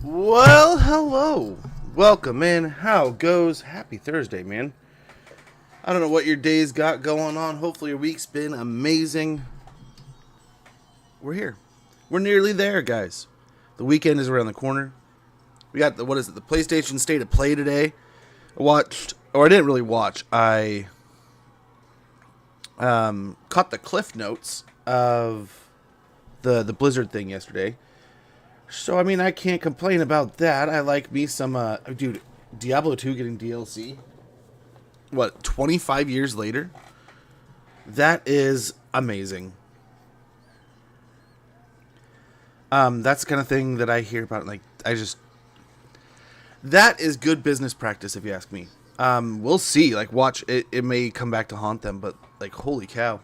Well, hello. Welcome in. How goes? Happy Thursday, man. I don't know what your day's got going on. Hopefully your week's been amazing. We're here. We're nearly there, guys. The weekend is around the corner. We got the PlayStation State of Play today. I didn't really watch. I caught the cliff notes of the Blizzard thing yesterday. So, I mean, I can't complain about that. I like me some, dude, Diablo 2 getting DLC. What, 25 years later? That is amazing. That's the kind of thing that I hear about. Like, that is good business practice, if you ask me. We'll see. Like, watch, it may come back to haunt them, but, like, holy cow.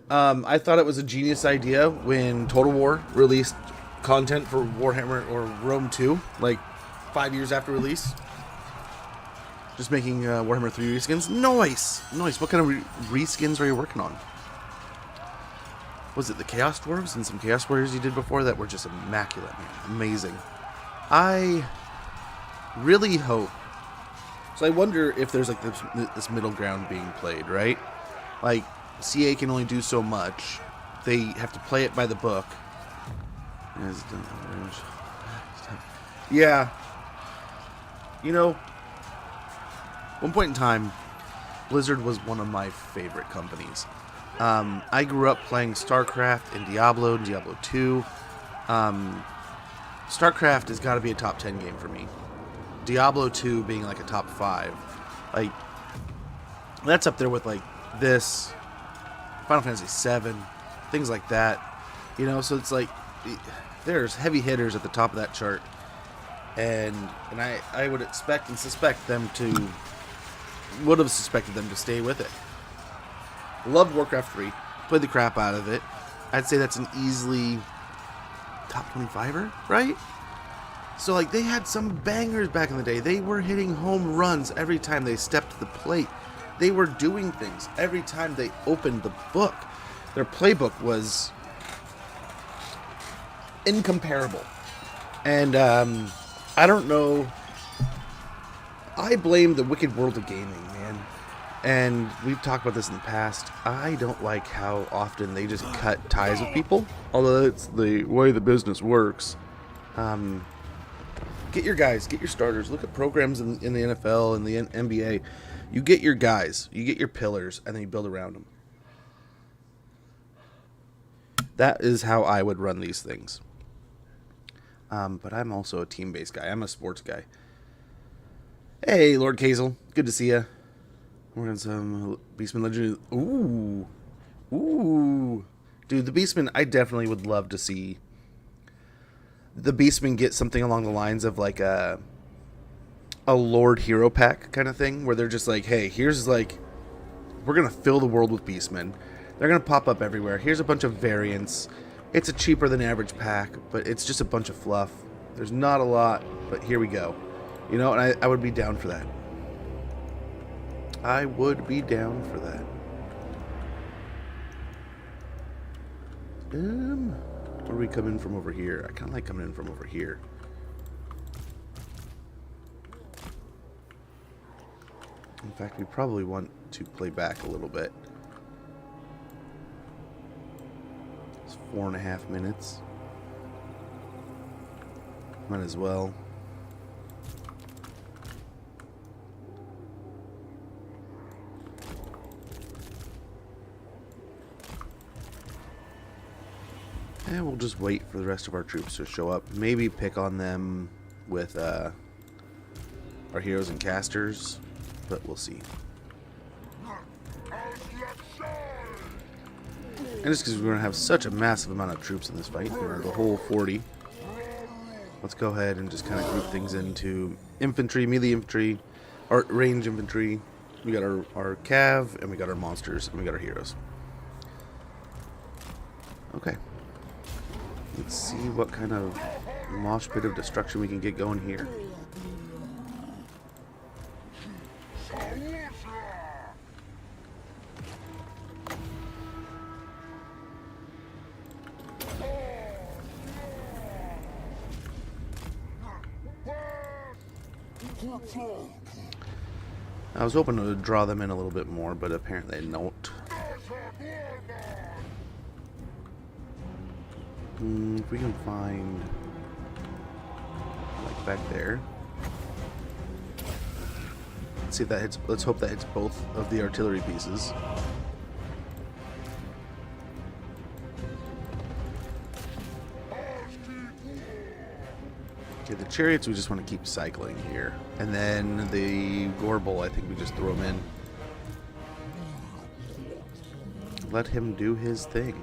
I thought it was a genius idea when Total War released content for Warhammer or Rome 2, like 5 years after release. Just making Warhammer 3 reskins. Nice! What kind of reskins are you working on? Was it the Chaos Dwarves and some Chaos Warriors you did before that were just immaculate, man? Amazing. I really hope. So I wonder if there's like this middle ground being played, right? Like, CA can only do so much. They have to play it by the book. Yeah. You know, one point in time, Blizzard was one of my favorite companies. I grew up playing StarCraft and Diablo 2. StarCraft has got to be a top 10 game for me. Diablo 2 being like a top 5. Like, that's up there with like this, Final Fantasy 7, things like that. You know, so it's like, there's heavy hitters at the top of that chart, and I would expect and suspect them to stay with it. Loved Warcraft 3, played the crap out of it. I'd say that's an easily top 25er, right? So like, they had some bangers back in the day. They were hitting home runs every time they stepped to the plate. They were doing things every time they opened the book. Their playbook was incomparable. And I don't know. I blame the wicked world of gaming, man. And we've talked about this in the past. I don't like how often they just cut ties with people. Although it's the way the business works. Get your guys, get your starters. Look at programs in the NFL and the NBA. You get your guys, you get your pillars, and then you build around them. That is how I would run these things. But I'm also a team-based guy. I'm a sports guy. Hey, Lord Kazel. Good to see ya. We're on some Beastmen Legend. Ooh. Dude, the Beastmen, I definitely would love to see the Beastmen get something along the lines of like a Lord Hero Pack kind of thing, where they're just like, hey, here's like, we're going to fill the world with Beastmen. They're going to pop up everywhere. Here's a bunch of variants. It's a cheaper than average pack, but it's just a bunch of fluff. There's not a lot, but here we go. You know, and I would be down for that. I would be down for that. Where are we coming from over here? I kind of like coming in from over here. In fact, we probably want to play back a little bit. 4.5 minutes. Might as well. And we'll just wait for the rest of our troops to show up. Maybe pick on them with our heroes and casters, but we'll see. And just because we're going to have such a massive amount of troops in this fight, the whole 40, let's go ahead and just kind of group things into infantry, melee infantry, or range infantry. We got our cav, and we got our monsters, and we got our heroes. Okay. Let's see what kind of mosh pit of destruction we can get going here. I was hoping to draw them in a little bit more, but apparently they don't. If we can find, like, back there. Let's see if that hits. Let's hope that hits both of the artillery pieces. Okay, the chariots we just want to keep cycling here. And then the Gorble, I think we just throw him in. Let him do his thing.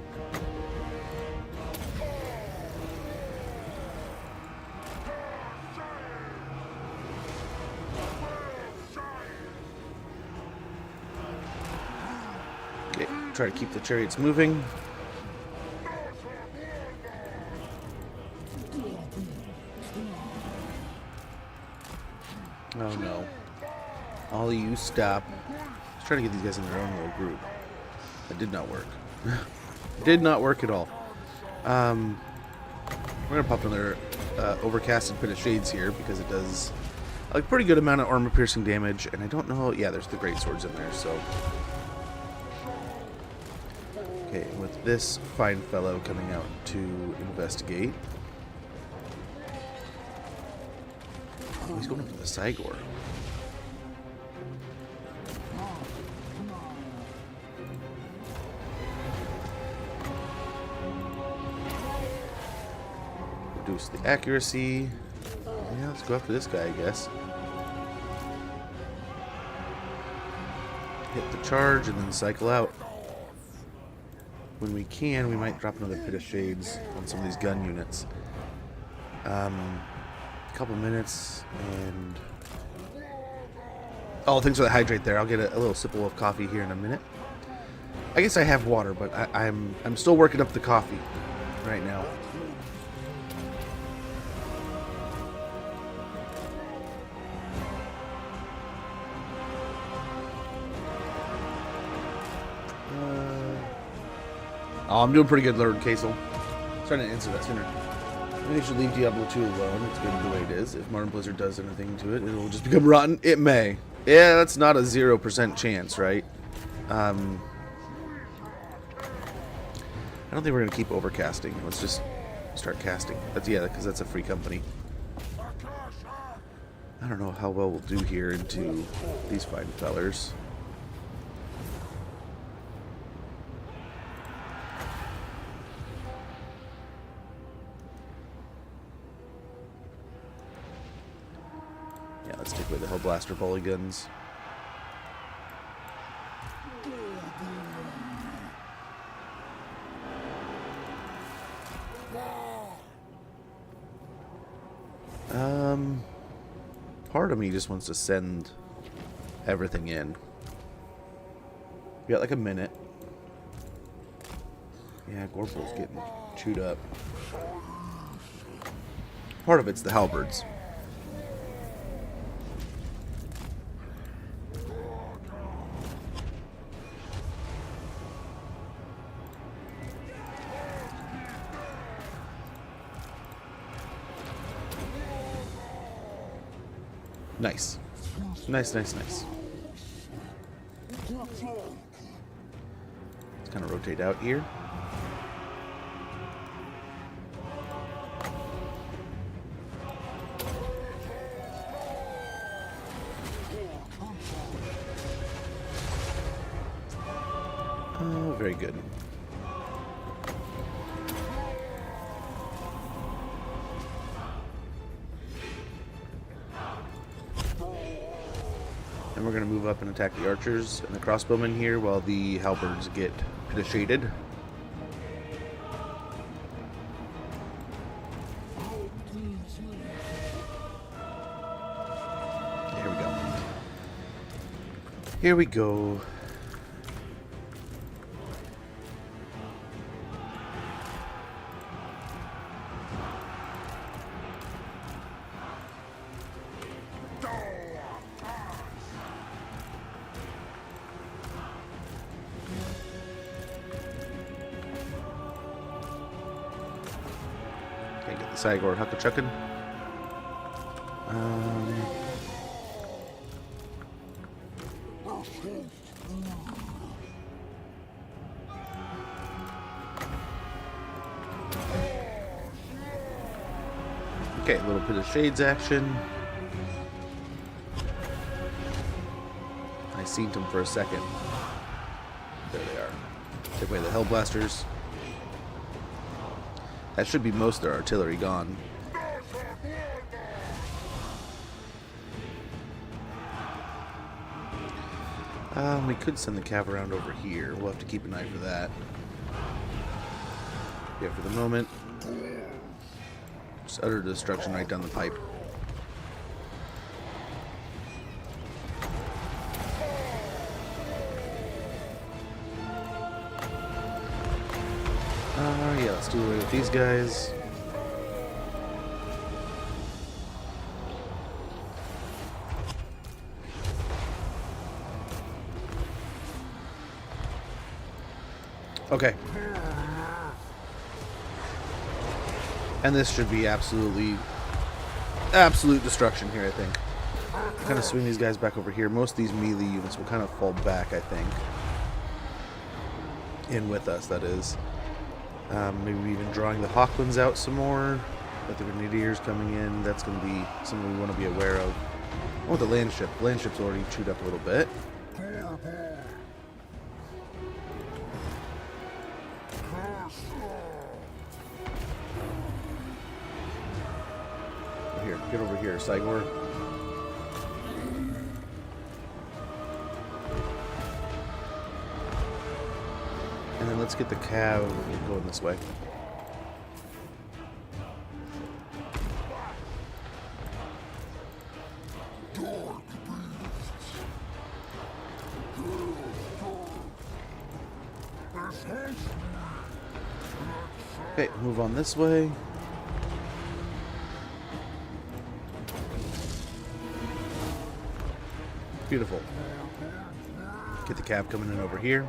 Okay, try to keep the chariots moving. Oh no. Ollie, you stop. Let's try to get these guys in their own little group. That did not work. Did not work at all. We're going to pop another overcasted pit of shades here because it does a pretty good amount of armor piercing damage. And I don't know. Yeah, there's the great swords in there. So, okay, with this fine fellow coming out to investigate. Oh, he's going for the Sigor. Reduce the accuracy. Yeah, let's go after this guy, I guess. Hit the charge and then cycle out. When we can, we might drop another pit of shades on some of these gun units. Couple minutes and thanks for the hydrate there. I'll get a little sip of coffee here in a minute. I guess I have water, but I'm still working up the coffee right now. I'm doing pretty good, Lord Casel. Trying to answer that sooner. I think they should leave Diablo 2 alone. It's good the way it is. If Martin Blizzard does anything to it, it'll just become rotten. It may. Yeah, that's not a 0% chance, right? I don't think we're going to keep overcasting. Let's just start casting. Because that's a free company. I don't know how well we'll do here into these fine fellers. Let's take away the Hellblaster polygons. Part of me just wants to send everything in. We got like a minute. Yeah, Gorble's getting chewed up. Part of it's the halberds. Nice. Nice. Let's kind of rotate out here. Oh, very good. And we're going to move up and attack the archers and the crossbowmen here while the halberds get shaded. Here we go. Here we go. Can't get the Sigor Huckachuckin. Okay, a little bit of shades action. I seen them for a second. There they are. Take away the Hellblasters. That should be most of their artillery gone. We could send the cav around over here. We'll have to keep an eye for that. Yeah, for the moment, just utter destruction right down the pipe. Yeah, let's do away with these guys. Okay. And this should be absolute destruction here, I think. Kind of swing these guys back over here. Most of these melee units will kind of fall back, I think. In with us, that is. Maybe even drawing the Hawklands out some more. Got the Grenadiers coming in. That's going to be something we want to be aware of. Oh, the land ship. The land ship's already chewed up a little bit. Here, get over here, Sigor. And then let's get the cav going this way. Okay, move on this way. Beautiful. Get the cav coming in over here.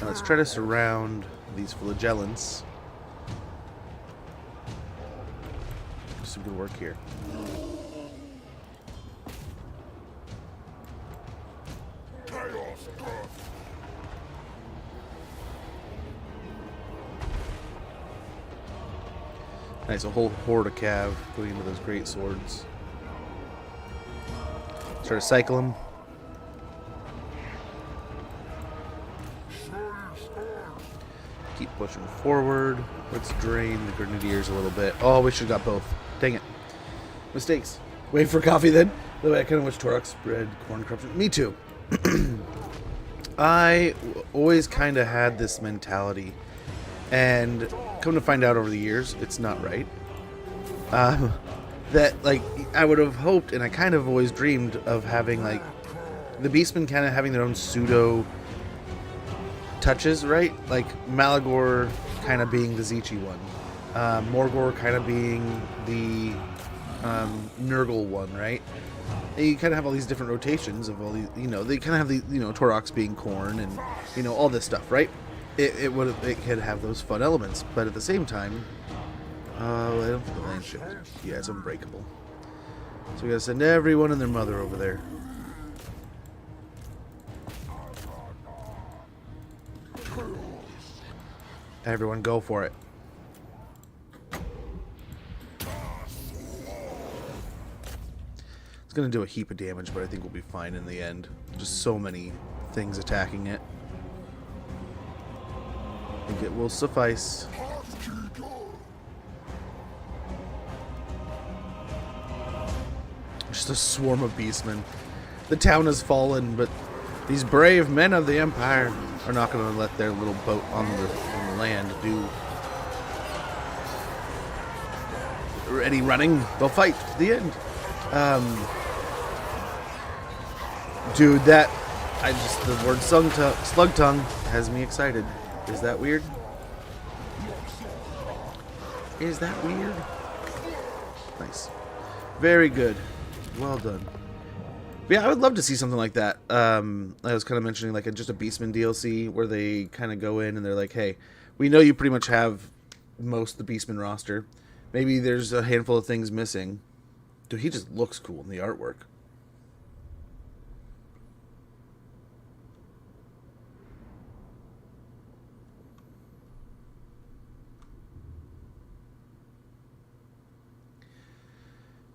Now let's try to surround these flagellants. Do some good work here. Nice, a whole horde of cav going into those great swords. Try to cycle them. Keep pushing forward. Let's drain the Grenadiers a little bit. Oh, we should have got both. Dang it. Mistakes. Wait for coffee then. By the way, I kind of wish Torok spread corn corruption. Me too. I always kind of had this mentality. And come to find out over the years, it's not right. That, like, I would have hoped, and I kind of always dreamed of having, like, the Beastmen kind of having their own pseudo touches, right? Like, Malagor kind of being the Zichi one. Morgor kind of being the Nurgle one, right? And you kind of have all these different rotations of all these, you know, they kind of have the, you know, Toroks being corn and, you know, all this stuff, right? It could have those fun elements, but at the same time, I don't think the land ship. Yeah, it's unbreakable. So we gotta send everyone and their mother over there. Everyone, go for it. It's gonna do a heap of damage, but I think we'll be fine in the end. Just so many things attacking it. I think it will suffice. Just a swarm of beastmen. The town has fallen, but these brave men of the Empire are not going to let their little boat on the land do any running. They'll fight to the end. Dude, that the word slug tongue has me excited. Is that weird? Is that weird? Nice. Very good. Well done. But yeah, I would love to see something like that. I was kind of mentioning like just a Beastmen DLC where they kind of go in and they're like, hey, we know you pretty much have most of the Beastmen roster. Maybe there's a handful of things missing. Dude, he just looks cool in the artwork.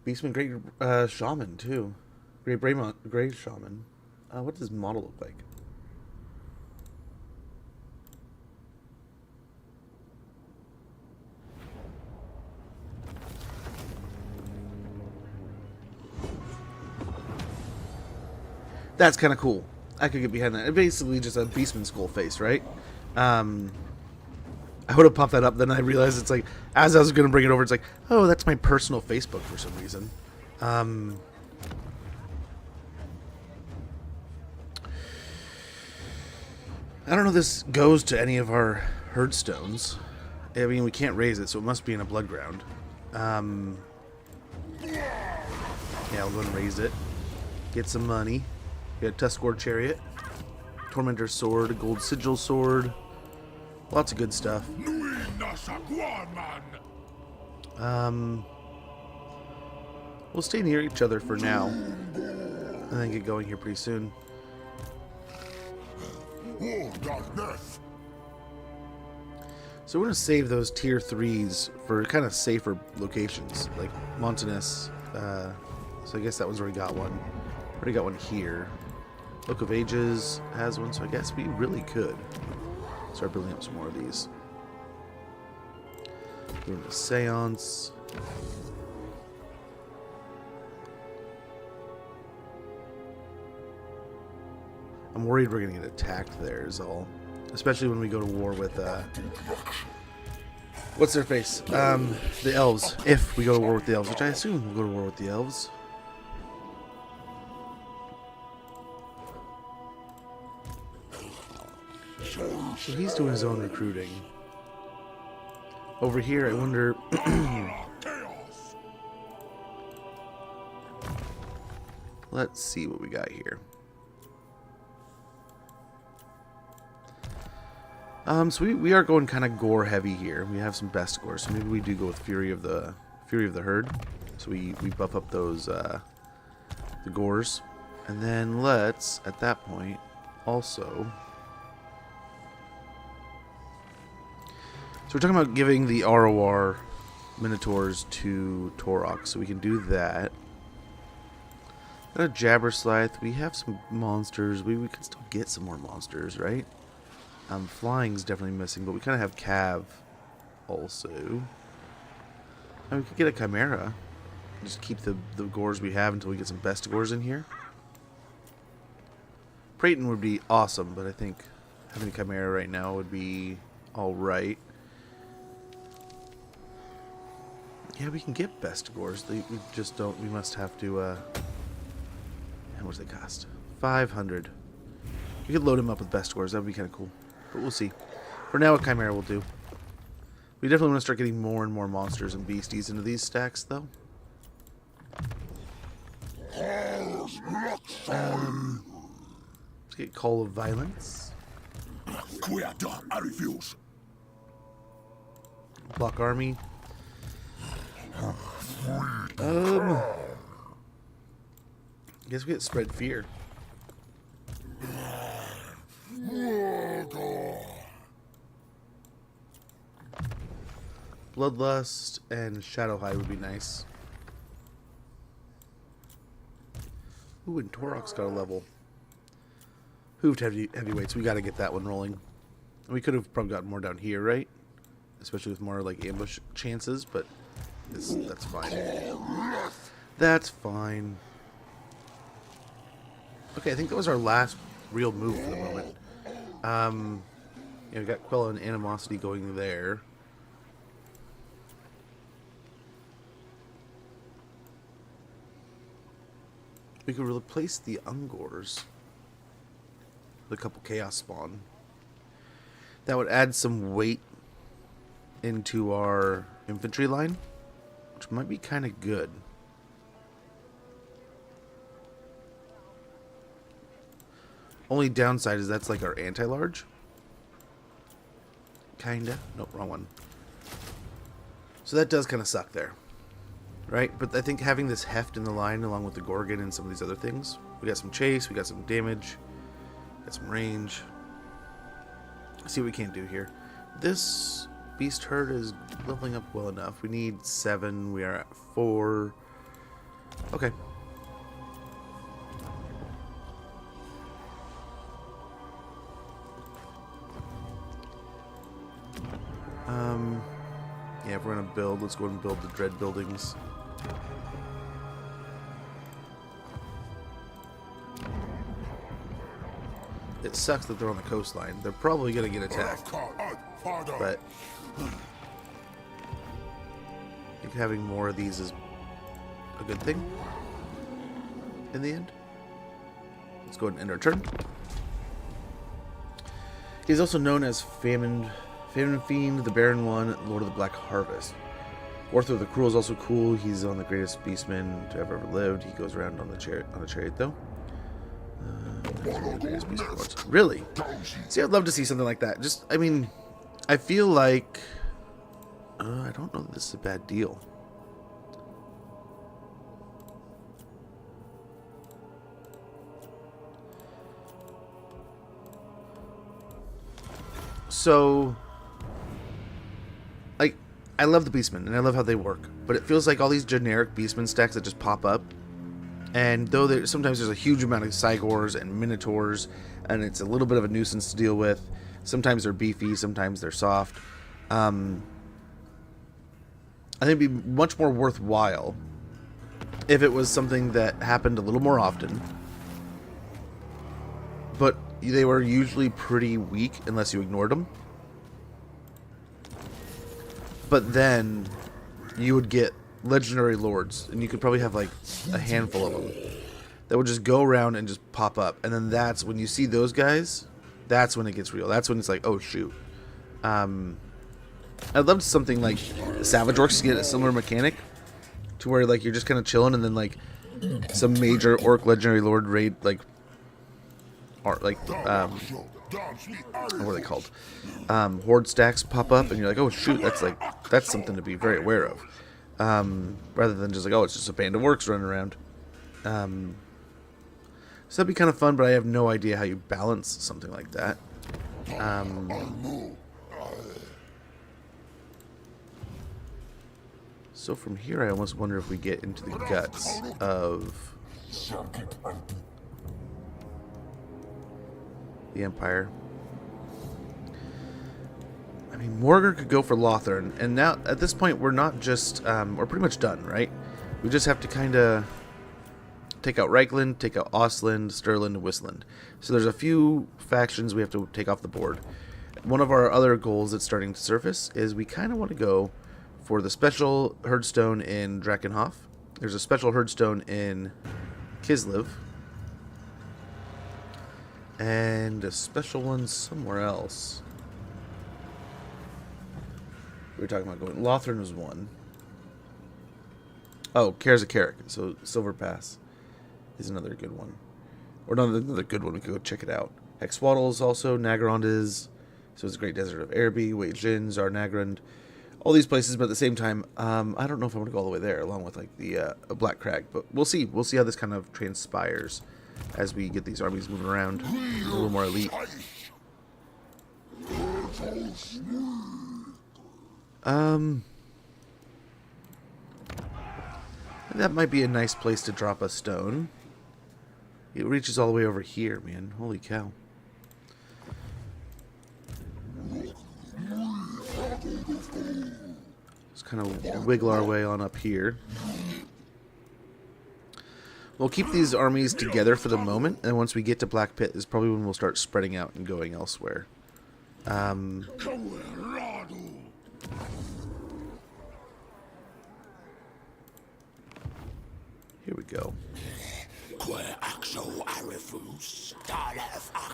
Beastman, great shaman too. Great shaman. What does his model look like? That's kind of cool. I could get behind that. It's basically just a Beastman skull face, right? I would have popped that up, then I realized it's like, as I was going to bring it over, it's like, oh, that's my personal Facebook for some reason. I don't know if this goes to any of our herdstones. I mean, we can't raise it, so it must be in a blood ground. Yeah, I'll go and raise it. Get some money. Get a Tuskor Chariot. Tormentor Sword. Gold Sigil Sword. Lots of good stuff. We'll stay near each other for now. And then get going here pretty soon. So we're going to save those tier 3s for kind of safer locations, like Montanus. So I guess that one's already got one. Already got one here. Book of Ages has one, so I guess we really could start building up some more of these. Doing the Seance. I'm worried we're going to get attacked there is all. Especially when we go to war with, what's their face? The elves. If we go to war with the elves, which I assume we'll go to war with the elves. So he's doing his own recruiting. Over here, I wonder... Let's see what we got here. So we are going kind of gore heavy here. We have some best gore, so maybe we do go with Fury of the Herd. So we buff up those the gores, and then let's at that point also. So we're talking about giving the ROR Minotaurs to Torok, so we can do that. Got a Jabberslythe. We have some monsters. We can still get some more monsters, right? Flying's definitely missing, but we kind of have Cav also. And we could get a Chimera. Just keep the gores we have until we get some best gores in here. Praeton would be awesome, but I think having a Chimera right now would be alright. Yeah, we can get best gores. We just don't. We must have to. How much do they cost? 500. We could load him up with best gores. That would be kind of cool. But we'll see. For now, a Chimera will do. We definitely want to start getting more and more monsters and beasties into these stacks, though. Let's get Call of Violence. Block Army. I guess we get Spread Fear. Bloodlust and Shadowhide would be nice. Ooh, and Torok's got a level. Hooved heavyweights. We got to get that one rolling. And we could have probably gotten more down here, right? Especially with more like ambush chances, but that's fine. That's fine. Okay, I think that was our last real move for the moment. Yeah, we got Quella and Animosity going there. We could replace the Ungors with a couple Chaos Spawn. That would add some weight into our infantry line, which might be kind of good. Only downside is that's like our anti-large. Kinda. Nope, wrong one. So that does kind of suck there. Right? But I think having this heft in the line along with the Gorgon and some of these other things. We got some chase, we got some damage, got some range. Let's see what we can do here. This beast herd is leveling up well enough. We need 7. We are at 4. Okay. Yeah, if we're gonna build, let's go ahead and build the dread buildings. It sucks that they're on the coastline. They're probably gonna get attacked. But I think having more of these is a good thing in the end. Let's go ahead and end our turn. He's also known as Famine Fiend, the Baron One, Lord of the Black Harvest. Ortho the Cruel is also cool. He's on the greatest beastman to have ever lived. He goes around on a chariot though. The greatest beastman. Really? See, I'd love to see something like that. Just, I mean, I feel like I don't know that this is a bad deal. So, like, I love the Beastmen, and I love how they work, but it feels like all these generic Beastmen stacks that just pop up, and though sometimes there's a huge amount of Cygors and Minotaurs, and it's a little bit of a nuisance to deal with, sometimes they're beefy, sometimes they're soft, I think it'd be much more worthwhile if it was something that happened a little more often, but they were usually pretty weak unless you ignored them. But then you would get legendary lords, and you could probably have like a handful of them that would just go around and just pop up. And then that's when you see those guys, that's when it gets real. That's when it's like, oh shoot. I'd love something like Savage Orcs to get a similar mechanic to where like you're just kind of chilling, and then like some major orc legendary lord raid like. Or like, what are they called? Horde stacks pop up, and you're like, oh shoot, that's something to be very aware of. Rather than just like, oh, it's just a band of orcs running around. So that'd be kind of fun, but I have no idea how you balance something like that. So from here, I almost wonder if we get into the guts of the Empire. I mean, Morgar could go for Lothern, and now at this point we're not just we're pretty much done, right? We just have to kind of take out Reichland, take out Ostland, Stirland, and Wisland. So there's a few factions we have to take off the board. One of our other goals that's starting to surface is we kind of want to go for the special herdstone in Drakenhof. There's a special herdstone in Kislev. And a special one somewhere else. We were talking about going. Lothern was one. Oh, Cares of Carrick. So Silver Pass is another good one. Or not another good one. We could go check it out. Hexwaddle is also. Nagrand is. So it's the Great Desert of Erby, Wei Jin, Nagrand. All these places, but at the same time, I don't know if I want to go all the way there, along with like the Black Crag. But we'll see. We'll see how this kind of transpires as we get these armies moving around a little more elite. That might be a nice place to drop a stone. It reaches all the way over here, man. Holy cow. Let's kind of wiggle our way on up here. We'll keep these armies together for the moment, and once we get to Black Pit is probably when we'll start spreading out and going elsewhere. Here we go.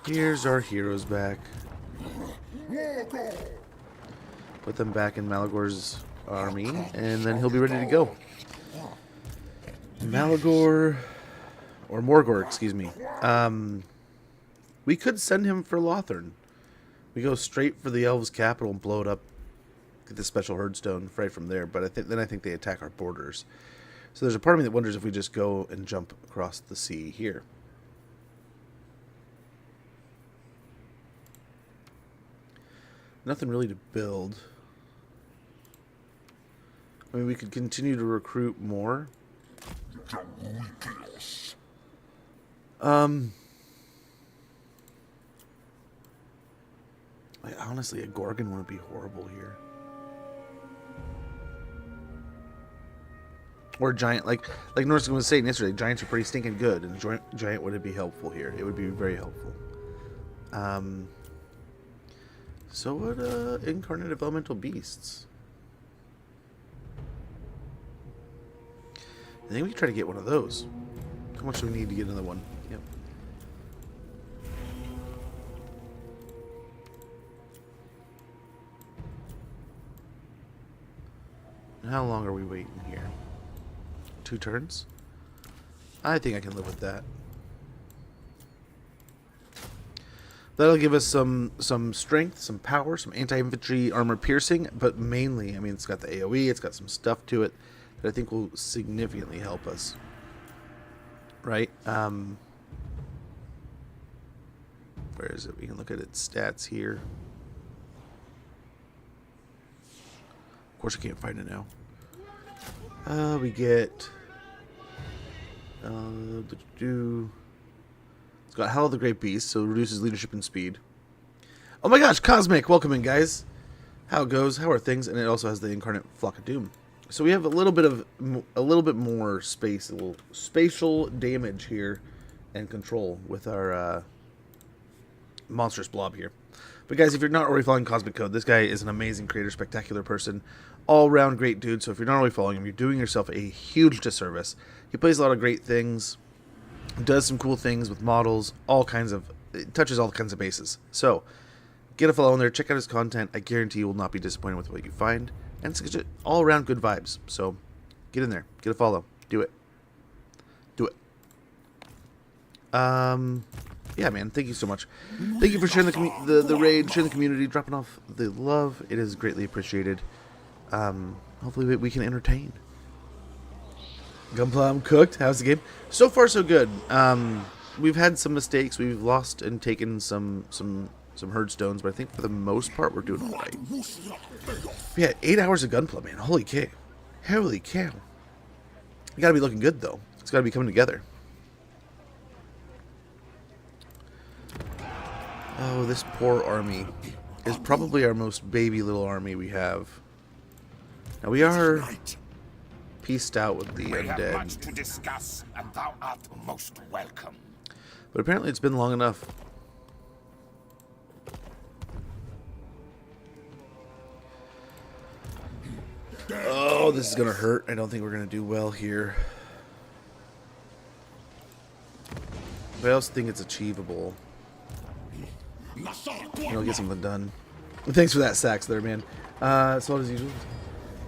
Here's our heroes back. Put them back in Malagor's army, and then he'll be ready to go. Malagor... Or Morgor, excuse me. We could send him for Lothern. We go straight for the elves' capital and blow it up. Get the special herdstone right from there. But I think they attack our borders. So there's a part of me that wonders if we just go and jump across the sea here. Nothing really to build. I mean, we could continue to recruit more. Honestly, a Gorgon wouldn't be horrible here. Or a giant, like Norse was saying yesterday, giants are pretty stinking good, and giant would be helpful here. It would be very helpful. So would incarnate of elemental beasts. I think we can try to get one of those. How much do we need to get another one? Yep. And how long are we waiting here? 2 turns? I think I can live with that. That'll give us some strength, some power, some anti-infantry armor piercing, but mainly, I mean, it's got the AoE, it's got some stuff to it that I think will significantly help us. Right? Where is it? We can look at its stats here. Of course, I can't find it now. We get... It's got Hell of the Great Beast, so it reduces leadership and speed. Oh my gosh, Cosmic! Welcome in, guys. How it goes? How are things? And it also has the Incarnate Flock of Doom. So we have a little bit more space, a little spatial damage here, and control with our monstrous blob here. But guys, if you're not already following Cosmic Code, this guy is an amazing creator, spectacular person, all-round great dude. So if you're not already following him, you're doing yourself a huge disservice. He plays a lot of great things, does some cool things with models, it touches all kinds of bases. So get a follow on there, check out his content. I guarantee you will not be disappointed with what you find, and it's just all-around good vibes. So get in there, get a follow, do it. Yeah, man, thank you so much. Thank you for sharing the raid, sharing the community, dropping off the love. It is greatly appreciated. Hopefully we can entertain. Gunpla, I'm cooked. How's the game? So far, so good. We've had some mistakes. We've lost and taken some herdstones, but I think for the most part, we're doing all right. Yeah, 8 hours of Gunpla, man. Holy cow. Holy cow. You gotta be looking good, though. It's gotta be coming together. Oh, this poor army is probably our most baby little army we have. Now, we are pieced out with the undead. We have much to discuss, and thou art most welcome. But apparently it's been long enough. Oh, this is going to hurt. I don't think we're going to do well here. But I also think it's achievable. Get something done. Thanks for that sax there, man. So as usual.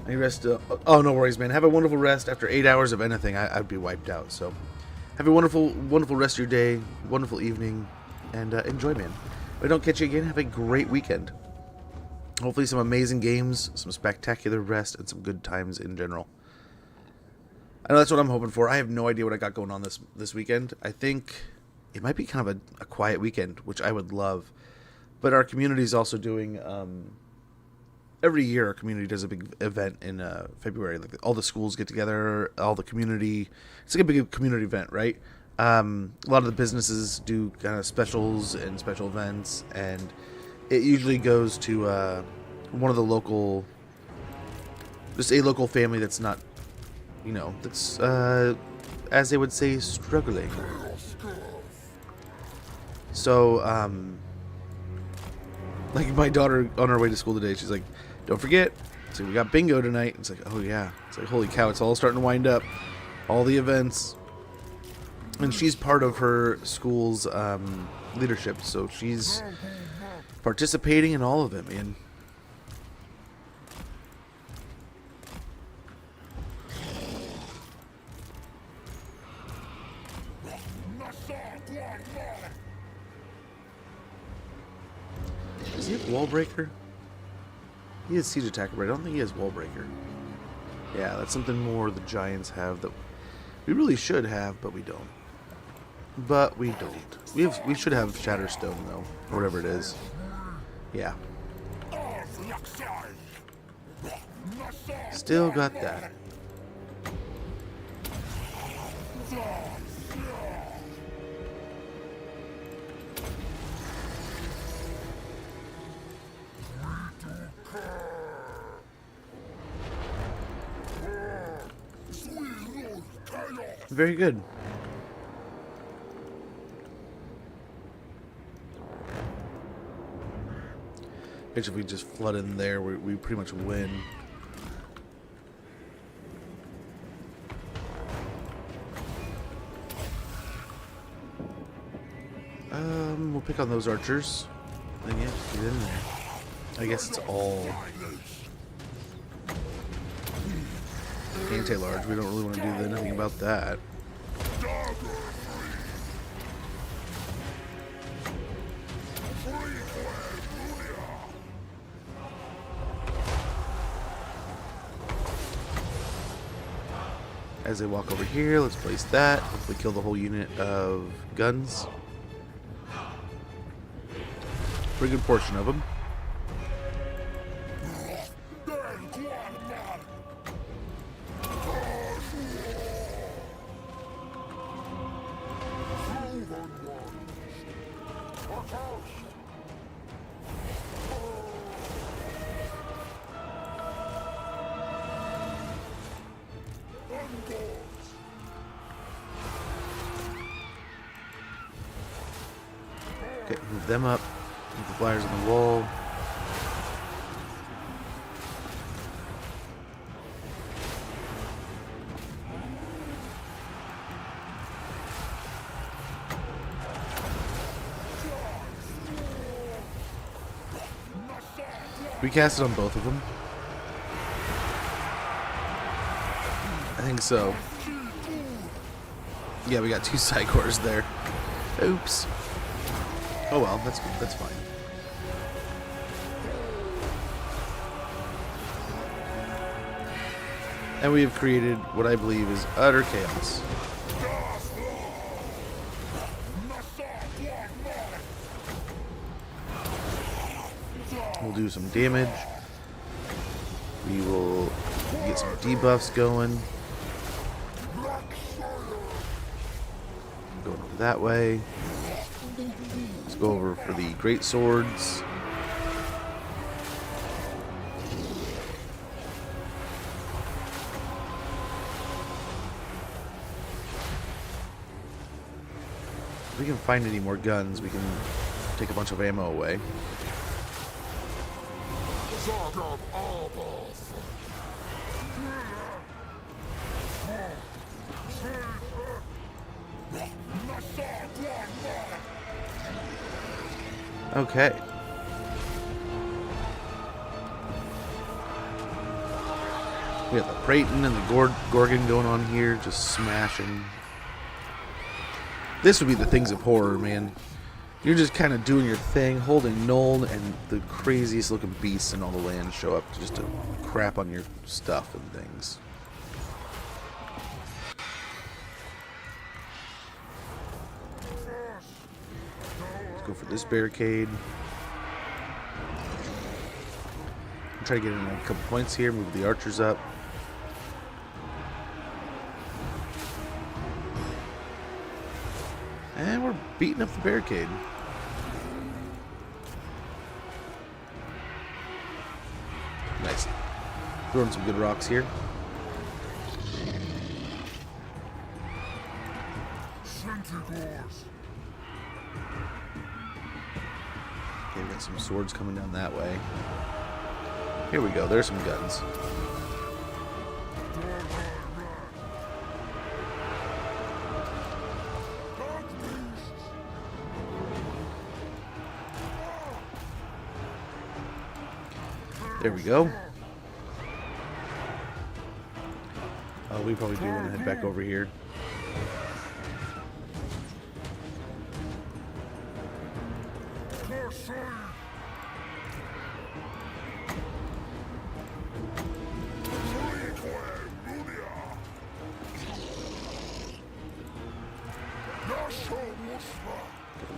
Any rest? Oh, no worries, man. Have a wonderful rest. After 8 hours of anything, I'd be wiped out. So have a wonderful rest of your day, wonderful evening, and enjoy, man. If I don't catch you again, have a great weekend. Hopefully some amazing games, some spectacular rest, and some good times in general. I know that's what I'm hoping for. I have no idea what I got going on this weekend. I think it might be kind of a quiet weekend, which I would love. But our community is also doing... every year our community does a big event in February. Like all the schools get together, all the community. It's like a big community event, right? A lot of the businesses do kind of specials and special events, and it usually goes to one of the local, just a local family that's not, that's as they would say, struggling. So, like my daughter on her way to school today, she's like, don't forget, so we got bingo tonight. It's like, oh yeah. It's like, holy cow, it's all starting to wind up. All the events. And she's part of her school's leadership, so she's participating in all of it, man. Does he have Wallbreaker? He has Siege Attacker, but I don't think he has Wallbreaker. Yeah, that's something more the Giants have that we really should have, but we don't. But we don't. We should have Shatterstone, though, or whatever it is. Yeah. Still got that. Very good. If we just flood in there, we pretty much win. We'll pick on those archers. Then yeah, just get in there. I guess it's all anti-large. We don't really want to do anything about that. As they walk over here, let's place that. Hopefully kill the whole unit of guns. Pretty good portion of them. Okay, move them up. Move the flyers on the wall. We cast it on both of them. I think so. Yeah, we got 2 Psychors there. Oops. Oh well, that's good. That's fine. And we have created what I believe is utter chaos. We'll do some damage. We will get some debuffs going. Going over that way. Let's go over for the great swords. If we can find any more guns, we can take a bunch of ammo away. Okay. We got the Praeton and the Gorgon going on here, just smashing. This would be the things of horror, man. You're just kind of doing your thing, holding Nuln, and the craziest looking beasts in all the land show up just to crap on your stuff and things. Let's go for this barricade. Try to get in a couple points here, move the archers up. And we're beating up the barricade. Nice. Throwing some good rocks here. Okay, we got some swords coming down that way. Here we go, there's some guns. There we go. We probably do want to head back over here.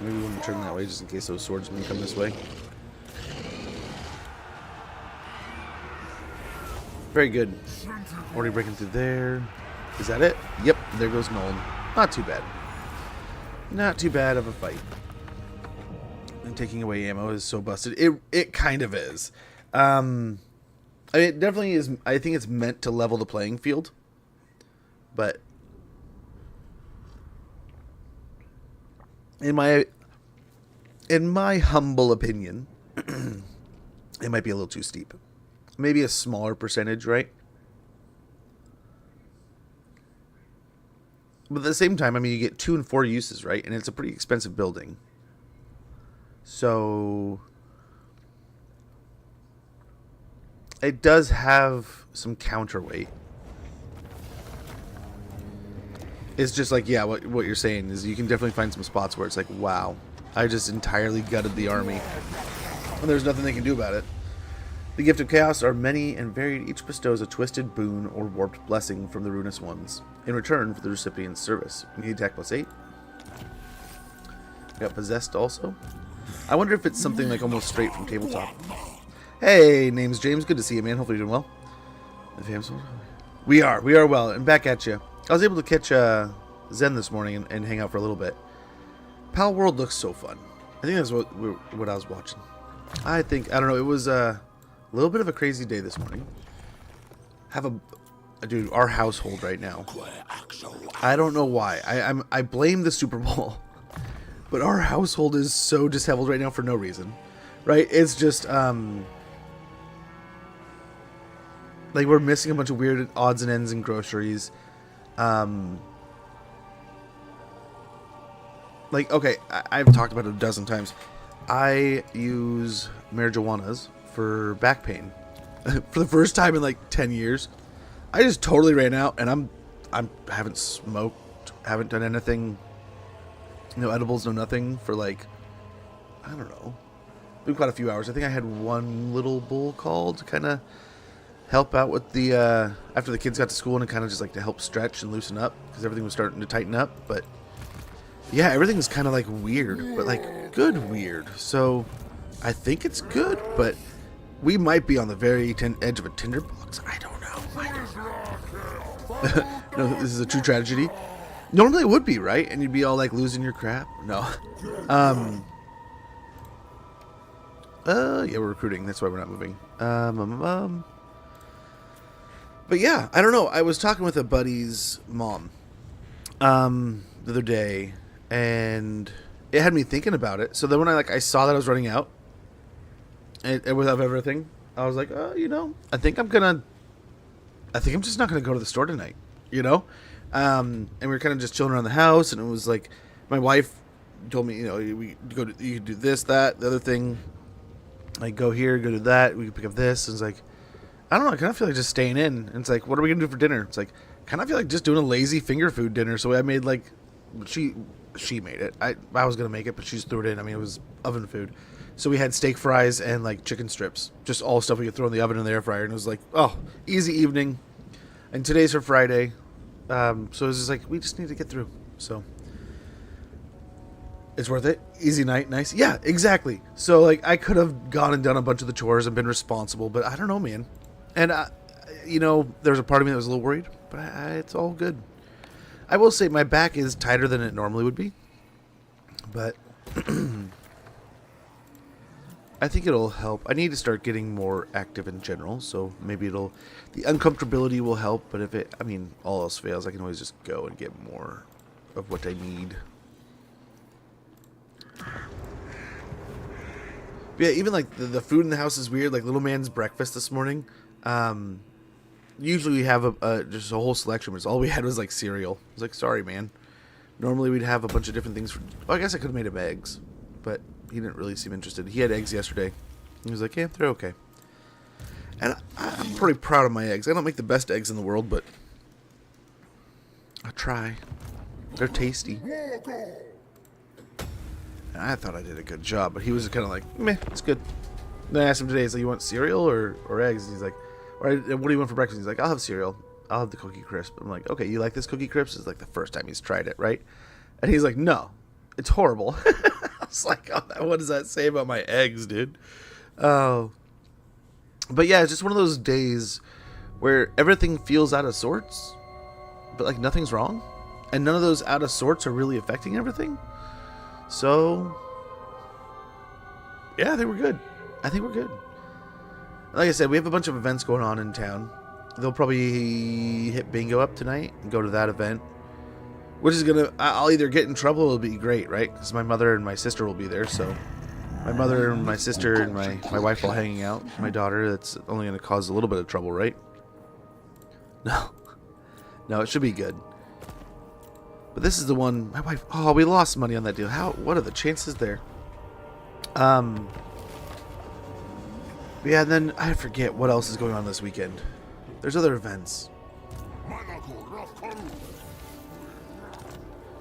Maybe we want to turn that way just in case those swordsmen come this way. Very good. Already breaking through there. Is that it? Yep, there goes Nuln. not too bad. Not too bad of a fight. And taking away ammo is so busted. It kind of is. I mean, it definitely is. I think it's meant to level the playing field. But in my humble opinion, it might be a little too steep. Maybe a smaller percentage, right? But at the same time, I mean, you get 2 and 4 uses, right? And it's a pretty expensive building. So it does have some counterweight. It's just like, yeah, what you're saying is you can definitely find some spots where it's like, wow, I just entirely gutted the army. And there's nothing they can do about it. The Gift of Chaos are many and varied. Each bestows a twisted boon or warped blessing from the Ruinous Ones in return for the recipient's service. You need attack +8. We got Possessed also. I wonder if it's something like almost straight from tabletop. Hey, name's James. Good to see you, man. Hopefully you're doing well. We are well. And back at you. I was able to catch Zen this morning and hang out for a little bit. Pal World looks so fun. I think that's what I was watching. I don't know, it was a little bit of a crazy day this morning. Dude, our household right now. I don't know why. I blame the Super Bowl. But our household is so disheveled right now for no reason. Right? It's just like we're missing a bunch of weird odds and ends in groceries. Like, okay, I've talked about it a dozen times. I use marijuanas for back pain. For the first time in like 10 years. I just totally ran out, and I haven't smoked, haven't done anything, no edibles, no nothing for like, I don't know, been quite a few hours. I think I had one little bowl call to kind of help out with the, after the kids got to school, and kind of just like to help stretch and loosen up, because everything was starting to tighten up. But yeah, everything's kind of like weird, but like good weird. So I think it's good, but we might be on the very edge of a tinderbox. I don't know. No, this is a true tragedy. Normally it would be, right? And you'd be all like losing your crap. No. Yeah, we're recruiting. That's why we're not moving. But yeah, I don't know. I was talking with a buddy's mom the other day, and it had me thinking about it. So then when I saw that I was running out and without everything, I was like, I think I'm just not gonna go to the store tonight, and we were kind of just chilling around the house, and it was like my wife told me, you can do this, that, the other thing, like go here, go do that, we can pick up this. And it's like, I don't know, I kind of feel like just staying in. And it's like, what are we gonna do for dinner? It's like, kind of feel like just doing a lazy finger food dinner. So I made like, she made it. I was gonna make it, but she just threw it in. I mean, it was oven food. So we had steak fries and like chicken strips, just all stuff we could throw in the oven and the air fryer. And it was like, oh, easy evening. And today's her Friday. So it was just like, we just need to get through. So it's worth it. Easy night. Nice. Yeah, exactly. So like I could have gone and done a bunch of the chores and been responsible, but I don't know, man. And there was a part of me that was a little worried, but it's all good. I will say my back is tighter than it normally would be, but I think it'll help. I need to start getting more active in general, so maybe the uncomfortability will help, but all else fails, I can always just go and get more of what I need. But yeah, even like the food in the house is weird, like little man's breakfast this morning. Usually we have just a whole selection, but all we had was like cereal. I was like, sorry, man. Normally we'd have a bunch of different things. I guess I could have made him eggs, but he didn't really seem interested. He had eggs yesterday. He was like, yeah, they're okay. And I'm pretty proud of my eggs. I don't make the best eggs in the world, but I try. They're tasty. And I thought I did a good job, but he was kind of like, meh, it's good. Then I asked him today, he's like, you want cereal or eggs? And he's like, what do you want for breakfast? He's like, I'll have cereal. I'll have the Cookie Crisp. I'm like, okay, you like this Cookie Crisp? It's like the first time he's tried it, right? And he's like, no, it's horrible. I was like, oh, what does that say about my eggs, dude? Oh. But yeah, it's just one of those days where everything feels out of sorts, but like nothing's wrong. And none of those out of sorts are really affecting everything. So, yeah, I think we're good. I think we're good. Like I said, we have a bunch of events going on in town. They'll probably hit bingo up tonight and go to that event. Which is going to... I'll either get in trouble or it'll be great, right? Because my mother and my sister will be there, so... My mother and my sister and my wife all hanging out. My daughter, that's only going to cause a little bit of trouble, right? No. No, it should be good. But this is the one... My wife... Oh, we lost money on that deal. How? What are the chances there? Yeah, and then I forget what else is going on this weekend. There's other events.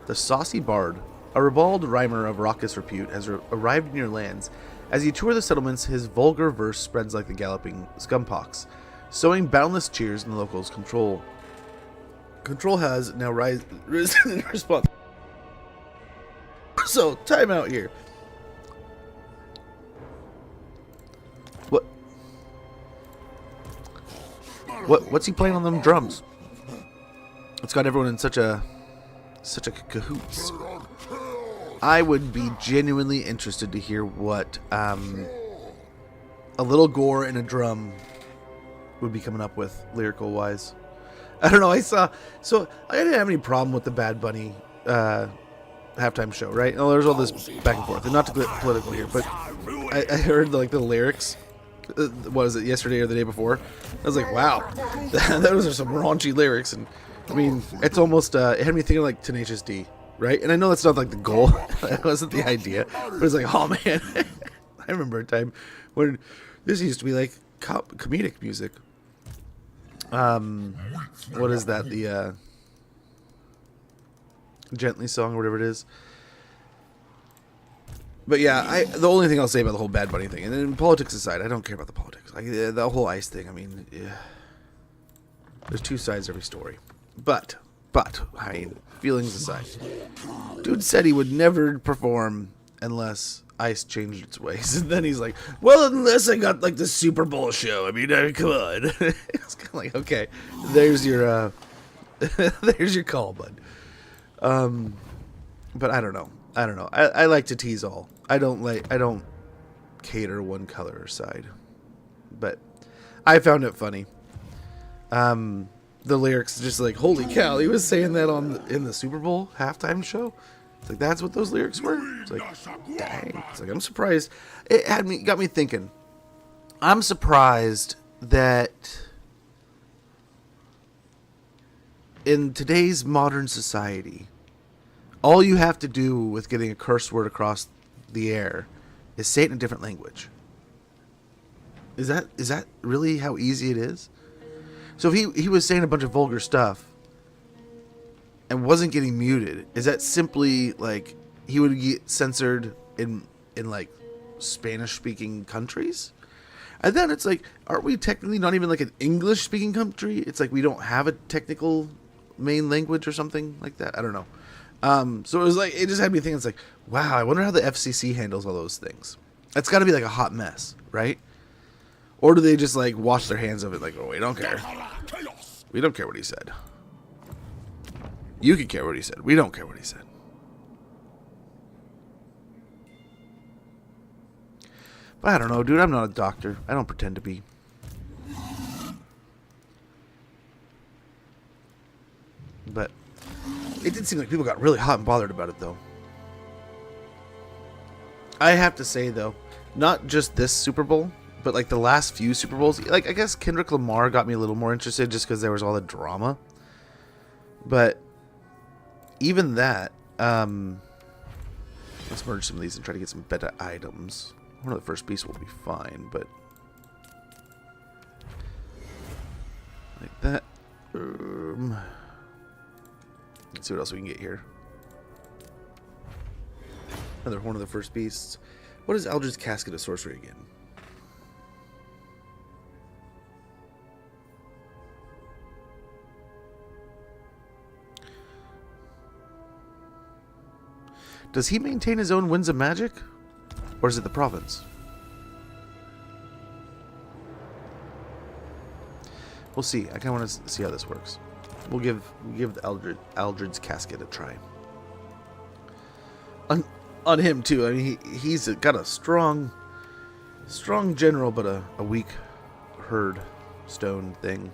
The Saucy Bard, a ribald rhymer of raucous repute, has arrived in your lands. As you tour the settlements, his vulgar verse spreads like the galloping scumpox, sowing boundless cheers in the locals' control. Control has now risen in response. So, time out here. What's he playing on them drums? It's got everyone in such a cahoots. I would be genuinely interested to hear what a little gore and a drum would be coming up with lyrical wise. I don't know. I didn't have any problem with the Bad Bunny halftime show, right? Oh, there's all this back and forth, and not to get political here, but I heard like the lyrics. What was it, yesterday or the day before? I was like, wow, those are some raunchy lyrics. And I mean, it's almost it had me thinking like Tenacious D, right? And I know that's not like the goal. That wasn't the idea, but it's like, oh man. I remember a time when this used to be like comedic music. What is that, the Gently song or whatever it is? But yeah, the only thing I'll say about the whole Bad Bunny thing, and then politics aside, I don't care about the politics. Like the whole ICE thing, I mean, yeah, there's two sides to every story. But, I mean, feelings aside, dude said he would never perform unless ICE changed its ways. And then he's like, well, unless I got like the Super Bowl show. I mean, come on. It's kind of like, okay, there's your call, bud. But I don't know. I like to tease all. I don't cater one color or side. But I found it funny. The lyrics just like, holy cow, he was saying that in the Super Bowl halftime show. It's like, that's what those lyrics were. It's like, dang. It's like, I'm surprised. It got me thinking. I'm surprised that in today's modern society, all you have to do with getting a curse word across the air is say it in a different language. Is that really how easy it is? So if he was saying a bunch of vulgar stuff and wasn't getting muted, is that simply like he would get censored in like Spanish speaking countries? And then it's like, aren't we technically not even like an English speaking country? It's like we don't have a technical main language or something like that. I don't know. So it was like, it just had me thinking, it's like, wow, I wonder how the FCC handles all those things. That's got to be like a hot mess, right? Or do they just like wash their hands of it, like, oh, we don't care. We don't care what he said. You can care what he said. We don't care what he said. But I don't know, dude. I'm not a doctor. I don't pretend to be. But it did seem like people got really hot and bothered about it, though. I have to say, though, not just this Super Bowl, but like the last few Super Bowls. Like, I guess Kendrick Lamar got me a little more interested just because there was all the drama. But even that, let's merge some of these and try to get some better items. One of the first beasts will be fine, but like that. Let's see what else we can get here. Another Horn of the First Beasts. What is Eldred's Casket of Sorcery again? Does he maintain his own Winds of Magic? Or is it the province? We'll see. I kind of want to see how this works. We'll give the Aldred's casket a try. On him too. I mean, he's got a strong general, but a weak herd stone thing.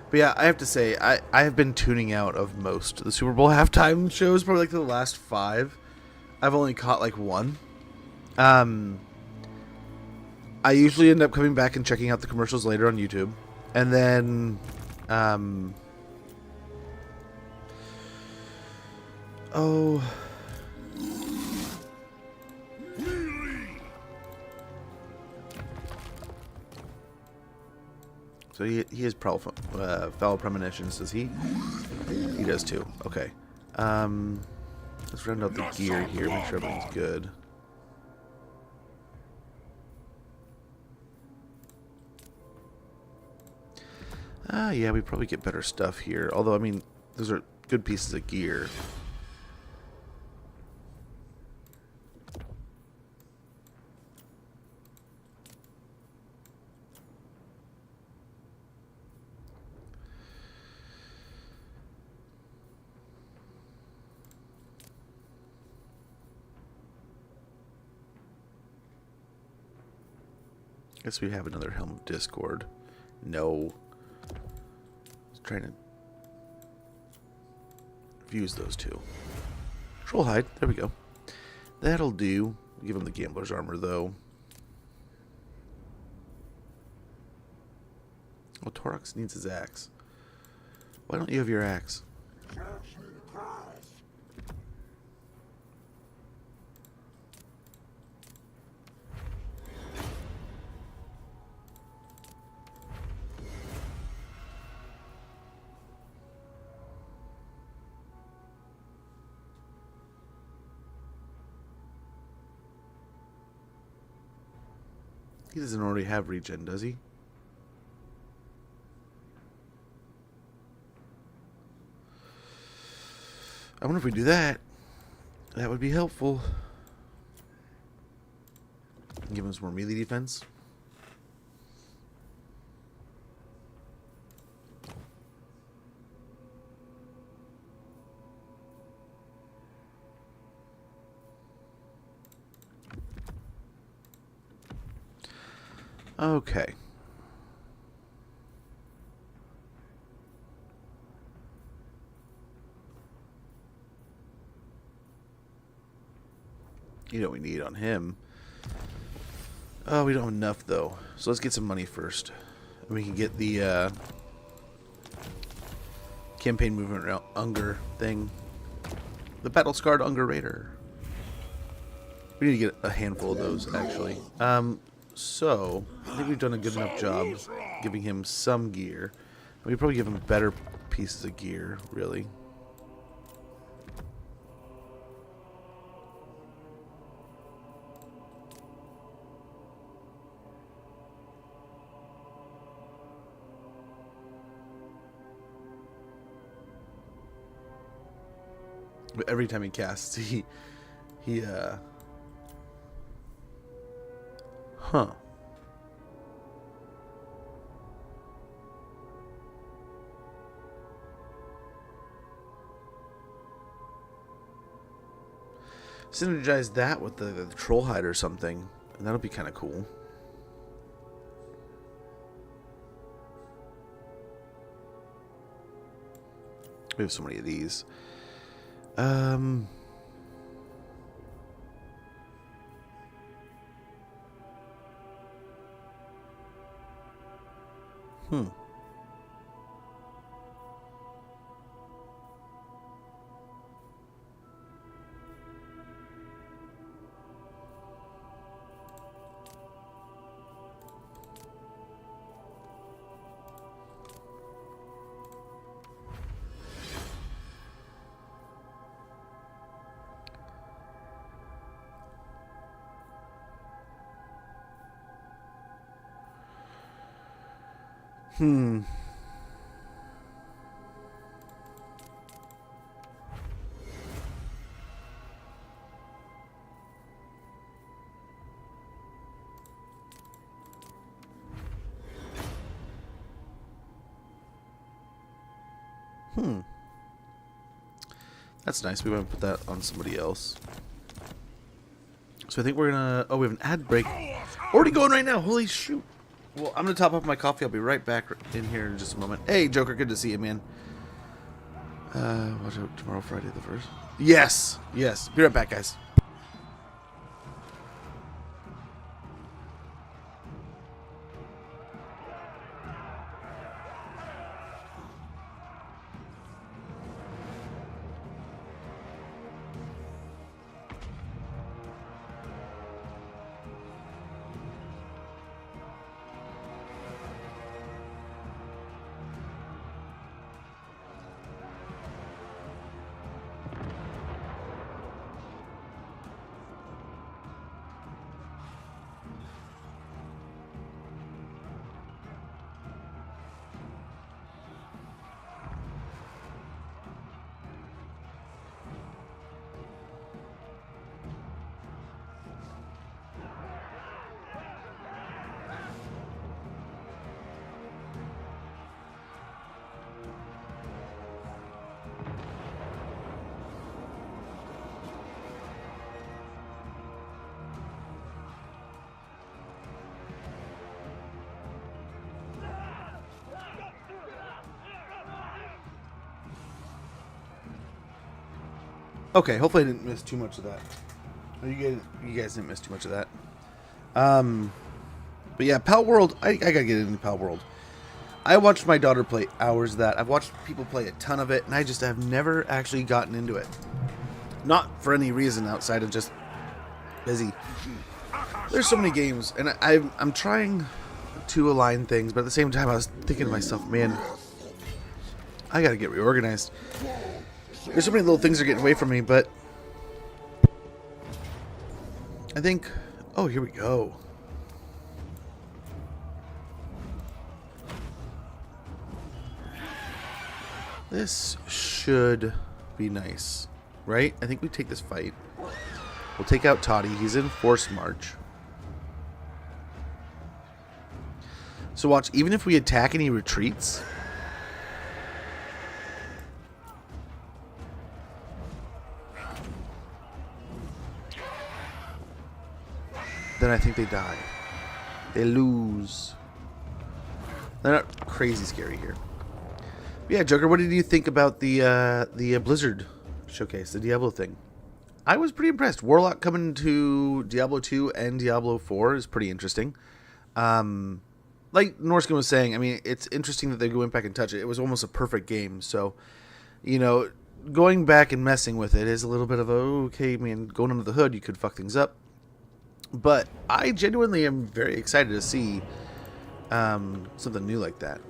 But yeah, I have to say, I have been tuning out of most of the Super Bowl halftime shows, probably like the last 5. I've only caught like 1. I usually end up coming back and checking out the commercials later on YouTube. And then, so he has foul premonitions, does he? He does too. Okay. Let's round out the gear here, make sure everything's good. Yeah, we probably get better stuff here. Although, I mean, those are good pieces of gear. Guess we have another Helm of Discord. No. Trying to fuse those two. Troll hide. There we go. That'll do. Give him the gambler's armor, though. Oh, Torox needs his axe. Why don't you have your axe? He doesn't already have regen, does he? I wonder if we do that. That would be helpful. Give him some more melee defense. Okay. You know what we need on him. Oh, we don't have enough, though. So let's get some money first. And we can get the campaign movement Unger thing. The battle-scarred Unger Raider. We need to get a handful of those, actually. So, I think we've done a good enough job giving him some gear. We probably give him better pieces of gear, really. But every time he casts, Huh. Synergize that with the troll hide or something, and that'll be kind of cool. We have so many of these. That's nice. We want to put that on somebody else. So I think we're gonna... Oh, we have an ad break. Already going right now. Holy shoot. Well, I'm gonna top up my coffee. I'll be right back in here in just a moment. Hey, Joker. Good to see you, man. Watch out tomorrow, Friday the 1st. Yes. Yes. Be right back, guys. Okay, hopefully I didn't miss too much of that. You guys didn't miss too much of that. But yeah, Pal World, I gotta get into Pal World. I watched my daughter play hours of that. I've watched people play a ton of it, and I just have never actually gotten into it. Not for any reason outside of just busy. There's so many games, and I'm trying to align things, but at the same time I was thinking to myself, man, I gotta get reorganized. There's so many little things that are getting away from me, but I think... Oh, here we go. This should be nice, right? I think we take this fight. We'll take out Toddy. He's in Force March. So watch, even if we attack and he retreats... then I think they die. They lose. They're not crazy scary here. But yeah, Joker, what did you think about the Blizzard showcase, the Diablo thing? I was pretty impressed. Warlock coming to Diablo 2 and Diablo 4 is pretty interesting. Like Norskin was saying, I mean, it's interesting that they went back and touch it. It was almost a perfect game. So, you know, going back and messing with it is a little bit of a, okay, man, going under the hood, you could fuck things up. But I genuinely am very excited to see something new like that.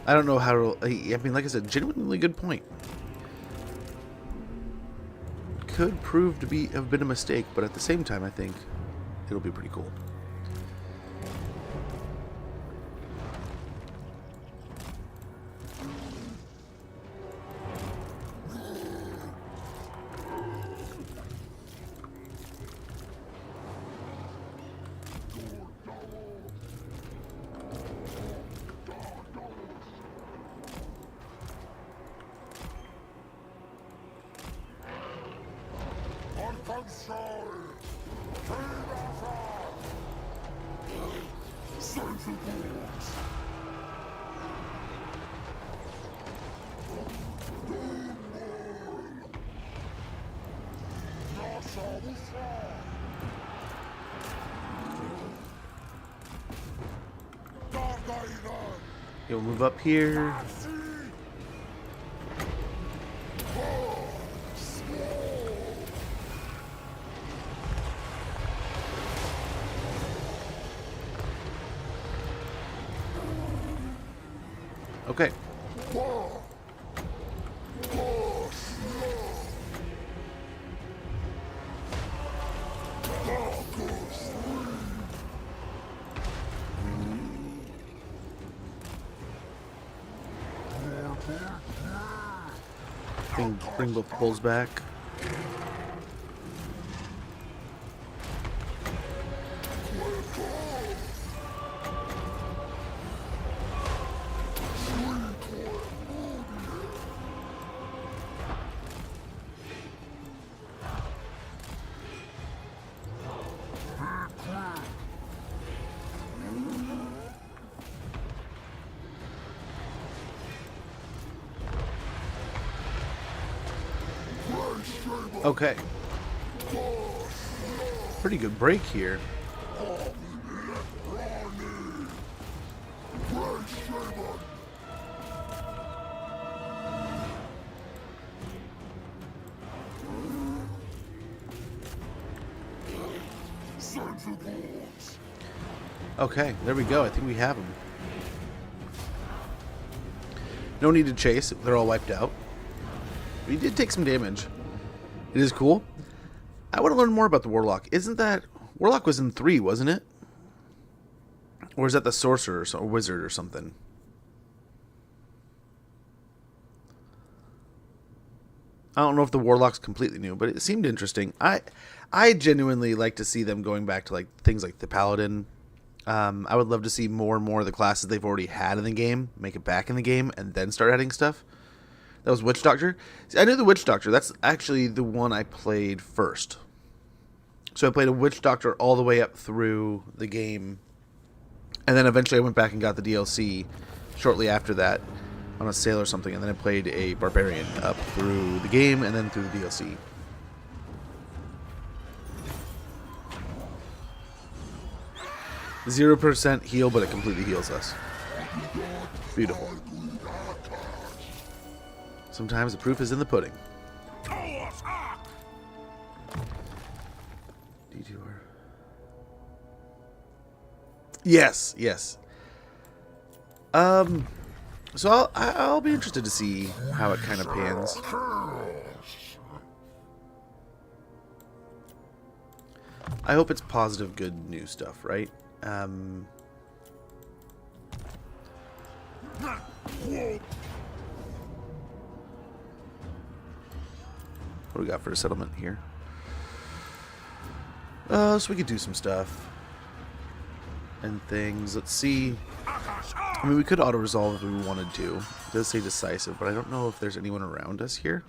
I don't know how to... I mean, like I said, genuinely good point. Could prove to have been a mistake, but at the same time, I think it'll be pretty cool. You'll move up here. Okay. Bring both bulls back. Okay. Pretty good break here. Okay, there we go. I think we have them. No need to chase. They're all wiped out. But he did take some damage. It is cool. I want to learn more about the Warlock. Isn't that... Warlock was in 3, wasn't it? Or is that the Sorcerer or Wizard or something? I don't know if the Warlock's completely new, but it seemed interesting. I genuinely like to see them going back to like things like the Paladin. I would love to see more and more of the classes they've already had in the game, make it back in the game, and then start adding stuff. That was Witch Doctor. See, I knew the Witch Doctor. That's actually the one I played first. So I played a Witch Doctor all the way up through the game. And then eventually I went back and got the DLC shortly after that on a sale or something. And then I played a Barbarian up through the game and then through the DLC. %0 heal, but it completely heals us. Beautiful. Sometimes the proof is in the pudding. Detour. Yes, yes. So I'll be interested to see how it kind of pans. I hope it's positive, good new stuff, right? What do we got for a settlement here? So we could do some stuff and things. Let's see. I mean, we could auto-resolve if we wanted to. It does say decisive, but I don't know if there's anyone around us here.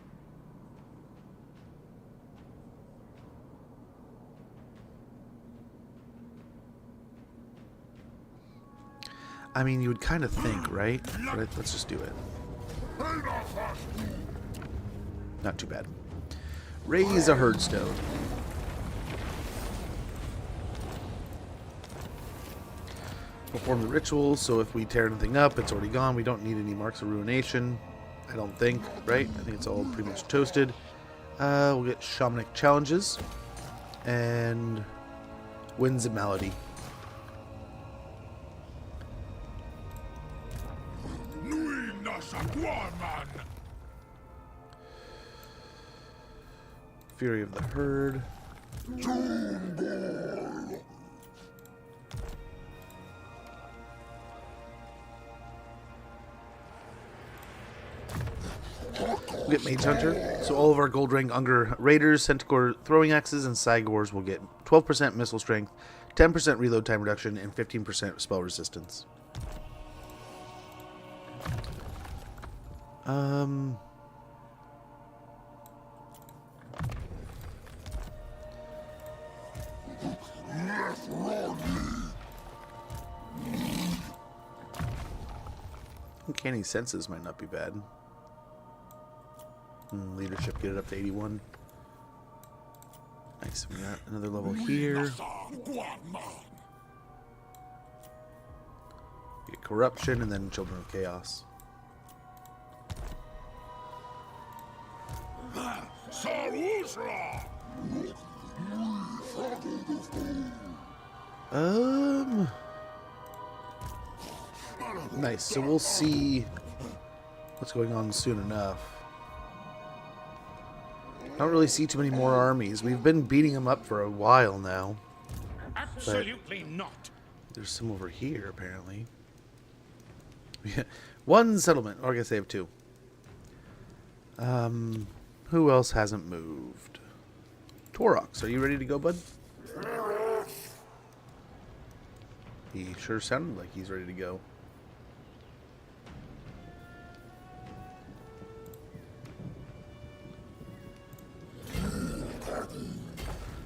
I mean, you would kind of think, right? But let's just do it. Not too bad. Raise a herdstone. Perform the ritual, so if we tear anything up, it's already gone. We don't need any marks of ruination. I don't think, right? I think it's all pretty much toasted. We'll get shamanic challenges. And winds of malady. Fury of the Herd. We'll get Mage Hunter. So all of our Gold Rank Unger Raiders, Centaur Throwing Axes, and Cygors will get 12% missile strength, 10% reload time reduction, and 15% spell resistance. Uncanny Senses might not be bad. Leadership, get it up to 81. Nice, we got another level here. Get Corruption and then Children of Chaos. Nice, so we'll see what's going on soon enough. I don't really see too many more armies. We've been beating them up for a while now. Absolutely not. There's some over here, apparently. One settlement. Or I guess they have two. Who else hasn't moved? Torox, are you ready to go, bud? He sure sounded like he's ready to go.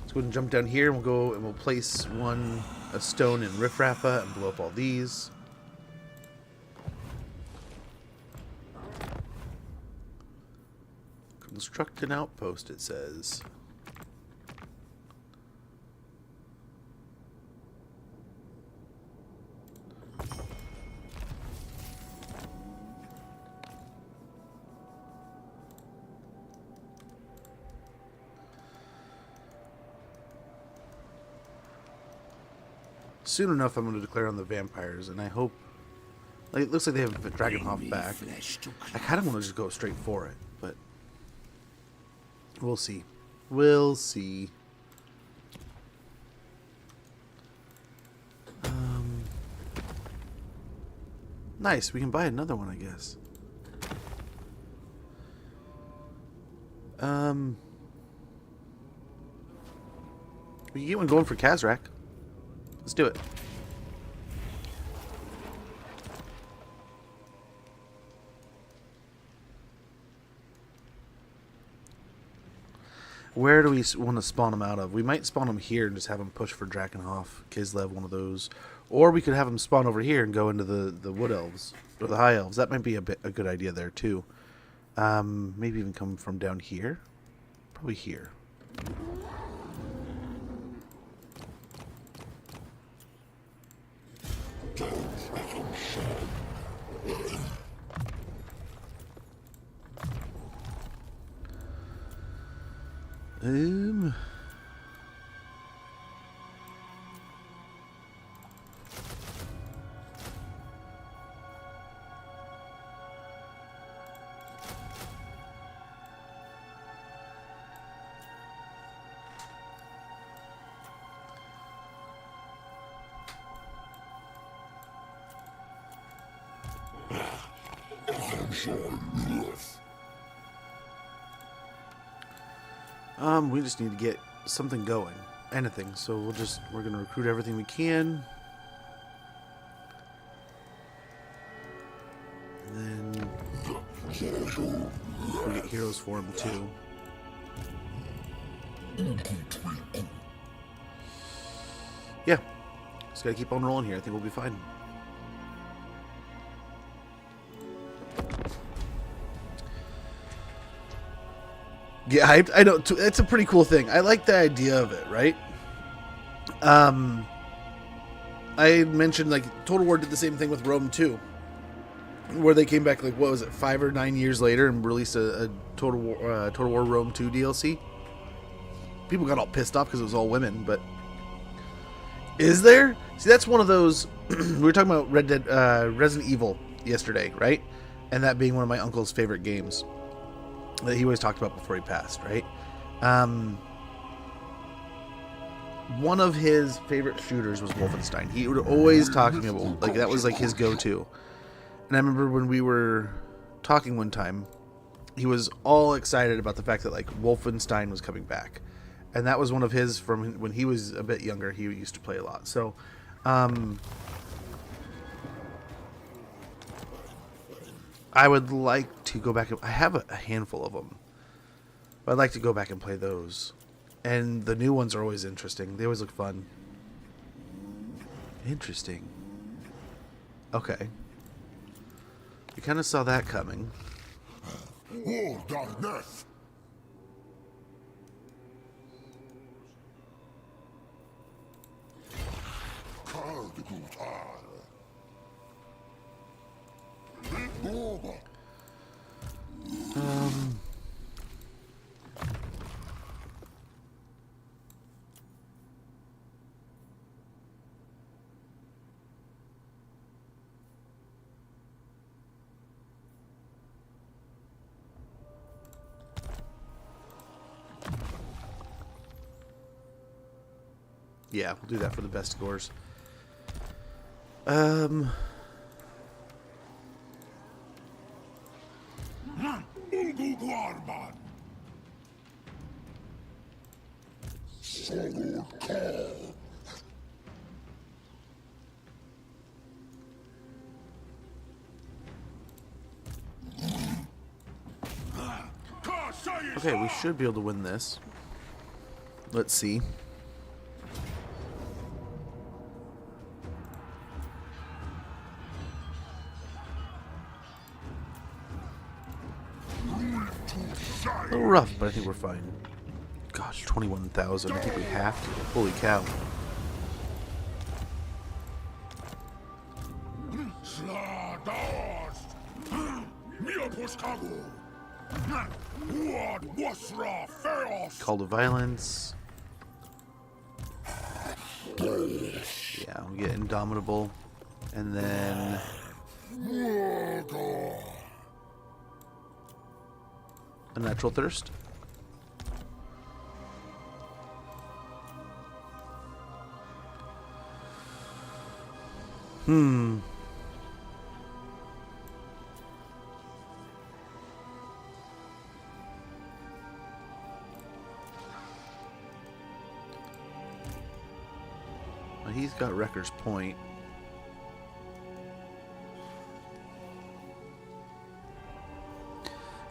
Let's go ahead and jump down here, and we'll go and we'll place a stone in Riff Raffa and blow up all these. Construct an outpost, it says. Soon enough, I'm going to declare on the vampires, and I hope... Like, it looks like they have Dragonhoff back. I kind of want to just go straight for it, but... We'll see. We'll see. Nice, we can buy another one, I guess. We can get one going for Kazrak. Let's do it. Where do we want to spawn them out of? We might spawn them here and just have them push for Drakenhof, Kislev, one of those. Or we could have them spawn over here and go into the Wood Elves, or the High Elves. That might be a good idea there, too. Maybe even come from down here? Probably here. We just need to get something going. Anything. So we're gonna recruit everything we can. And then we get heroes for him too. Yeah. Just gotta keep on rolling here. I think we'll be fine. Yeah, I know. It's a pretty cool thing. I like the idea of it, right? I mentioned, like, Total War did the same thing with Rome 2. Where they came back, like, what was it, 5 or 9 years later and released a Total War Rome 2 DLC. People got all pissed off because it was all women, but... Is there? See, that's one of those... we were talking about Resident Evil yesterday, right? And that being one of my uncle's favorite games that he always talked about before he passed, right? One of his favorite shooters was Wolfenstein. He would always talk to me about, like, that was like his go-to. And I remember when we were talking one time, he was all excited about the fact that, like, Wolfenstein was coming back. And that was one of his from when he was a bit younger. He used to play a lot. So, I would like to go back. I have a handful of them. But I'd like to go back and play those. And the new ones are always interesting. They always look fun. Interesting. Okay. We kind of saw that coming. Darkness. Yeah, we'll do that for the best scores. Okay, we should be able to win this. Let's see. A little rough, but I think we're fine. Gosh, 21,000. I think we have to. Holy cow. Call to violence. Yeah, we get Indomitable. And then... a Natural Thirst. Well, he's got Wrecker's Point.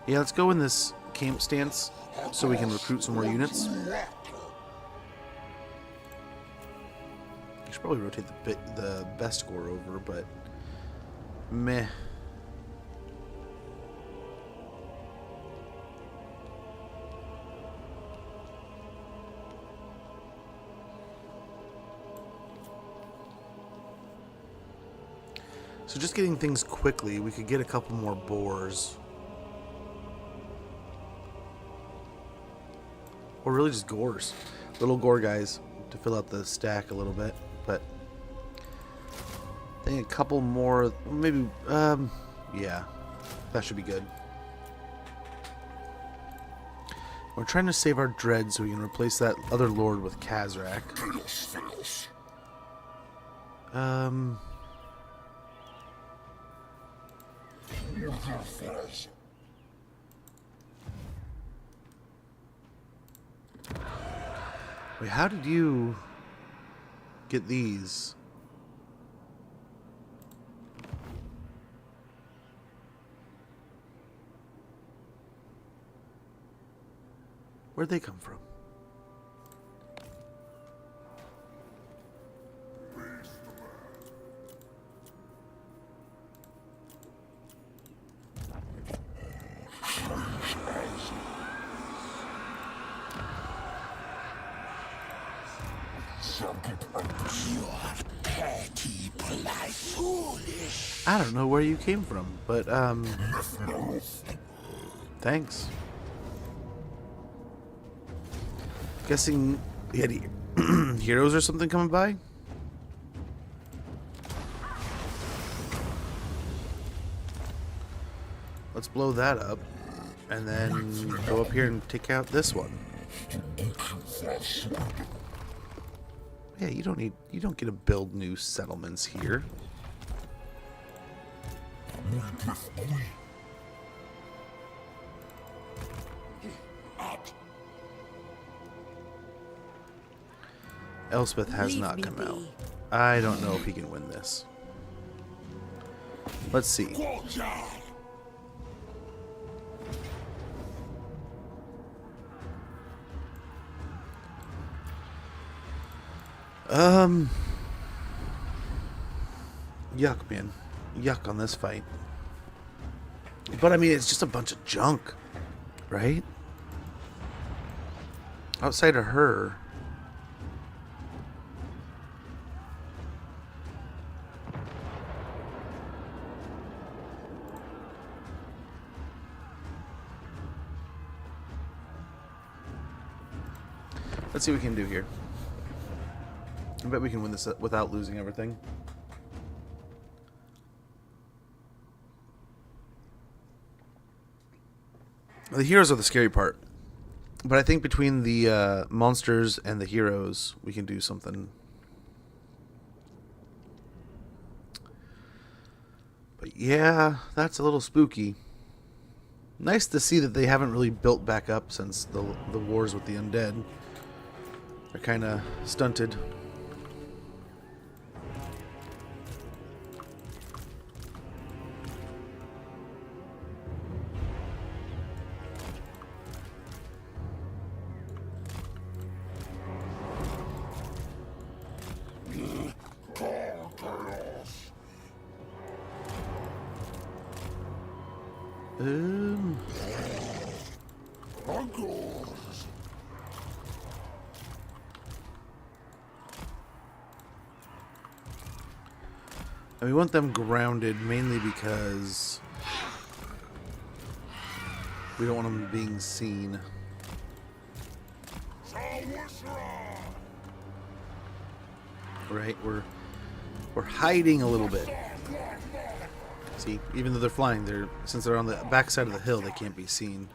Yeah, let's go in this camp stance so we can recruit some more units. I should probably rotate the best score over, but meh. So just getting things quickly, we could get a couple more boars. Or really just gores. Little gore guys to fill out the stack a little bit. But I think a couple more, maybe, yeah, that should be good. We're trying to save our dread so we can replace that other lord with Kazrak. Wait, how did you get these? Where'd they come from? I don't know where you came from, but thanks. Guessing he had heroes or something coming by? Let's blow that up and then go up here and take out this one. Yeah, you don't get to build new settlements here. Elspeth has not come out. I don't know if he can win this. Let's see. Yuck, man. Yuck on this fight. But I mean, it's just a bunch of junk, right? Outside of her. Let's see what we can do here. I bet we can win this without losing everything. The heroes are the scary part. But I think between the monsters and the heroes, we can do something. But yeah, that's a little spooky. Nice to see that they haven't really built back up since the wars with the undead. They're kind of stunted. And we want them grounded mainly because we don't want them being seen. Right, we're hiding a little bit. See, even though they're flying, since they're on the back side of the hill, they can't be seen.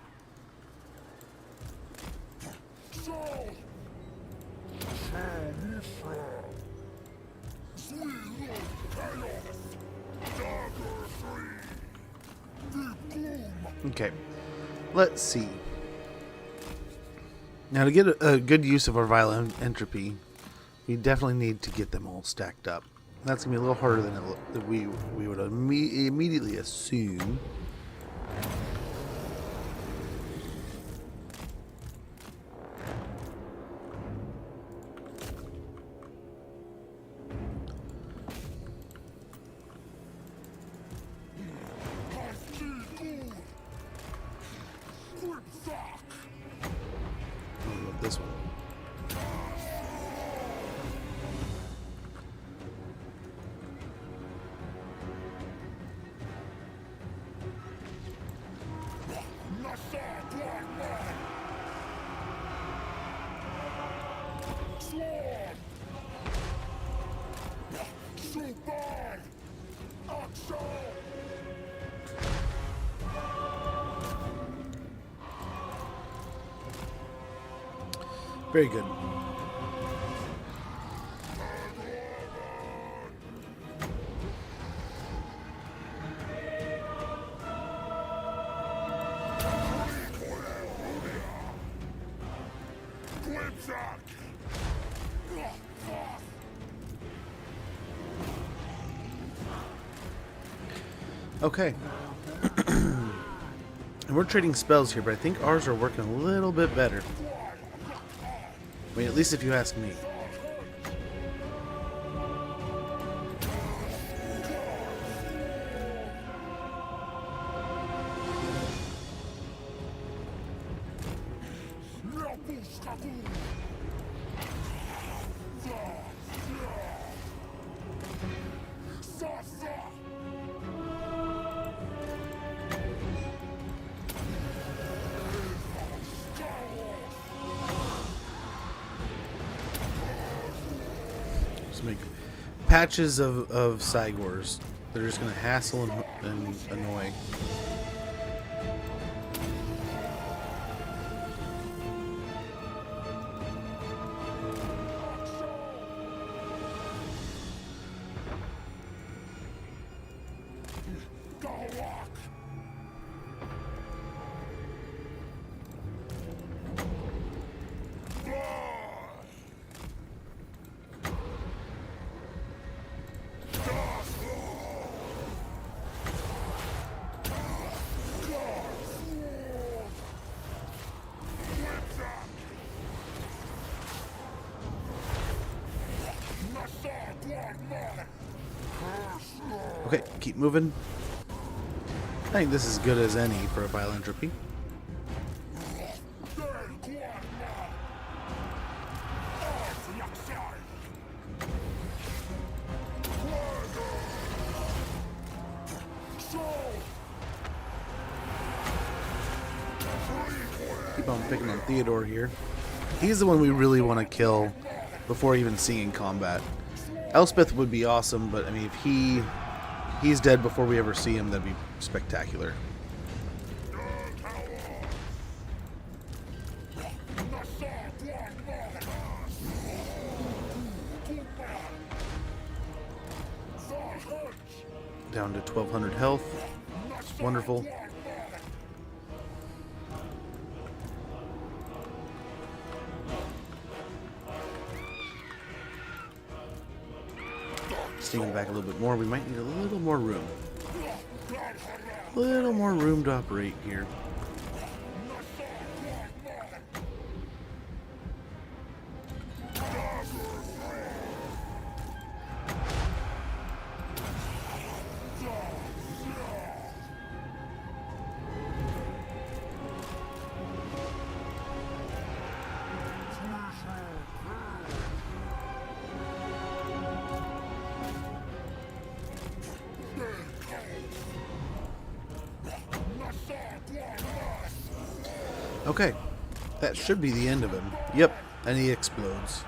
Okay, let's see. Now, to get a good use of our violent entropy, we definitely need to get them all stacked up. That's gonna be a little harder than we would immediately assume. This one. Very good. Okay. And we're trading spells here, but I think ours are working a little bit better. I mean, at least if you ask me. Just make patches of Cygors. They're just going to hassle and annoy. Okay, keep moving. I think this is as good as any for a Philanthropy. Keep on picking on Theodore here. He's the one we really want to kill before even seeing combat. Elspeth would be awesome, but I mean, if he's dead before we ever see him, that'd be spectacular. Down to 1200 health. Wonderful. Steaming back a little bit more. We might need a little more room. A little more room to operate here. Okay. That should be the end of him. Yep. And he explodes.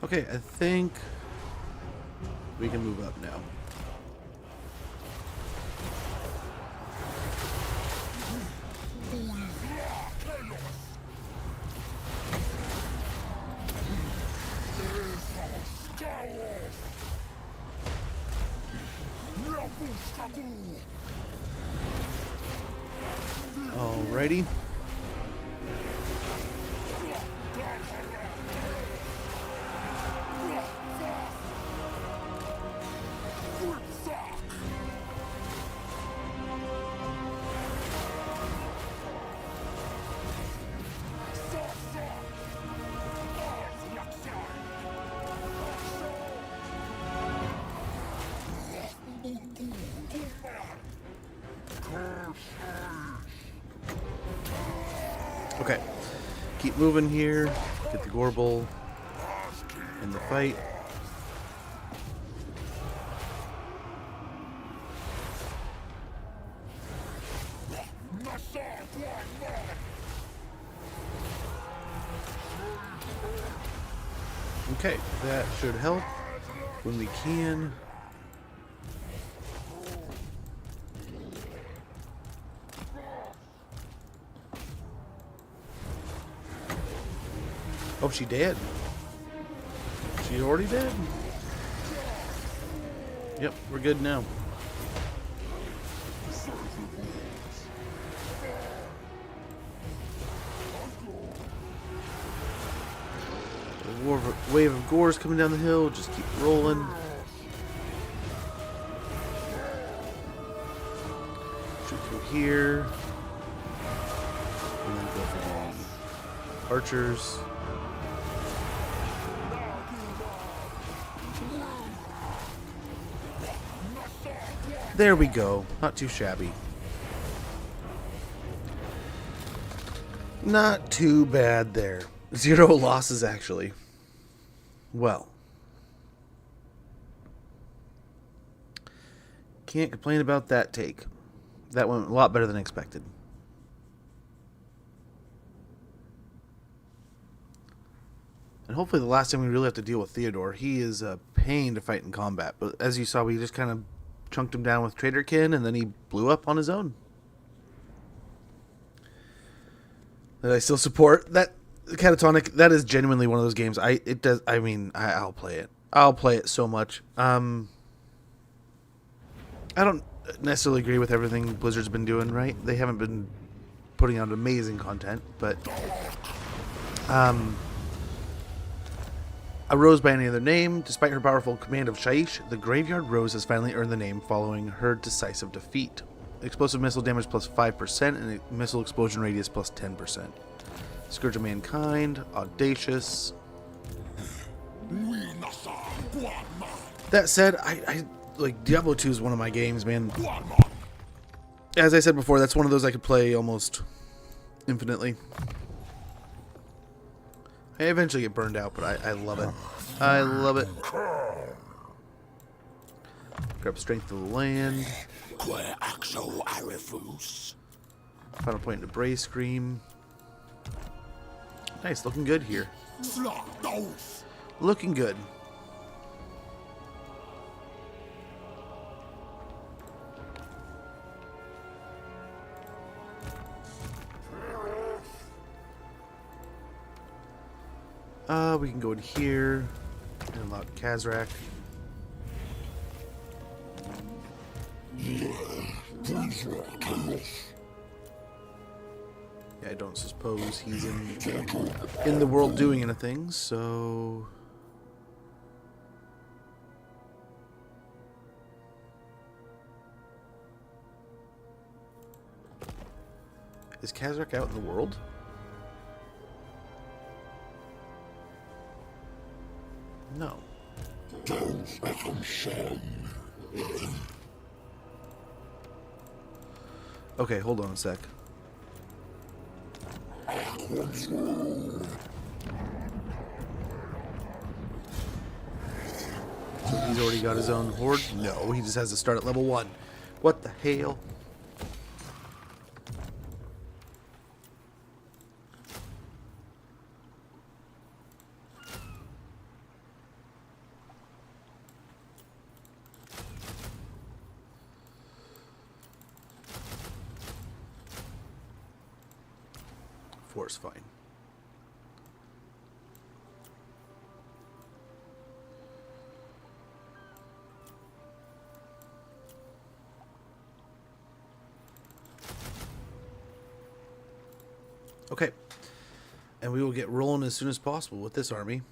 Okay, I think we can move up now. Alrighty. Okay, keep moving here. Get the Gorbel in the fight. Okay, that should help when we can. Oh, she dead. She's already dead. Yep, we're good now. A wave of gores coming down the hill. Just keep rolling. Shoot through here. And then go for the archers. There we go. Not too shabby. Not too bad there. 0 losses, actually. Well. Can't complain about that take. That went a lot better than expected. And hopefully the last time we really have to deal with Theodore. He is a pain to fight in combat. But as you saw, we just kind of chunked him down with Traderkin, and then he blew up on his own. That I still support. That Catatonic, that is genuinely one of those games. I'll play it. I'll play it so much. I don't necessarily agree with everything Blizzard's been doing, right? They haven't been putting out amazing content, but a rose by any other name. Despite her powerful command of Shaiish, the Graveyard Rose has finally earned the name following her decisive defeat. Explosive missile damage plus 5% and missile explosion radius plus 10%. Scourge of Mankind, Audacious. That said, I like Diablo 2 is one of my games, man. As I said before, that's one of those I could play almost infinitely. I eventually get burned out, but I love it. I love it. Grab Strength of the Land. Final point into Bray Scream. Nice, looking good here. Looking good. We can go in here and unlock Kazrak. Yeah, I don't suppose he's in the world doing anything, so Is Kazakh out in the world? No. Okay, hold on a sec. So he's already got his own horde? No, he just has to start at level 1. What the hell? Four's fine. Okay. And we will get rolling as soon as possible with this army.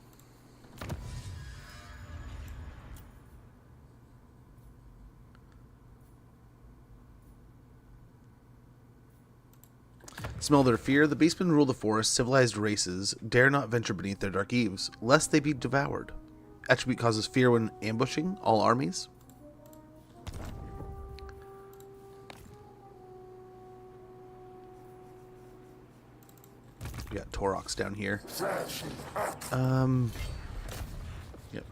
Smell their fear. The Beastmen rule the forest. Civilized races dare not venture beneath their dark eaves, lest they be devoured. Attribute causes fear when ambushing all armies. We got Taurox down here. Yep.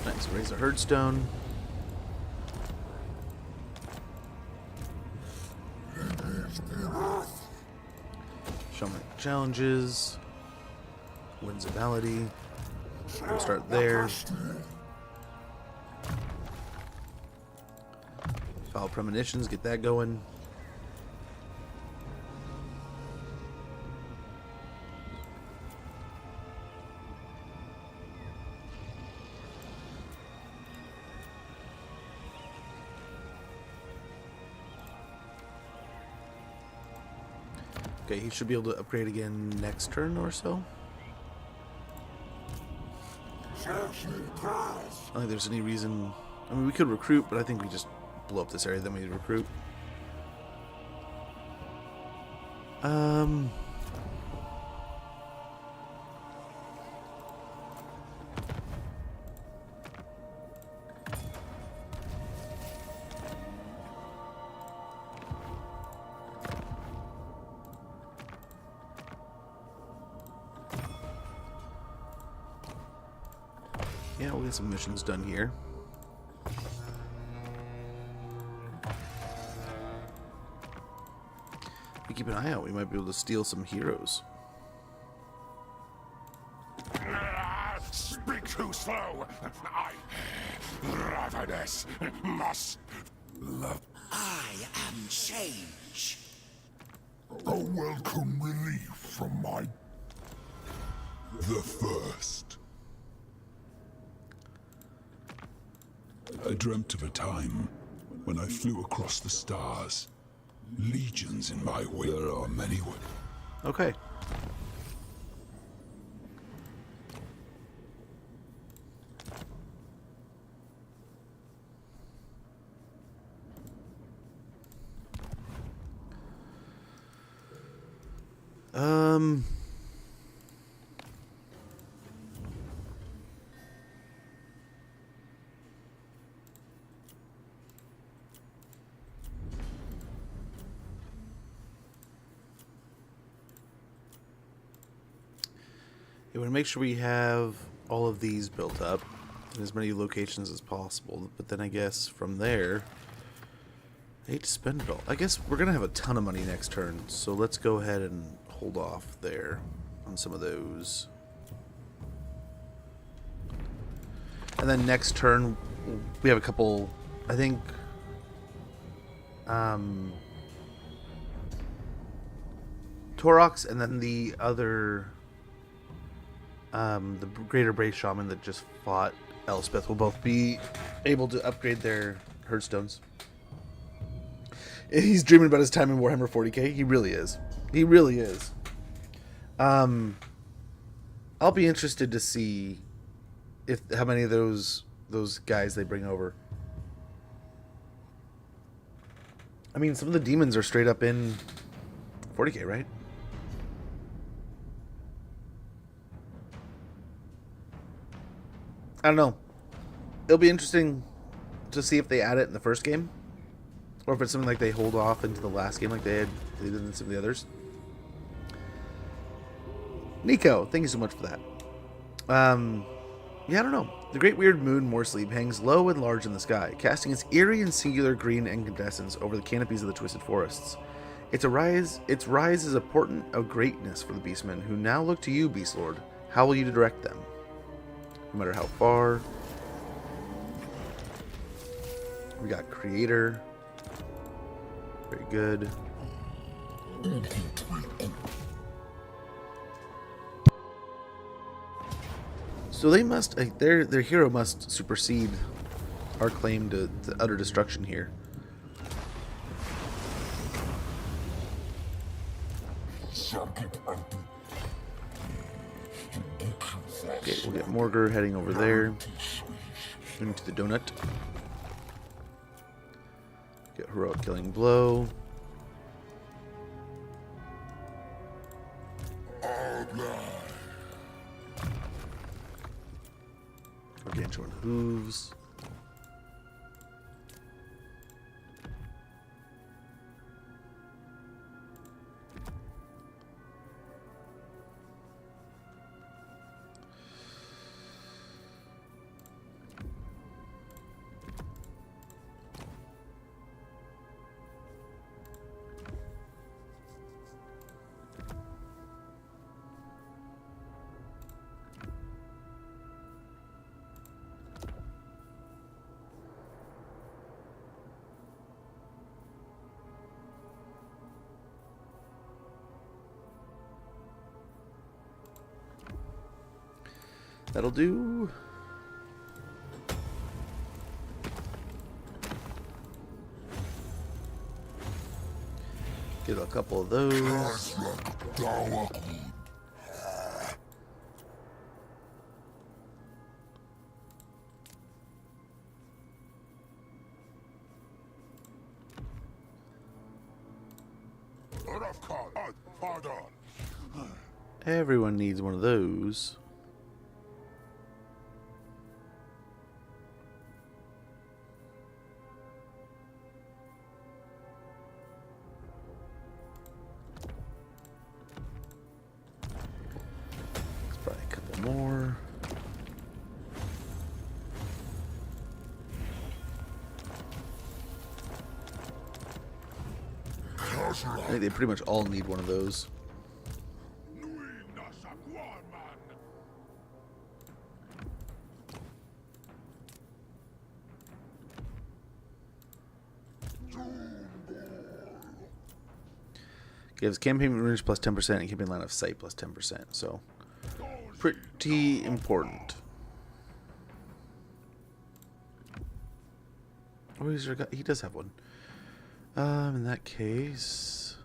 Nice, raise a herdstone. Shamanic challenges. Winds of Malady. We'll start there. Foul premonitions, get that going. Okay, he should be able to upgrade again next turn or so. I don't think there's any reason. I mean, we could recruit, but I think we just blow up this area, then we recruit. Yeah, we'll get some missions done here. We keep an eye out. We might be able to steal some heroes. Speak too slow. I, ravenous, must love. I am change. A welcome relief from my. The first. I dreamt of a time when I flew across the stars. Legions in my way. There are many. Okay. We want to make sure we have all of these built up in as many locations as possible. But then I guess from there, I hate to spend it all. I guess we're going to have a ton of money next turn. So let's go ahead and hold off there on some of those. And then next turn, we have a couple, I think, Taurox, and then the other, the Greater Brave Shaman that just fought Elspeth will both be able to upgrade their herdstones. He's dreaming about his time in Warhammer 40k. He really is. He really is. I'll be interested to see if how many of those guys they bring over. I mean, some of the demons are straight up in 40k, right? I don't know. It'll be interesting to see if they add it in the first game, or if it's something like they hold off into the last game, like they did in some of the others. Nico, thank you so much for that. Yeah, I don't know. The great weird moon Morsleep hangs low and large in the sky, casting its eerie and singular green incandescence over the canopies of the twisted forests. Its rise is a portent of greatness for the Beastmen, who now look to you, Beastlord. How will you direct them? No matter how far. We got Creator. Very good. So they must, their hero must supersede our claim to utter destruction here. Okay, we'll get Morgar heading over there into the donut. Get Heroic Killing Blow. Gargantuan Hooves. That'll do. Get a couple of those. Everyone needs one of those. More. I think they pretty much all need one of those. Gives campaign range plus 10% and campaign line of sight plus 10%. So pretty important. Oh, he does have one. In that case,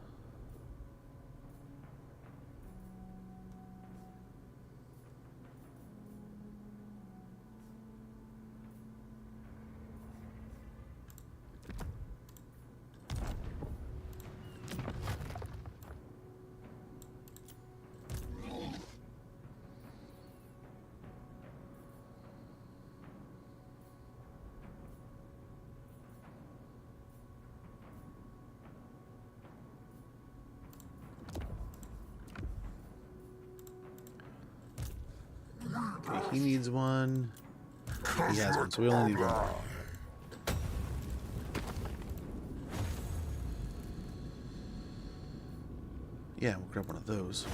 he needs one. He has one, so we only need one more. Yeah, we'll grab one of those.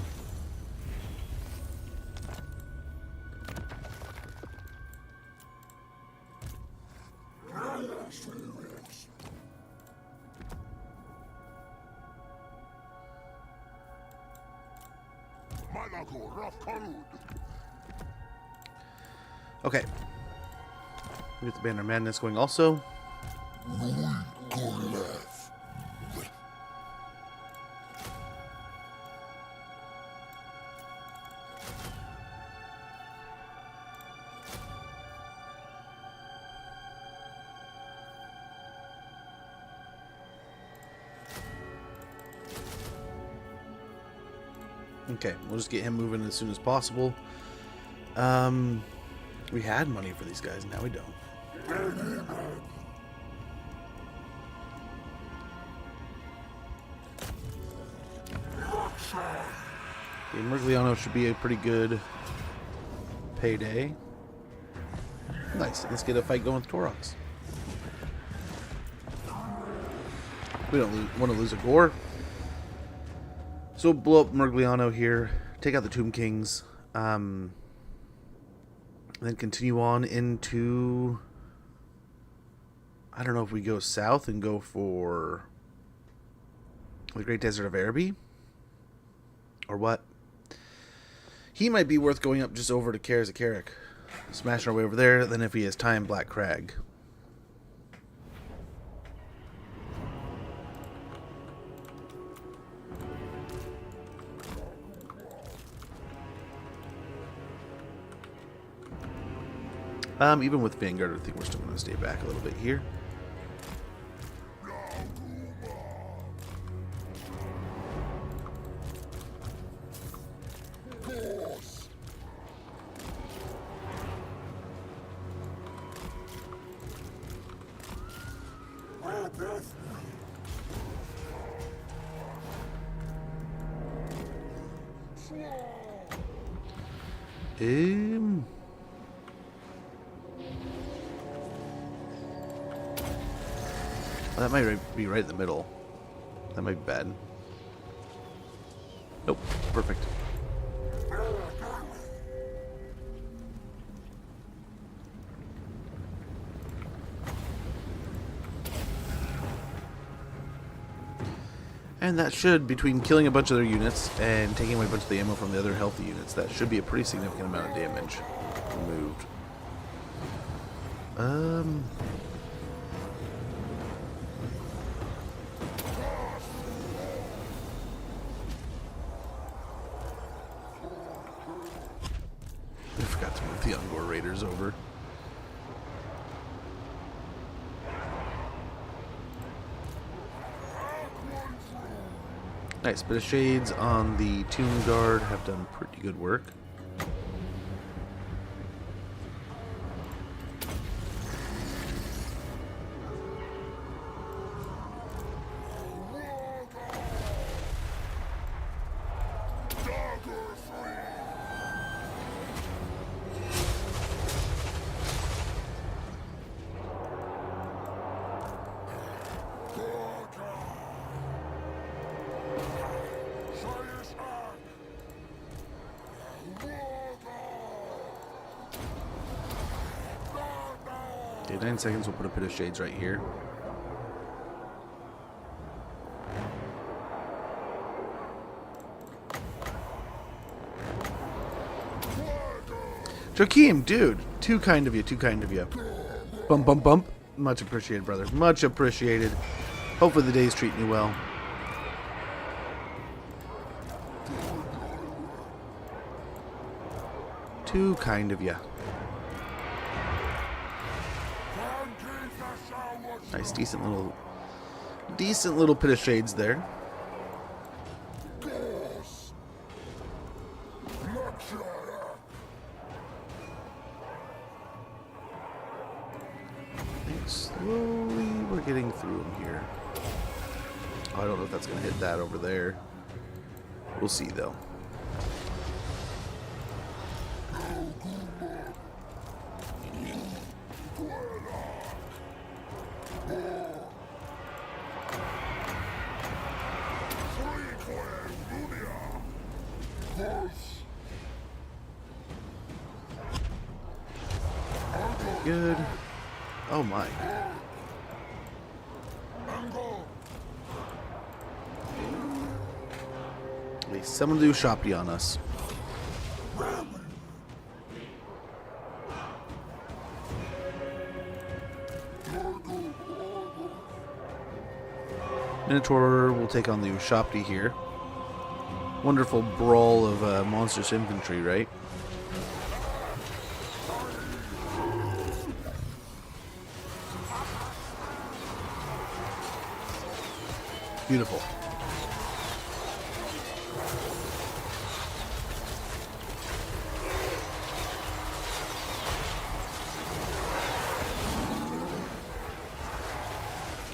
Okay. We get the Banner of Madness going also. Okay, we'll just get him moving as soon as possible. We had money for these guys, now we don't. Okay, Mergliano should be a pretty good payday. Nice, let's get a fight going with Taurox. We don't want to lose a gore. So we'll blow up Mergliano here, take out the Tomb Kings, then continue on into... I don't know if we go south and go for the Great Desert of Araby, or what. He might be worth going up just over to Cares of Carrick, smashing our way over there, then if he has time, Black Crag. Even with Vanguard, I think we're still going to stay back a little bit here. That might be right in the middle. That might be bad. Nope. Perfect. And that should, between killing a bunch of their units and taking away a bunch of the ammo from the other healthy units, that should be a pretty significant amount of damage removed. I forgot to move the Ungor Raiders over. Nice, bit of shades on the Tomb Guard have done pretty good work. Okay, 9 seconds, we'll put a Pit of Shades right here. Joaquim, dude, too kind of you, too kind of you. Bump, bump, bump. Much appreciated, brother. Much appreciated. Hopefully the day's treating you well. Too kind of you. Nice, decent little Pit of Shades there. I think slowly we're getting through them here. Oh, I don't know if that's going to hit that over there. We'll see, though. Good. Oh my. They summoned the Ushapti on us. Minotaur will take on the Ushapti here. Wonderful brawl of monstrous infantry, right? Beautiful.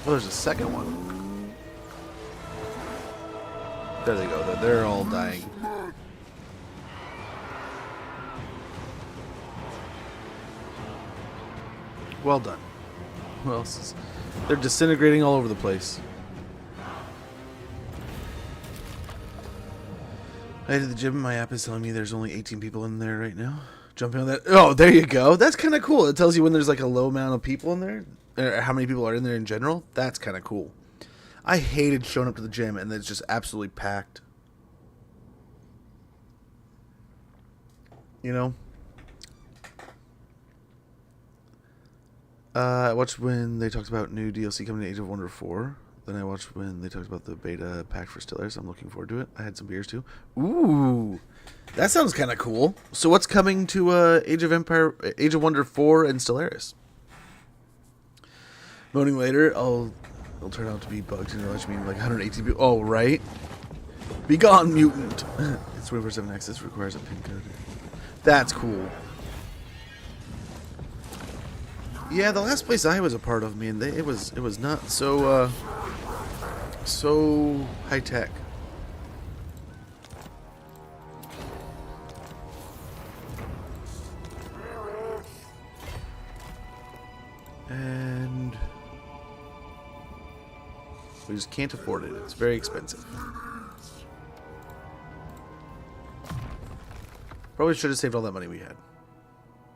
Oh, there's a second one. There they go. They're all dying. Well done. Who else is... They're disintegrating all over the place. I headed to the gym. My app is telling me there's only 18 people in there right now. Jumping on that. Oh, there you go. That's kind of cool. It tells you when there's like a low amount of people in there. Or how many people are in there in general. That's kind of cool. I hated showing up to the gym and it's just absolutely packed. You know? I watched when they talked about new DLC coming to Age of Wonder 4. Then I watched when they talked about the beta pack for Stellaris. I'm looking forward to it. I had some beers too. Ooh, that sounds kind of cool. So what's coming to Age of Wonder 4 and Stellaris? Voting later, it'll turn out to be bugged and realize you mean like 118 people. Oh, right. Be gone, mutant. It's 24/7 access requires a pin code. That's cool. Yeah, the last place I was a part of, man, it was not so so high tech. And we just can't afford it. It's very expensive. Probably should have saved all that money we had.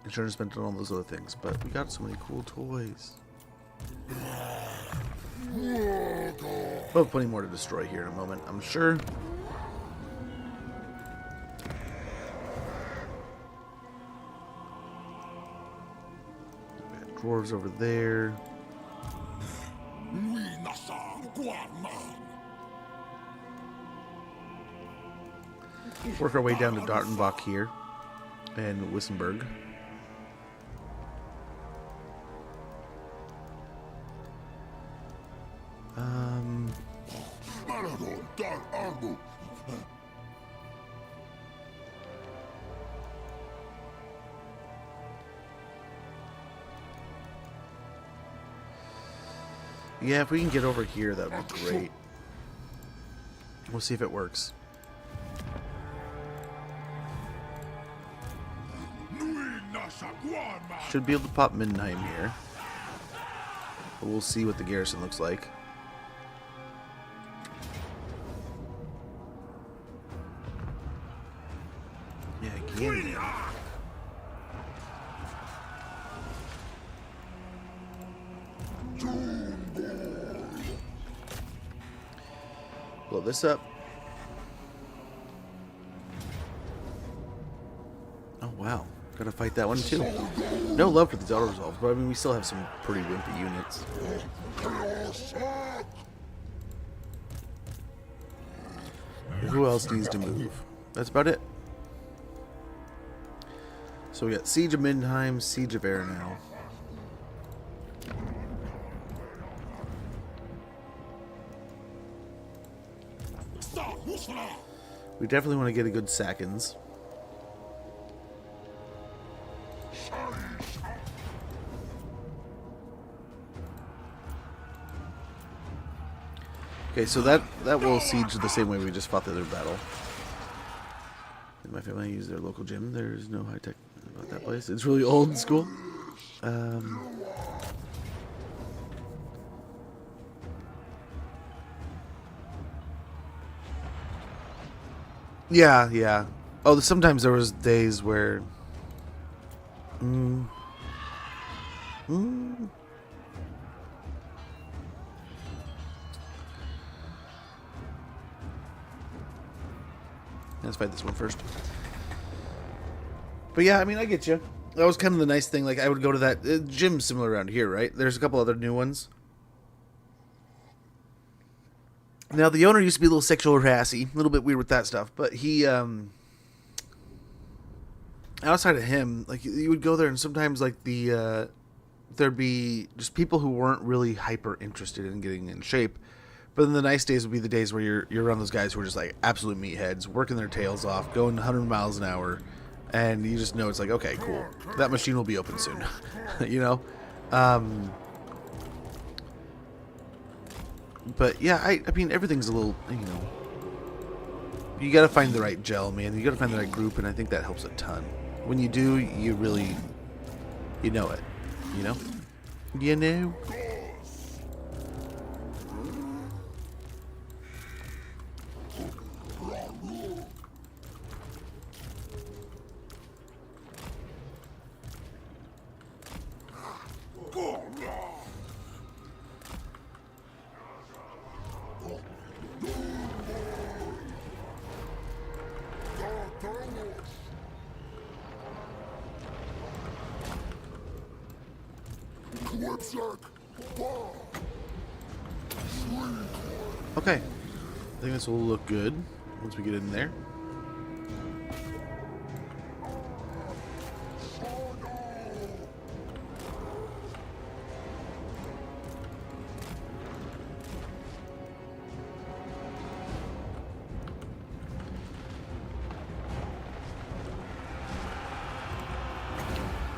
And should have spent it on all those other things, but we got so many cool toys. We'll have plenty more to destroy here in a moment, I'm sure. We got dwarves over there. Work our way down to Dartenbach here and Wissenberg. Yeah, if we can get over here, that would be great. We'll see if it works. Should be able to pop Mindenheim here. But we'll see what the garrison looks like. Yeah, again. Blow this up. Oh, wow. Gotta fight that one too. No love for these auto resolves, but I mean, we still have some pretty wimpy units. Who else needs to move? That's about it. So we got Siege of Mindenheim, Siege of Arenau. We definitely want to get a good Sackens. Okay, so that will siege the same way we just fought the other battle. In my family, I use their local gym. There's no high tech about that place. It's really old school. Yeah. Oh, sometimes there was days where. Let's fight this one first. But yeah, I mean, I get you. That was kind of the nice thing. Like, I would go to that gym similar around here, right? There's a couple other new ones. Now, the owner used to be a little sexual harassy, a little bit weird with that stuff, but he, outside of him, like, you would go there and sometimes, like, there'd be just people who weren't really hyper interested in getting in shape. But then the nice days would be the days where you're around those guys who are just like absolute meatheads, working their tails off, going 100 miles an hour, and you just know it's like, okay, cool, that machine will be open soon, you know. But yeah, I mean, everything's a little, you know, you got to find the right gel, man. You got to find the right group, and I think that helps a ton. When you do, you really, you know it, you know? You know? Okay, I think this will look good once we get in there.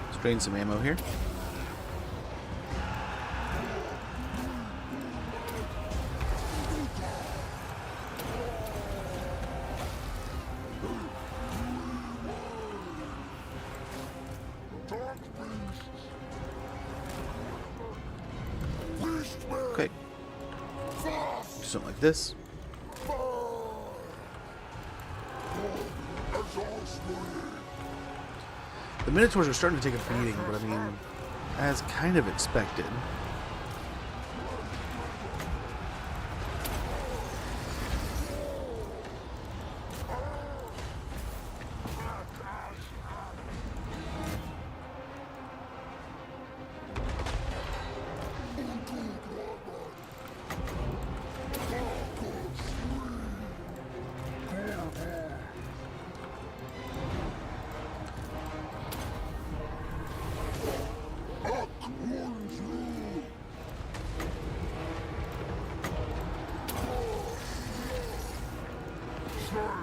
Let's drain some ammo here. Okay. Do something like this. The Minotaurs are starting to take a beating, but I mean, as kind of expected.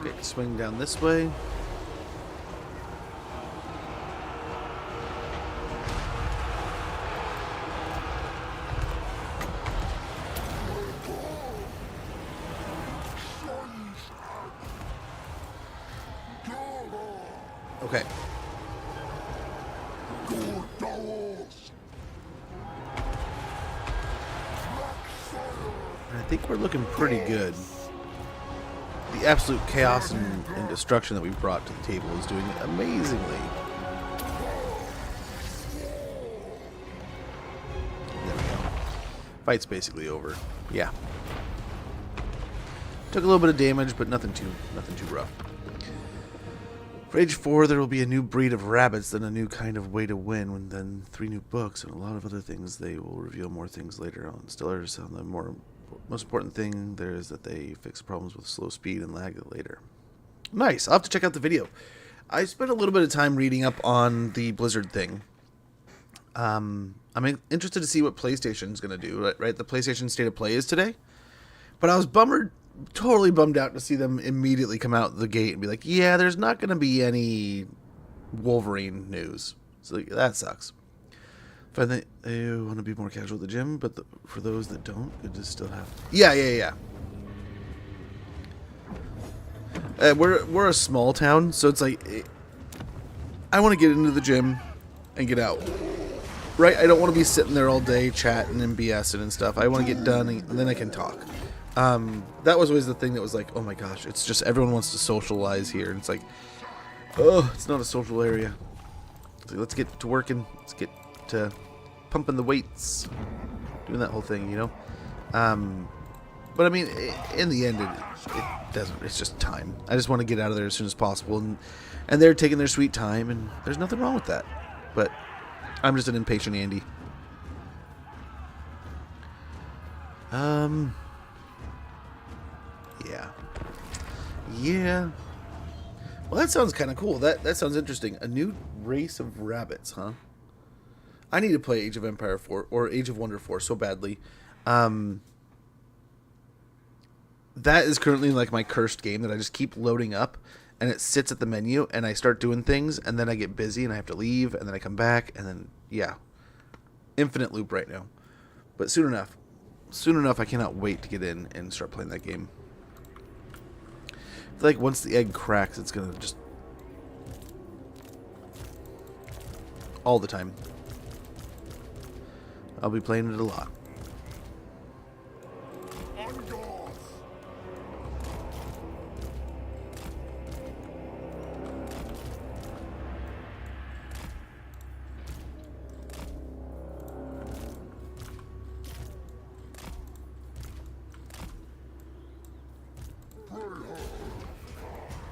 Okay, swing down this way. Okay. I think we're looking pretty good. The absolute chaos and destruction that we brought to the table is doing amazingly. There we go. Fight's basically over. Yeah. Took a little bit of damage, but nothing too rough. For Age 4, there will be a new breed of rabbits, then a new kind of way to win, and then 3 new books, and a lot of other things. They will reveal more things later on. Stellars, on the most important thing there is that they fix problems with slow speed and lag later. Nice. I'll have to check out the video. I spent a little bit of time reading up on the Blizzard thing. I'm interested to see what PlayStation's going to do, right? The PlayStation State of Play is today. But I was totally bummed out to see them immediately come out the gate and be like, yeah, there's not going to be any Wolverine news. So that sucks. If I think they want to be more casual at the gym, but for those that don't, good to still have. Yeah. We're a small town, so it's like I want to get into the gym and get out. Right? I don't want to be sitting there all day chatting and BSing and stuff. I want to get done and then I can talk. That was always the thing that was like, oh my gosh, it's just everyone wants to socialize here. And it's like, oh, it's not a social area. It's like, let's get to working. Let's get to pumping the weights, doing that whole thing, you know. But I mean, in the end, it doesn't. It's just time. I just want to get out of there as soon as possible, and they're taking their sweet time, and there's nothing wrong with that. But I'm just an impatient Andy. Yeah. Well, that sounds kind of cool. That sounds interesting. A new race of rabbits, huh? I need to play Age of Empire 4 or Age of Wonder 4 so badly. That is currently like my cursed game that I just keep loading up and it sits at the menu and I start doing things and then I get busy and I have to leave and then I come back and then, yeah. Infinite loop right now. But soon enough. soon enough, I cannot wait to get in and start playing that game. I feel like once the egg cracks, it's gonna just all the time. I'll be playing it a lot.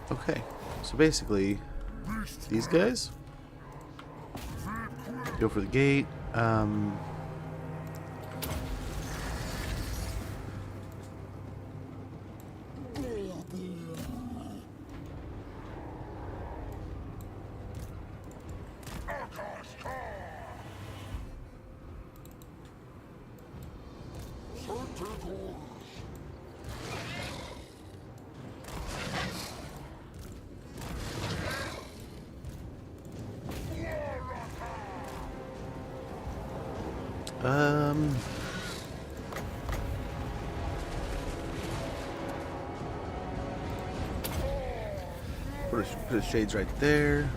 Okay, so basically, these guys go for the gate. Put his shades right there.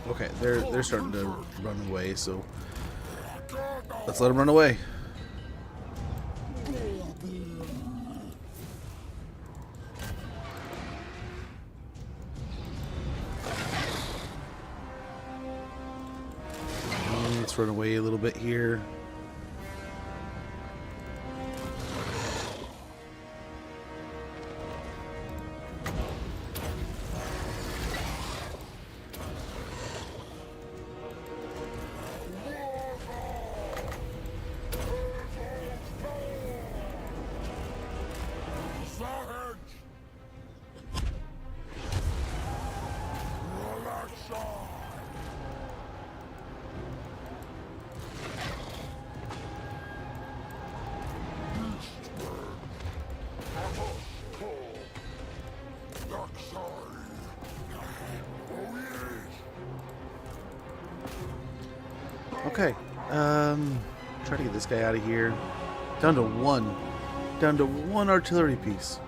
Okay, they're starting to run away, so let's let them run away. Let's run away a little bit here. Okay, try to get this guy out of here. Down to one artillery piece.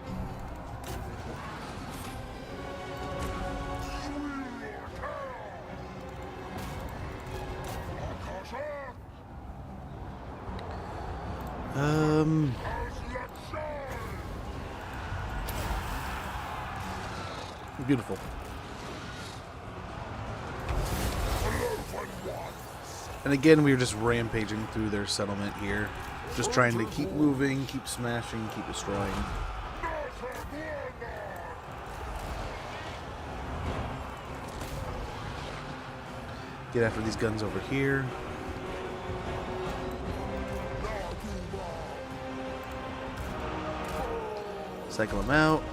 Beautiful. And again, we are just rampaging through their settlement here. Just trying to keep moving, keep smashing, keep destroying. Get after these guns over here. Cycle them out.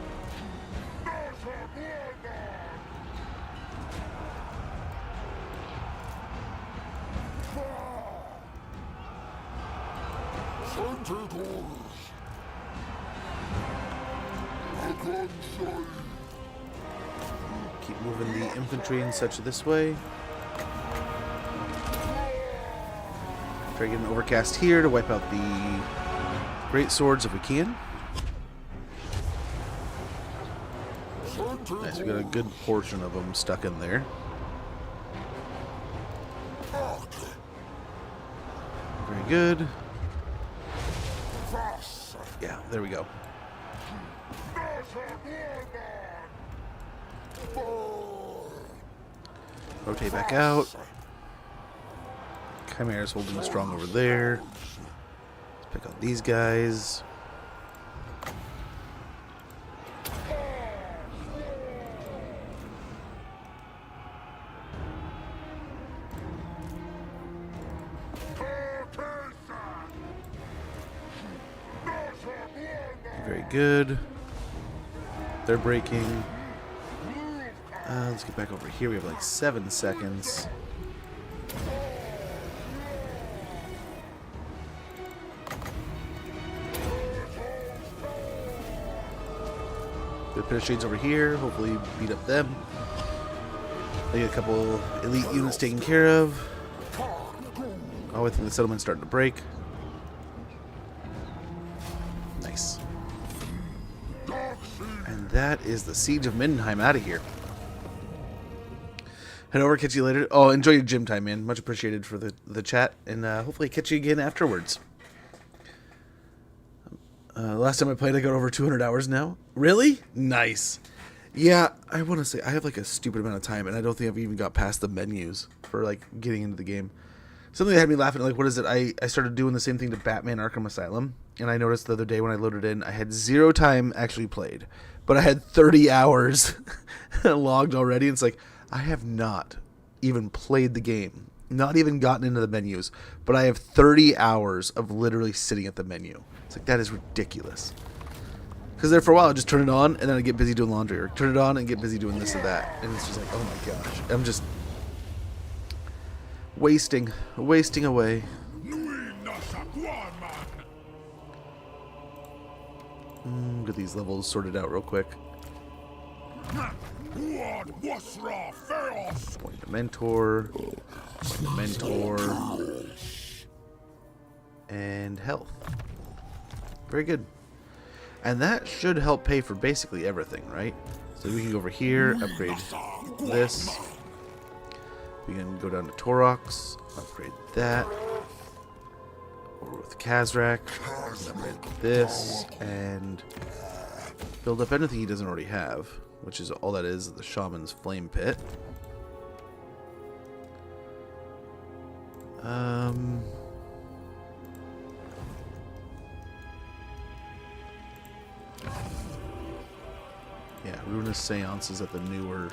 Keep moving the infantry and such this way. Try to get an overcast here to wipe out the great swords if we can. Nice, we got a good portion of them stuck in there. Very good. Yeah, there we go. Rotate back out. Chimera's holding strong over there. Pick out these guys. Very good. They're breaking. Let's get back over here. We have like 7 seconds. The pit of shades over here. Hopefully beat up them. They get a couple elite units taken care of. Oh, I think the settlement's starting to break. Nice. And that is the Siege of Mindenheim out of here. Head over, catch you later. Oh, enjoy your gym time, man. Much appreciated for the chat. And hopefully catch you again afterwards. Last time I played, I got over 200 hours now. Really? Nice. Yeah, I want to say, I have like a stupid amount of time, and I don't think I've even got past the menus for like getting into the game. Something that had me laughing, like, what is it? I started doing the same thing to Batman Arkham Asylum, and I noticed the other day when I loaded in, I had 0 time actually played, but I had 30 hours logged already. And it's like, I have not even played the game, not even gotten into the menus, but I have 30 hours of literally sitting at the menu. It's like, that is ridiculous. Because there for a while, I'd just turn it on, and then I'd get busy doing laundry, or turn it on and get busy doing this or that. And it's just like, oh my gosh, I'm just wasting away. Get these levels sorted out real quick. Point to mentor, and health. Very good. And that should help pay for basically everything, right? So we can go over here, upgrade this. We can go down to Torox, upgrade that. Over with Kazrak, upgrade this, and build up anything he doesn't already have, which is all that is the Shaman's Flame Pit. Yeah, Ruinous Seances at the newer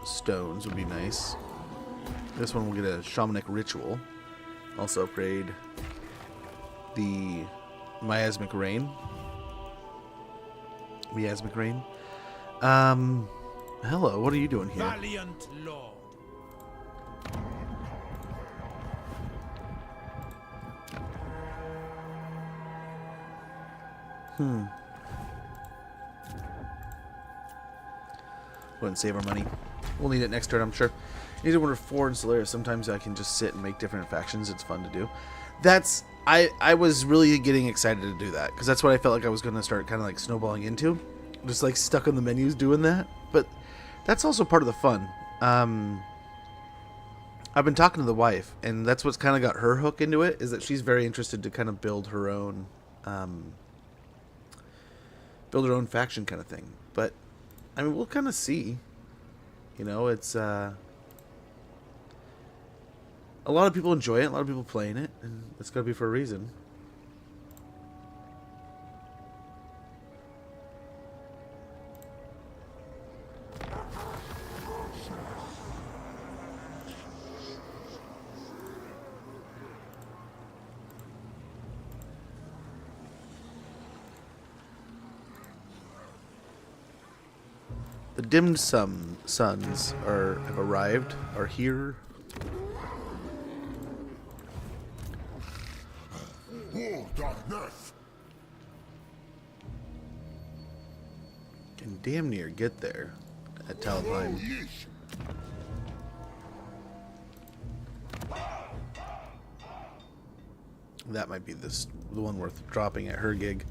stones would be nice. This one will get a Shamanic Ritual. Also upgrade the Miasmic Rain. Hello, what are you doing here? Valiant Lord. Go ahead and save our money. We'll need it next turn, I'm sure. Need to order 4 in Solaris. Sometimes I can just sit and make different factions. It's fun to do. That's I was really getting excited to do that because that's what I felt like I was going to start kind of like snowballing into, just like stuck on the menus doing that. But that's also part of the fun. I've been talking to the wife, and that's what's kind of got her hook into it. Is that she's very interested to kind of build her own faction kind of thing. But I mean, we'll kind of see. You know, it's a lot of people enjoy it, a lot of people playing it, and it's got to be for a reason. The dimmed suns have arrived, are here. Can damn near get there at Talabheim. That might be the one worth dropping at her gig.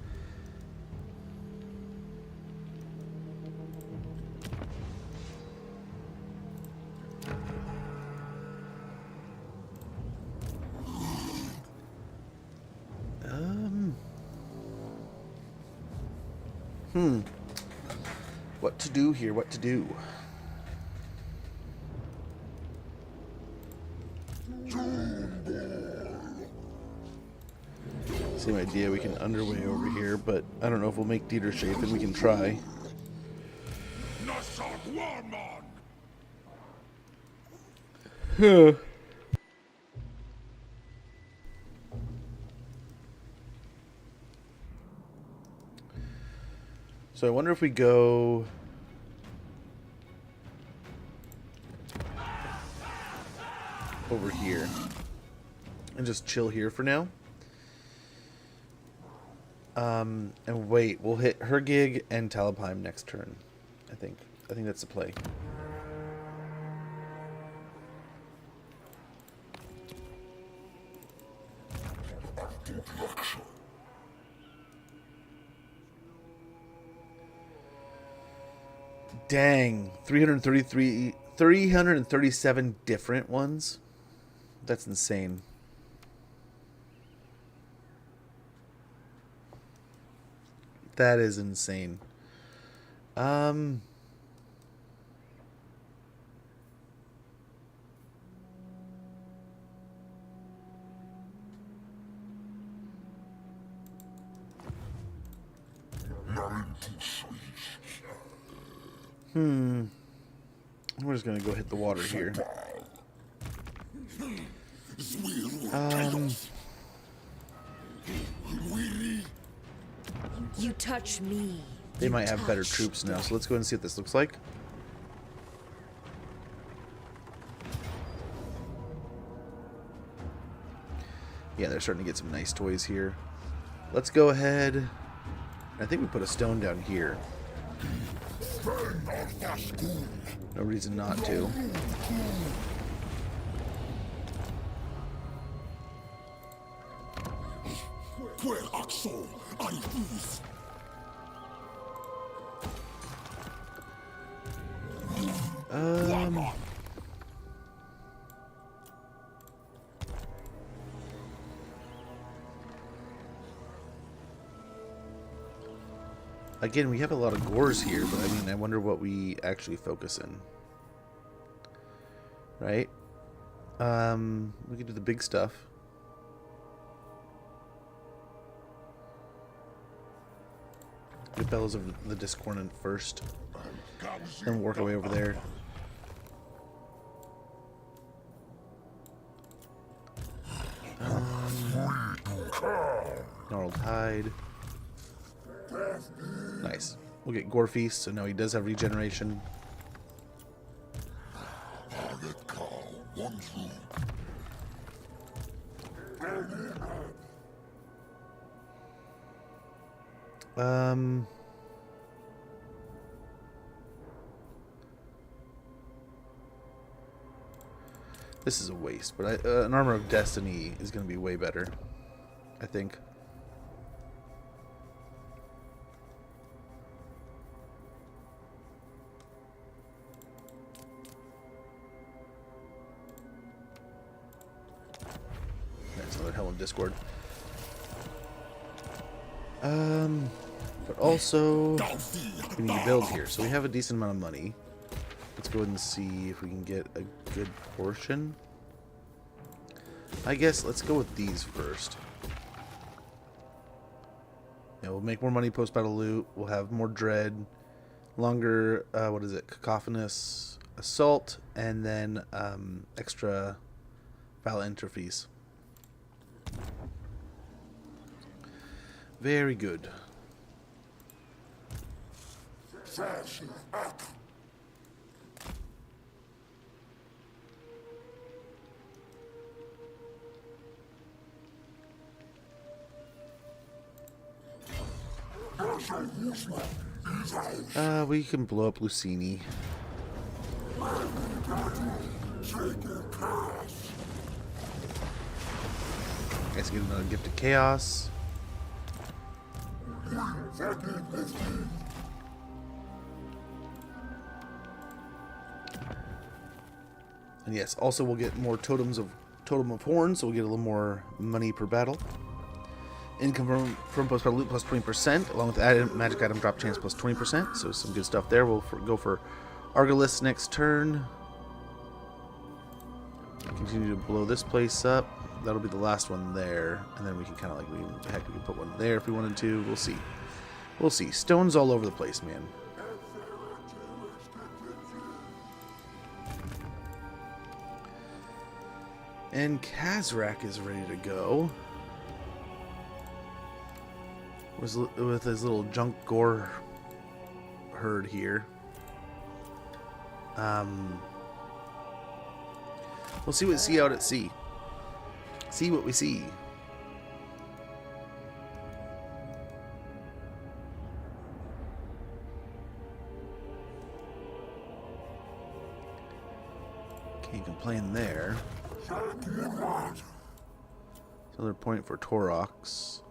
What to do here? What to do? Same idea, we can underway over here, but I don't know if we'll make Dieter shape, and we can try. So I wonder if we go over here and just chill here for now. And wait, we'll hit Hergig and Talabheim next turn. I think that's the play. Dang, 337 different ones. That's insane. That is insane. We're just gonna go hit the water here. You touch me. They might have better troops now, so let's go ahead and see what this looks like. Yeah, they're starting to get some nice toys here. Let's go ahead. I think we put a stone down here. No reason not to. Again, we have a lot of gores here, but I mean, I wonder what we actually focus in. Right? We could do the big stuff. Get Bellows of the Discordant first. Then work our way over there. Gnarled Hide. Nice. We'll get Gore Feast, so now he does have regeneration. This is a waste, but an Armor of Destiny is going to be way better, I think. That's another Hell in Discord. But also, we need to build here, so we have a decent amount of money. Let's go ahead and see if we can get a good portion. I guess let's go with these first. Yeah, we'll make more money post-battle loot. We'll have more dread, longer, what is it, cacophonous assault, and then extra foul entrophies. Very good. We can blow up Lucini. Guess get another gift of chaos. And yes, also we'll get more Totem of Horns, so we'll get a little more money per battle. Income from post-battle loot plus 20%, along with added magic item drop chance plus 20%. So some good stuff there. We'll go for Argolis next turn. Continue to blow this place up. that'll be the last one there, and then we can kind of like, heck, we can put one there if we wanted to. We'll see. We'll see. Stones all over the place, man. And Kazrak is ready to go. With his little junk gore herd here. We'll see what see out at sea. See what we see. Can't complain there. Another point for Torox.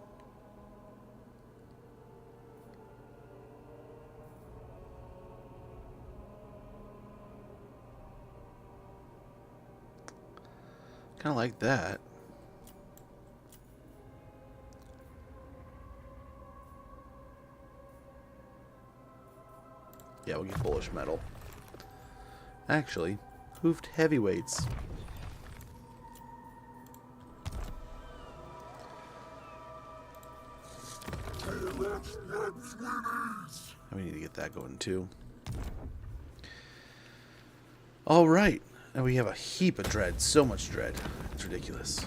Kind of like that. Yeah, we'll get bullish metal. Actually, hoofed heavyweights. We need to get that going too. All right. And we have a heap of dread. So much dread. It's ridiculous.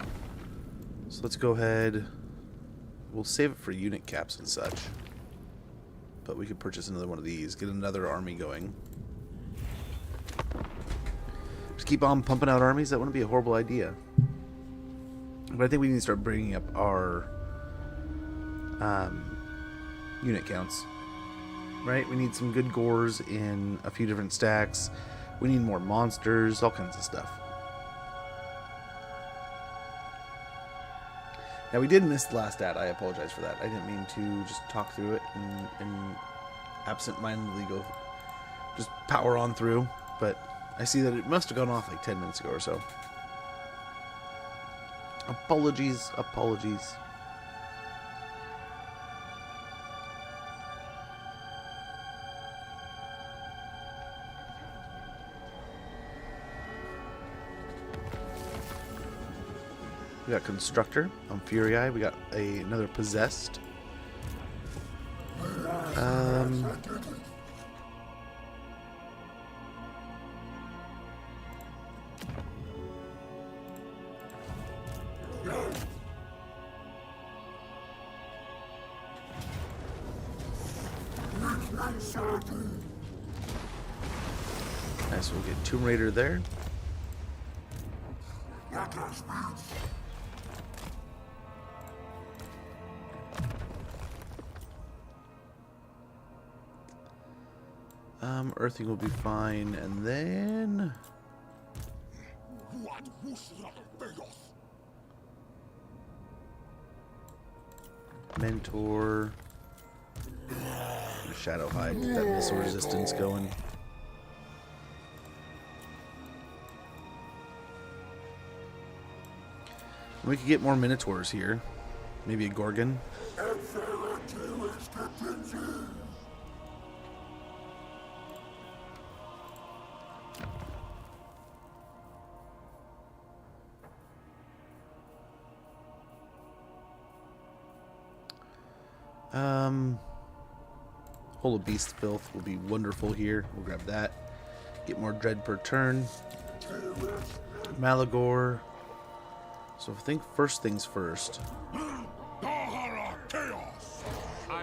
So let's go ahead. We'll save it for unit caps and such. But we could purchase another one of these. Get another army going. Just keep on pumping out armies. That wouldn't be a horrible idea. But I think we need to start bringing up our unit counts. Right? We need some good gores in a few different stacks. We need more monsters, all kinds of stuff. Now, we did miss the last ad. I apologize for that. I didn't mean to just talk through it and absent-mindedly go just power on through. But I see that it must have gone off like 10 minutes ago or so. Apologies, apologies. We got Constructor on Furii. We got another Possessed. Nice, we'll get Tomb Raider there. Earthing will be fine, and then Mentor, Shadow Hide, get that missile resistance going. We could get more Minotaurs here, maybe a Gorgon. Hole of Beast Filth will be wonderful here. We'll grab that. Get more dread per turn. Malagor. So I think first things first. I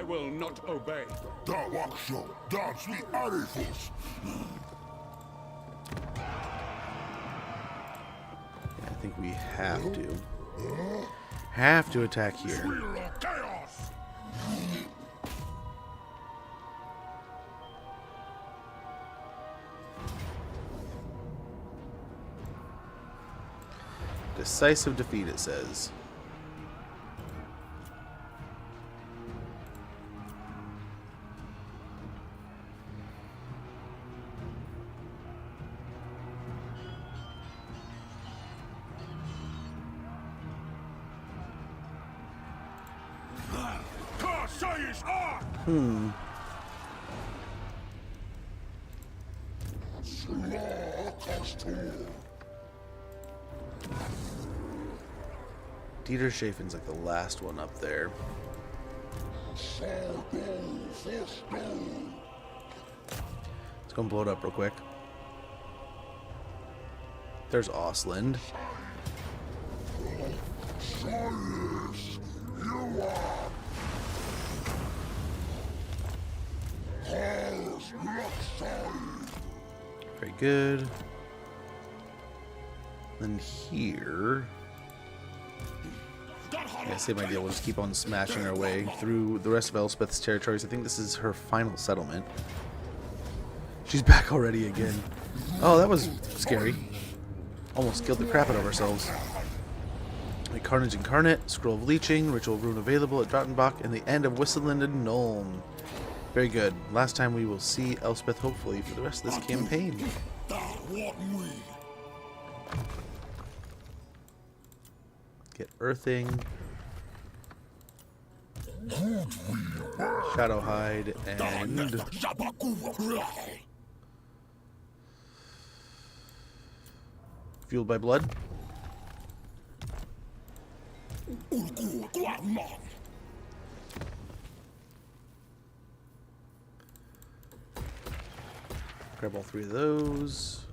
will not obey. Yeah, I think we have to attack here. Decisive defeat, it says. Dieter Schafen's like the last one up there. Let's go and blow it up real quick. There's Osland. Very good. Then here, yeah, same idea. We'll just keep on smashing our way through the rest of Elspeth's territories. I think this is her final settlement. She's back already again. Oh, that was scary. Almost killed the crap out of ourselves. Like Carnage Incarnate, Scroll of Leeching, Ritual Rune available at Drottenbach, and the end of Whistleland and Nuln. Very good. Last time we will see Elspeth, hopefully, for the rest of this campaign. Get Earthing. Shadowhide and... Fueled by Blood. Grab all three of those.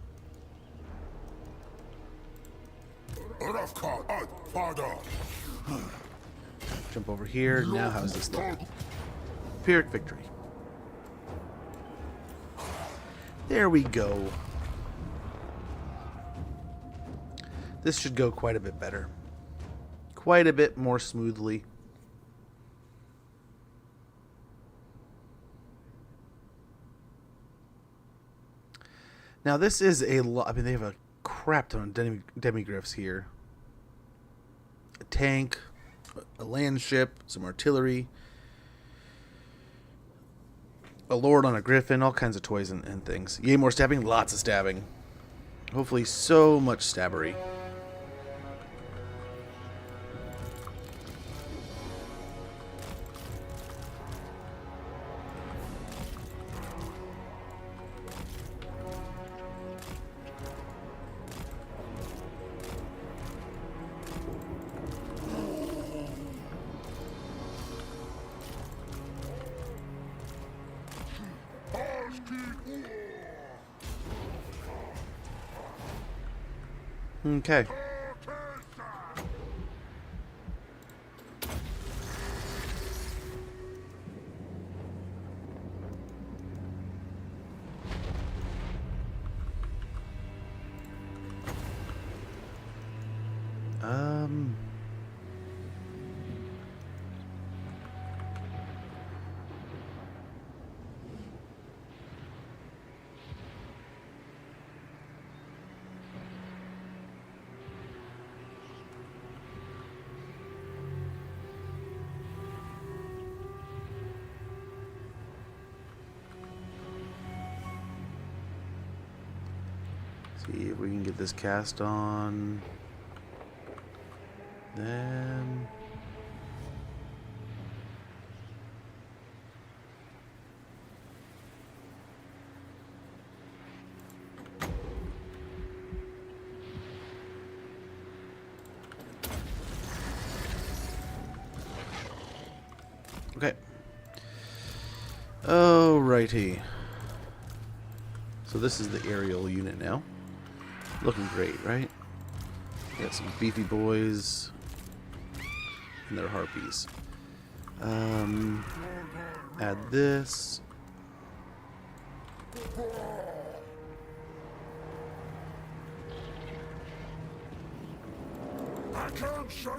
Jump over here. Now how's this look? Pyrrhic Victory. There we go. This should go quite a bit better. Quite a bit more smoothly. Now this is a lot. I mean, they have a crap ton of demigryphs here. A tank, a land ship, some artillery, a lord on a griffin, all kinds of toys and things. Yay, more stabbing, lots of stabbing. Hopefully so much stabbery. Okay. See if we can get this cast on. Then okay. Alrighty. So this is the aerial unit now. Looking great, right? Got some beefy boys and their harpies. Add this. I can't say.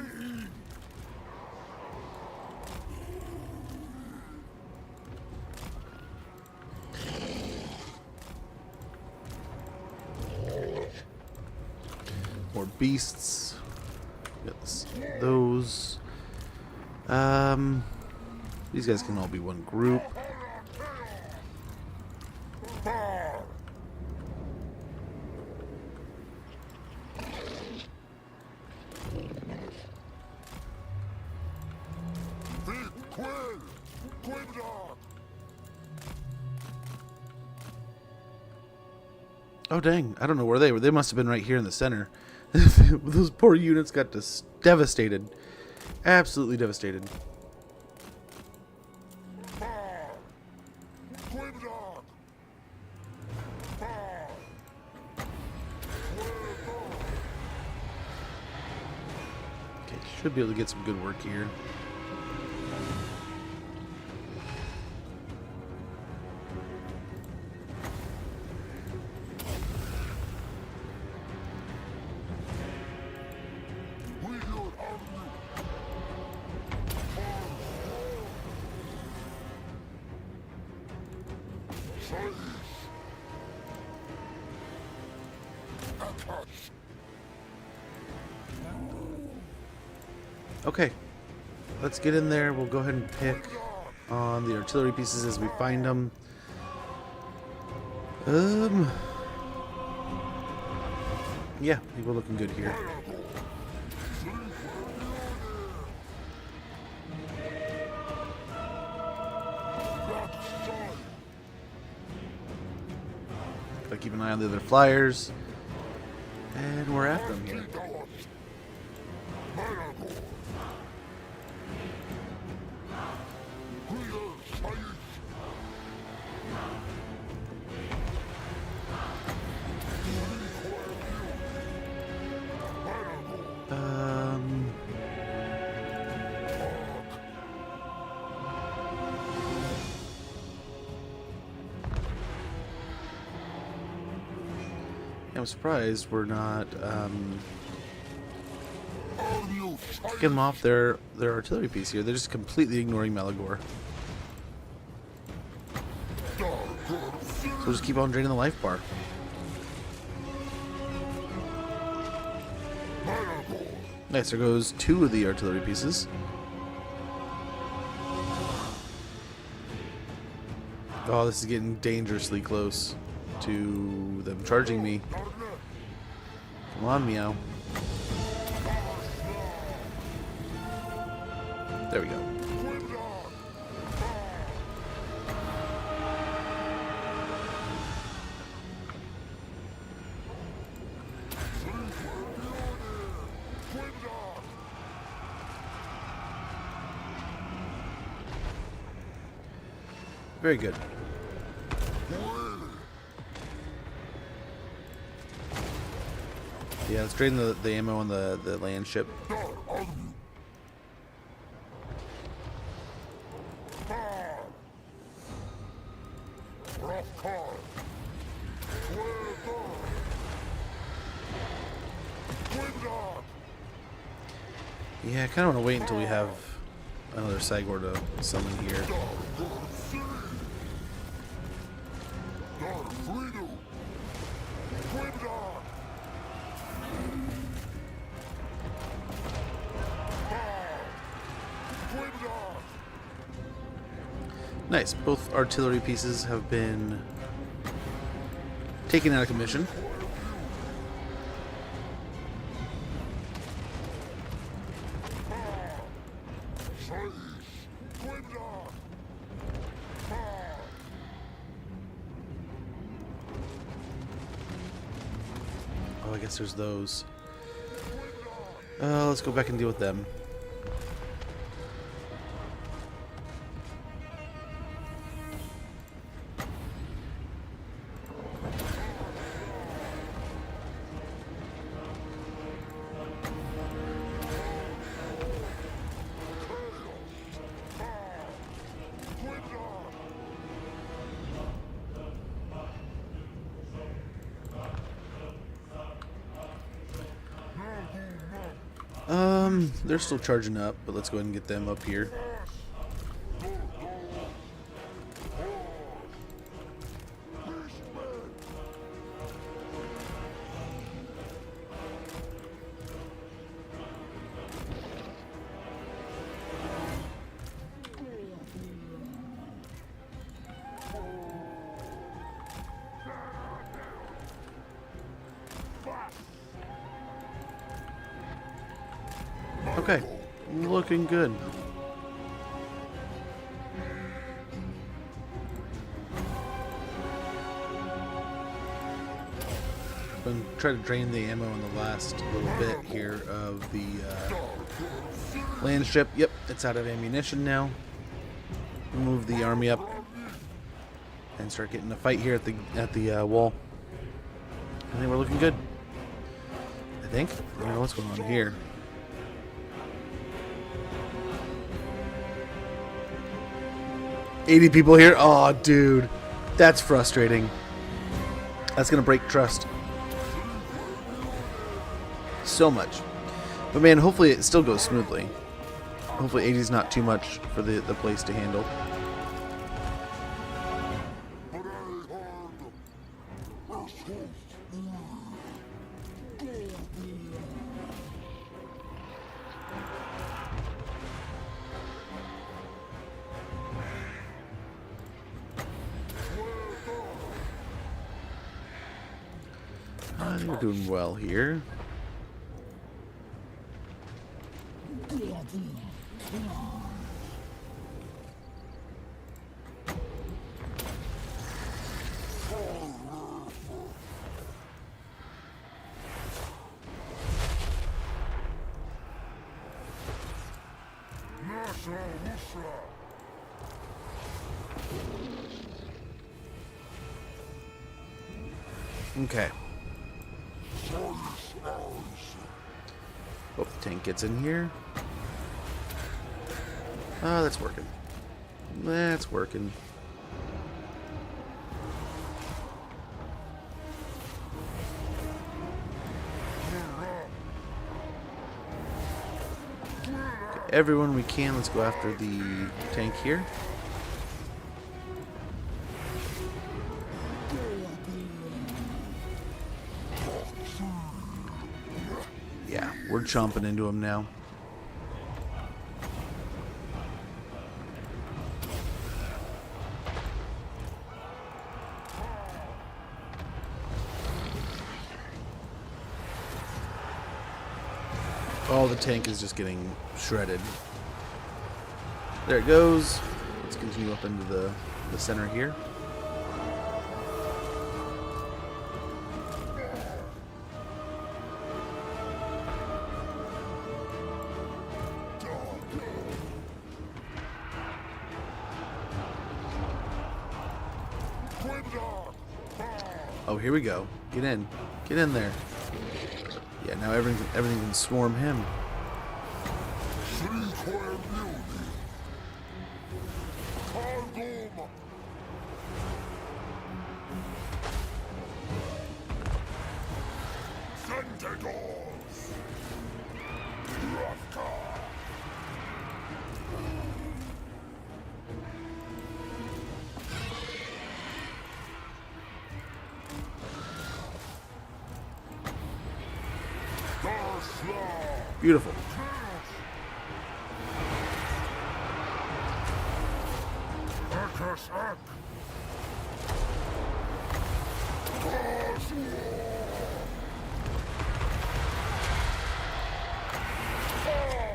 More beasts. Yes, those. These guys can all be one group. Oh dang, I don't know where they were. They must have been right here in the center. Those poor units got devastated. Absolutely devastated. Okay, should be able to get some good work here. Okay, let's get in there. We'll go ahead and pick on the artillery pieces as we find them. Yeah, I think we're looking good here. Gotta keep an eye on the other flyers. And we're after them here. I'm surprised we're not kicking them off their artillery piece here. They're just completely ignoring Malagor. So we'll just keep on draining the life bar. Nice, there goes 2 of the artillery pieces. Oh, this is getting dangerously close to them charging me. Come on, Meow. There we go. Very good. Yeah, let's drain the ammo on the land ship. Yeah, I kind of want to wait until we have another Sagor to summon here. Nice. Both artillery pieces have been taken out of commission. Oh, I guess there's those. Let's go back and deal with them. They're still charging up, but let's go ahead and get them up here. Okay, looking good. up and try to drain the ammo in the last little bit here of the land ship. Yep, it's out of ammunition now. Move the army up and start getting a fight here at the wall. I think we're looking good. I think. I don't know what's going on here. $80 people here. Oh, dude, that's frustrating. That's gonna break trust so much. But man, hopefully it still goes smoothly. Hopefully 80 is not too much for the place to handle. I think we're doing well here. Okay. Hope the tank gets in here. Oh, that's working. That's working. Okay, everyone we can, let's go after the tank here. Yeah, we're chomping into him now. Oh, the tank is just getting shredded. There it goes. Let's continue up into the center here. Oh, here we go. Get in. Get in there. Yeah, now everything can swarm him. Beautiful.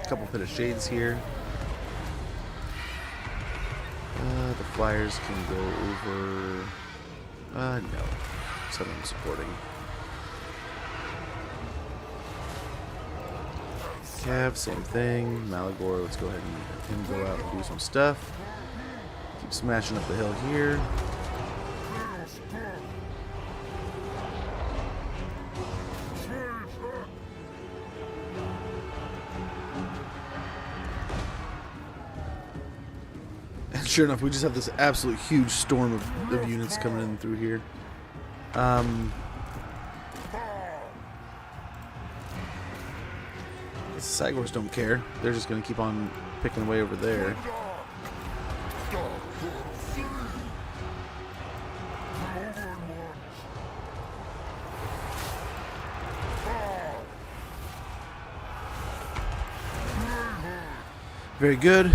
Couple pit of shades here. The flyers can go over. No. Some of them supporting. Cav, same thing. Malagor, let's go ahead and have him go out and do some stuff. Keep smashing up the hill here. And sure enough, we just have this absolute huge storm of units coming in through here. The Sagors don't care. They're just going to keep on picking away over there. Very good.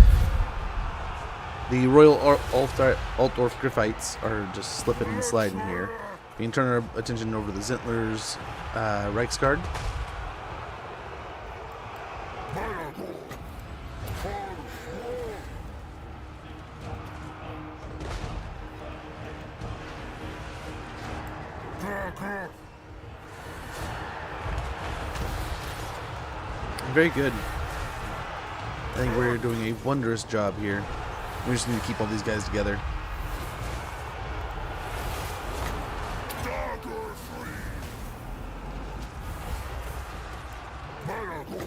The Royal Altdorf Griffites are just slipping and sliding here. We can turn our attention over to the Zentler's Reichsguard. Very good. I think we're doing a wondrous job here. We just need to keep all these guys together. Dagger free. Malagor.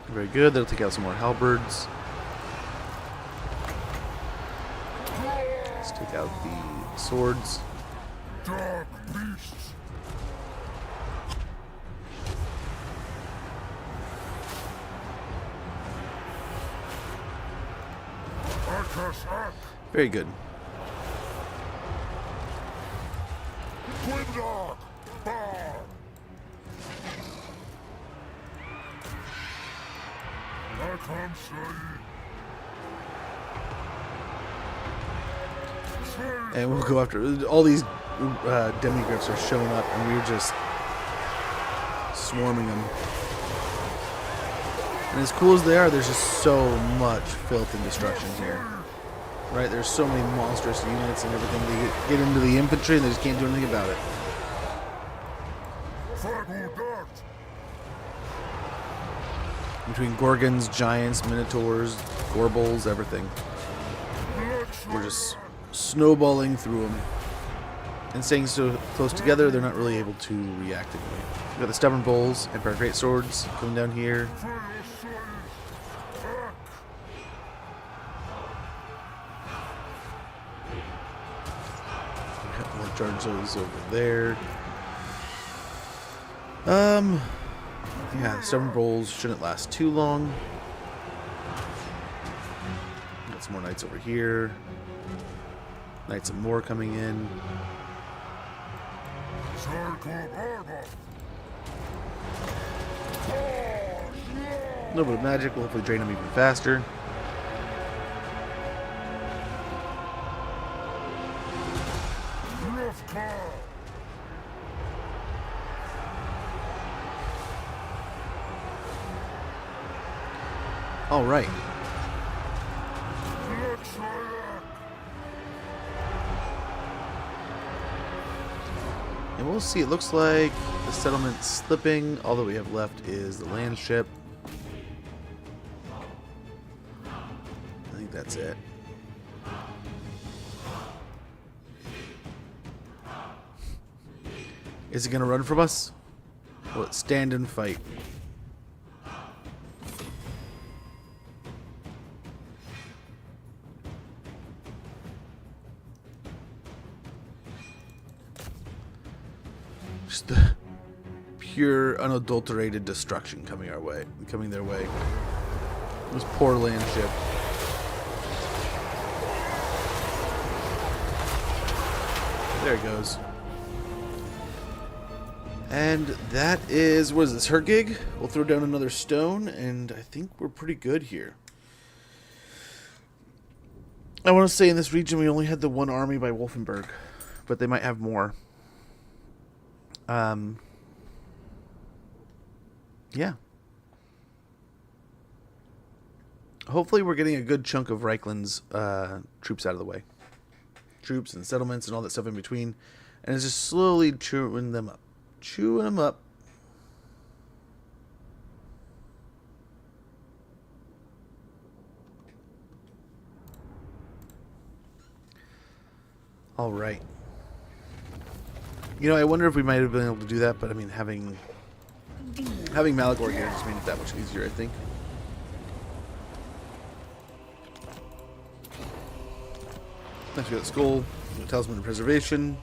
Very good. That'll take out some more halberds. Let's take out the swords. Dark beasts. Very good. Grimdark. Bar. I can't say. And we'll go after all these demigriffs are showing up, and we're just swarming them. And as cool as they are, there's just so much filth and destruction here. Right? There's so many monstrous units and everything. They get into the infantry, and they just can't do anything about it. Between gorgons, giants, minotaurs, gorbles, everything. We're just snowballing through them. And staying so close together, they're not really able to react anyway. We've got the stubborn bulls, Empire Great Swords coming down here. We've got more Jarjos over there. Yeah, the stubborn bulls shouldn't last too long. Got some more knights over here. Knights of More coming in. A little bit of magic will hopefully drain them even faster. All right. And we'll see. It looks like the settlement's slipping. All that we have left is the land ship. I think that's it. Is it going to run from us? Will it stand and fight? Just the pure, unadulterated destruction coming our way, coming their way. This poor land ship. There it goes. And that is, what is this, her gig? We'll throw down another stone, and I think we're pretty good here. I want to say in this region we only had the one army by Wolfenburg, but they might have more. Yeah. Hopefully we're getting a good chunk of Reichland's troops out of the way. Troops and settlements and all that stuff in between. And it's just slowly chewing them up. Chewing them up. All right. You know, I wonder if we might have been able to do that, but I mean, having Malagor here just made it that much easier, I think. Next we got Skull, Talisman of Preservation.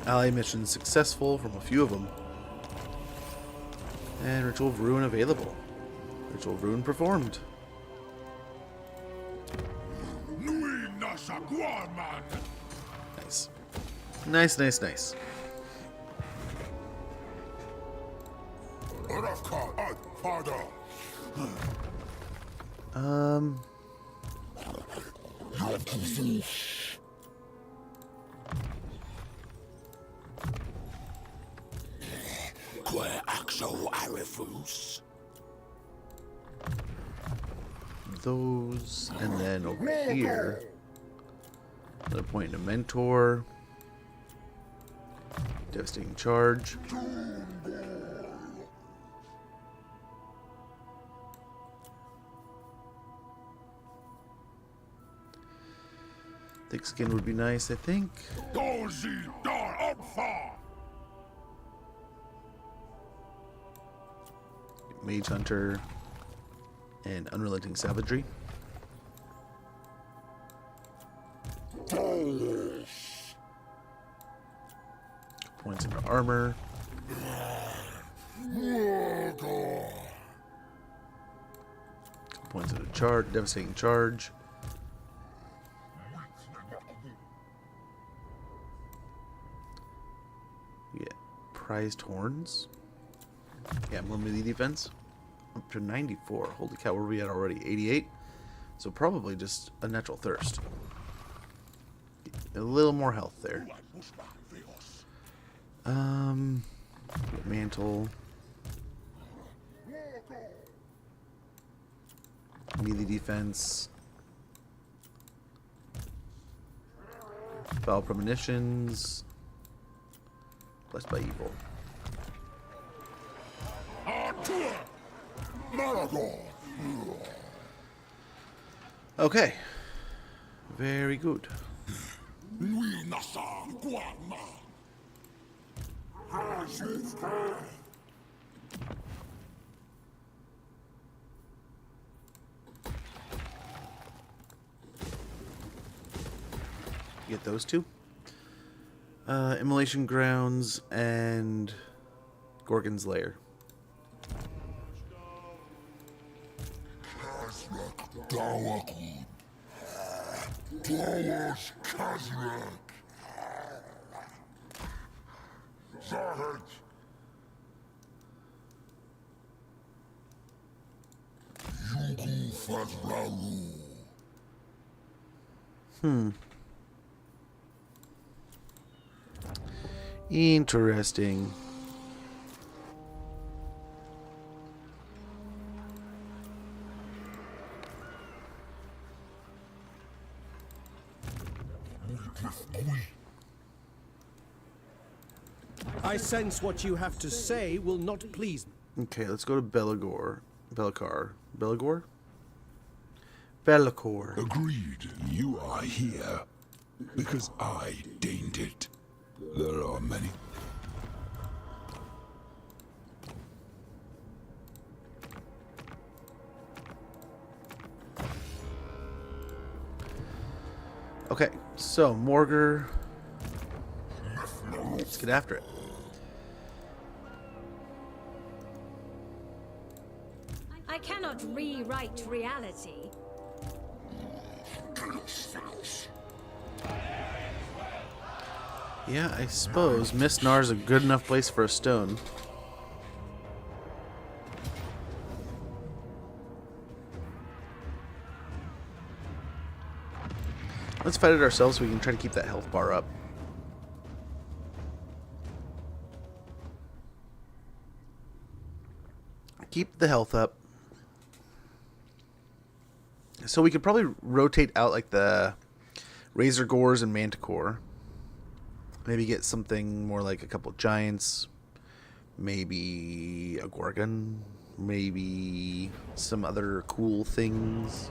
Ally mission successful from a few of them. And Ritual of Ruin available. Ritual of Ruin performed. Nice. Nice, nice, nice. Those, and then over here, another point in a mentor. Devastating charge. Thick skin would be nice, I think. Mage Hunter and Unrelenting Savagery. Points into armor. Points into charge, devastating charge. Yeah, prized horns. Yeah, more melee defense. Up to 94. Holy cow, where are we at already? 88? So probably just a natural thirst. A little more health there. Mantle. Melee defense. Foul premonitions. Blessed by evil. Malagor. Okay. Very good. Get those two. Immolation Grounds and Gorgon's Lair. Interesting. I sense what you have to say will not please me. Okay, let's go to Belagor. Belagor? Belagor. Agreed. You are here because I deigned it. There are many. Okay, so Morgar. Let's get after it. I cannot rewrite reality. Yeah, I suppose Mistnar's a good enough place for a stone. Let's fight it ourselves so we can try to keep that health bar up. Keep the health up. So we could probably rotate out like the Razor Gores and Manticore. Maybe get something more like a couple giants. Maybe a Gorgon. Maybe some other cool things.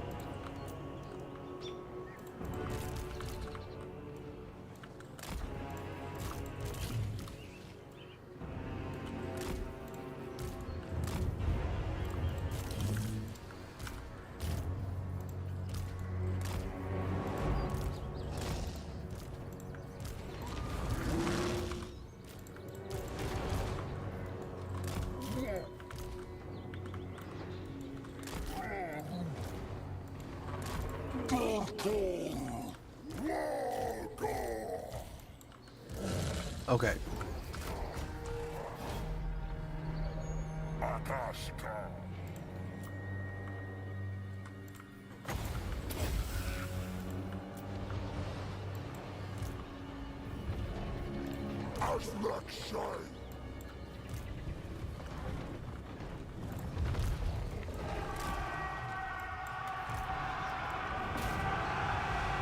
Okay.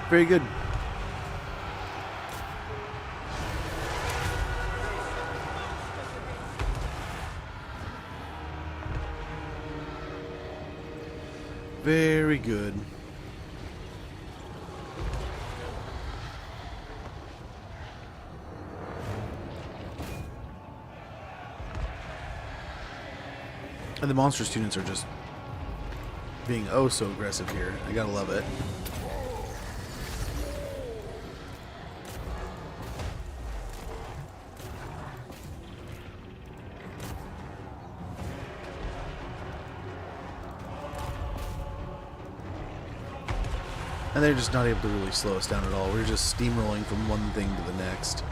Very good. Very good. And the monster students are just being oh so aggressive here. I gotta love it. And they're just not able to really slow us down at all. We're just steamrolling from one thing to the next.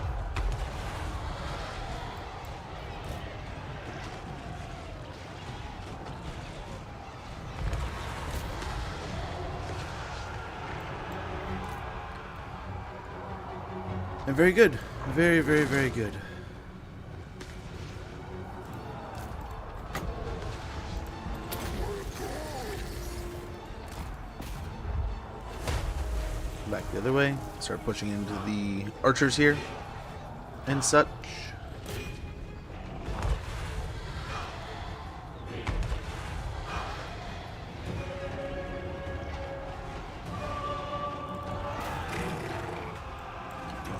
And very good. Very, very, very good. Back the other way. Start pushing into the archers here. And such.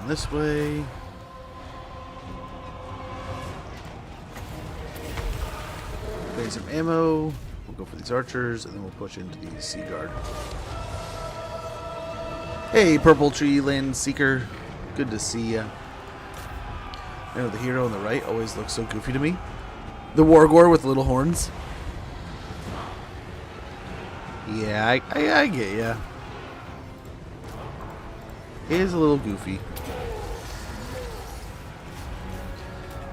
This way. Getting some ammo. We'll go for these archers, and then we'll push into the Sea Guard. Hey, Purple Tree Land Seeker. Good to see ya. I know the hero on the right always looks so goofy to me. The Wargor with little horns. Yeah, I get ya. He is a little goofy.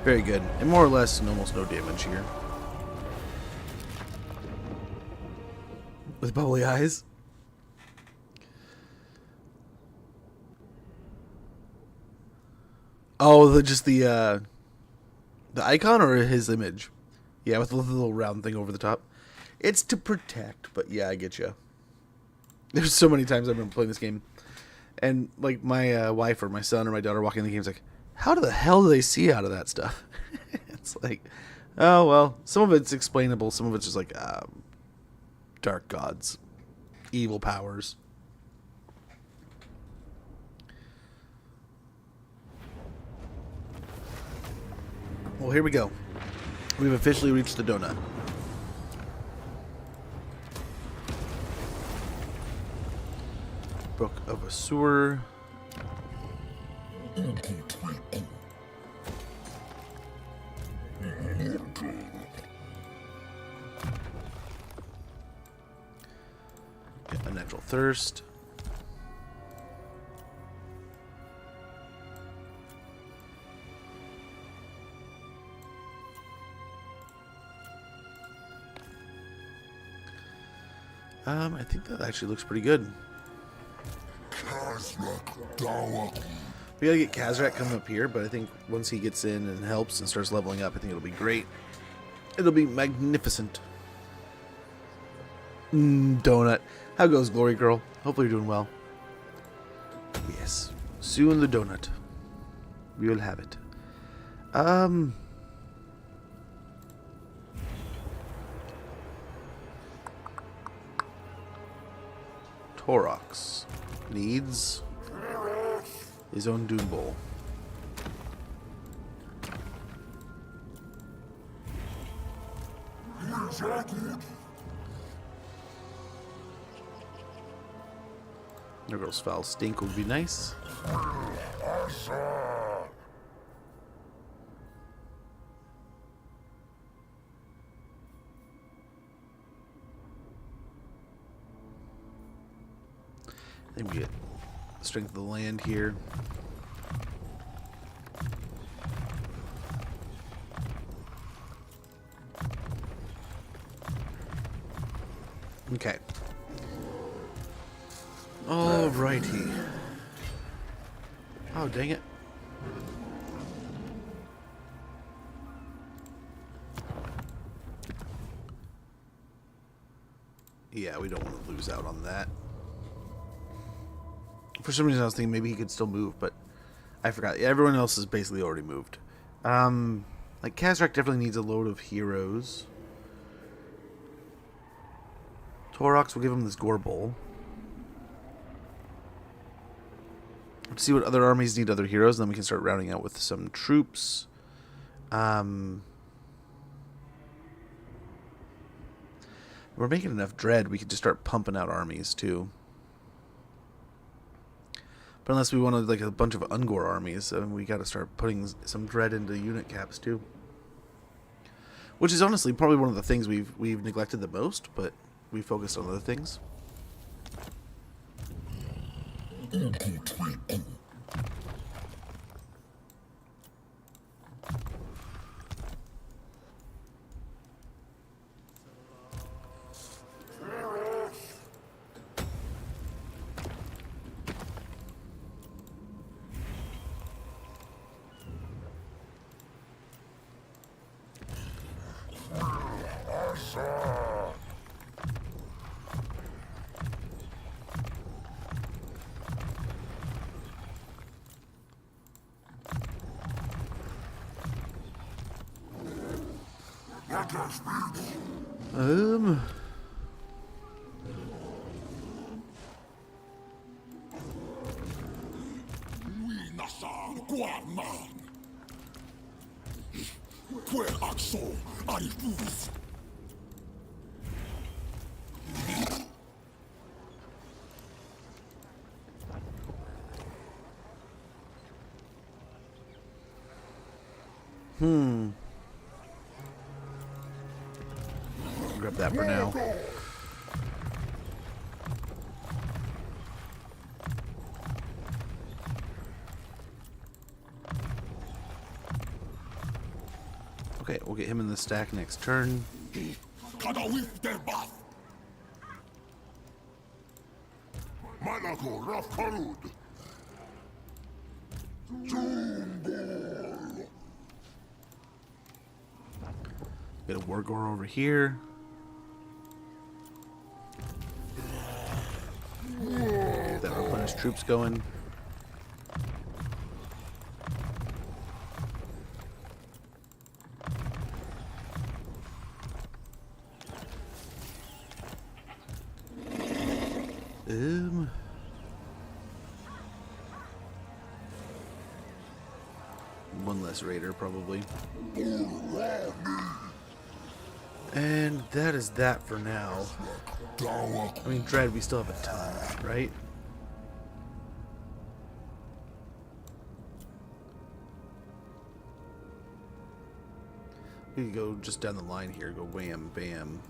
Very good. And more or less, almost no damage here. With bubbly eyes. Oh, just the icon or his image? Yeah, with the little round thing over the top. It's to protect, but yeah, I get you. There's so many times I've been playing this game, and like my wife or my son or my daughter walking in the game's like, how the hell do they see out of that stuff? It's like, oh, well, some of it's explainable. Some of it's just like dark gods, evil powers. Well, here we go. We've officially reached the donut. Book of a Sewer. A natural thirst. I think that actually looks pretty good. We gotta get Kazrak coming up here, but I think once he gets in and helps and starts leveling up, I think it'll be great. It'll be magnificent. Donut. How goes, Glory Girl? Hopefully you're doing well. Yes. Soon the donut. We will have it. Torox needs his own Doom Bowl. Nurgle's Foul Stink would be nice. Then we get Strength of the Land here. Okay. Alrighty. Oh, dang it. Yeah, we don't want to lose out on that. For some reason I was thinking maybe he could still move, but I forgot. Yeah, everyone else is basically already moved. Like Kazrak definitely needs a load of heroes. Torox will give him this gore bowl. To see what other armies need other heroes, and then we can start rounding out with some troops. We're making enough dread, we could just start pumping out armies too. But unless we wanted like a bunch of Ungor armies, we got to start putting some dread into unit caps too. Which is honestly probably one of the things we've neglected the most, but we focused on other things. Grab that for now. Okay, we'll get him in the stack next turn. Malagor of Karud. Get a Wargor over here. Get that replenished troops going. One less raider probably. And that is that for now. I mean, dread, we still have a ton, right? We could go just down the line here, go wham, bam.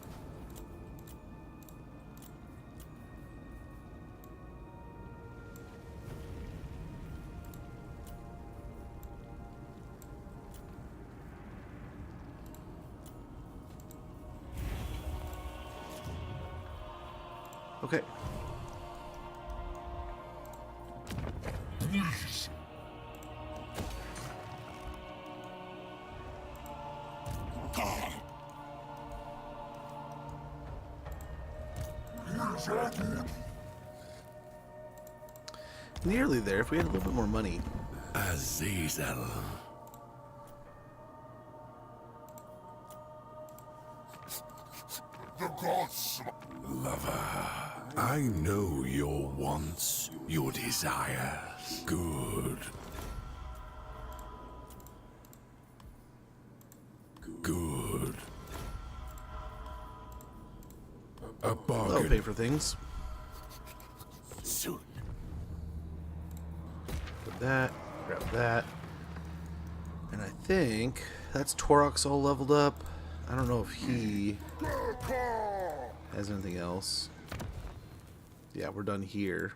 Okay. Nearly there. If we had a little bit more money. Azazel. The gods. Lover, I know your wants, your desires. Good. Good. A bargain. I'll pay for things. Soon. Grab that. Grab that. And I think that's Torox all leveled up. I don't know if he has anything else. Yeah, we're done here.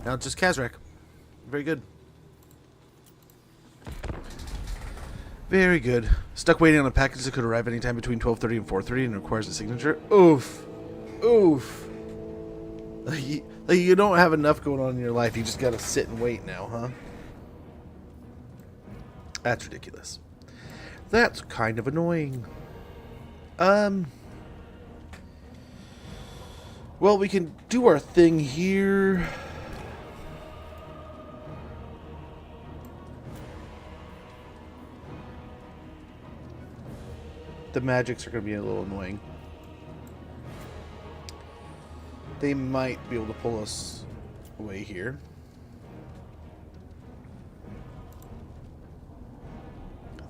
Now it's just Kazrak. Very good. Very good. Stuck waiting on a package that could arrive anytime between 12:30 and 4:30 and requires a signature. Oof. Oof. Like you don't have enough going on in your life. You just gotta sit and wait now, huh? That's ridiculous. That's kind of annoying. Well, we can do our thing here. The magics are going to be a little annoying. They might be able to pull us away here.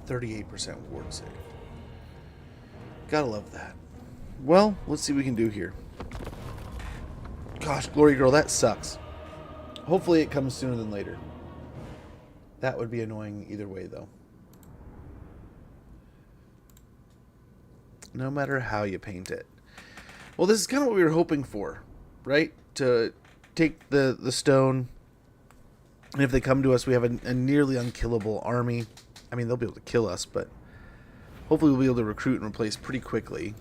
%38 ward save. Gotta love that. Well, let's see what we can do here. Gosh, Glory Girl, that sucks. Hopefully it comes sooner than later. That would be annoying either way, though. No matter how you paint it. Well, this is kind of what we were hoping for, right? To take the stone, and if they come to us, we have a nearly unkillable army. I mean, they'll be able to kill us, but hopefully we'll be able to recruit and replace pretty quickly.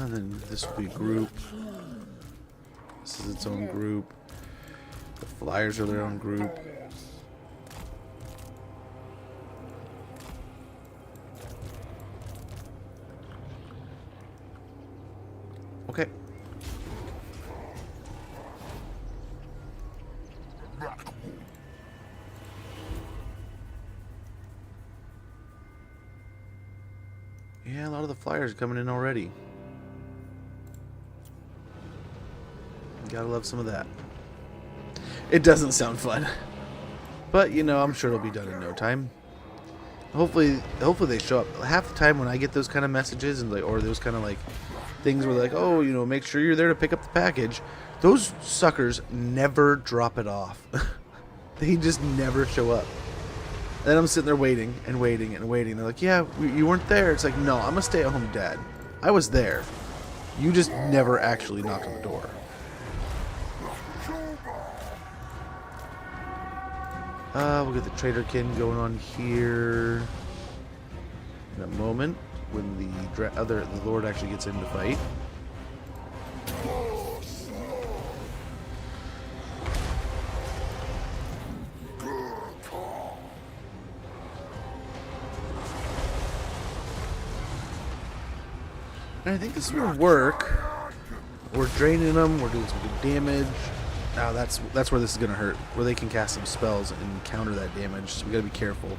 Then this will be group. This is its own group. The flyers are their own group. Okay. Yeah, a lot of the flyers are coming in already. Gotta love some of that. It doesn't sound fun. But, you know, I'm sure it'll be done in no time. Hopefully they show up. Half the time when I get those kind of messages and or those kind of like things where like, oh, you know, make sure you're there to pick up the package. Those suckers never drop it off. They just never show up. And then I'm sitting there waiting and waiting and waiting. They're like, yeah, you weren't there. It's like, no, I'm a stay-at-home dad. I was there. You just never actually knocked on the door. We'll get the Traderkin going on here in a moment when the Lord actually gets in to fight. And I think this will work. We're draining them. We're doing some good damage. Now that's where this is gonna hurt, where they can cast some spells and counter that damage. So we gotta be careful.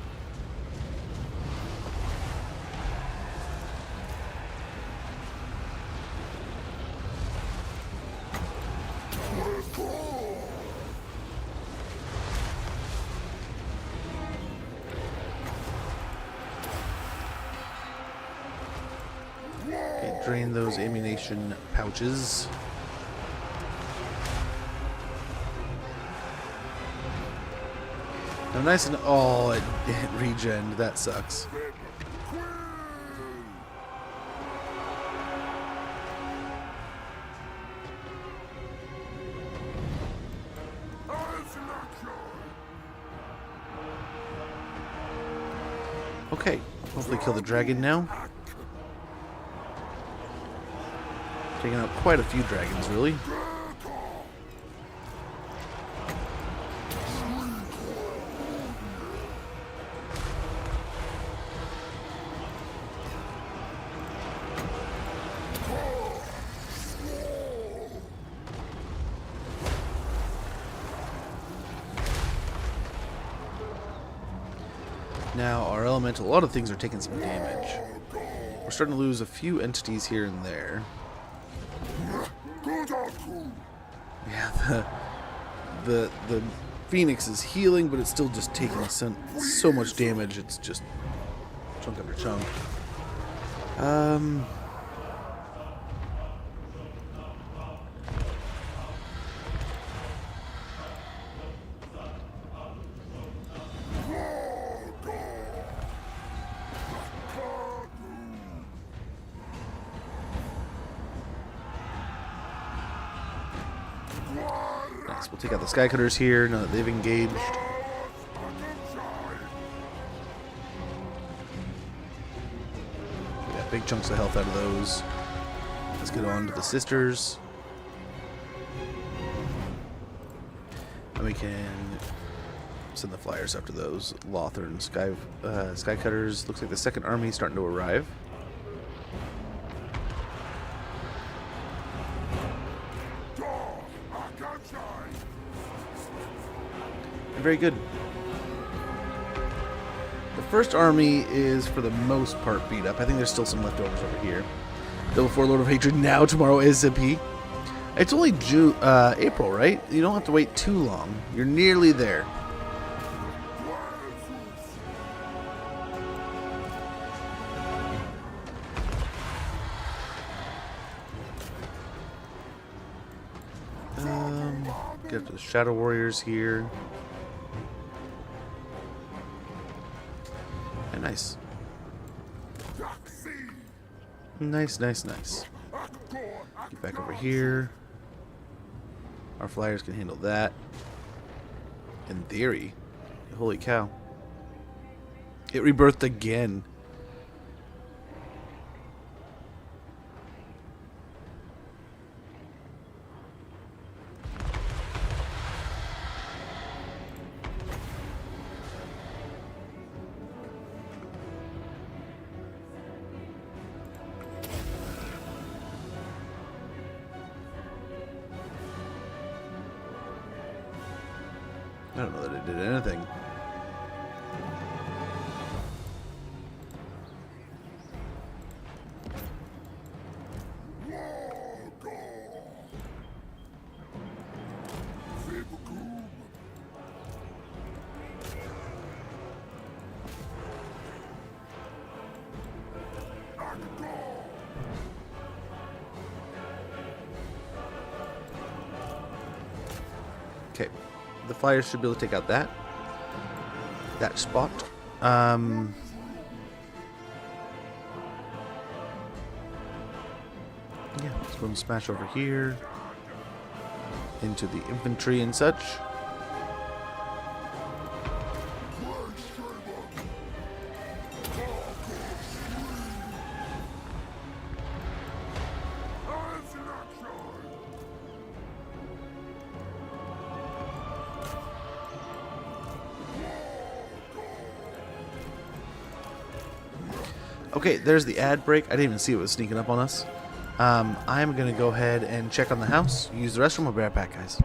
Okay, drain those ammunition pouches. Now nice and it regen. That sucks. Okay, hopefully kill the dragon now. Taking out quite a few dragons, really. Now, our elemental, a lot of things are taking some damage. We're starting to lose a few entities here and there. Yeah, the Phoenix is healing, but it's still just taking so much damage. It's just chunk after chunk. Nice. We'll take out the Skycutters here now that they've engaged. We got big chunks of health out of those. Let's get on to the sisters. And we can send the flyers after those. Lothern Sky Cutters. Looks like the second army is starting to arrive. And very good. The first army is, for the most part, beat up. I think there's still some leftovers over here. Bill 4 Lord of Hatred now. Tomorrow is ZP. It's only April, right? You don't have to wait too long. You're nearly there. Get up to the Shadow Warriors here. And nice. Nice. Get back over here. Our flyers can handle that. In theory. Holy cow. It rebirthed again. I don't know that it did anything. Okay. The flyers should be able to take out that spot. Yeah, let's go and smash over here into the infantry and such. Okay, there's the ad break. I didn't even see it was sneaking up on us. I'm going to go ahead and check on the house. Use the restroom. I'll be right back, guys.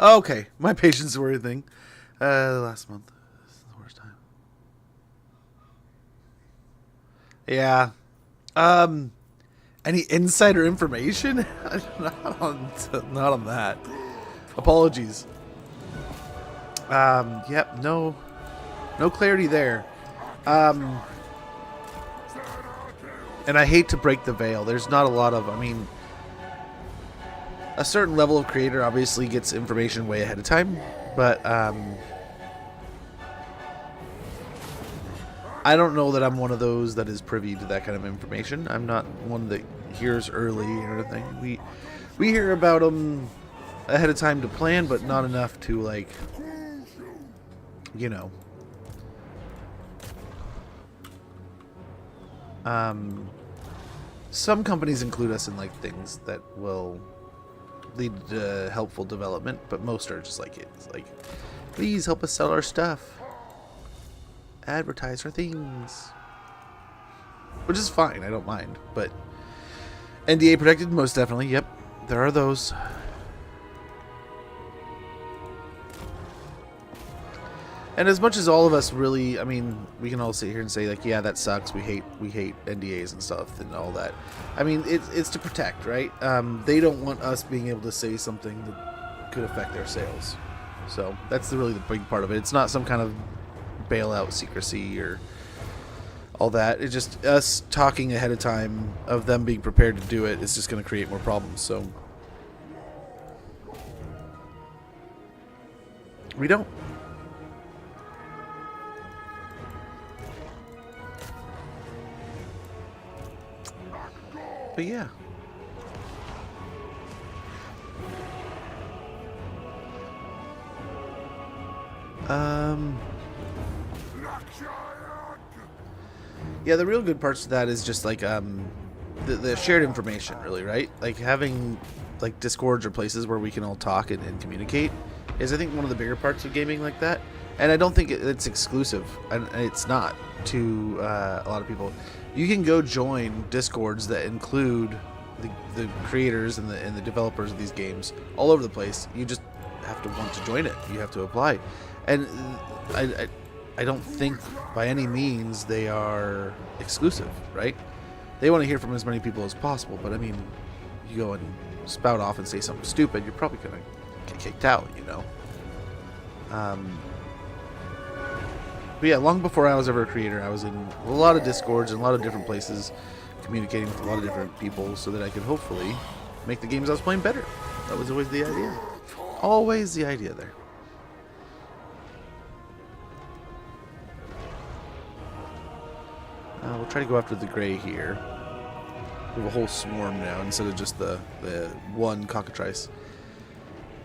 Okay, my patience is worry thing. Last month. This is the worst time. Yeah. Any insider information? Not on that. Apologies. Yep, no clarity there. And I hate to break the veil. There's not a lot of, I mean, a certain level of creator obviously gets information way ahead of time, but I don't know that I'm one of those that is privy to that kind of information. I'm not one that hears early or anything. We hear about them ahead of time to plan, but not enough to, like, you know. Some companies include us in, like, things that will lead to helpful development, but most are just like, it's like, please help us sell our stuff. Advertise for things. Which is fine, I don't mind, but NDA protected, most definitely, yep. There are those. And as much as all of us really, I mean, we can all sit here and say, like, yeah, that sucks. We hate NDAs and stuff and all that. I mean, it's to protect, right? They don't want us being able to say something that could affect their sales. So that's really the big part of it. It's not some kind of bailout secrecy or all that. It's just us talking ahead of time of them being prepared to do it. It's just going to create more problems. So we don't. But yeah. Yeah, the real good parts of that is just like the shared information, really, right? Like having like Discords or places where we can all talk and communicate is, I think, one of the bigger parts of gaming like that. And I don't think it's exclusive, and it's not, to a lot of people. You can go join Discords that include the creators and the developers of these games all over the place. You just have to want to join it. You have to apply. And I don't think by any means they are exclusive, right? They want to hear from as many people as possible, but I mean, you go and spout off and say something stupid, you're probably going to get kicked out, you know? But yeah, long before I was ever a creator, I was in a lot of Discords and a lot of different places, communicating with a lot of different people so that I could hopefully make the games I was playing better. That was always the idea. Always the idea there. We'll try to go after the gray here. We have a whole swarm now instead of just the one cockatrice.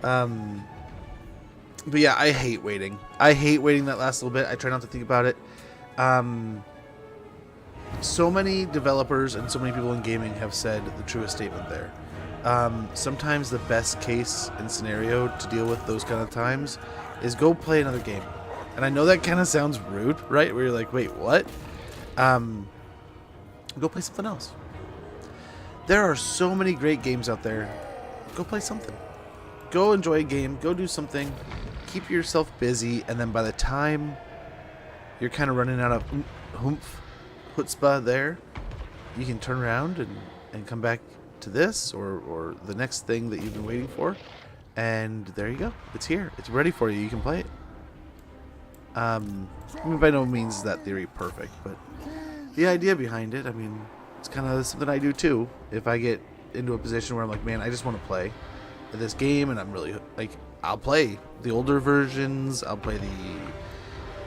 But yeah, I hate waiting. I hate waiting that last little bit. I try not to think about it. So many developers and so many people in gaming have said the truest statement there. Sometimes the best case and scenario to deal with those kind of times is go play another game. And I know that kind of sounds rude, right? Where you're like, wait, what? Go play something else. There are so many great games out there. Go play something. Go enjoy a game. Go do something. Keep yourself busy. And then by the time you're kind of running out of chutzpah there, you can turn around and come back to this or the next thing that you've been waiting for. And there you go. It's here. It's ready for you. You can play it. I mean, by no means is that theory perfect, but the idea behind it, I mean, it's kind of something I do too. If I get into a position where I'm like, man, I just want to play this game, and I'm really like, I'll play the older versions, I'll play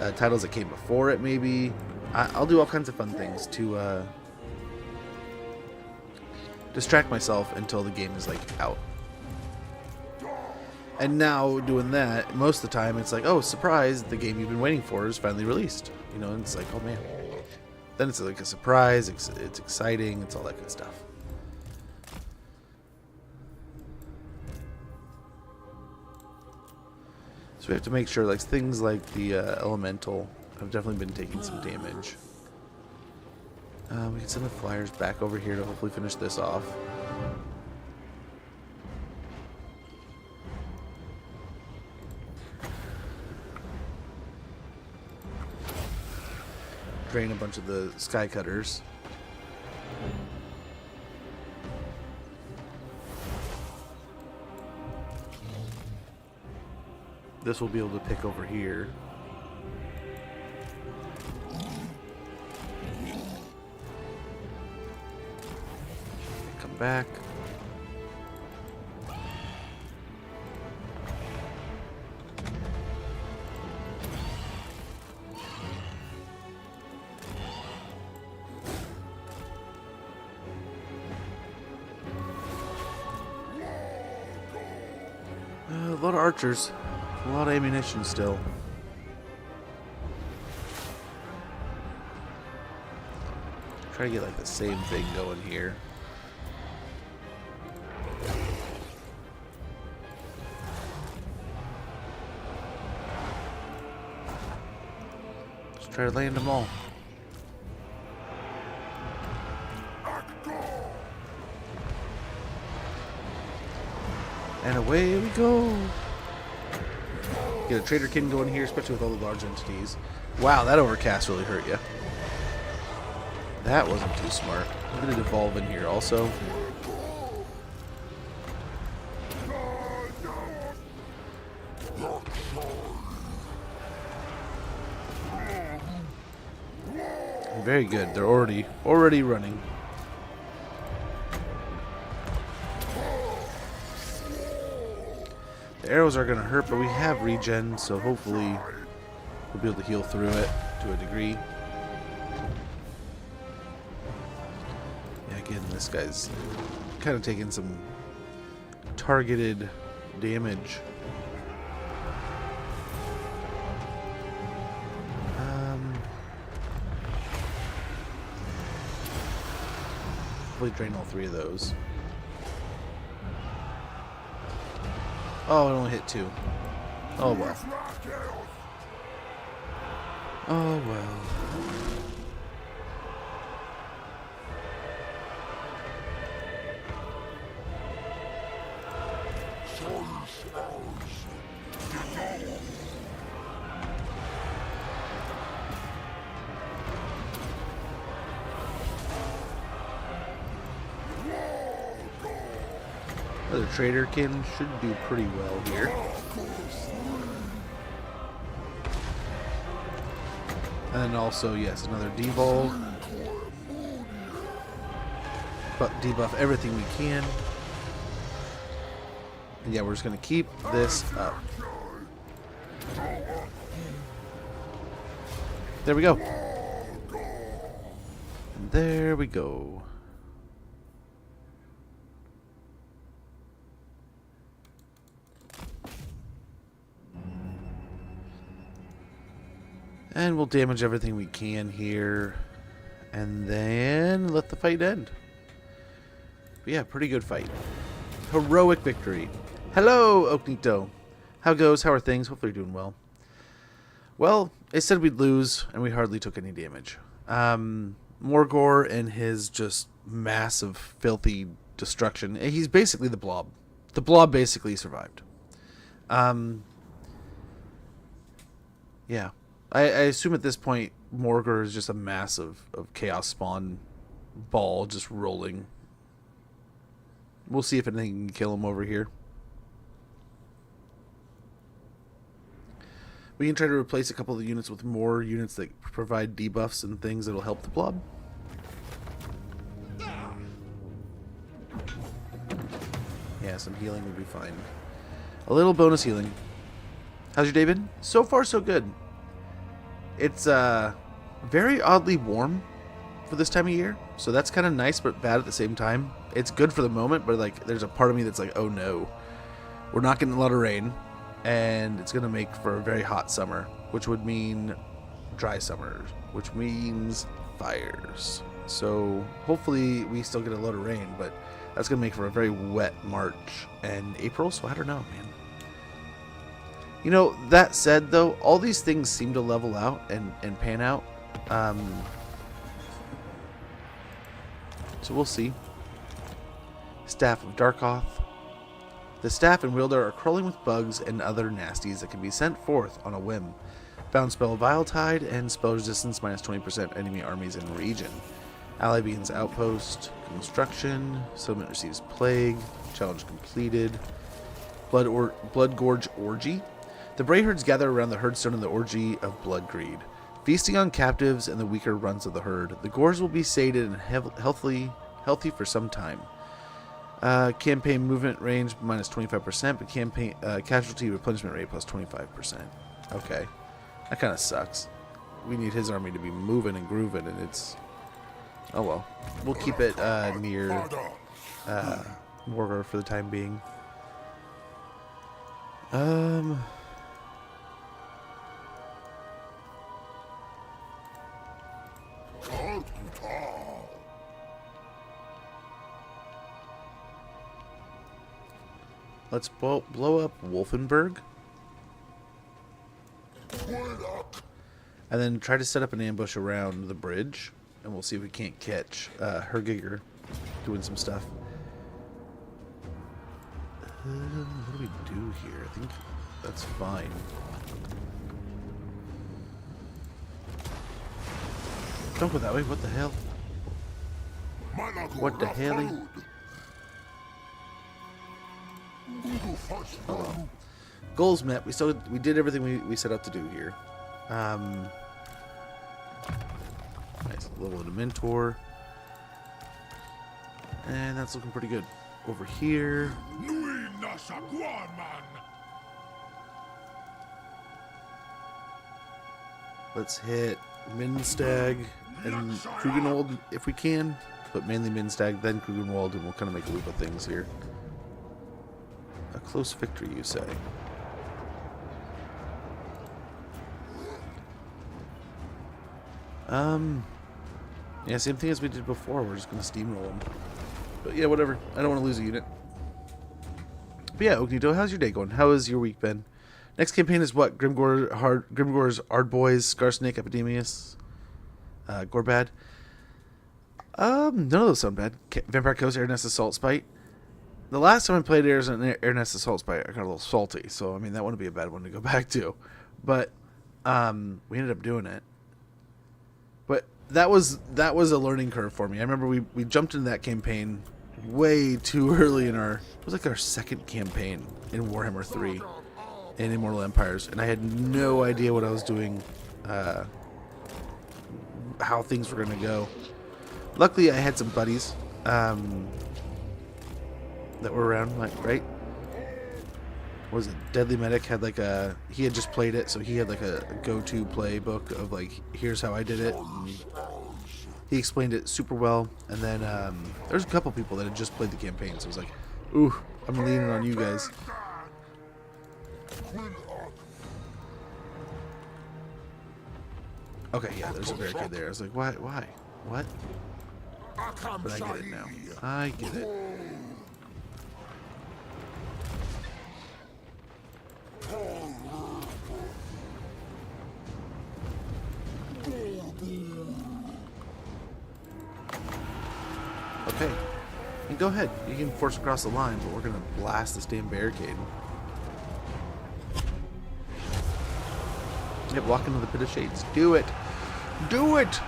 the titles that came before it, maybe. I'll do all kinds of fun things to distract myself until the game is like out. And now doing that, most of the time it's like, oh, surprise, the game you've been waiting for is finally released. You know, and it's like, oh man. Then it's like a surprise, it's exciting, it's all that good stuff. So we have to make sure, like, things like the elemental have definitely been taking some damage. We can send the flyers back over here to hopefully finish this off. drain a bunch of the sky cutters. This will be able to pick over here. Come back. A lot of archers. A lot of ammunition still. Try to get like the same thing going here. Just try to land them all. And away we go. Get a traderkin going here, especially with all the large entities. Wow, that overcast really hurt you. That wasn't too smart. I'm going to devolve in here also. Very good. They're already running. The arrows are going to hurt, but we have regen, so hopefully we'll be able to heal through it to a degree. Yeah, again, this guy's kind of taking some targeted damage. Hopefully drain all three of those. Oh, it only hit 2. Oh well. Oh well. Another traderkin should do pretty well here. And also, yes, another devolve. But debuff everything we can. And yeah, we're just going to keep this up. There we go. And there we go. And we'll damage everything we can here. And then let the fight end. But yeah, pretty good fight. Heroic victory. Hello, Oknito. How goes? How are things? Hopefully you're doing well. Well, it said we'd lose, and we hardly took any damage. Morgor and his just massive, filthy destruction. He's basically the blob. The blob basically survived. Yeah. I assume at this point, Morgor is just a mass of chaos spawn ball just rolling. We'll see if anything can kill him over here. We can try to replace a couple of the units with more units that provide debuffs and things that'll help the blob. Yeah, some healing would be fine. A little bonus healing. How's your day been? So far, so good. It's very oddly warm for this time of year, so that's kind of nice but bad at the same time. It's good for the moment, but like there's a part of me that's like, oh no, we're not getting a lot of rain, and it's gonna make for a very hot summer, which would mean dry summers, which means fires. So hopefully we still get a lot of rain, but that's gonna make for a very wet March and April. So I don't know, man. You know, that said, though, all these things seem to level out and pan out. So we'll see. Staff of Darkoth. The staff and wielder are crawling with bugs and other nasties that can be sent forth on a whim. Bound spell Vile Tide and spell resistance minus 20% enemy armies in region. Ally Bean's Outpost, Construction, Settlement receives Plague, Challenge completed. Blood Gorge Orgy. The Brayherds gather around the herdstone in the orgy of blood greed. Feasting on captives and the weaker runs of the herd, the Gores will be sated and healthy for some time. Campaign movement range minus 25%, but campaign casualty replenishment rate plus 25%. Okay. That kind of sucks. We need his army to be moving and grooving, and it's... Oh well. We'll keep it near Morgar for the time being. Let's blow up Wolfenburg. And then try to set up an ambush around the bridge. And we'll see if we can't catch Hergiger doing some stuff. What do we do here? I think that's fine. Don't go that way. What the hell? What the hell? Oh well. Goals met. We did everything we set out to do here. Nice level of the mentor. And that's looking pretty good. Over here. Let's hit Minstag and Krugenwald if we can. But mainly Minstag, then Krugenwald, and we'll kind of make a loop of things here. A close victory, you say? Yeah, same thing as we did before. We're just going to steamroll them. But yeah, whatever. I don't want to lose a unit. But yeah, Ognito, how's your day going? How has your week been? Next campaign is what? Grimgor's Ardboys, Scarsnake, Epidemius, Gorbad. None of those sound bad. Vampire Coast, Air Nest Assault Spite. The last time I played Air Nest Assault Spite, I got a little salty. So, I mean, that wouldn't be a bad one to go back to. But we ended up doing it. But that was a learning curve for me. I remember we jumped into that campaign way too early in our... It was like our second campaign in Warhammer 3 in Immortal Empires. And I had no idea what I was doing, how things were going to go. Luckily, I had some buddies that were around, like, right? What was it? Deadly Medic had like a... He had just played it, so he had like a go-to playbook of like, here's how I did it. And he explained it super well. And then there's a couple people that had just played the campaign, so I was like, ooh, I'm leaning on you guys. Okay, yeah, there's a barricade there. I was like, why? What? But I get it now. I get it. Okay. And go ahead. You can force across the line, but we're going to blast this damn barricade. Yep, walk into the Pit of Shades. Do it! Do it!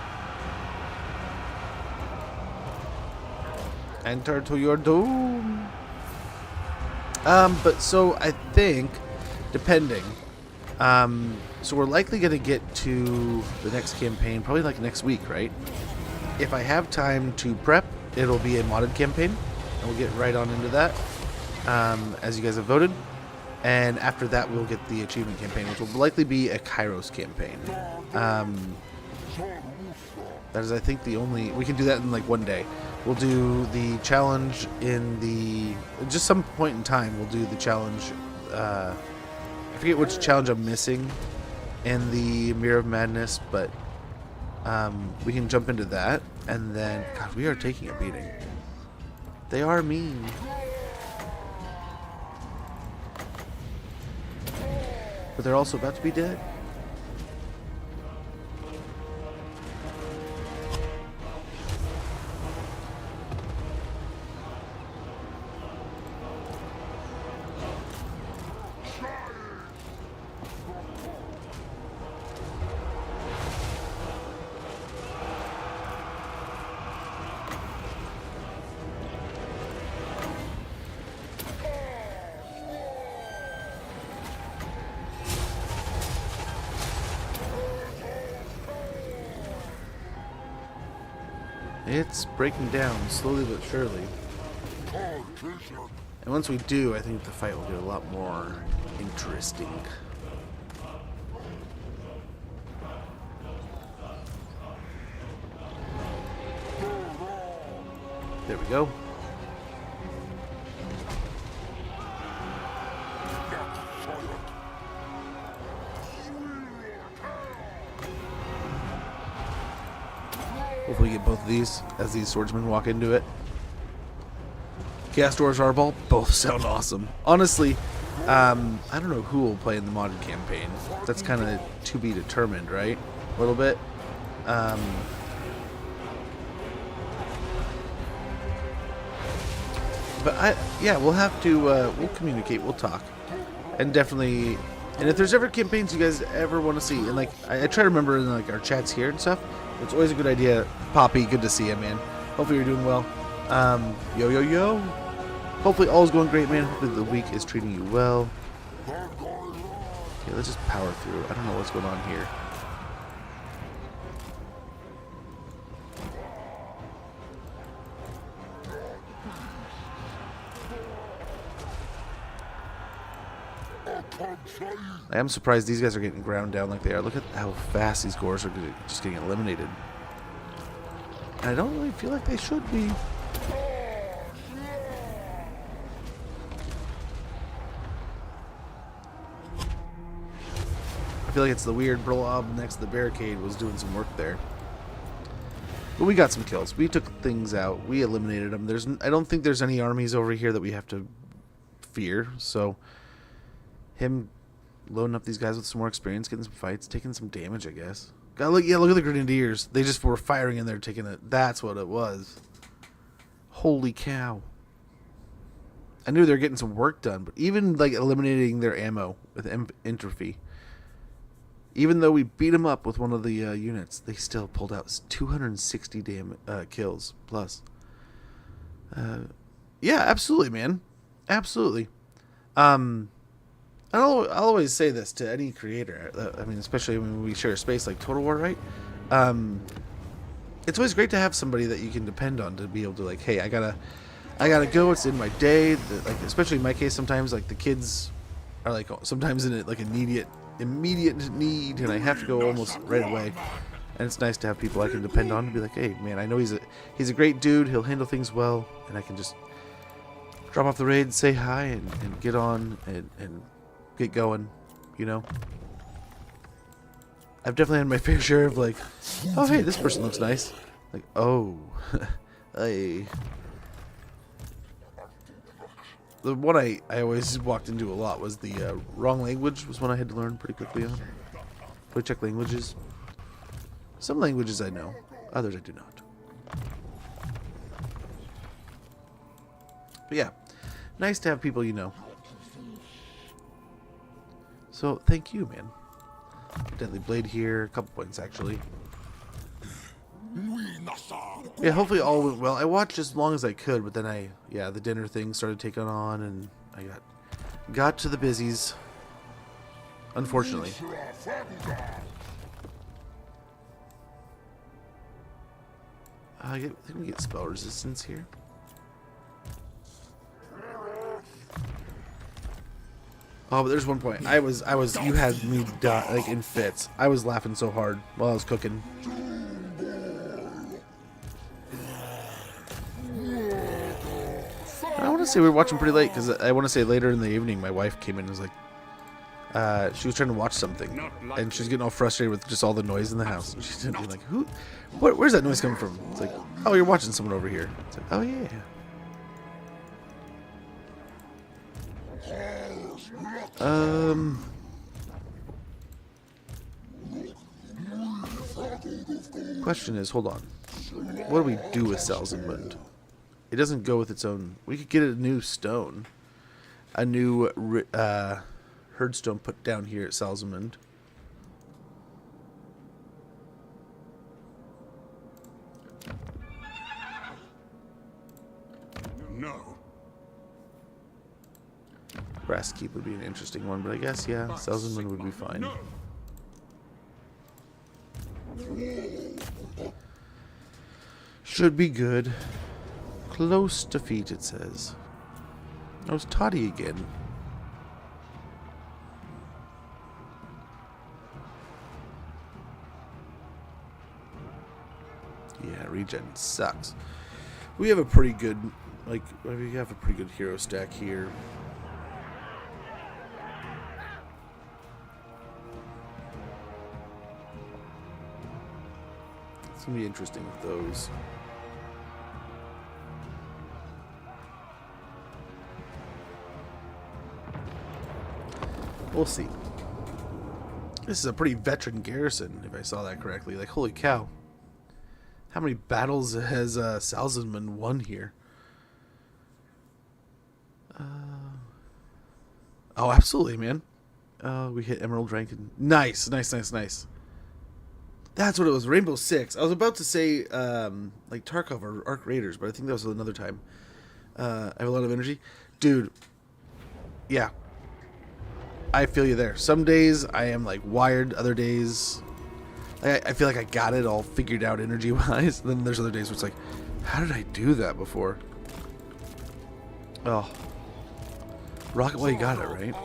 Enter to your doom. But so I think, depending, so we're likely going to get to the next campaign probably like next week, right? If I have time to prep, it'll be a modded campaign, and we'll get right on into that, as you guys have voted. And after that, we'll get the achievement campaign, which will likely be a Kairos campaign. That is, I think, the only... We can do that in like one day. We'll do the challenge in the... Just some point in time, we'll do the challenge... I forget which challenge I'm missing in the Mirror of Madness, but we can jump into that. And then... God, we are taking a beating. They are mean. But they're also about to be dead. It's breaking down slowly but surely. And once we do, I think the fight will get a lot more interesting. There we go. Hopefully get both of these as these swordsmen walk into it. Chaos Dwarves Arball, both sound awesome. Honestly, I don't know who will play in the modded campaign. That's kind of to be determined, right? A little bit. But yeah, we'll have to, we'll communicate, we'll talk. And definitely, and if there's ever campaigns you guys ever want to see, and like, I try to remember in like our chats here and stuff, it's always a good idea. Poppy, good to see you, man. Hopefully you're doing well. Yo, yo, yo. Hopefully all's going great, man. Hopefully the week is treating you well. Okay, let's just power through. I don't know what's going on here. I am surprised these guys are getting ground down like they are. Look at how fast these gores are just getting eliminated. And I don't really feel like they should be. I feel like it's the weird blob next to the barricade was doing some work there. But we got some kills. We took things out. We eliminated them. I don't think there's any armies over here that we have to fear. So him loading up these guys with some more experience, getting some fights, taking some damage, I guess. God, look, yeah, look at the Grenadiers. They just were firing in there, taking it. That's what it was. Holy cow. I knew they were getting some work done, but even like eliminating their ammo with entropy, even though we beat them up with one of the units, they still pulled out 260 kills plus. Yeah, absolutely, man. Absolutely. I'll always say this to any creator. I mean, especially when we share a space like Total War, right? It's always great to have somebody that you can depend on to be able to, like, hey, I gotta go. It's in my day. Like, especially in my case, sometimes like the kids are like sometimes in like immediate need, and I have to go almost right away. And it's nice to have people I can depend on to be like, hey, man, I know he's a great dude. He'll handle things well, and I can just drop off the raid, say hi, and get on and get going, you know. I've definitely had my fair share of like, oh hey, this person looks nice. Like, oh, hey. The one I always walked into a lot was the wrong language was one I had to learn pretty quickly on. So I check languages. Some languages I know, others I do not. But yeah, nice to have people you know. So, thank you, man. Deadly Blade here. A couple points, actually. Yeah, hopefully all went well. I watched as long as I could, but then the dinner thing started taking on, and I got to the busies. Unfortunately. I think we get spell resistance here. Oh, but there's one point. You had me die, like in fits. I was laughing so hard while I was cooking. I want to say we were watching pretty late because I want to say later in the evening my wife came in and was like, she was trying to watch something and she was getting all frustrated with just all the noise in the house. And she's like, where's that noise coming from? It's like, oh, you're watching someone over here. It's like, oh yeah. Question is, hold on. What do we do with Salzamund? It doesn't go with its own. We could get a new stone, a new herdstone put down here at Salzamund. No. Brass Keep would be an interesting one, but I guess, yeah, Salzamund would be fine. No. Should be good. Close defeat, it says. Oh, it's Toddy again. Yeah, regen sucks. We have a pretty good, like, we have a pretty good hero stack here. It's gonna be interesting with those. We'll see. This is a pretty veteran garrison, if I saw that correctly. Like, holy cow. How many battles has Salzman won here? Oh, absolutely, man. We hit Emerald rank. Nice, nice, nice, nice. That's what it was, Rainbow Six. I was about to say, like, Tarkov or Arc Raiders, but I think that was another time. I have a lot of energy. Dude, yeah. I feel you there. Some days I am like wired, other days I feel like I got it all figured out energy wise. Then there's other days where it's like, how did I do that before? Oh, rocket while you got it, right?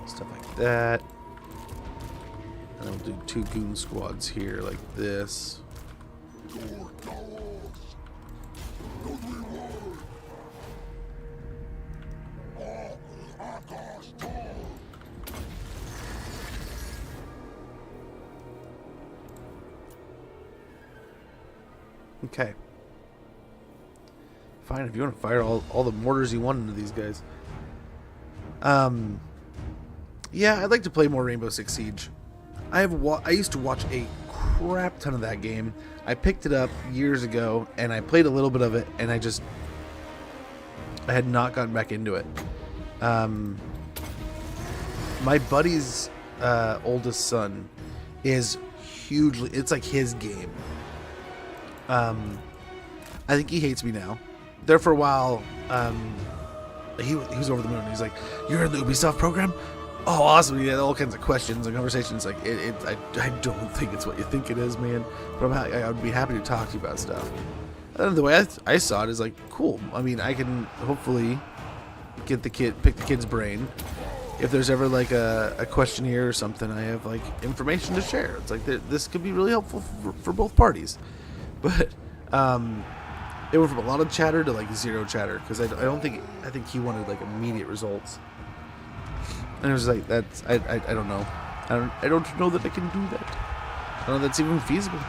Stuff like that. And I'll do 2 goon squads here like this. Okay. Fine, if you want to fire all the mortars you want into these guys. Yeah, I'd like to play more Rainbow Six Siege. I used to watch a crap ton of that game. I picked it up years ago, and I played a little bit of it, and I had not gotten back into it. My buddy's oldest son is hugely... It's like his game. I think he hates me now. There for a while, he was over the moon. He's like, "You're in the Ubisoft program? Oh, awesome!" He had all kinds of questions and conversations. Like, I don't think it's what you think it is, man. But I would be happy to talk to you about stuff. And the way I saw it is like, cool. I mean, I can hopefully pick the kid's brain. If there's ever like a questionnaire or something, I have like information to share. It's like this could be really helpful for both parties. But it went from a lot of chatter to like 0 chatter because I think he wanted like immediate results. And it was like I don't know. I don't know that I can do that. I don't know if that's even feasible.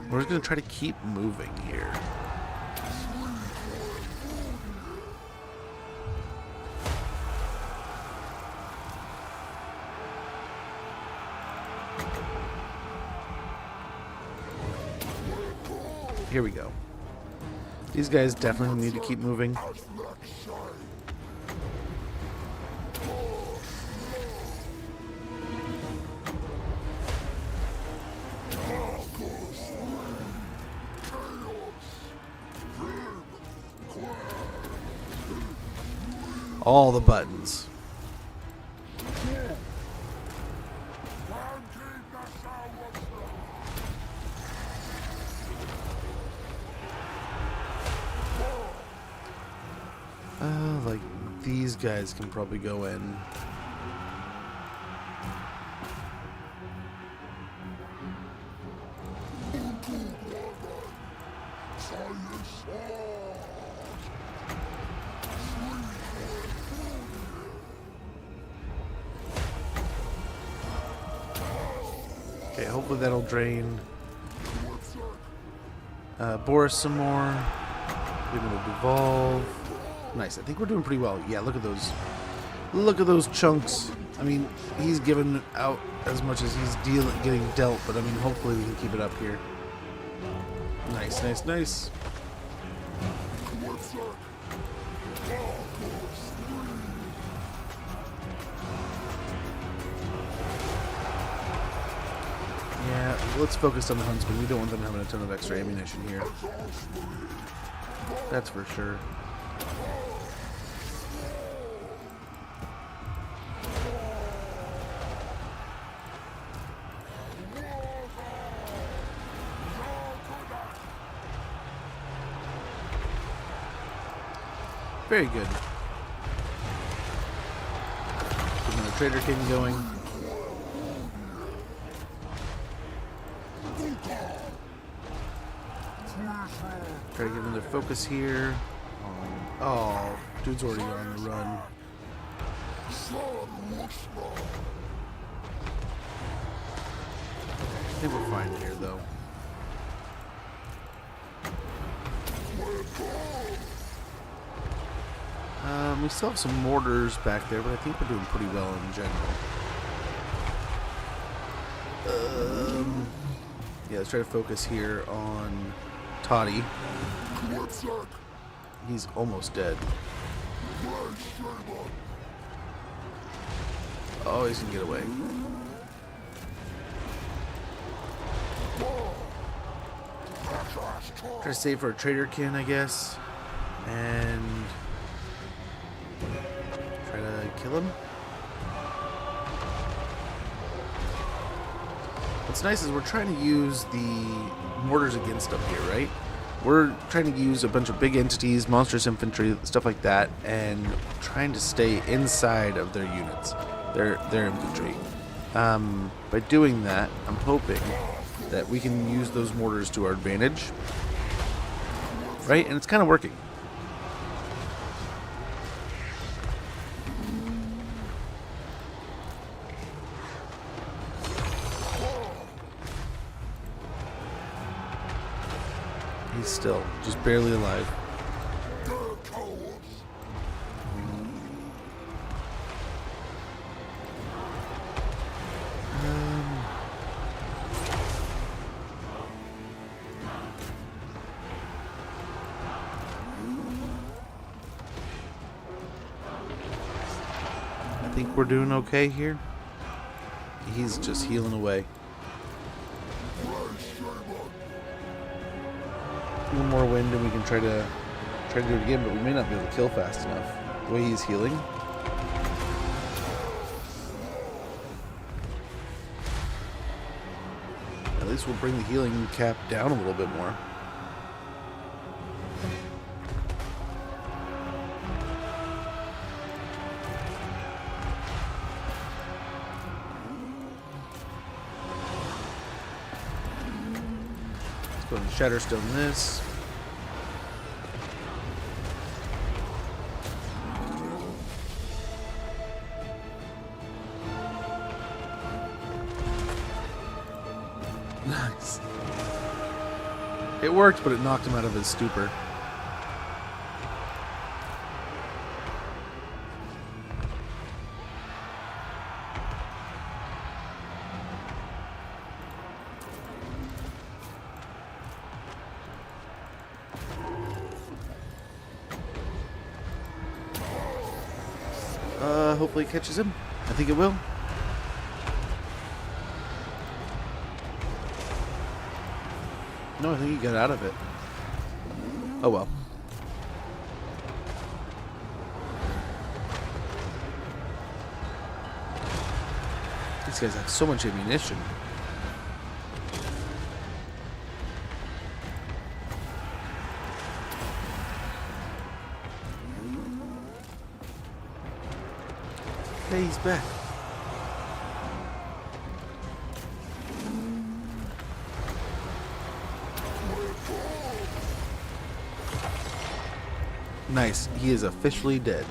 We're just gonna try to keep moving here. Here we go. These guys definitely need to keep moving. All the buttons. Like these guys can probably go in. Okay, hopefully that'll drain Boris some more. Give him a devolve. Nice. I think we're doing pretty well. Yeah, look at those. Look at those chunks. I mean, he's given out as much as he's getting dealt, but I mean, hopefully we can keep it up here. Nice, nice, nice. Yeah, let's focus on the huntsman. We don't want them having a ton of extra ammunition here. That's for sure. Very good. Getting the Trader King going. Try to get another focus here. Oh, dude's already on the run. I think we're fine here, though. We still have some mortars back there, but I think we're doing pretty well in general. Yeah, let's try to focus here on Toddy. He's almost dead. Oh, he's gonna get away. Try to save for a Trader Kin, I guess. And try to kill him. What's nice is we're trying to use the mortars against them here, right? We're trying to use a bunch of big entities, monstrous infantry, stuff like that, and trying to stay inside of their units, their infantry. By doing that, I'm hoping that we can use those mortars to our advantage, right? And it's kind of working. He's still just barely alive. I think we're doing okay here. He's just healing away. One more wind and we can try to do it again, but we may not be able to kill fast enough. The way he's healing. At least we'll bring the healing cap down a little bit more. Let's go and Shatterstone this. Nice. It worked, but it knocked him out of his stupor. Hopefully it catches him. I think it will. No, I think he got out of it. Oh well. These guys have so much ammunition. Hey, he's back. Nice. He is officially dead.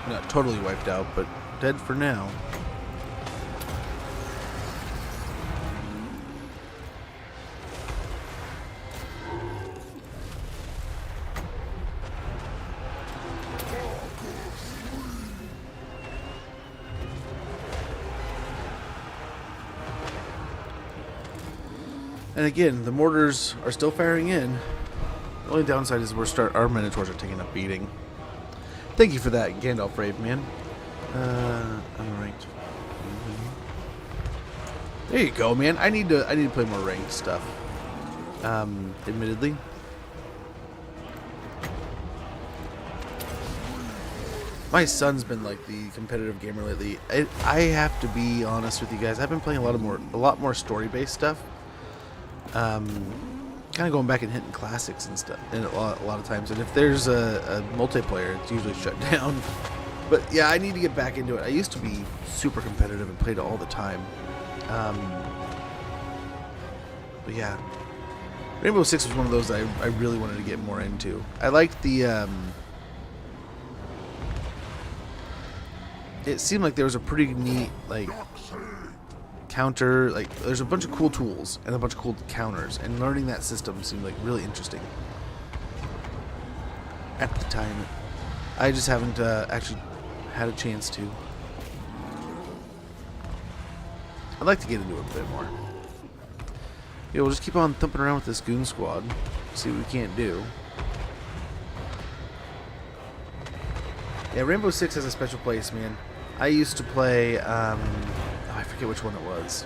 Not totally wiped out, but dead for now. And again, the mortars are still firing in. The only downside is our Minotaurs are taking a beating. Thank you for that, Gandalf Brave Man. Alright. There you go, man. I need to play more ranked stuff. Admittedly. My son's been like the competitive gamer lately. I have to be honest with you guys. I've been playing a lot more story-based stuff. kind of going back and hitting classics and stuff, and a lot of times. And if there's a multiplayer, it's usually shut down. But yeah, I need to get back into it. I used to be super competitive and played it all the time. But yeah, Rainbow Six was one of those I really wanted to get more into. I liked the. It seemed like there was a pretty neat like counter. Like there's a bunch of cool tools and a bunch of cool counters, and learning that system seemed like really interesting. At the time, I just haven't actually had a chance to. I'd like to get into it a bit more. Yeah, we'll just keep on thumping around with this goon squad. See what we can't do. Yeah, Rainbow Six has a special place, man. I used to play, I forget which one it was.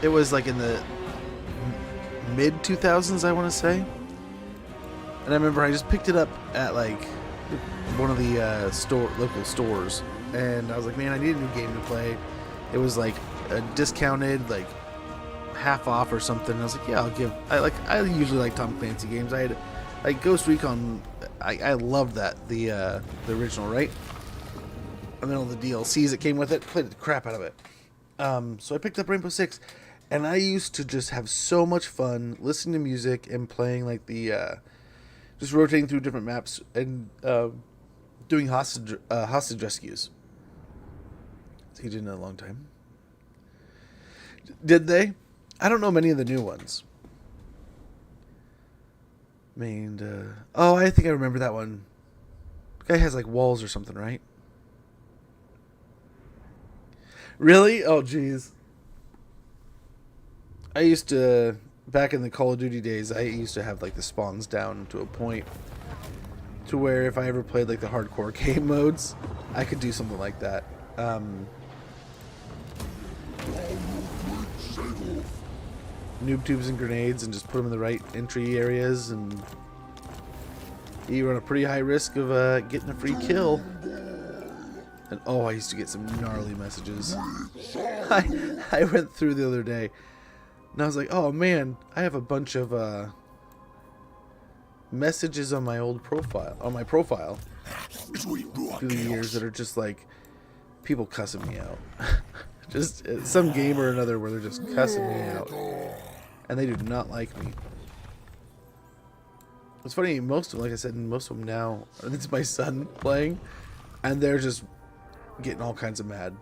It was like in the mid-2000s, I want to say. And I remember I just picked it up at like one of the local stores. And I was like, man, I need a new game to play. It was like a discounted, like half off or something. And I was like, yeah, I usually like Tom Clancy games. I had like Ghost Recon. I loved that, the original, right? And then all the DLCs that came with it, played the crap out of it. So I picked up Rainbow Six, and I used to just have so much fun listening to music and playing like the just rotating through different maps and doing hostage rescues. He did in a long time. Did they? I don't know many of the new ones. I think I remember that one. The guy has like walls or something, right? Really? Oh, jeez. I used to, back in the Call of Duty days, I used to have like the spawns down to a point to where if I ever played like the hardcore game modes, I could do something like that. Noob tubes and grenades and just put them in the right entry areas, and you run a pretty high risk of getting a free kill. And oh, I used to get some gnarly messages. I went through the other day and I was like, oh man, I have a bunch of messages on my old profile, through the years that are just like people cussing me out. Just some game or another where they're just cussing me out. And they do not like me. It's funny, most of them, like I said, most of them now, it's my son playing, and they're just getting all kinds of mad.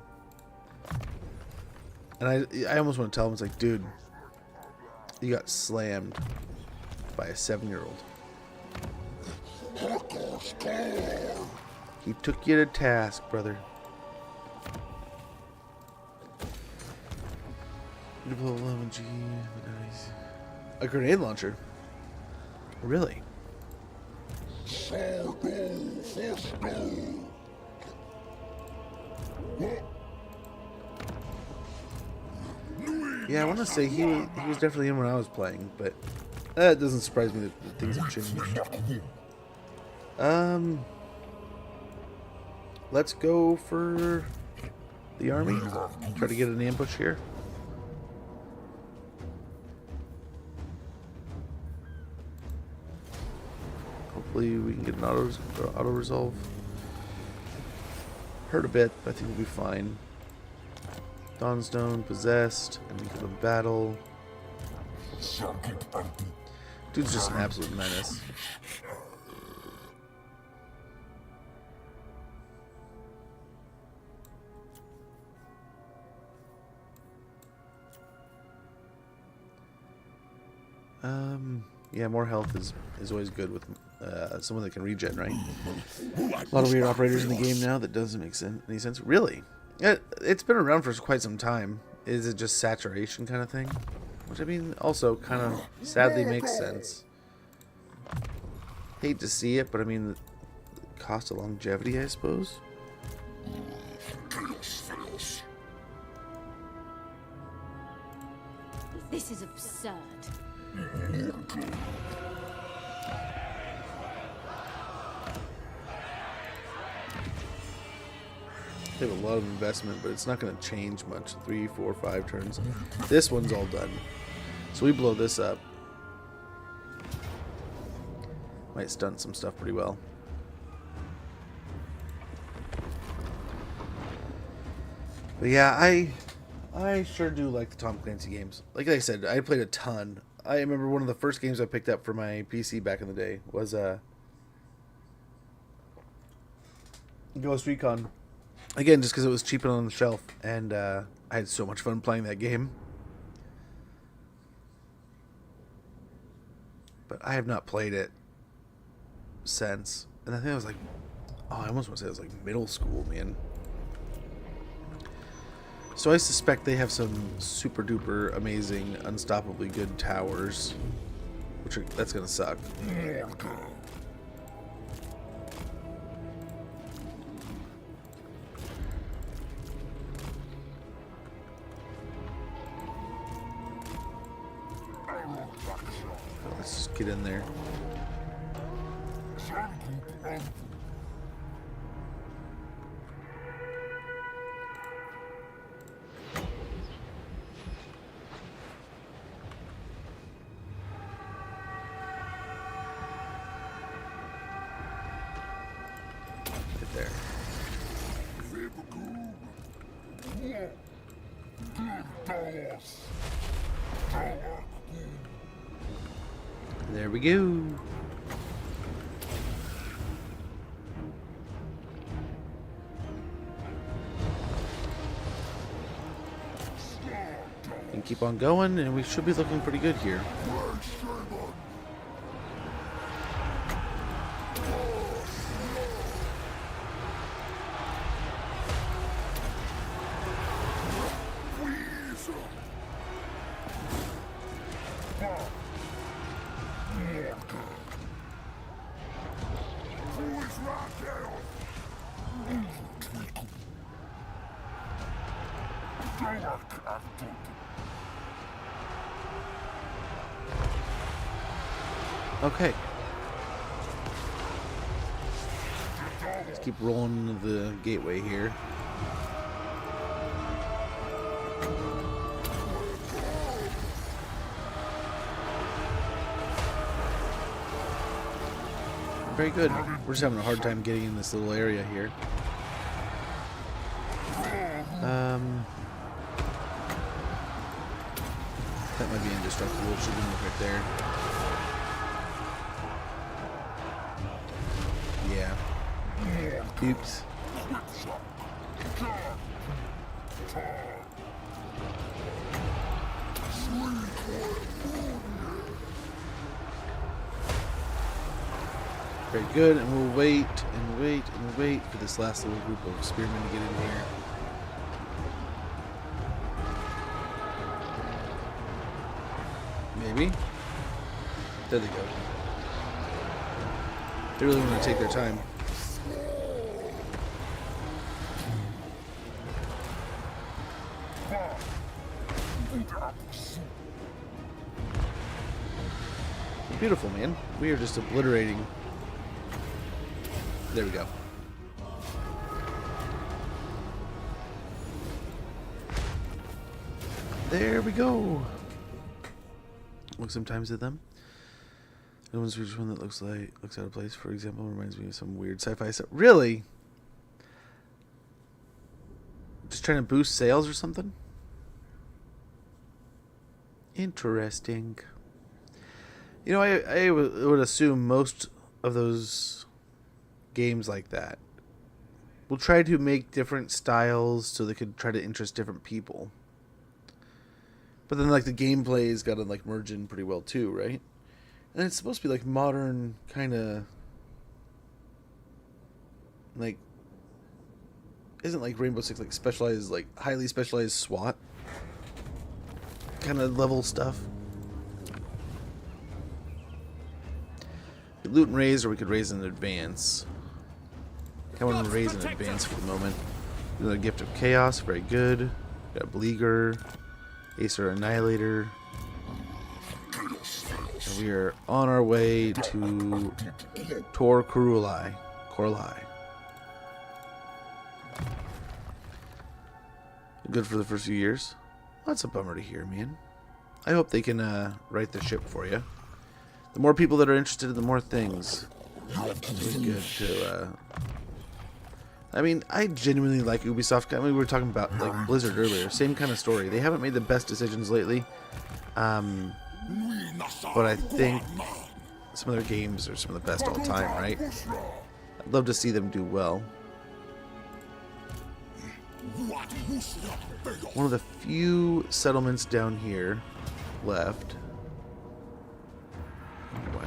And I almost want to tell him, it's like, dude, you got slammed by a 7-year-old. He took you to task, brother. A grenade launcher? Really? Yeah, I want to say he was definitely in when I was playing, but it doesn't surprise me that things have changed. Let's go for the army. Try to get an ambush here. Hopefully we can get an auto resolve. Hurt a bit, but I think we'll be fine. Dawnstone possessed, and we have a battle. Dude's just an absolute menace. Yeah, more health is always good with someone that can regen, right? A lot of weird operators in the game now that doesn't make any sense. Really? It's been around for quite some time. Is it just saturation kind of thing? Which, I mean, also kind of sadly makes sense. Hate to see it, but I mean, the cost of longevity, I suppose. This is absurd. They have a lot of investment, but it's not going to change much. 3, 4, 5 turns. This one's all done. So we blow this up. Might stunt some stuff pretty well. But yeah, I sure do like the Tom Clancy games. Like I said, I played a ton. I remember one of the first games I picked up for my PC back in the day was Ghost Recon. Again, just because it was cheap and on the shelf, and I had so much fun playing that game. But I have not played it since. And I think I was like, oh, I almost want to say it was like middle school, man. So I suspect they have some super duper amazing, unstoppably good towers, that's gonna suck. Let's just get in there. There. There we go. And keep on going, and we should be looking pretty good here. Okay. Let's keep rolling the gateway here. Very good. We're just having a hard time getting in this little area here. That might be indestructible. Should be right there. Yeah. Oops. Very good, and we'll wait and wait and wait for this last little group of spearmen to get in here. Maybe. There they go. They really want to take their time. Beautiful, man. We are just obliterating. There we go. There we go. Look sometimes at them. No one's which one that looks out of place. For example, reminds me of some weird sci-fi stuff. Really? Just trying to boost sales or something? Interesting. You know, I would assume most of those games like that will try to make different styles so they could try to interest different people. But then, like, the gameplay's got to, like, merge in pretty well, too, right? And it's supposed to be, like, modern, kind of... Like... Isn't, like, Rainbow Six, like, specialized, like, highly specialized SWAT kind of level stuff? We could loot and raise, or we could raise in advance. I want to raise in advance for the moment. Another Gift of Chaos, very good. Got Bleeger. Acer Annihilator. And we are on our way to Tor Kurulai. good for the first few years. Well, that's a bummer to hear, man. I hope they can right the ship for you. The more people that are interested in the more things. It's really good to. I mean, I genuinely like Ubisoft. I mean, we were talking about like Blizzard earlier. Same kind of story. They haven't made the best decisions lately. But I think some of their games are some of the best all time, right? I'd love to see them do well. One of the few settlements down here left. Oh, wow.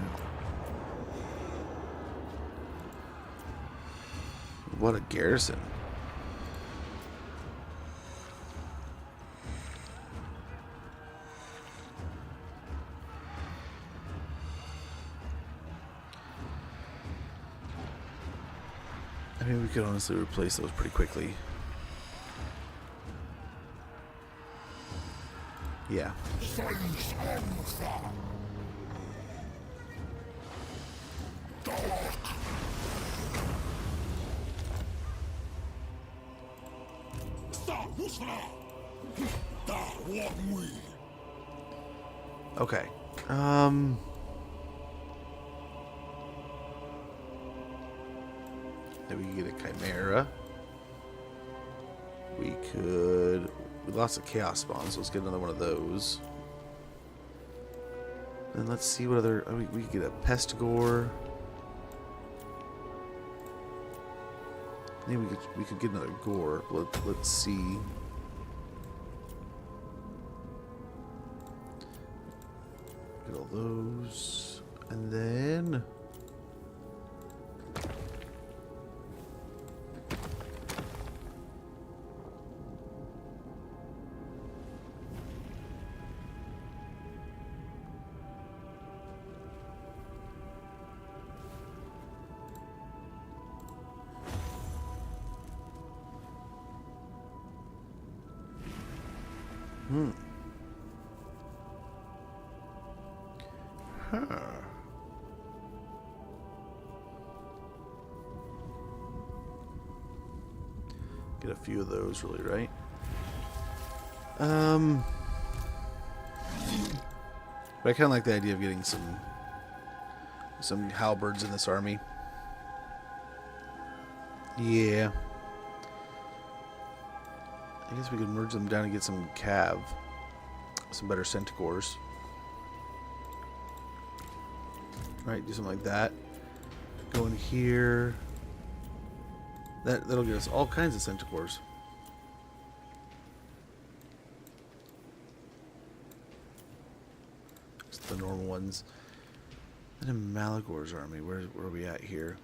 What a garrison. I mean, we could honestly replace those pretty quickly. Yeah. Okay. Then we can get a Chimera. We lost a Chaos Spawn, so let's get another one of those. And let's see what other... we could get a Pestigore. I think we could get another Gore. Let's see. Get all those. And then... Get a few of those, really, right? But I kind of like the idea of getting some halberds in this army. Yeah. I guess we could merge them down and get some cav. Some better centicores. Right, do something like that. Go in here. That'll get us all kinds of centicores. Just the normal ones. And in Malagor's army, where are we at here?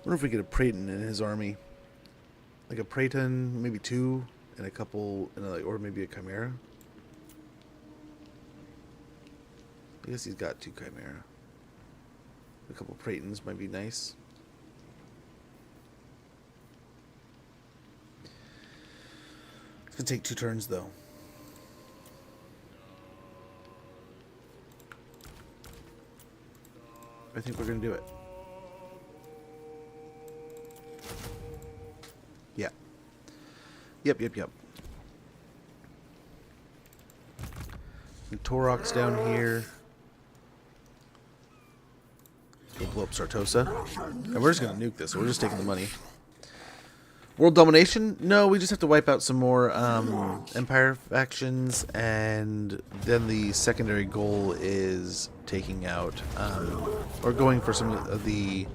I wonder if we get a Praeton in his army. Like a Praeton, maybe two, and a couple, or maybe a Chimera. I guess he's got two Chimera. A couple Praetons might be nice. It's gonna take 2 turns though. I think we're gonna do it. Yeah. Yep. And Torok's down here. Go blow up Sartosa. And we're just gonna nuke this, so we're just taking the money. World domination? No, we just have to wipe out some more Empire factions, and then the secondary goal is taking out, or going for some of the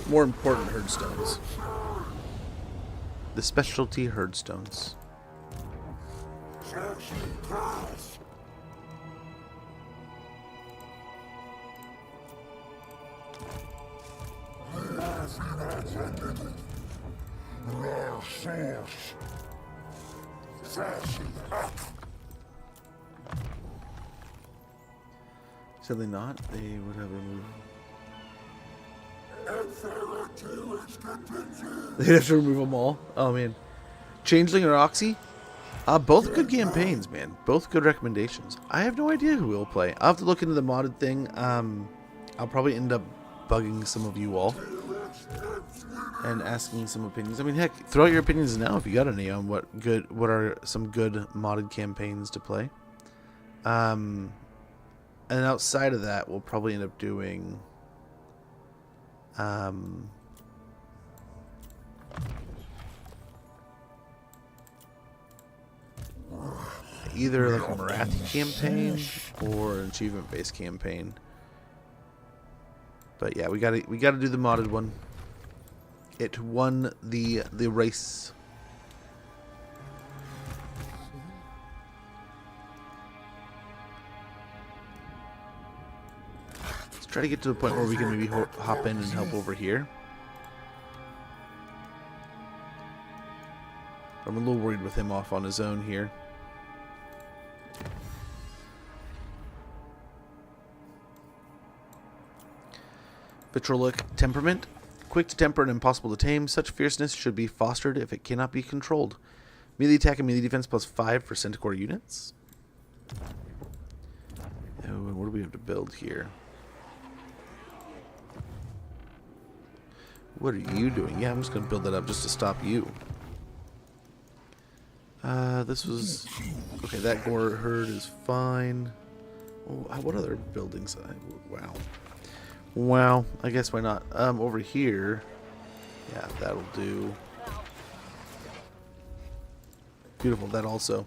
more important herdstones. The specialty herdstones. Sadly not. They would have removed. They'd have to remove them all. Oh man, Changeling or Oxy? Both good campaigns, man. Both good recommendations. I have no idea who will play. I'll have to look into the modded thing. I'll probably end up bugging some of you all and asking some opinions. I mean, heck, throw out your opinions now if you got any on what are some good modded campaigns to play. And outside of that, we'll probably end up doing either like a Marathi campaign or an achievement-based campaign. But yeah, we gotta do the modded one. It won the race. Let's try to get to the point where we can maybe hop in and help over here. I'm a little worried with him off on his own here. Vitrolic temperament. Quick to temper and impossible to tame. Such fierceness should be fostered if it cannot be controlled. Melee attack and melee defense +5 for Centaur units. Oh, and what do we have to build here? What are you doing? Yeah, I'm just going to build that up just to stop you. This was... Okay, that gore herd is fine. Oh, what other buildings? Wow. Wow, I guess why not? Over here, yeah, that'll do. Beautiful, that also.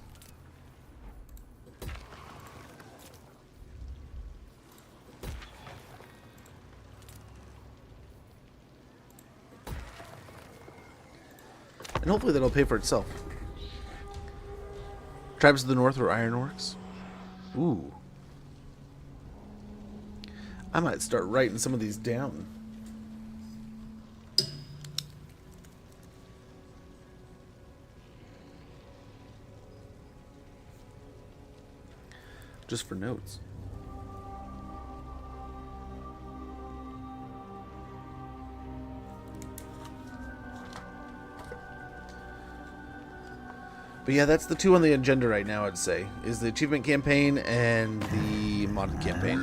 And hopefully that'll pay for itself. Tribes of the North or Ironworks? Ooh. I might start writing some of these down. Just for notes. But yeah, that's the two on the agenda right now, I'd say. Is the achievement campaign and the modded campaign.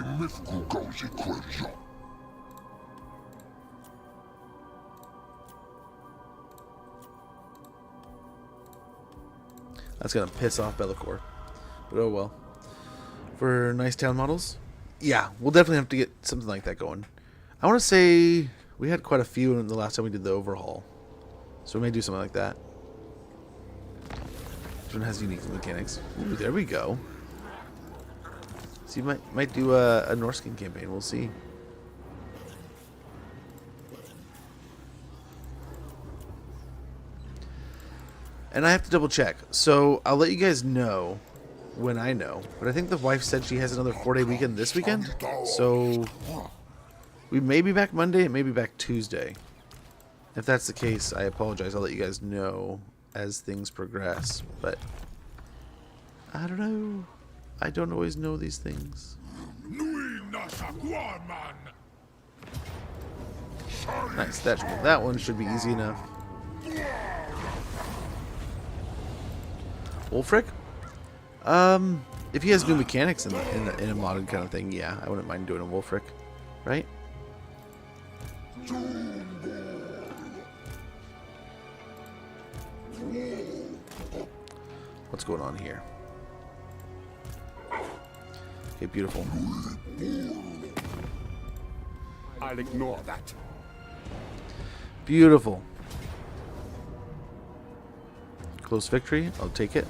That's going to piss off Malagor. But oh well. For nice town models? Yeah, we'll definitely have to get something like that going. I want to say we had quite a few in the last time we did the overhaul. So we may do something like that. This one has unique mechanics. Ooh, there we go. So you might do a Norskin campaign. We'll see. And I have to double check. So I'll let you guys know when I know. But I think the wife said she has another 4-day weekend this weekend. So we may be back Monday. It may be back Tuesday. If that's the case, I apologize. I'll let you guys know as things progress, but I don't know. I don't always know these things. Nice, that one should be easy enough. Wolfric? If he has new mechanics in a modded kind of thing, yeah, I wouldn't mind doing a Wolfric, right? What's going on here? Okay, beautiful. I'll ignore that. Beautiful. Close victory. I'll take it.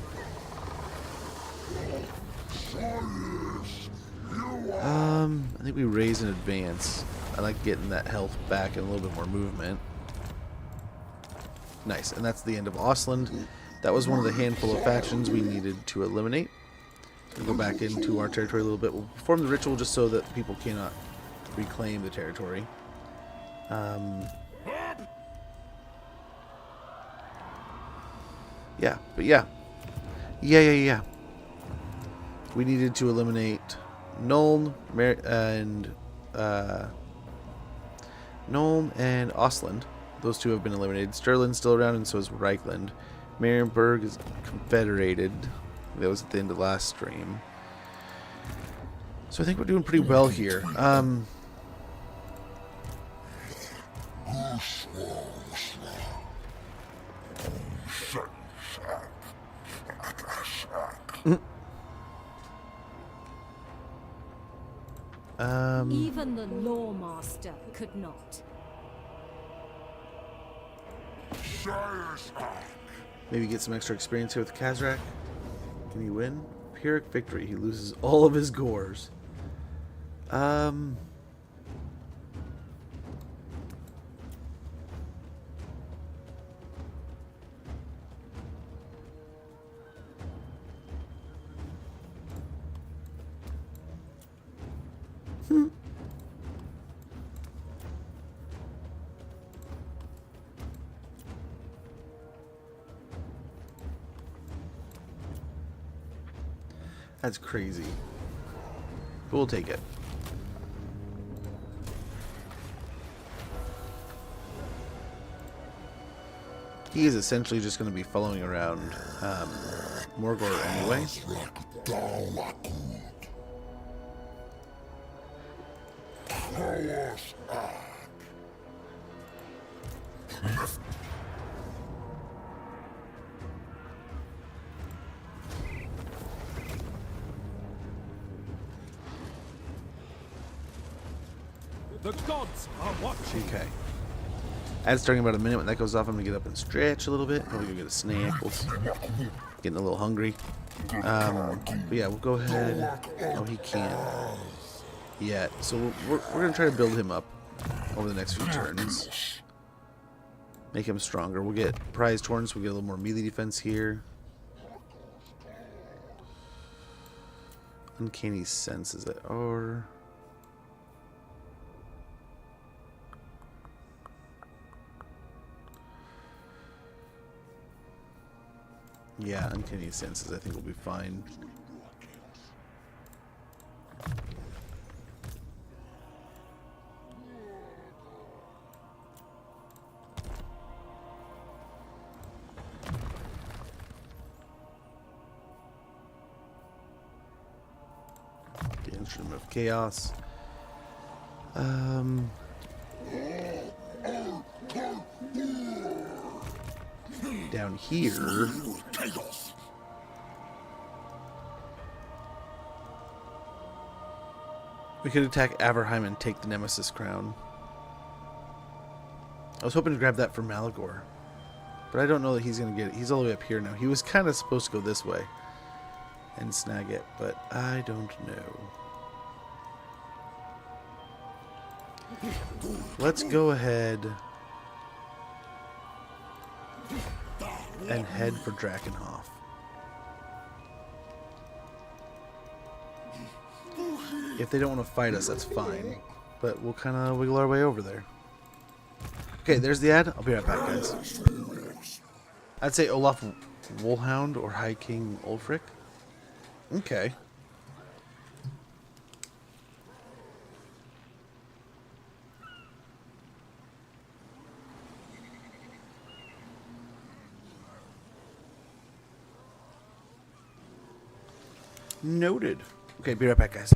I think we raise in advance. I like getting that health back and a little bit more movement. Nice, and that's the end of Ostland. That was one of the handful of factions we needed to eliminate. So we'll go back into our territory a little bit. We'll perform the ritual just so that people cannot reclaim the territory. Yeah, but yeah. Yeah. We needed to eliminate Nuln and Nuln and Ostland. Those two have been eliminated. Stirland's still around, and so is Reichland. Marienburg is confederated. That was at the end of last stream. So I think we're doing pretty well here. Even the Lawmaster could not. Maybe get some extra experience here with Kazrak. Can he win? Pyrrhic victory. He loses all of his gores. That's crazy. But we'll take it. He is essentially just going to be following around Morgor anyway. The gods are watching. Okay. Ad's starting about a minute. When that goes off, I'm going to get up and stretch a little bit. Probably go get a snack. Getting a little hungry. But yeah, we'll go ahead. Oh, he can't yet. So we're going to try to build him up over the next few turns. Make him stronger. We'll get prized horns. We'll get a little more melee defense here. Uncanny sense, is it? Or... yeah, uncanny senses I think will be fine. The Instrument of Chaos. Down here. We could attack Averheim and take the Nemesis crown. I was hoping to grab that for Malagor, but I don't know that he's going to get it. He's all the way up here now. He was kind of supposed to go this way and snag it, but I don't know. Let's go ahead and head for Drakenhof. If they don't want to fight us, that's fine. But we'll kind of wiggle our way over there. Okay, there's the ad. I'll be right back, guys. I'd say Olaf Wolhound or High King Ulfric. Okay. Noted. Okay, be right back, guys.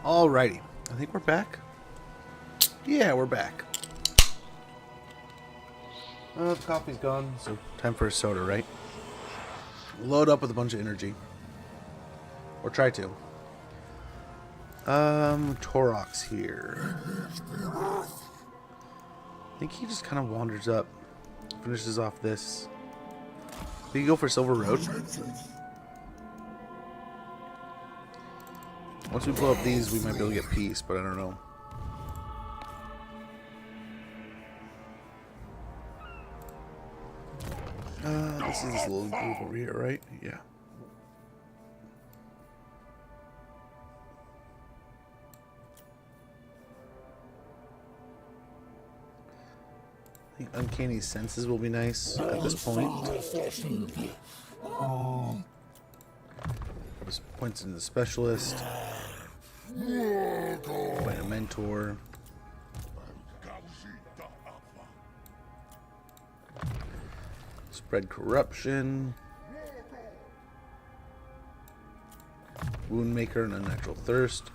Alrighty. I think we're back. Yeah, we're back. The coffee's gone, so time for a soda, right? Load up with a bunch of energy. Or try to. Torox here. I think he just kind of wanders up. Finishes off this. We can go for Silver Road. Once we blow up these, we might be able to get peace, but I don't know. This is this little group over here, right? Yeah. I think Uncanny Senses will be nice at this point. Points into the Specialist. Point a Mentor. Spread Corruption. Woundmaker and Unnatural Thirst.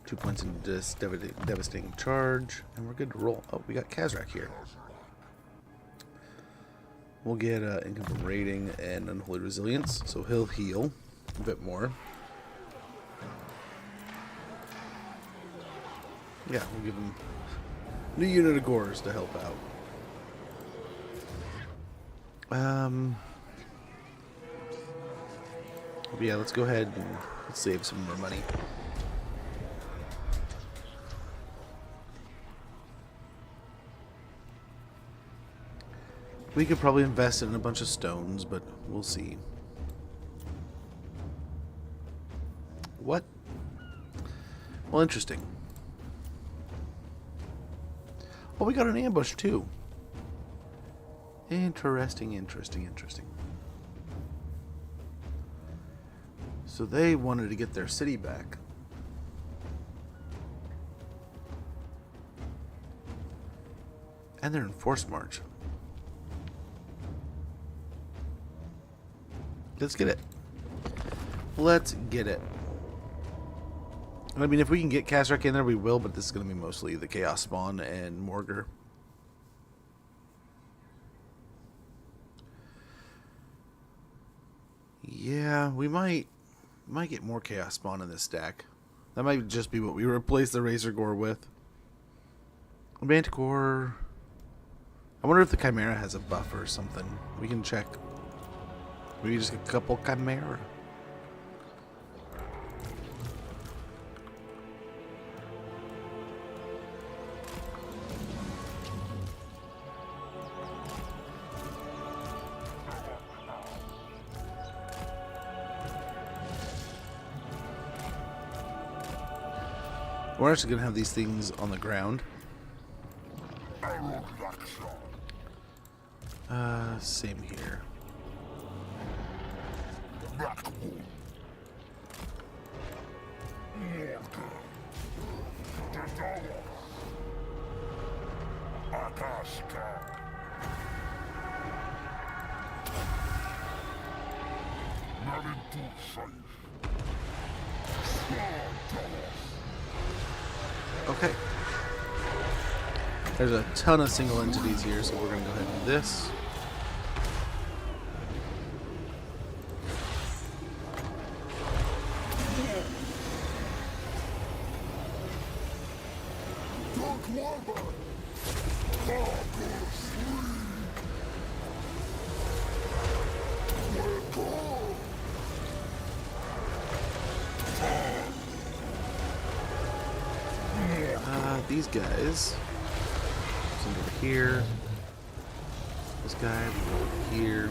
2 points into this Devastating Charge. And we're good to roll. Oh, we got Kazrak here. We'll get income from raiding and Unholy Resilience, so he'll heal a bit more. Yeah, we'll give him a new unit of Gores to help out. But yeah, let's go ahead and save some more money. We could probably invest in a bunch of stones, but we'll see. What? Well, interesting. Oh, we got an ambush too. Interesting. So they wanted to get their city back. And they're in forced march. Let's get it. Let's get it. I mean, if we can get Kazrak in there, we will, but this is going to be mostly the Chaos Spawn and Morgar. Yeah, we might get more Chaos Spawn in this stack. That might just be what we replace the Razor Gore with. Manticore. I wonder if the Chimera has a buff or something. We can check. Maybe just a couple Chimera. We're actually going to have these things on the ground. Same here. Okay. There's a ton of single entities here, so we're going to go ahead and do this. These guys. Send over here. This guy will go over here.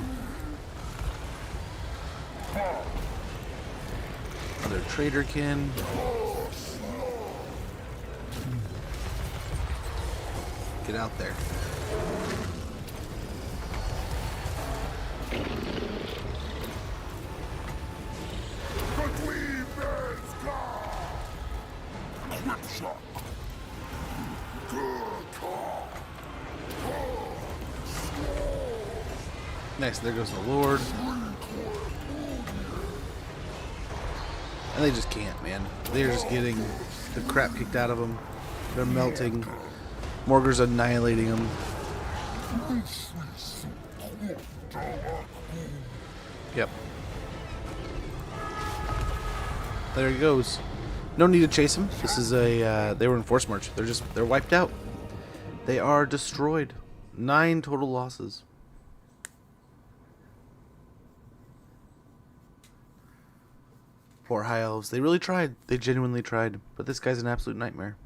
Another traderkin. Get out there. Nice, there goes the Lord. And they just can't, man. They're just getting the crap kicked out of them. They're melting. Morgar's annihilating them. Yep. There he goes. No need to chase him. This is a, they were in force march. They're wiped out. They are destroyed. 9 total losses. Poor High Elves. They really tried. They genuinely tried. But this guy's an absolute nightmare.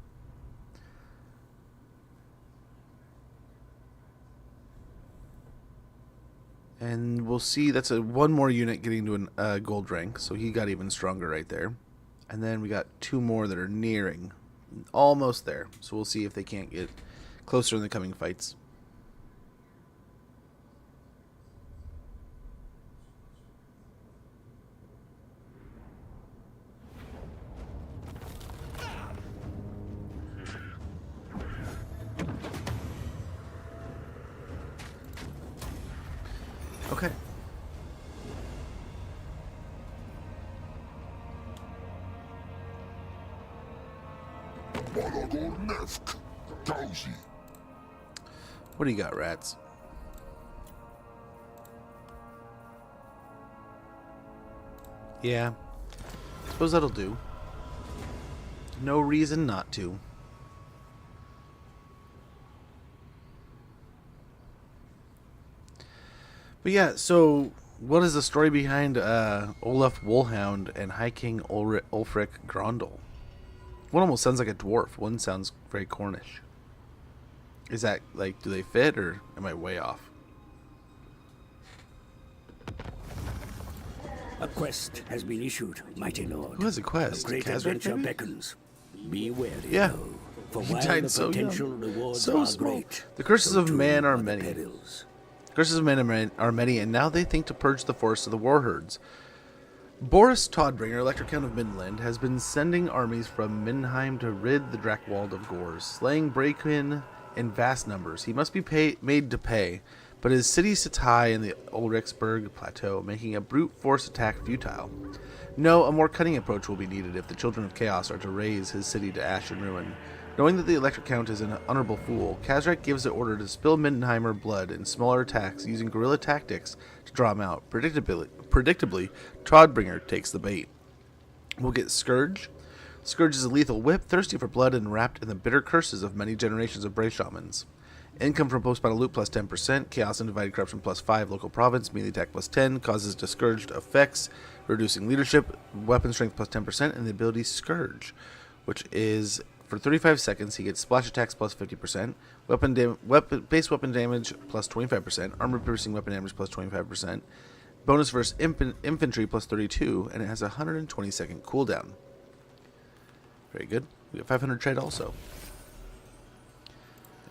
And we'll see, that's one more unit getting to a gold rank, so he got even stronger right there. And then we got 2 more that are nearing, almost there. So we'll see if they can't get closer in the coming fights. Okay. What do you got, rats? Yeah. Suppose that'll do. No reason not to. But yeah, so what is the story behind Olaf Wolhound and High King Ulfric Grondel? One almost sounds like a dwarf. One sounds very Cornish. Is that, like, do they fit, or am I way off? A quest has been issued, mighty lord. Who has a quest? A great Kazrak, adventure maybe? beckons. Be wary, Yeah. though, for He while died the so potential young. rewards So are small. great, The curses so of too man are the many. perils. Curses of men are many, and now they think to purge the forests of the warherds. Boris Todbringer, Elector Count of Midland, has been sending armies from Middenheim to rid the Drakewald of Gors, slaying Breakin in vast numbers. He must be made to pay, but his city sits high in the Ulrichsburg Plateau, making a brute force attack futile. No, a more cunning approach will be needed if the Children of Chaos are to raze his city to ash and ruin. Knowing that the Elector Count is an honorable fool, Kazrak gives the order to spill Middenheimer blood in smaller attacks using guerrilla tactics to draw him out. Predictably, Todbringer takes the bait. We'll get Scourge. Scourge is a lethal whip, thirsty for blood and wrapped in the bitter curses of many generations of brave shamans. Income from post-battle loot plus 10%, Chaos and Divided Corruption plus 5, local province, melee attack plus 10, causes discouraged effects, reducing leadership, weapon strength plus 10%, and the ability Scourge, which is for 35 seconds, he gets splash attacks plus 50%, base weapon damage plus 25%, armor-piercing weapon damage plus 25%, bonus versus infantry plus 32, and it has a 120-second cooldown. Very good. We got 500 trade also.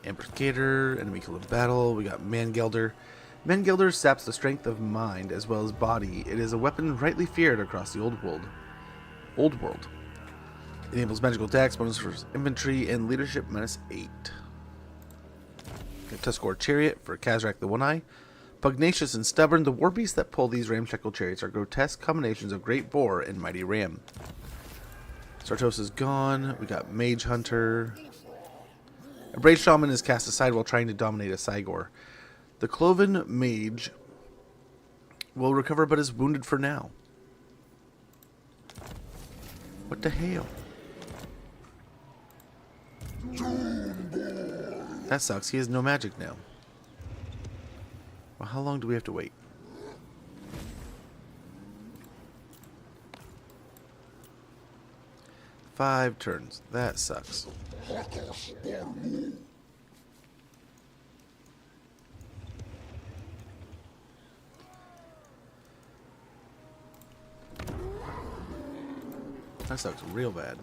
Ambuscator, enemy killed in battle. We got Mangelder. Mangelder saps the strength of mind as well as body. It is a weapon rightly feared across the old world. Enables magical attacks, bonus for infantry, and leadership -8. Tuskor Chariot for Kazrak the One-Eye. Pugnacious and stubborn, the war beasts that pull these ramshackle chariots are grotesque combinations of Great Boar and Mighty Ram. Sartos is gone. We got Mage Hunter. A Brave Shaman is cast aside while trying to dominate a Cygor. The Cloven Mage will recover but is wounded for now. What the hell? That sucks. He has no magic now. Well, how long do we have to wait? Five turns. That sucks. That sucks real bad.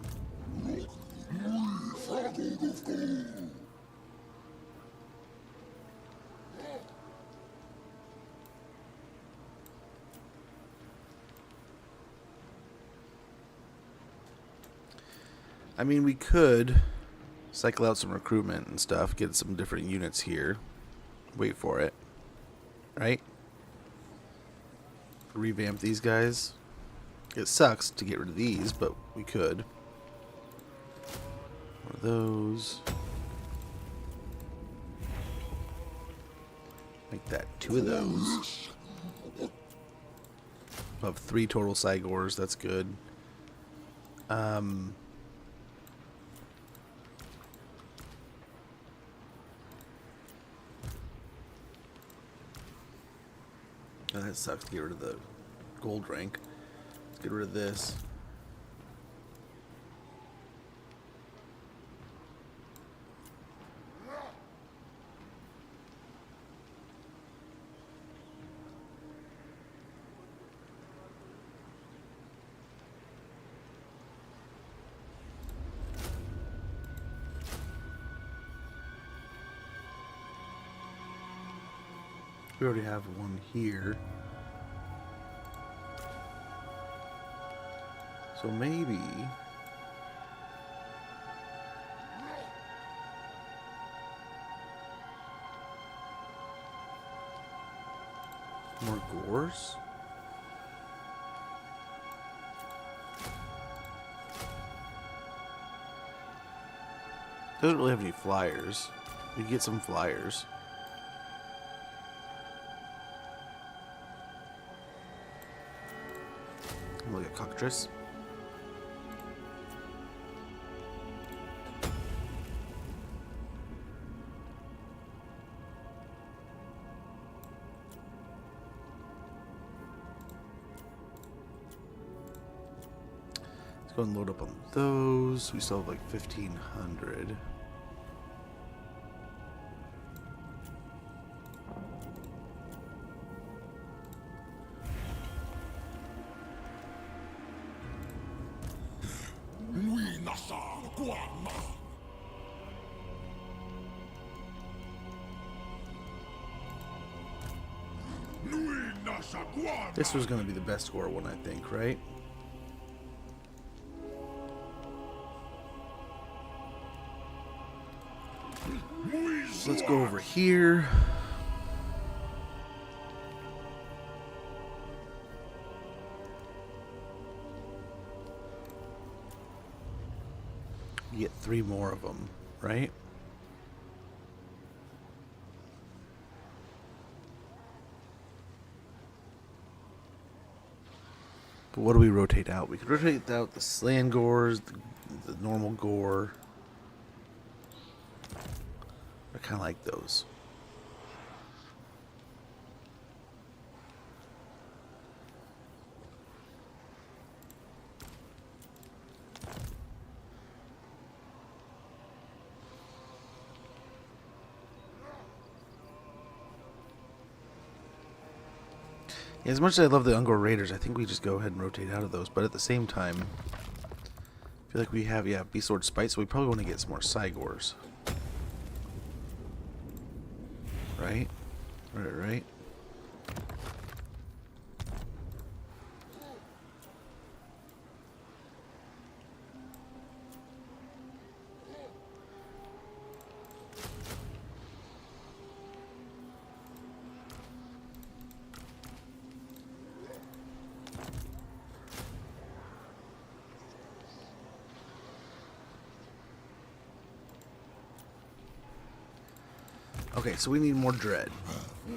I mean, we could cycle out some recruitment and stuff, get some different units here. Wait for it. Right? Revamp these guys. It sucks to get rid of these, but we could. One of those. Make that 2 of those. We'll have 3 total Cygors, that's good. Oh, that sucks to get rid of the gold rank. Let's get rid of this. We already have one here. So maybe more gores? Doesn't really have any flyers. We get some flyers. Look at cockatrice. Let's go and load up on those. We still have like 1,500. This was going to be the best score one, I think, right? So let's go over here. You get 3 more of them, right? But what do we rotate out? We could rotate out the sland gores, the normal gore. I kind of like those. As much as I love the Ungor Raiders, I think we just go ahead and rotate out of those. But at the same time, I feel like we have, Beast Sword Spite, so we probably want to get some more Cygors. Right? Right. Okay, so we need more dread.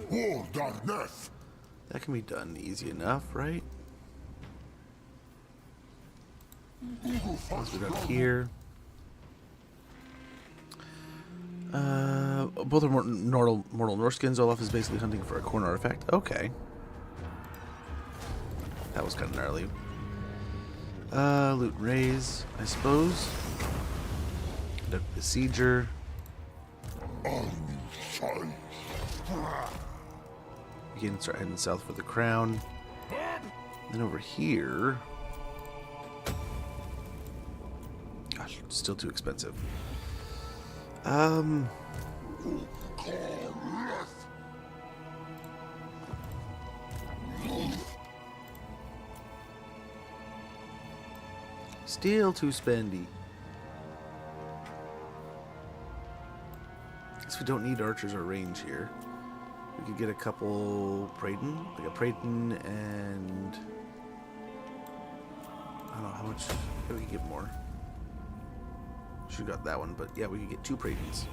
That can be done easy enough, right? Once we're up here. Both are mortal Norskins. Olaf is basically hunting for a corn artifact. Okay. That was kind of gnarly. Loot and raise, I suppose. The Besieger. We can start heading south for the crown. Then over here. Gosh, still too expensive. Still too spendy. Guess we don't need archers or range here. We could get a couple Praeton, like a Praeton and I don't know how much. We could get more. Should have got that one, but yeah, we could get 2 Praetorians.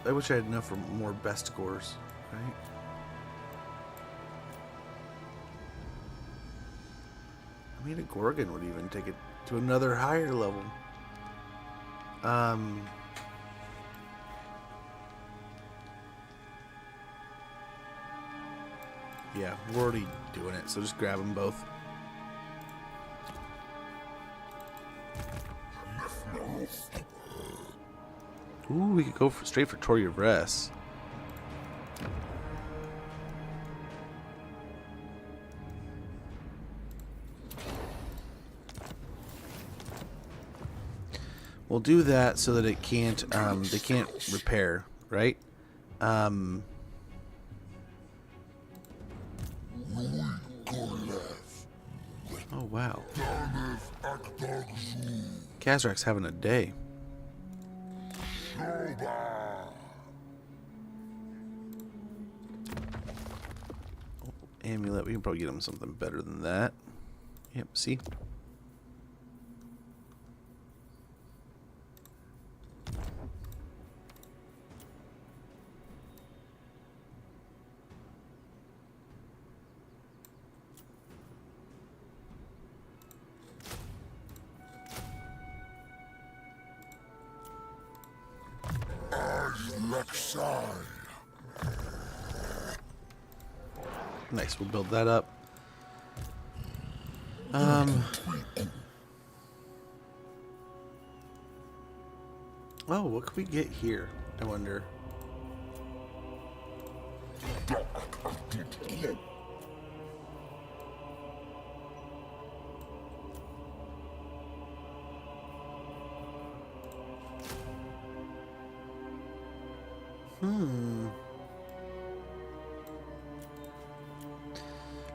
I wish I had enough for more best scores, right? I mean, a Gorgon would even take it to another higher level. Yeah, we're already doing it, so just grab them both. Ooh, we could go straight for Tory of Rest. We'll do that so that it can't, they can't repair, right? Oh, wow. Kazrak's having a day. Amulet, we can probably get him something better than that. Yep, see? Nice, we'll build that up. Oh, what could we get here? I wonder.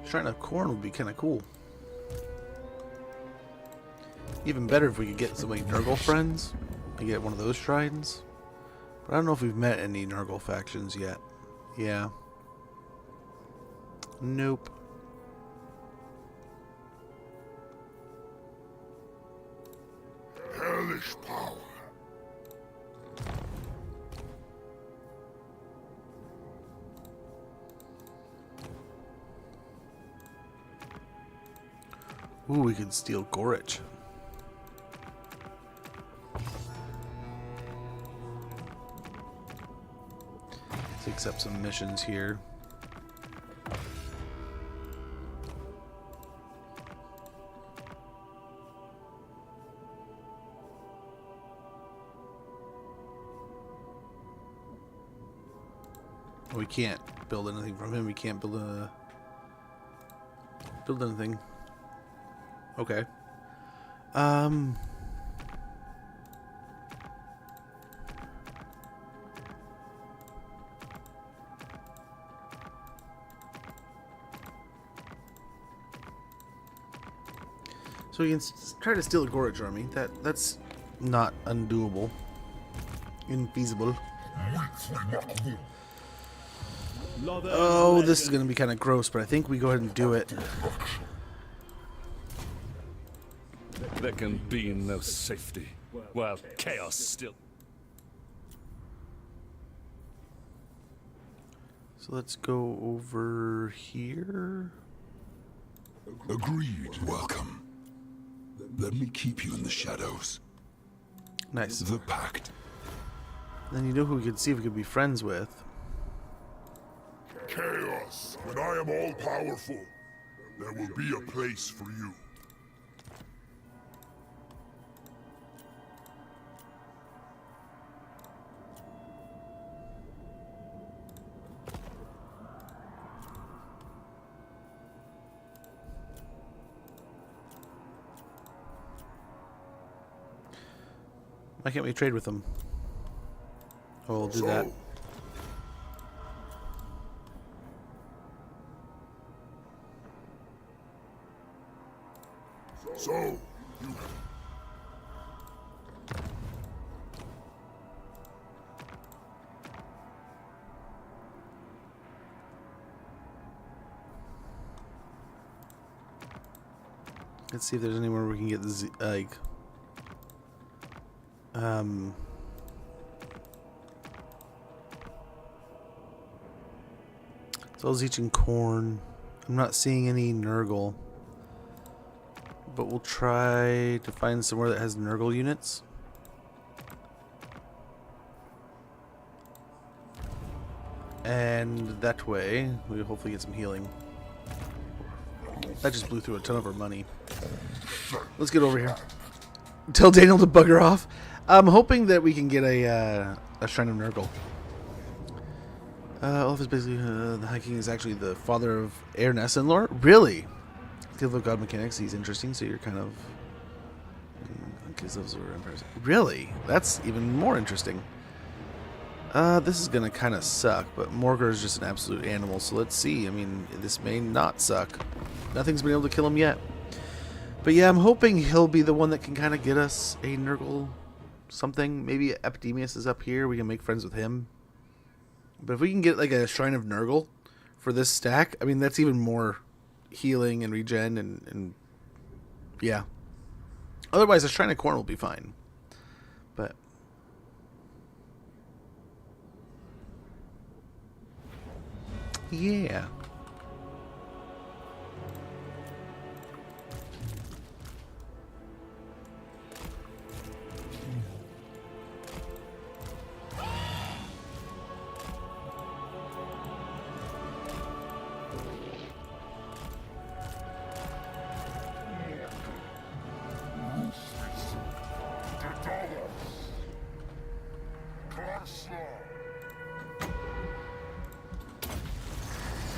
Shrine of Corn would be kind of cool. Even better if we could get some like Nurgle friends and get one of those shrines. But I don't know if we've met any Nurgle factions yet. Yeah. Nope. Hellish power. Ooh, we could steal Gorich. Let's accept some missions here. We can't build anything from him. We can't build anything. Okay. So we can try to steal a Gorich army. That's not undoable. Infeasible. Oh, this is going to be kind of gross, but I think we go ahead and do it. There can be no safety while chaos still. So let's go over here. Agreed. Welcome. Let me keep you in the shadows. Nice. The Pact. Then you know who we could see if we could be friends with. Chaos. When I am all powerful, there will be a place for you. Why can't we trade with them? Oh, we'll do that. So, you Let's see if there's anywhere we can get like so I was eating corn. I'm not seeing any Nurgle, but we'll try to find somewhere that has Nurgle units. And that way we hopefully get some healing. That just blew through a ton of our money. Let's get over here. Tell Daniel to bugger off. I'm hoping that we can get a Shrine of Nurgle. Olaf is basically the High King is actually the father of Airness and lore. Really? Guild of God mechanics. He's interesting. So you're kind of Guild of Empires. Really? That's even more interesting. This is gonna kind of suck, but Morgar is just an absolute animal. So let's see. I mean, this may not suck. Nothing's been able to kill him yet. But yeah, I'm hoping he'll be the one that can kind of get us a Nurgle something. Maybe Epidemius is up here. We can make friends with him. But if we can get like a Shrine of Nurgle for this stack, I mean, that's even more healing and regen and yeah. Otherwise, a Shrine of Corn will be fine. But yeah.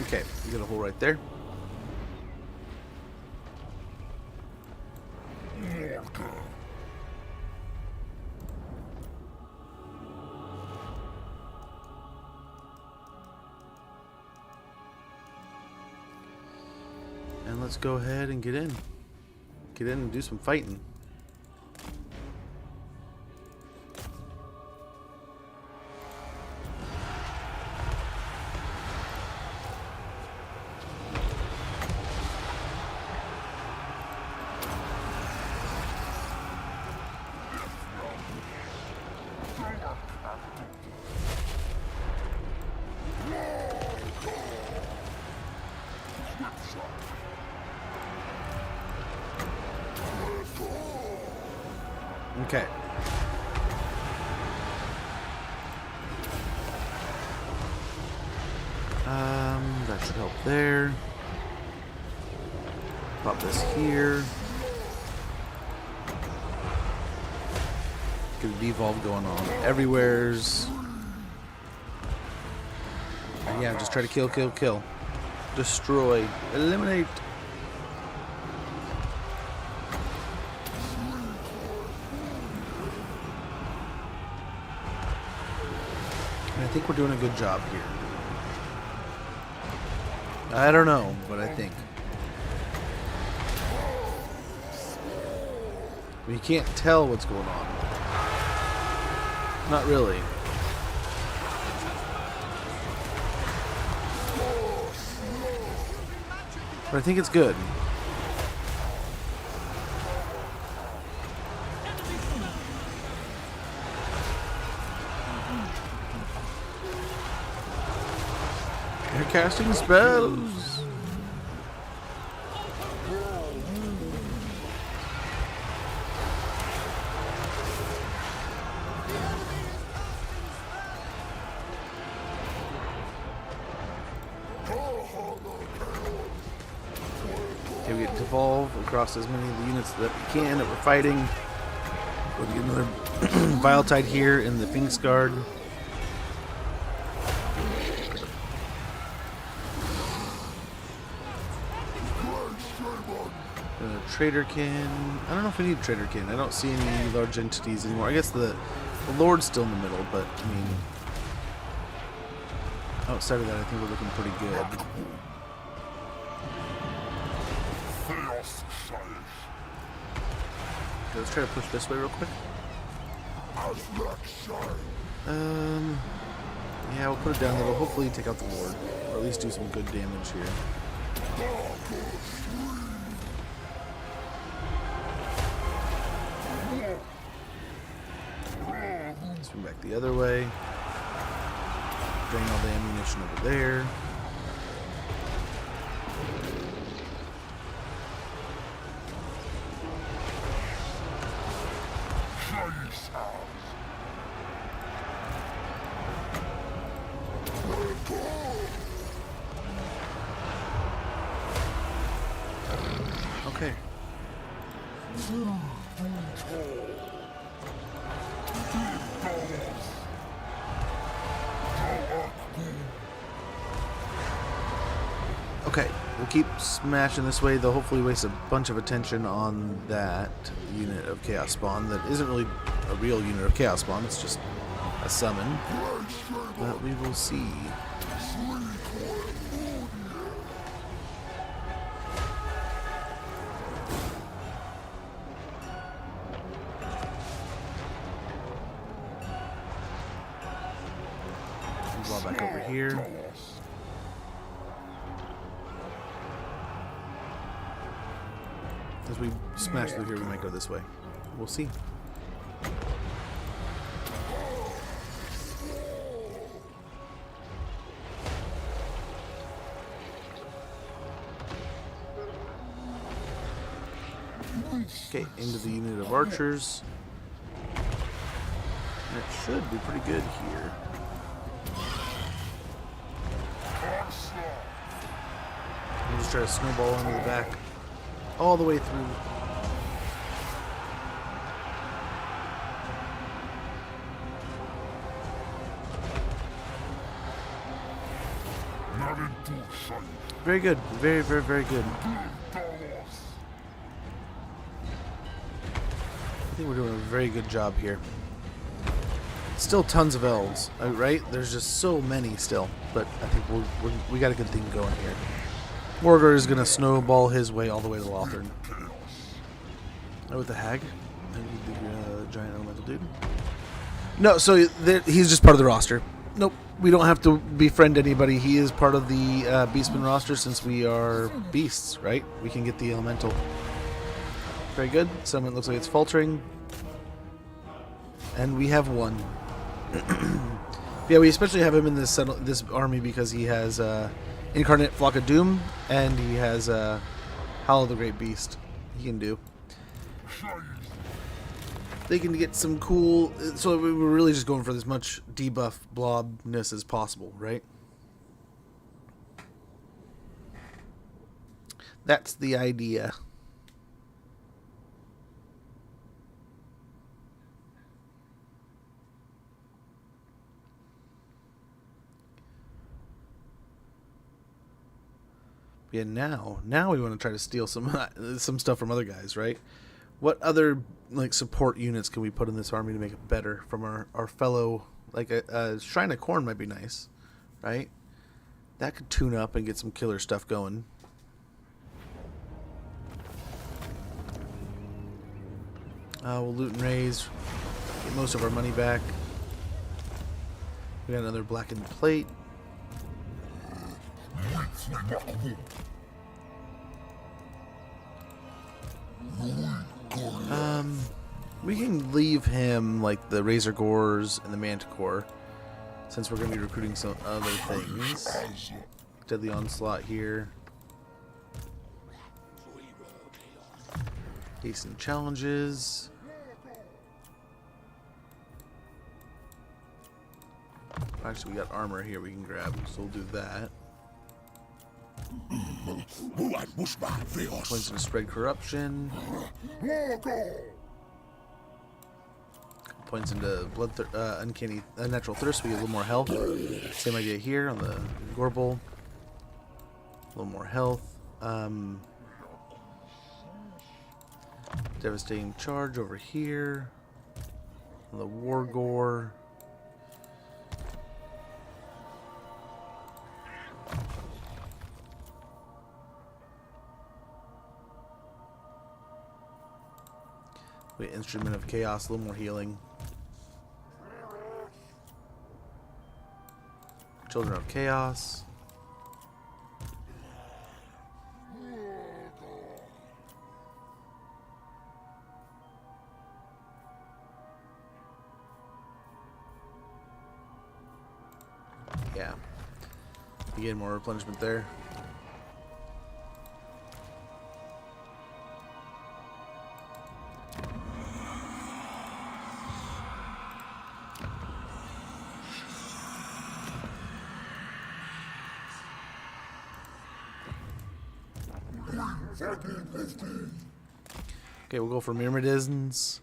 Okay, you got a hole right there. And let's go ahead and get in. Get in and do some fighting. Okay. That should help there. Pop this here. Get a devolve going on everywheres. And yeah, just try to kill, kill, kill. Destroy. Eliminate. I think we're doing a good job here. I don't know, but I think. You can't tell what's going on. Not really. But I think it's good. They're casting spells. Okay, we get devolve across as many of the units that we can that we're fighting. We'll get another Vile Tide here in the Phoenix Guard. Traderkin. I don't know if we need Traderkin. I don't see any large entities anymore. I guess the Lord's still in the middle, but I mean, outside of that, I think we're looking pretty good. Chaos Science. let's try to push this way real quick. Yeah, we'll put it down there. We'll hopefully take out the Lord, or at least do some good damage here. Swing back the other way. Drain all the ammunition over there. Okay. Okay, we'll keep smashing this way. They'll hopefully waste a bunch of attention on that unit of Chaos Spawn that isn't really a real unit of Chaos Spawn, it's just a summon. But we will see. Draw back over here. As we smash through here, we might go this way. We'll see. Okay, into the unit of archers. That should be pretty good here. We'll just try to snowball into the back. All the way through. Very good. Very, very, very good. I think we're doing a very good job here. Still tons of elves, right? There's just so many still, but I think we got a good thing going here. Morgor is going to snowball his way all the way to Lothern. Oh, with the hag? The giant elemental dude? No, so he's just part of the roster. Nope, we don't have to befriend anybody. He is part of the Beastmen roster since we are beasts, right? We can get the elemental. Very good. Summon looks like it's faltering. And we have one. Yeah, we especially have him in this army because he has Incarnate Flock of Doom, and he has Howl of the Great Beast. He can do. They can get some cool. So we were really just going for as much debuff blobness as possible, right? That's the idea. Yeah, now we want to try to steal some stuff from other guys, right? What other like support units can we put in this army to make it better from our fellow? Like a Shrine of Corn might be nice, right? That could tune up and get some killer stuff going. We'll loot and raise, get most of our money back. We got another blackened plate. We can leave him like the Razor Gores and the Manticore, since we're going to be recruiting some other things. Deadly Onslaught here. Decent challenges. Actually, we got armor here we can grab, so we'll do that. Points to spread corruption. Points into blood, uncanny, unnatural thirst. We get a little more health. Same idea here on the Gorble. A little more health. Devastating charge over here. On the War Gore. Wait, Instrument of Chaos, a little more healing. Children of Chaos. Yeah. You get more replenishment there. Okay, we'll go for Myrmidons.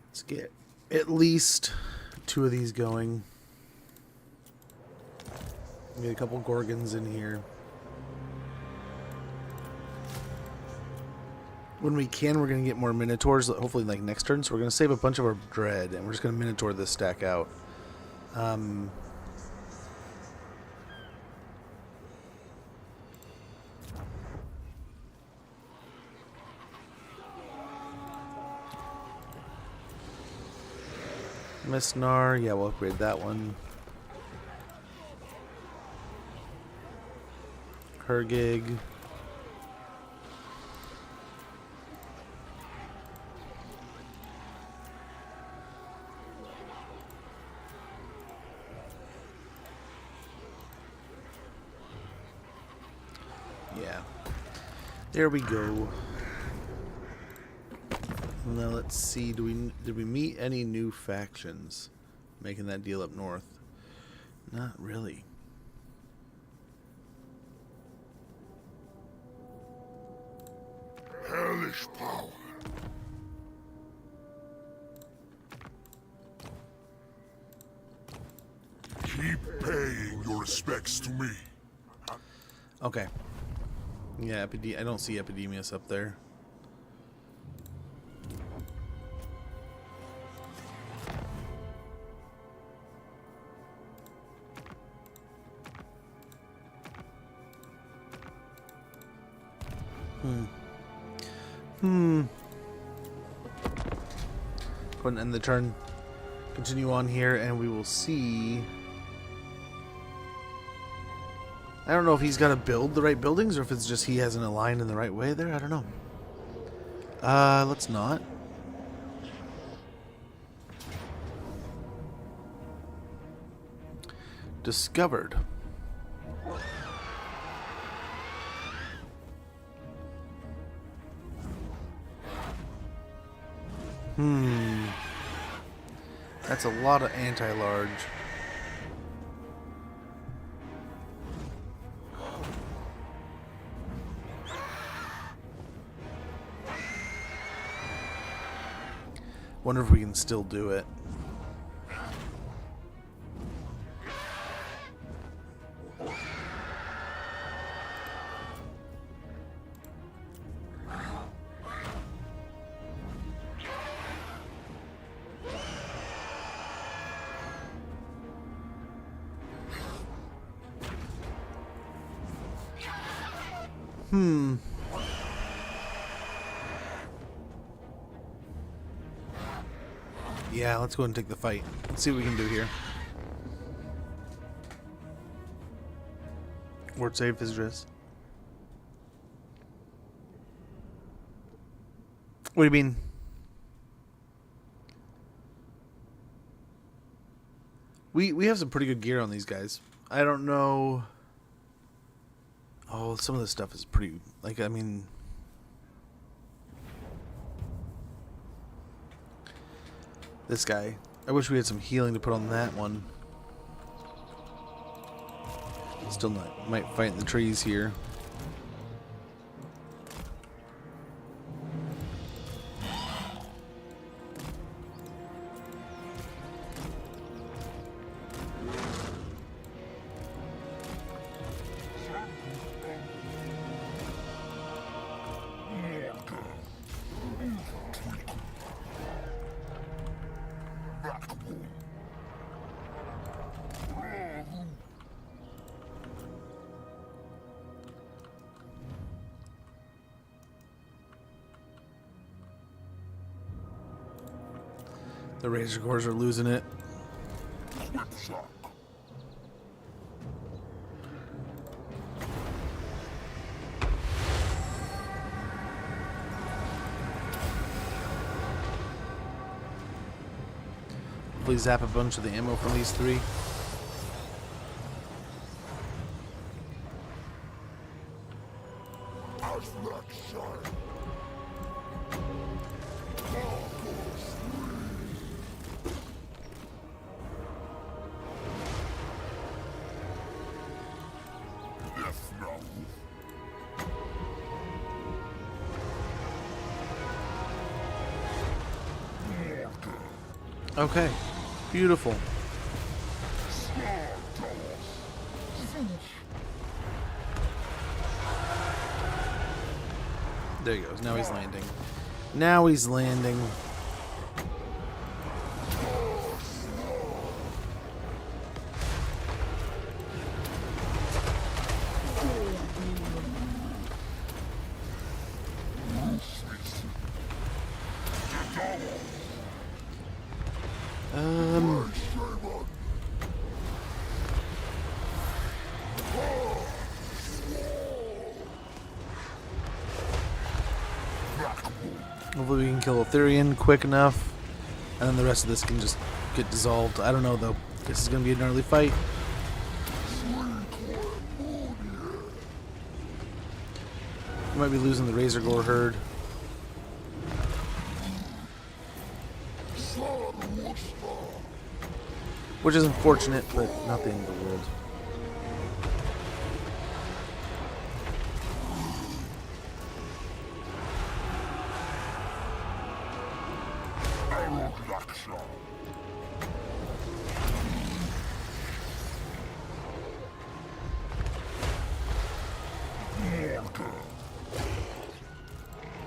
Let's get at least 2 of these going. Get a couple Gorgons in here. When we can, we're going to get more Minotaurs, hopefully like next turn. So we're going to save a bunch of our Dread, and we're just going to Minotaur this stack out. Misnar, yeah, we'll upgrade that one. Hergig. Yeah. There we go. Now let's see, did we meet any new factions making that deal up north? Not really. Hellish power. Keep paying your respects to me. Okay. Yeah, I don't see Epidemius up there. Go ahead and end the turn. Continue on here, and we will see. I don't know if he's got to build the right buildings, or if it's just he hasn't aligned in the right way there. I don't know. Let's not. Discovered. That's a lot of anti-large. Wonder if we can still do it. Yeah, let's go ahead and take the fight. Let's see what we can do here. Word save Visitress. What do you mean? We have some pretty good gear on these guys. I don't know. Oh, some of this stuff is pretty, like, I mean, this guy. I wish we had some healing to put on that one. Still not, might fight in the trees here. The Razor Cores are losing it. Quick shot. Hopefully zap a bunch of the ammo from these three. As that shine. Death now. Okay. Beautiful. There he goes. Now he's landing. Now he's landing. Hopefully we can kill Aetherian quick enough, and then the rest of this can just get dissolved. I don't know though. This is gonna be a gnarly fight. We might be losing the Razor Gore herd. Which is unfortunate, but not the end of the world.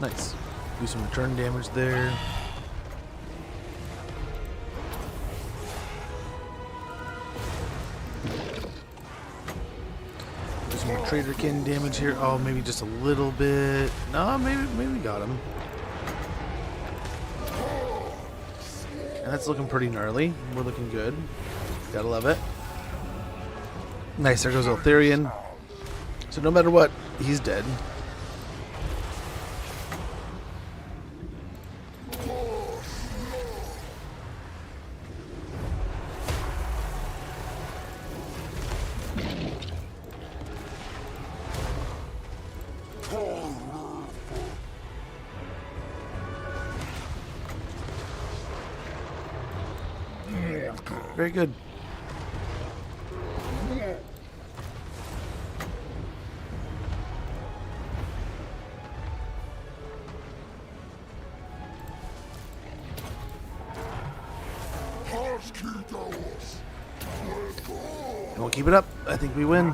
Nice. Do some return damage there. Do some more Traderkin damage here. Oh, maybe just a little bit. No, maybe we got him. And that's looking pretty gnarly. We're looking good. Gotta love it. Nice, there goes Aetherian. So no matter what, he's dead. Very good. And we'll keep it up. I think we win.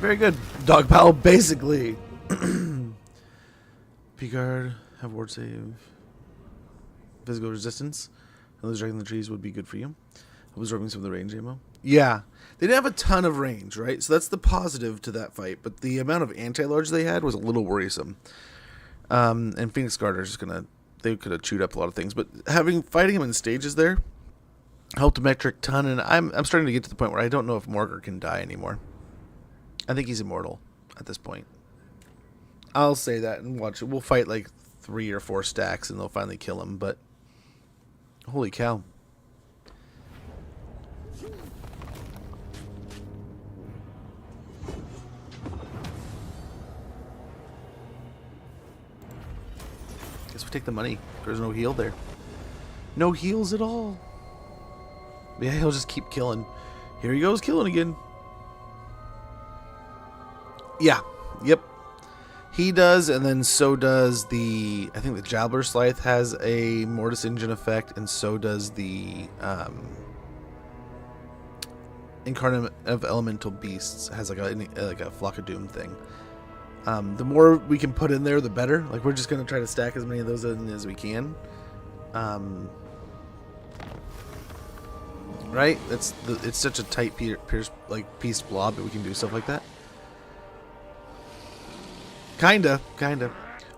Very good. Dog pal, basically. P-guard, have ward save. Physical resistance. And those dragging the trees would be good for you. Absorbing some of the range ammo. Yeah. They didn't have a ton of range, right? So that's the positive to that fight. But the amount of anti-large they had was a little worrisome. And Phoenix Guard are just gonna... They could have chewed up a lot of things. But fighting him in stages there helped a metric ton. And I'm starting to get to the point where I don't know if Morgar can die anymore. I think he's immortal at this point. I'll say that and watch it. We'll fight like 3 or 4 stacks and they'll finally kill him, but holy cow. Guess we take the money. There's no heal there. No heals at all. Yeah, he'll just keep killing. Here he goes, killing again. Yeah, yep. He does, and then so does the... I think the Jabbler Scythe has a Mortis Engine effect, and so does the Incarnate of Elemental Beasts. Has like a Flock of Doom thing. The more we can put in there, the better. Like, we're just going to try to stack as many of those in as we can. Right? It's such a tight pieced blob that we can do stuff like that. Kinda.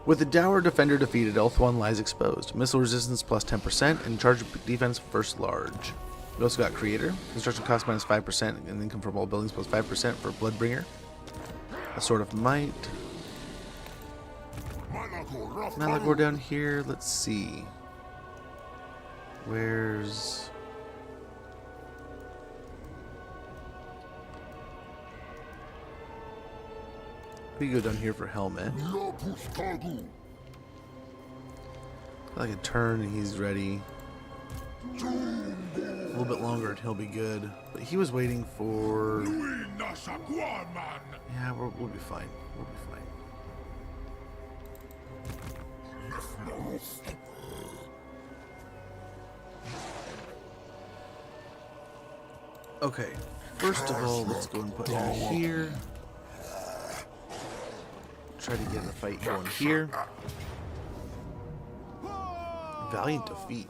With the Dower Defender defeated, Elth-1 lies exposed. Missile resistance plus 10% and charge defense first large. We also got Creator. Construction cost minus 5% and income from all buildings plus 5% for Bloodbringer. A Sword of Might. Malagor down here. Let's see. Where's... We go down here for Helmet. Like a turn and he's ready. A little bit longer and he'll be good. But he was waiting for... Yeah, we'll be fine. We'll be fine. Okay. First of all, let's go and put him here. Try to get the fight going here. Valiant defeat.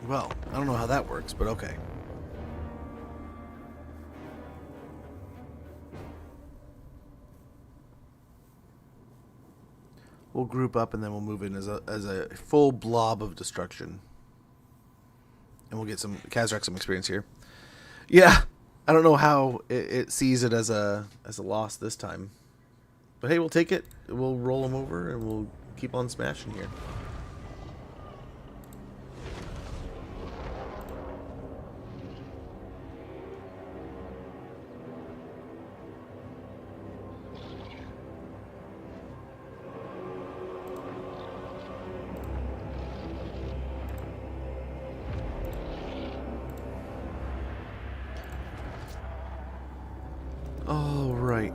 Well, I don't know how that works, but okay. We'll group up and then we'll move in as a full blob of destruction. And we'll get some Kazrak some experience here. Yeah, I don't know how it sees it as a loss this time. But hey, we'll take it. We'll roll them over and we'll keep on smashing here. All right.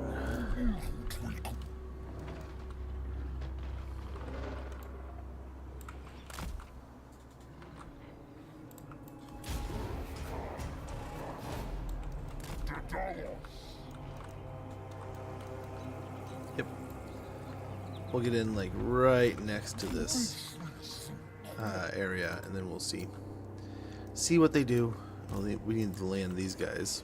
Yep. We'll get in like right next to this area, and then we'll see what they do. We need to land these guys.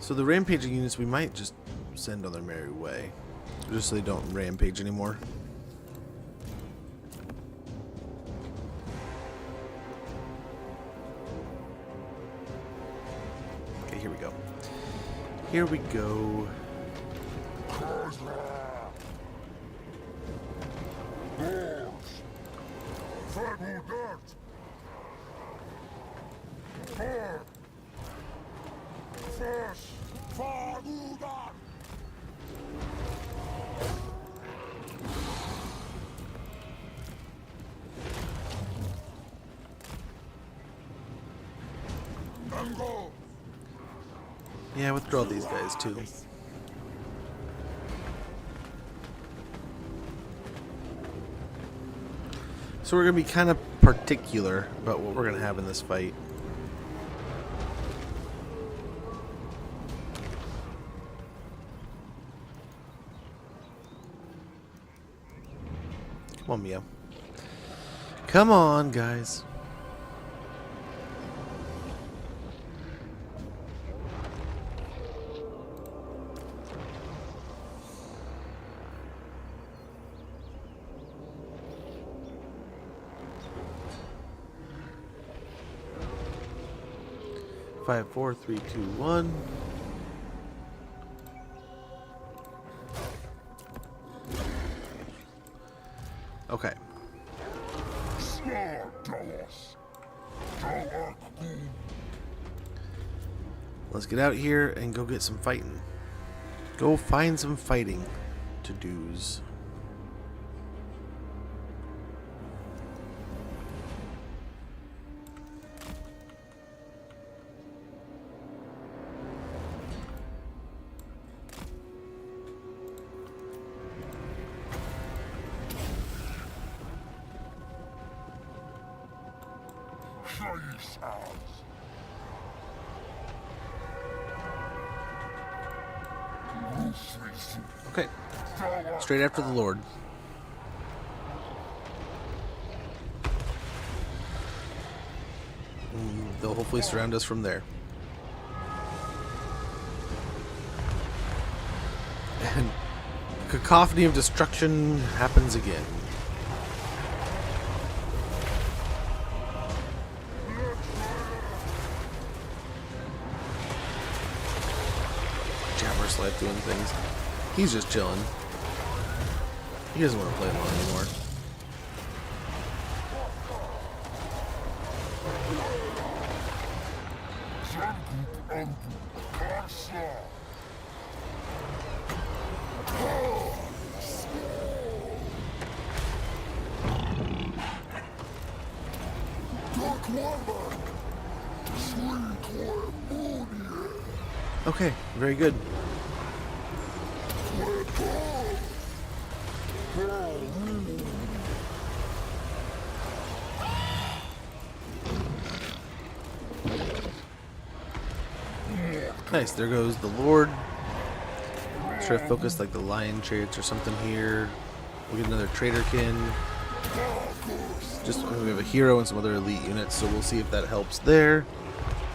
So the rampaging units we might just send on their merry way, just so they don't rampage anymore. Okay, here we go. Here we go. Yeah, withdraw these guys too. So we're going to be kind of particular about what we're going to have in this fight. Come on, Mia. Come on, guys. Five, four, three, two, one. Okay. Let's get out here and go get some fighting. Go find some fighting to do's. Okay. Straight after the Lord. They'll hopefully surround us from there. And cacophony of destruction happens again. Jabberslide doing things. He's just chilling. He doesn't want to play along anymore. Okay, very good. Nice, there goes the Lord. Try to focus like the lion chariots or something here. We get another Traderkin. Just we have a hero and some other elite units, so we'll see if that helps there.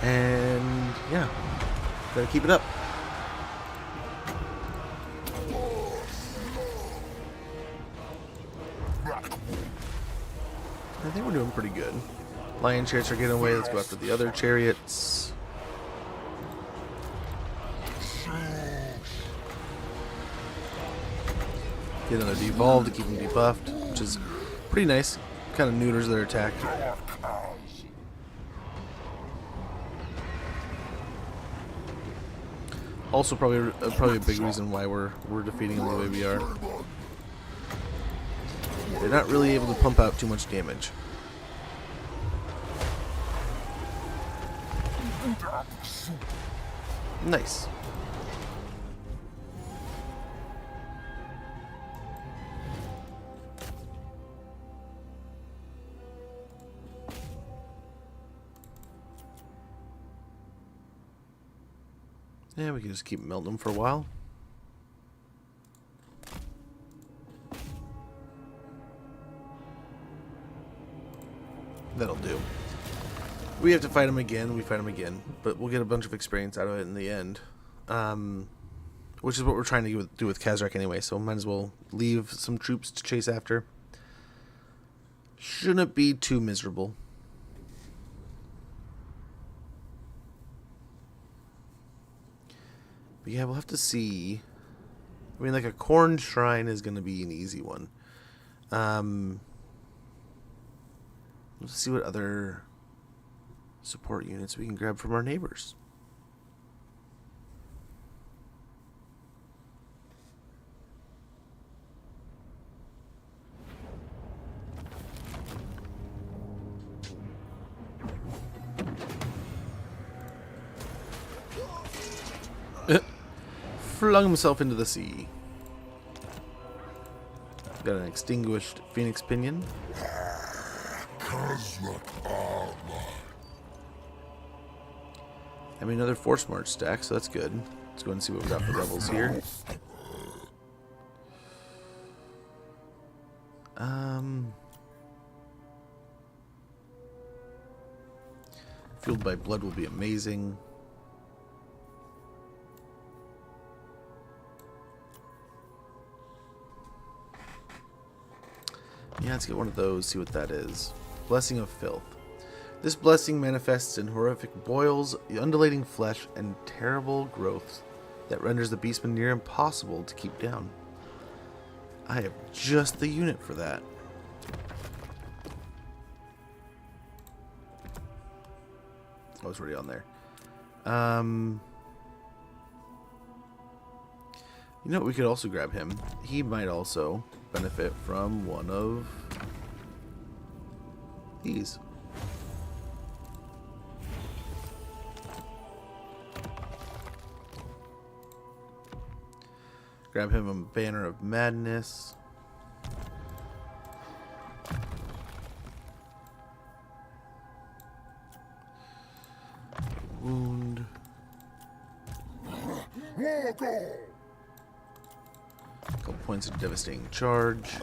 And yeah, gotta keep it up. I think we're doing pretty good. Lion chariots are getting away. Let's go after the other chariots. Get another devolve to keep them debuffed, which is pretty nice. Kind of neuters their attack. Also, probably a big reason why we're defeating them the way we are. They're not really able to pump out too much damage. Nice. Yeah, we can just keep melting them for a while. That'll do. We have to fight him again. We fight him again, but we'll get a bunch of experience out of it in the end. Which is what we're trying to do with Kazrak anyway, so might as well leave some troops to chase after. Shouldn't be too miserable. But yeah, we'll have to see. I mean, like a corn shrine is going to be an easy one. Let's see what other support units we can grab from our neighbors. Flung himself into the sea. Got an extinguished phoenix pinion. I mean, another force march stack, so that's good. Let's go and see what we got for rebels here. Fueled by blood will be amazing. Yeah, let's get one of those, see what that is. Blessing of Filth. This blessing manifests in horrific boils, undulating flesh, and terrible growths that renders the Beastmen near impossible to keep down. I have just the unit for that. Oh, it's already on there. You know what, we could also grab him. He might also benefit from one of these. Grab him a Banner of Madness. wound. Couple points of devastating charge.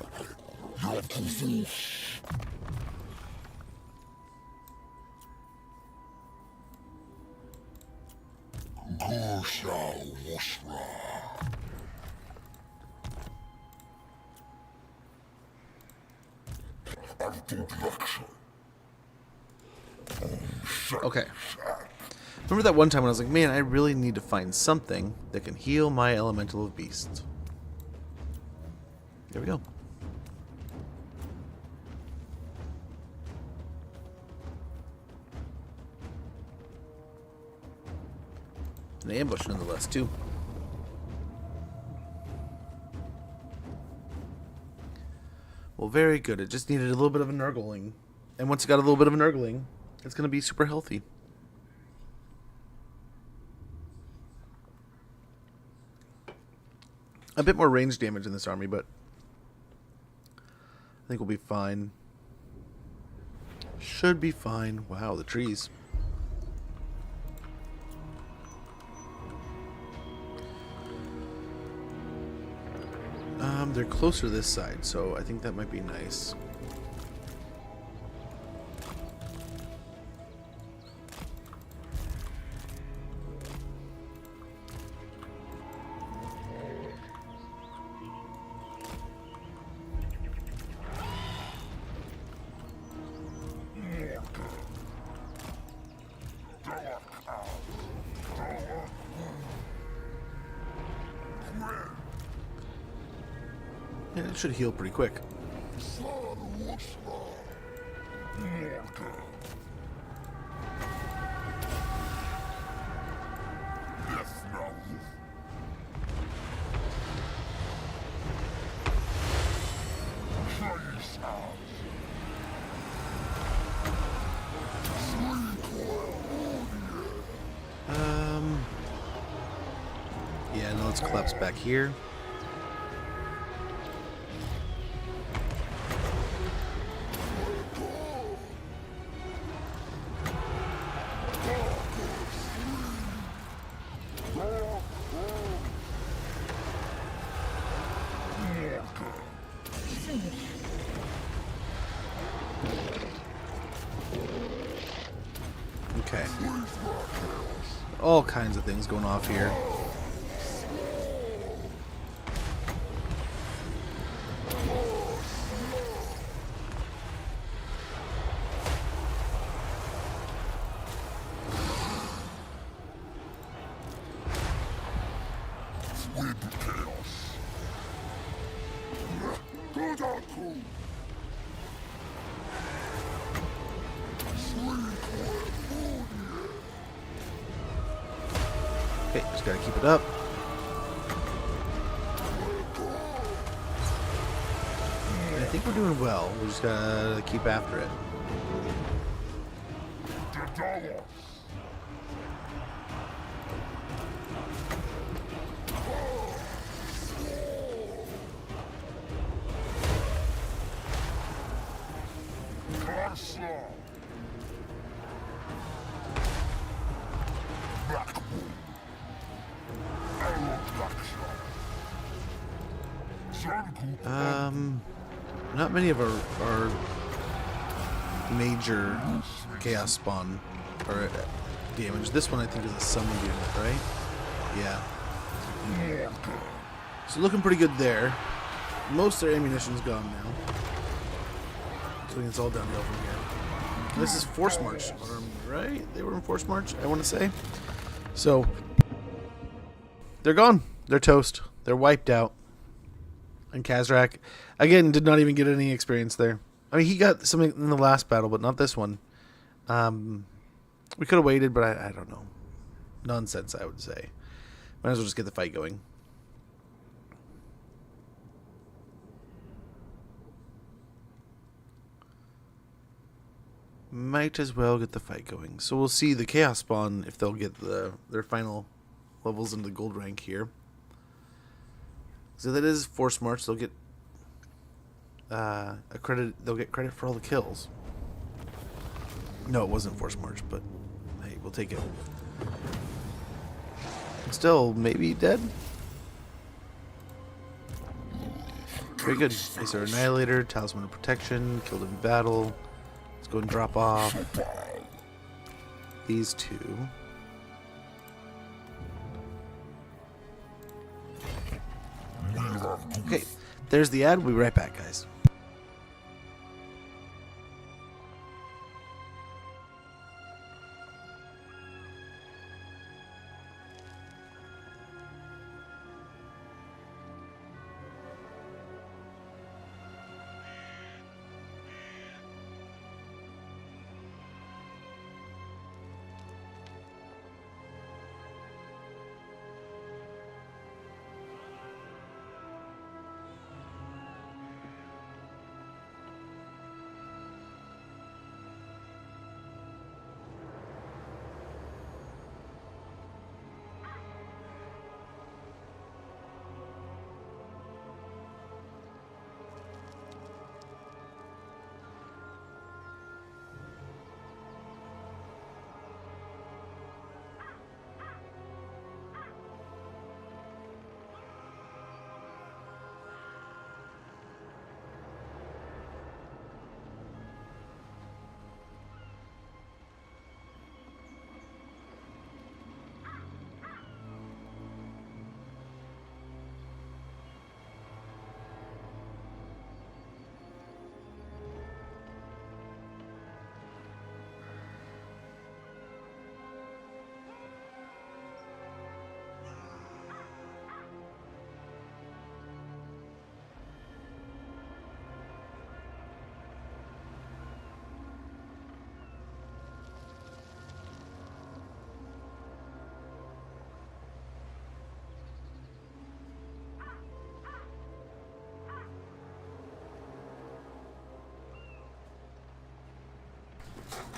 Okay. Remember that one time when I was like, man, I really need to find something that can heal my elemental of beasts. There we go. An ambush nonetheless, too. Well, very good. It just needed a little bit of a nurgling. And once it got a little bit of a nurgling, it's going to be super healthy. A bit more range damage in this army, but I think we'll be fine. Should be fine. Wow, the trees. They're closer to this side, so I think that might be nice. Yeah, it should heal pretty quick. Yeah, now let's collapse back here. Okay. All kinds of things going off here. Okay, just gotta keep it up. I think we're doing well. We just gotta keep after it. Not many of our major chaos spawn or damage. This one I think is a summon unit, right? Yeah. So looking pretty good there. Most of their ammunition's gone now. So it's all downhill from here. This is Force March army, right? They were in Force March, I want to say. So they're gone. They're toast. They're wiped out. And Kazrak, again, did not even get any experience there. I mean, he got something in the last battle, but not this one. We could have waited, but I don't know. Nonsense, I would say. Might as well just get the fight going. Might as well get the fight going. So we'll see the Chaos Spawn if they'll get their final levels into the gold rank here. So that is Force March. They'll get a credit. They'll get credit for all the kills. No, it wasn't Force March, but hey, we'll take it. Still, maybe dead? Very good. Acer Annihilator, Talisman of Protection, killed in battle. Let's go and drop off these two. Okay, there's the ad. We'll be right back, guys.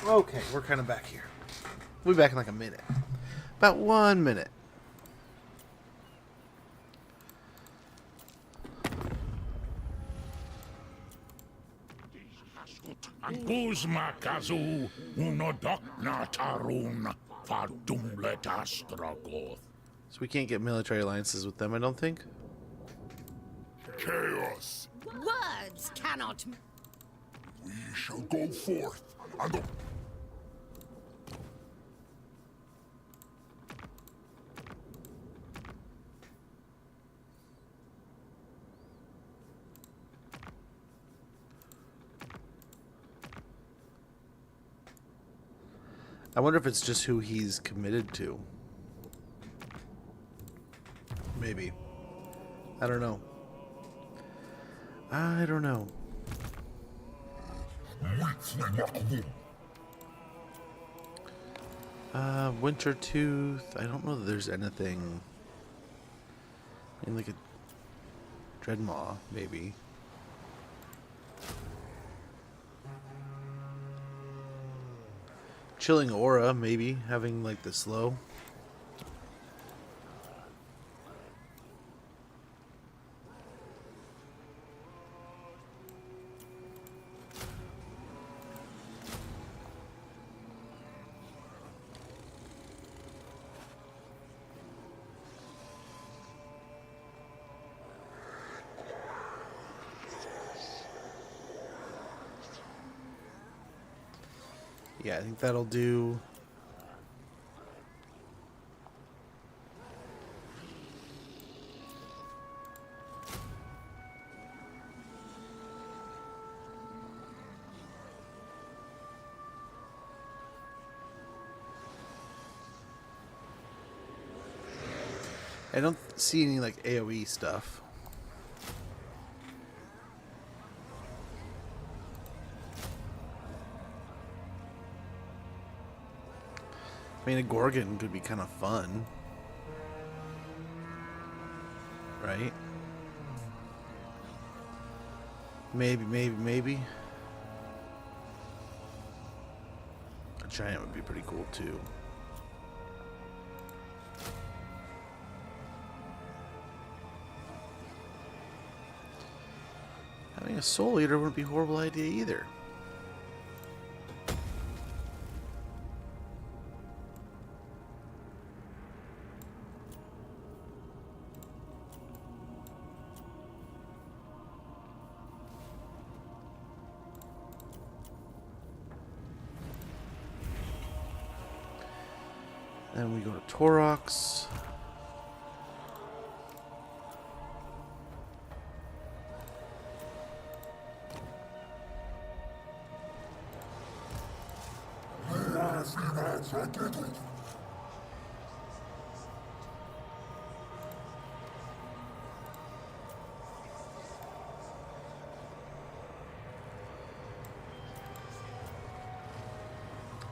Okay, we're kind of back here. We'll be back in like a minute. About 1 minute. Anguzma kazu unodok na tarun fardumlet astragoth. So we can't get military alliances with them, I don't think. Chaos. Words cannot. We shall go forth, and the I wonder if it's just who he's committed to. Maybe. I don't know. I don't know. Winter Tooth. I don't know that there's anything. I mean, like a Dreadmaw, maybe. Chilling Aura, maybe, having like the slow. Yeah, I think that'll do. I don't see any like AoE stuff. I mean, a Gorgon could be kind of fun. Right? Maybe. A giant would be pretty cool, too. Having a Soul Eater wouldn't be a horrible idea, either. Then we go to Torox.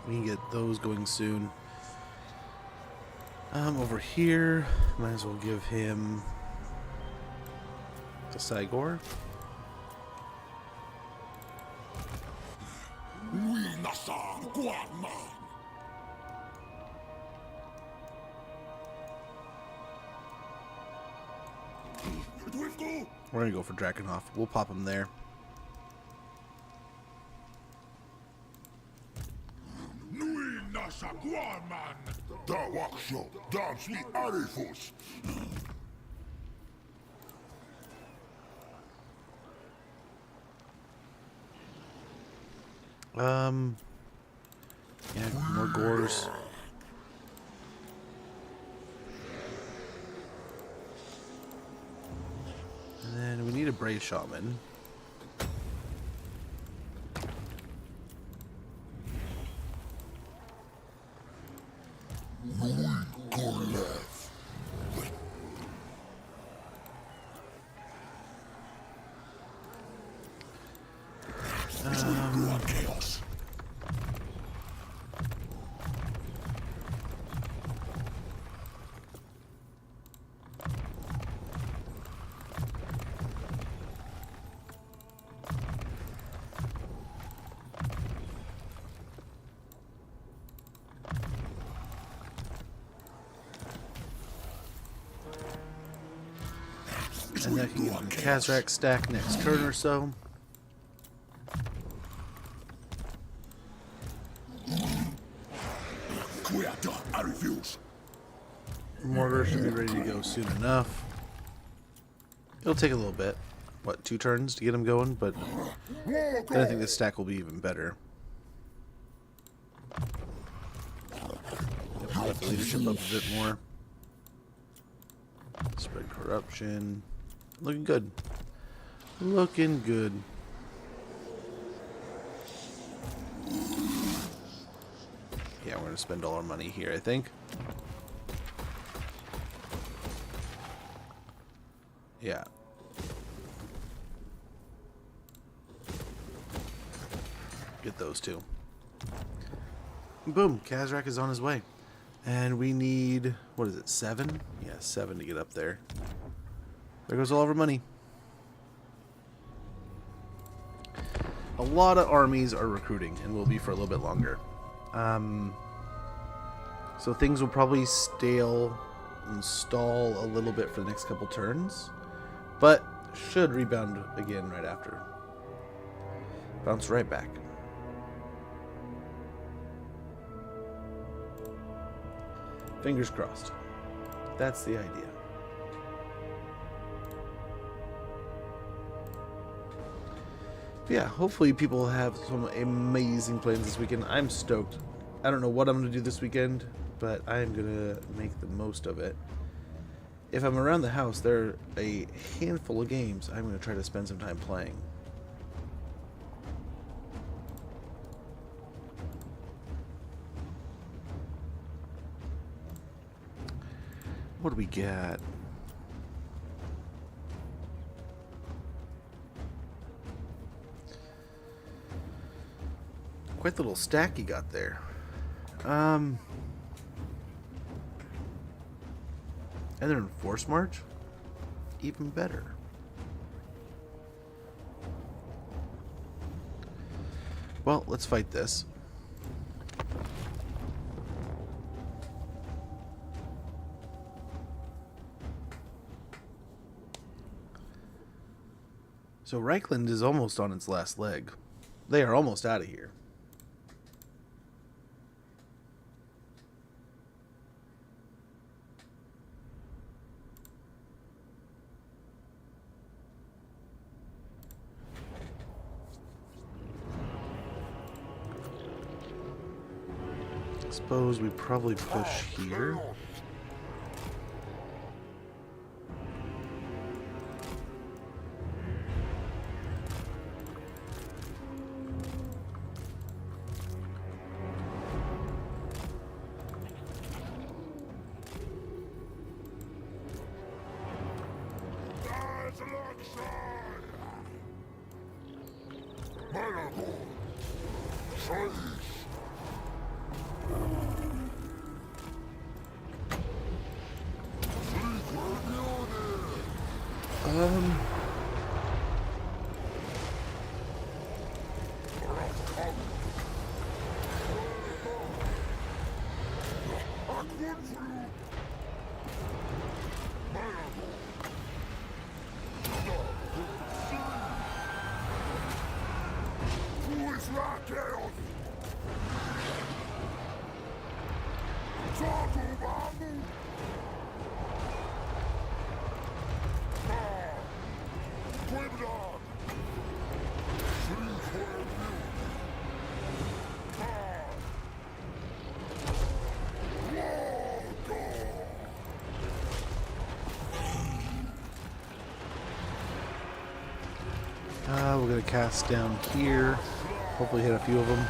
We can get those going soon. Over here, might as well give him the Sigor. We're gonna go for Drakenhof. We'll pop him there. Da waksho, da sweet arifus. Yeah, more gores. And then we need a Brave Shaman. And that can get him the Kazrak stack next turn or so. I refuse. Mortar should be ready to go soon enough. It'll take a little bit. What, 2 turns to get him going? But then I think this stack will be even better. Let the leadership up a bit more. Spread corruption. Looking good. Looking good. Yeah, we're going to spend all our money here, I think. Yeah. Get those two. Boom. Kazrak is on his way. And we need, what is it, 7? Yeah, 7 to get up there. There goes all of our money. A lot of armies are recruiting and will be for a little bit longer. So things will probably stall a little bit for the next couple turns, but should rebound again right after. Bounce right back. Fingers crossed. That's the idea. But yeah, hopefully people have some amazing plans this weekend. I'm stoked. I don't know what I'm going to do this weekend, but I'm going to make the most of it. If I'm around the house, there are a handful of games I'm going to try to spend some time playing. What do we got? Quite the little stack you got there. And they're in Force March? Even better. Well, let's fight this. So Reichland is almost on its last leg. They are almost out of here. Suppose we probably push here. Malagor! Shaish! We're gonna cast down here. Hopefully hit a few of them.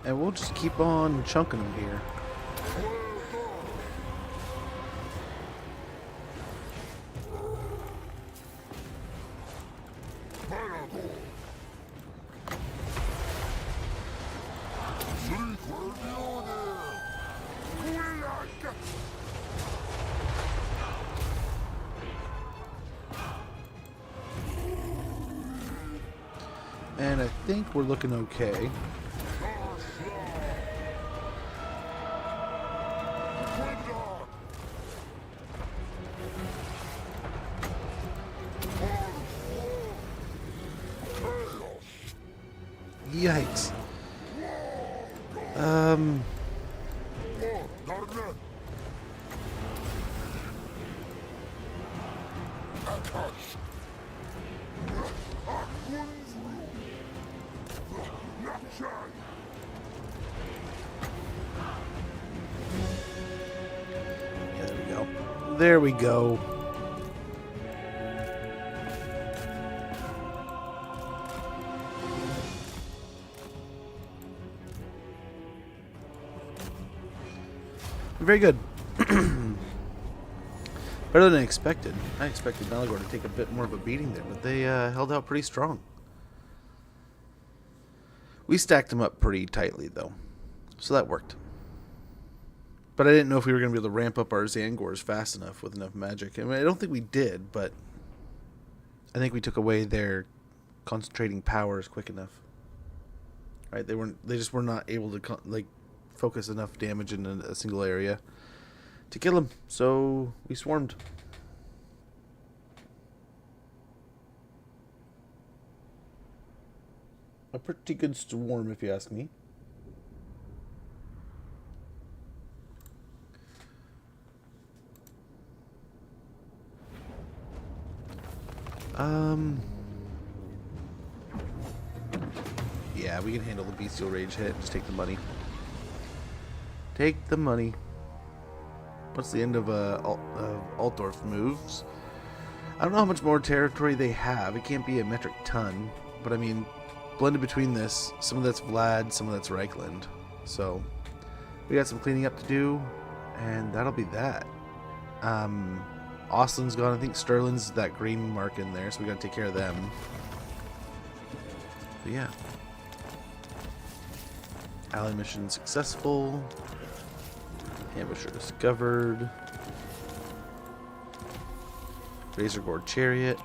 And we'll just keep on chunking them here. And I think we're looking okay. Yikes. Yeah, there we go. There we go. Very good. Better than I expected. I expected Malagor to take a bit more of a beating there, but they held out pretty strong. We stacked them up pretty tightly, though, so that worked. But I didn't know if we were going to be able to ramp up our Zangors fast enough with enough magic. I mean, I don't think we did, but I think we took away their concentrating powers quick enough. Right? They just were not able to focus enough damage in a single area to kill him, so we swarmed. A pretty good swarm, if you ask me. Yeah, we can handle the bestial rage hit. Just take the money. Take the money. What's the end of Altdorf moves? I don't know how much more territory they have. It can't be a metric ton, but I mean, blended between this, some of that's Vlad, some of that's Reichland. So we got some cleaning up to do, and that'll be that. Ostland's gone. I think Sterling's that green mark in there, so we gotta take care of them. But yeah. Ally mission successful. Ambusher discovered. Razor Gore Chariot.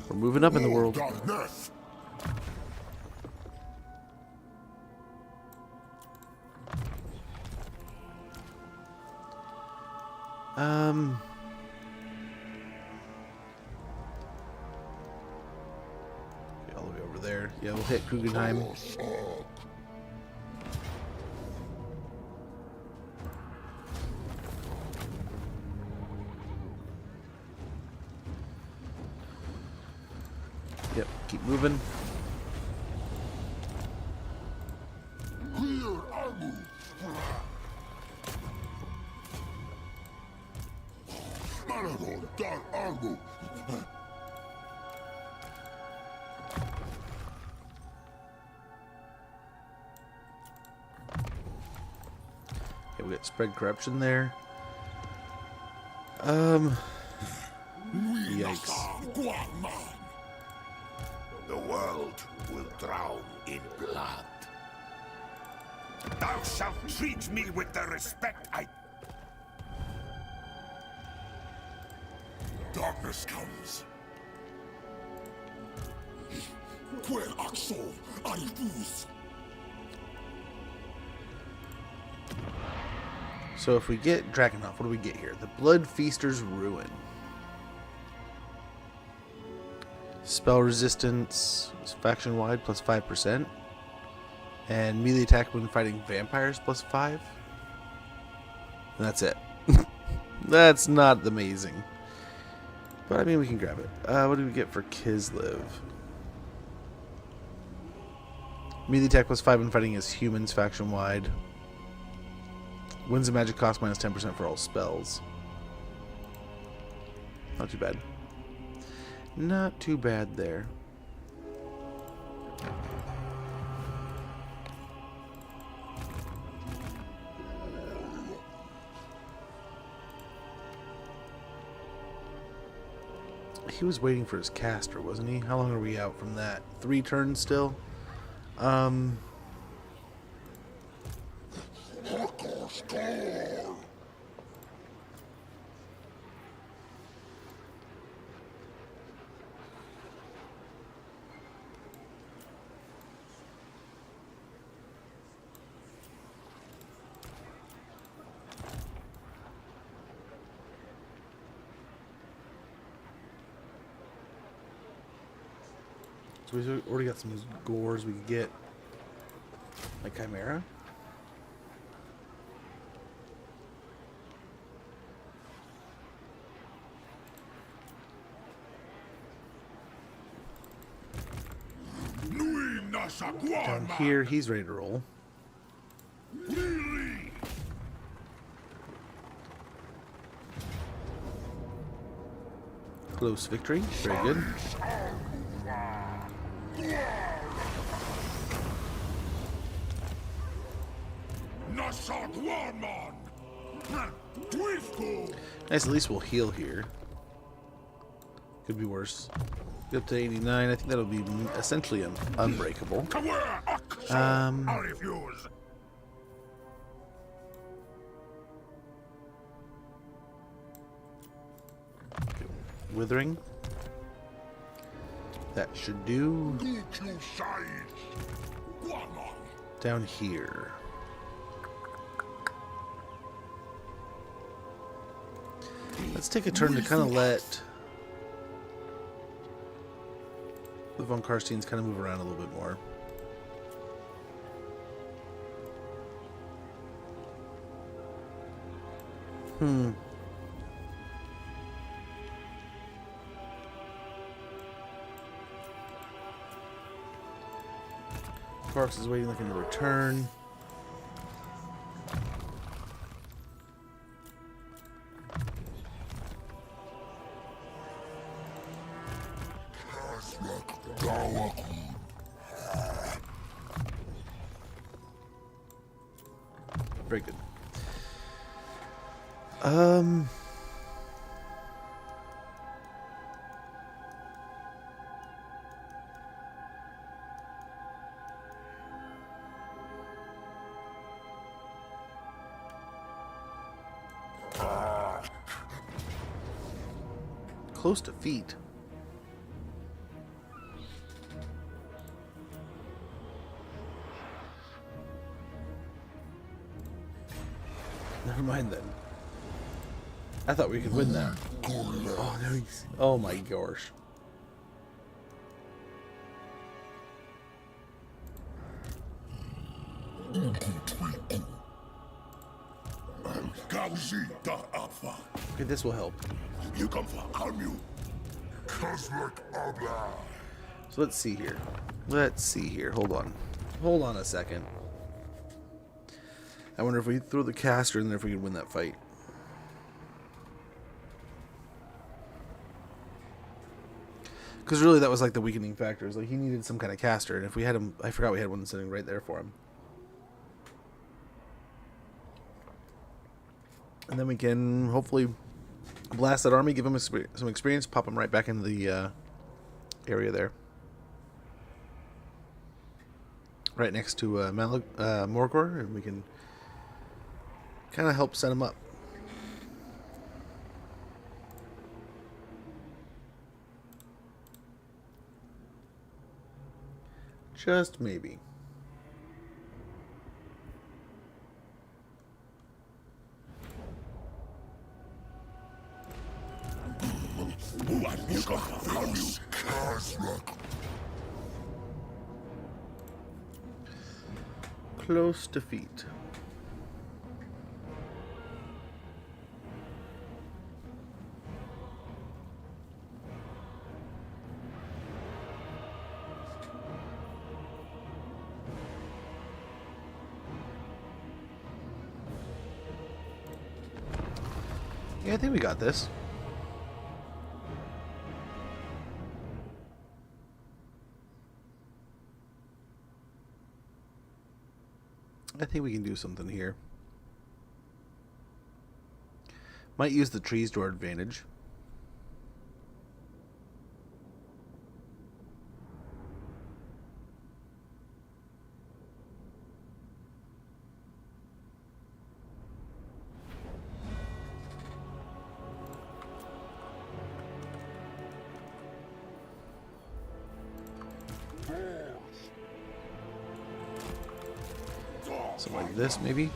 We're moving up in the world. Okay, all the way over there. there. Yeah, we'll hit Guggenheim. Yep, keep moving. Malagor, dar armu. Okay, we got spread corruption there. Yikes. The world will drown in blood. Thou shalt treat me with the respect I... Darkness comes. Quel axo arifus. So if we get Drakenhof, what do we get here? The Blood Feaster's Ruin. Spell resistance is faction wide plus 5%. And melee attack when fighting vampires plus 5. And that's it. That's not amazing. But I mean, we can grab it. What do we get for Kislev? Melee attack plus 5 when fighting as humans faction wide. Wins and magic cost minus 10% for all spells. Not too bad. Not too bad there. He was waiting for his caster, wasn't he? How long are we out from that? 3 turns still? So we've already got some gores we could get. Like Chimera? Down here, he's ready to roll. Close victory. Very good. Nice, at least we'll heal here. Could be worse. Get up to 89. I think that'll be essentially unbreakable. Withering. That should do. Down here. Let's take a turn to kind of let the Von Karsteins kind of move around a little bit more. Parks is waiting, looking to return. Very good. Close to feet. Never mind then. I thought we could win that. Oh, no, oh my gosh. Okay, this will help. You come for Almu. Cosmic Abla. So let's see here. Let's see here. Hold on. Hold on a second. I wonder if we throw the caster in there if we can win that fight. Because really that was like the weakening factor. It was like he needed some kind of caster. And if we had him, I forgot we had one sitting right there for him. And then we can hopefully blast that army, give him some experience, pop him right back into the area there. Right next to Malagor, and we can kind of help set him up. Just maybe. Close defeat. Yeah, I think we got this. I think we can do something here. Might use the trees to our advantage. Something like this, maybe.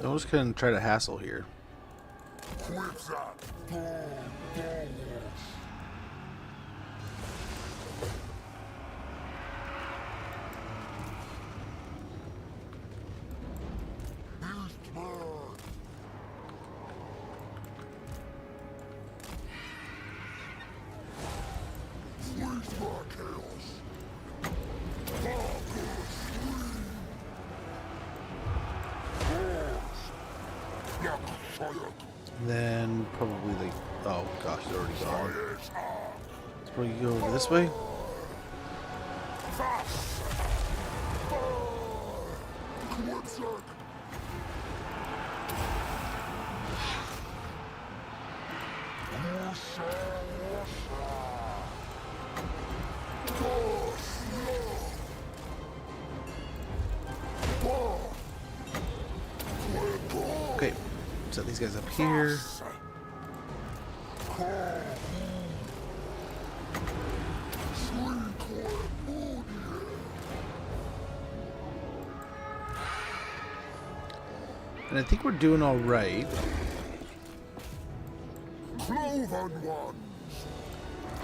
I'm just gonna try to hassle here. Then probably like, oh gosh, they're already gone. Let's probably go over this way. Okay, set these guys up here. And I think we're doing all right. Just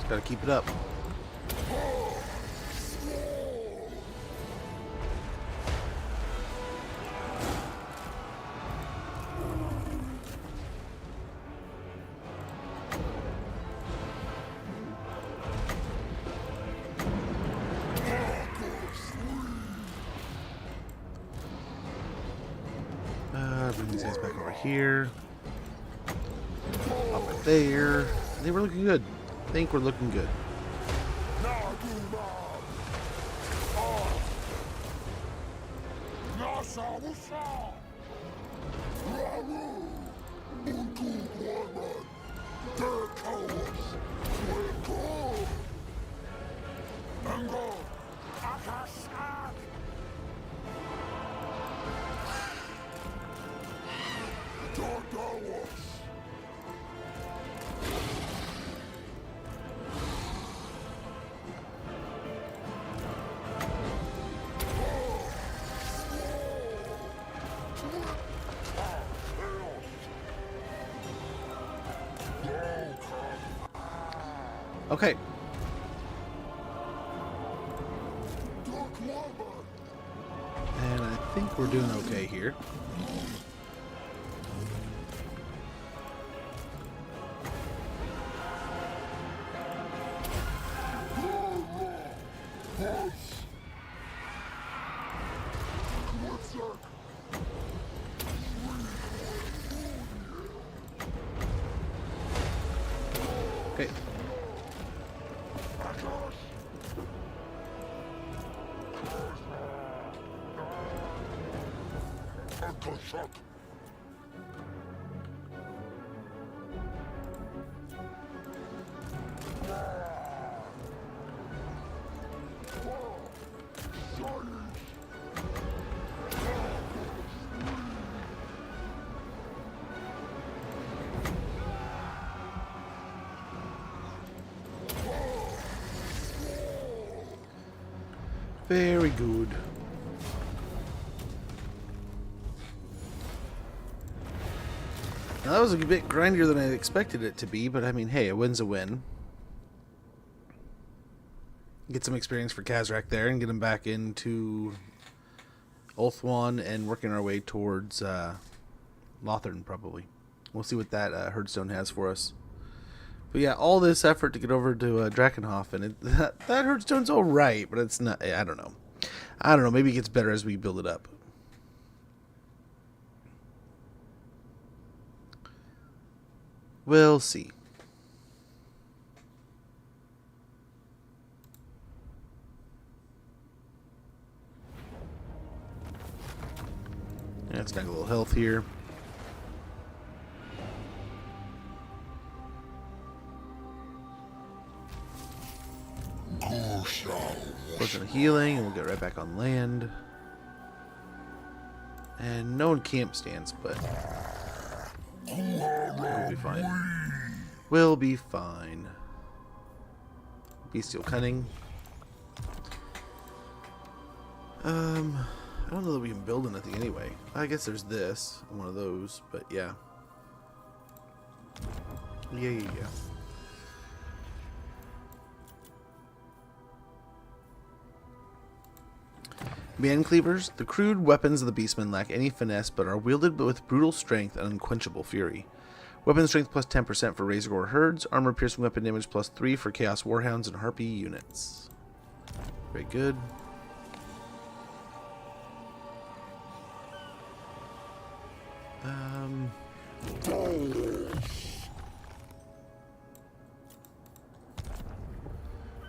gotta keep it up. Bring these guys back over here. Up right there. I think we're looking good. I think we're looking good. Okay. And I think we're doing okay here. Okay. Very good. Now that was a bit grindier than I expected it to be, but I mean, hey, a win's a win. Get some experience for Kazrak there and get him back into Ulthuan and working our way towards Lothern, probably. We'll see what that herdstone has for us. But yeah, all this effort to get over to Drakenhof, and that herdstone's alright, but it's not, I don't know. I don't know, maybe it gets better as we build it up. We'll see. Yeah, let's snag a little health here. Potion of healing, and we'll get right back on land. And no one camp stands, but we'll be fine. We'll be fine. Bestial cunning. I don't know that we can build anything anyway. I guess there's this, one of those, but yeah. Yeah. Man cleavers. The crude weapons of the Beastmen lack any finesse, but are wielded with brutal strength and unquenchable fury. Weapon strength plus 10% for Razorgore herds. Armor piercing weapon damage plus 3 for Chaos Warhounds and Harpy units. Very good.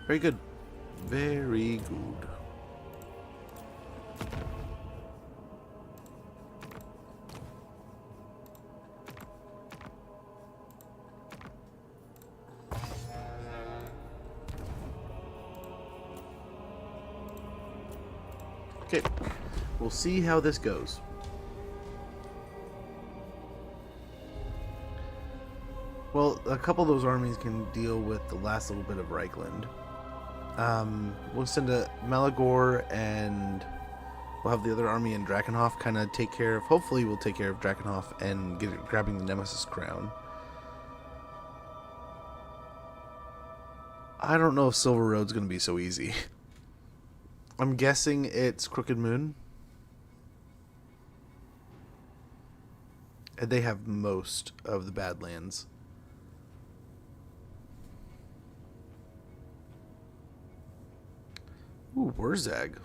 Very good. Very good. Okay, we'll see how this goes. Well, a couple of those armies can deal with the last little bit of Reichland. We'll send a Malagor, and we'll have the other army in Drakenhof kind of take care of, hopefully we'll take care of Drakenhof and get it, grabbing the Nemesis crown. I don't know if Silver Road's going to be so easy. I'm guessing it's Crooked Moon. And they have most of the Badlands. Ooh, Wurzag.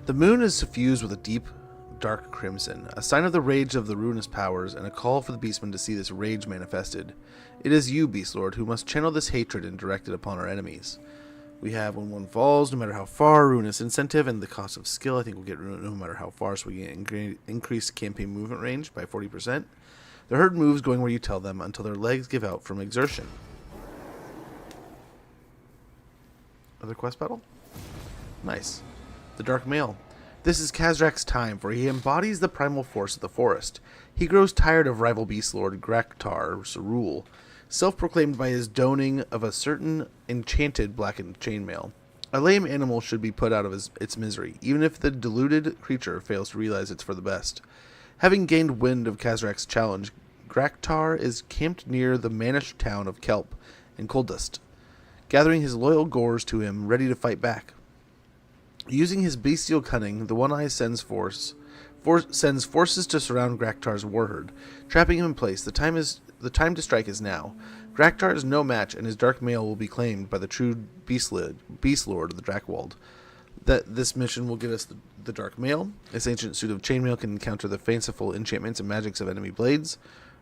The moon is suffused with a deep, dark crimson, a sign of the rage of the ruinous powers, and a call for the Beastmen to see this rage manifested. It is you, Beast Lord, who must channel this hatred and direct it upon our enemies. We have when one falls, no matter how far, ruinous incentive, and the cost of skill. I think we'll get ruined no matter how far, so we get increased campaign movement range by 40%. The herd moves going where you tell them until their legs give out from exertion. Another quest battle? Nice. The Dark Male. This is Kazrak's time, for he embodies the primal force of the forest. He grows tired of rival beast lord Graktar's rule, self-proclaimed by his doning of a certain enchanted blackened chainmail. A lame animal should be put out of its misery, even if the deluded creature fails to realize it's for the best. Having gained wind of Kazrak's challenge, Graktar is camped near the mannish town of Kelp in Coldust, gathering his loyal Gors to him, ready to fight back. Using his bestial cunning, the One-Eye sends forces to surround Graktar's warherd, trapping him in place. The time to strike is now. Graktar is no match, and his dark mail will be claimed by the true beast lord of the Drakwold. This mission will give us the dark mail. This ancient suit of chainmail can counter the fanciful enchantments and magics of enemy blades.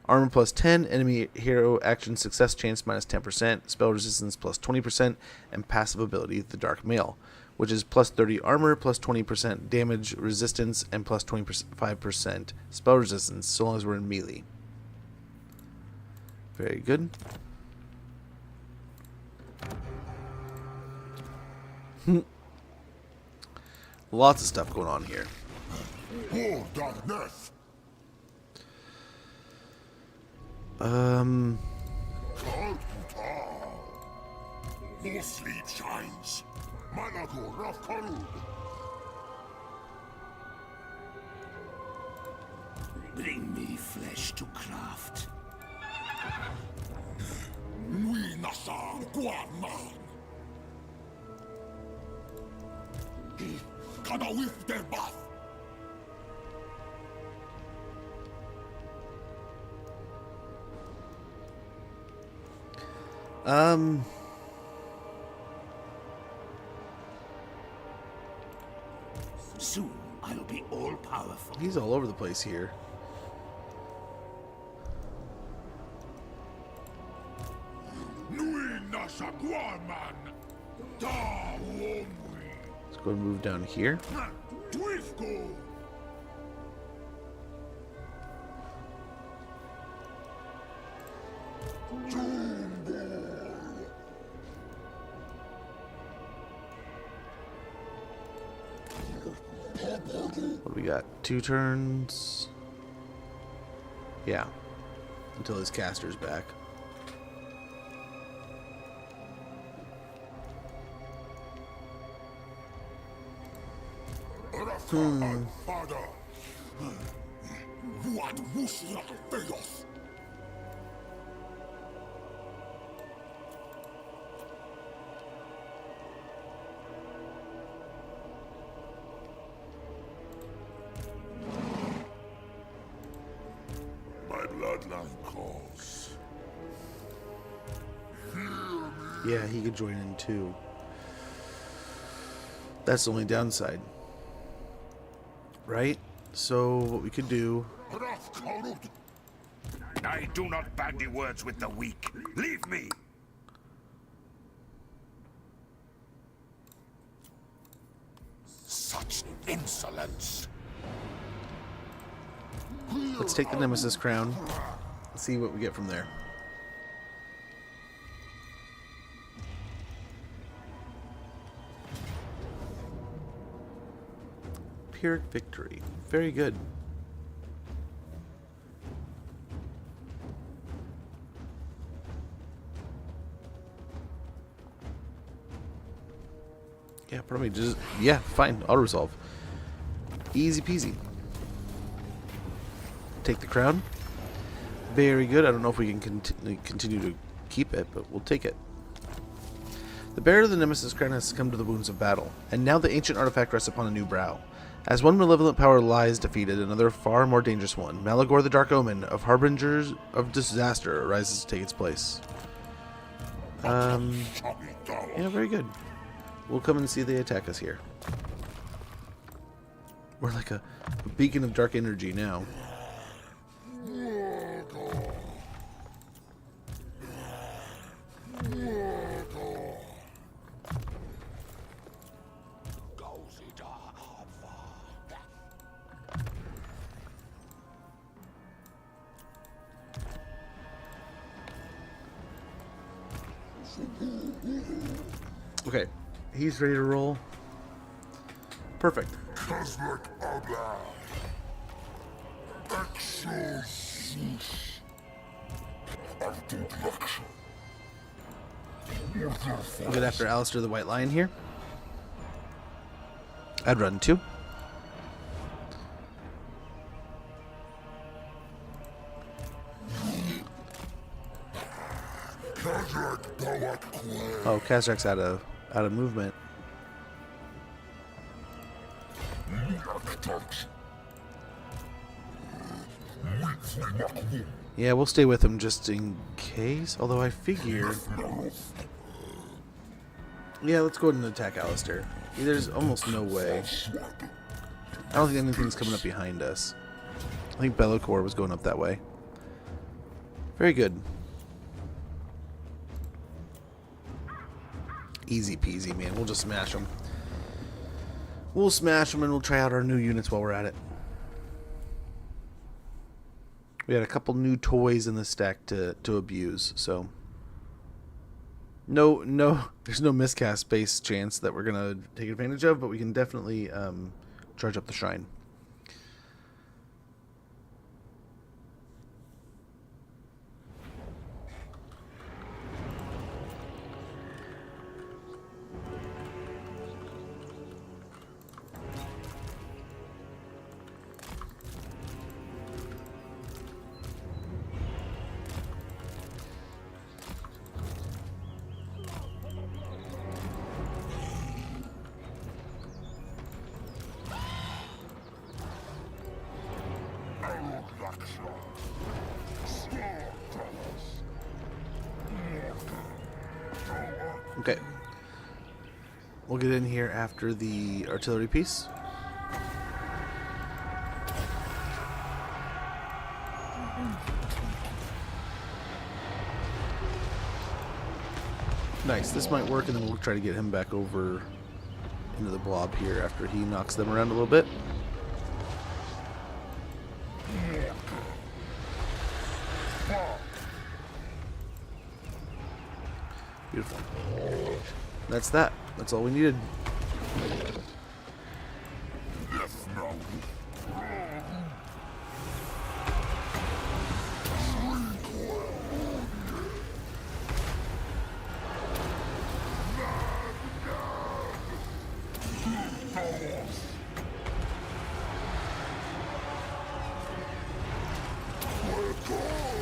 Armor plus 10, enemy hero action success chance minus 10%, spell resistance plus 20%, and passive ability, the dark mail, which is plus 30 armor, plus 20% damage resistance, and plus 25% spell resistance, so long as we're in melee. Very good. Lots of stuff going on here. More darkness. Um, More sleep shines. Malagor of Karud. Bring me flesh to craft. Nui Nasar Guarman. Kadawif der Bath. Soon I'll be all powerful. he's all over the place here. Nui Nasar Guarman. Da Womri. Let's go and move down here. Twifko. What do we got? 2 turns. Yeah. Until his caster's back. Father. What Wushra Theos. My bloodline calls. Yeah, he could join in too. That's the only downside. Right? So what we could do... I do not bandy words with the weak. Leave me! Such insolence. Let's take the Nemesis crown. Let's see what we get from there. Pyrrhic victory. Very good. Yeah, probably just... Yeah, fine. Auto resolve. Easy peasy. Take the crown. Very good. I don't know if we can continue to keep it, but we'll take it. The bearer of the Nemesis crown has succumbed to the wounds of battle, and now the ancient artifact rests upon a new brow. As one malevolent power lies defeated, another far more dangerous one, Malagor the Dark Omen of Harbingers of Disaster, arises to take its place. Yeah, very good. We'll come and see they attack us here. We're like a beacon of dark energy now. Okay, he's ready to roll. Perfect. Kaznak Abba. Exorcist. Autodlaksha. We'll get after Alistair the White Lion here. I'd run too. Kazrak Bawat Kwe. Oh, Kazrak's out of movement. Liaktax. Witwimakwu. Yeah, we'll stay with him just in case. Although I figure... Yeah, let's go ahead and attack Alistair. There's almost no way. I don't think anything's coming up behind us. I think Malagor was going up that way. Very good. Easy peasy, man. We'll just smash them. We'll smash them and we'll try out our new units while we're at it. We had a couple new toys in the stack to abuse, so... No, there's no miscast base chance that we're gonna take advantage of, but we can definitely charge up the shrine. Okay. We'll get in here after the artillery piece. Nice. This might work, and then we'll try to get him back over into the blob here after he knocks them around a little bit. Beautiful. That's that. That's all we needed.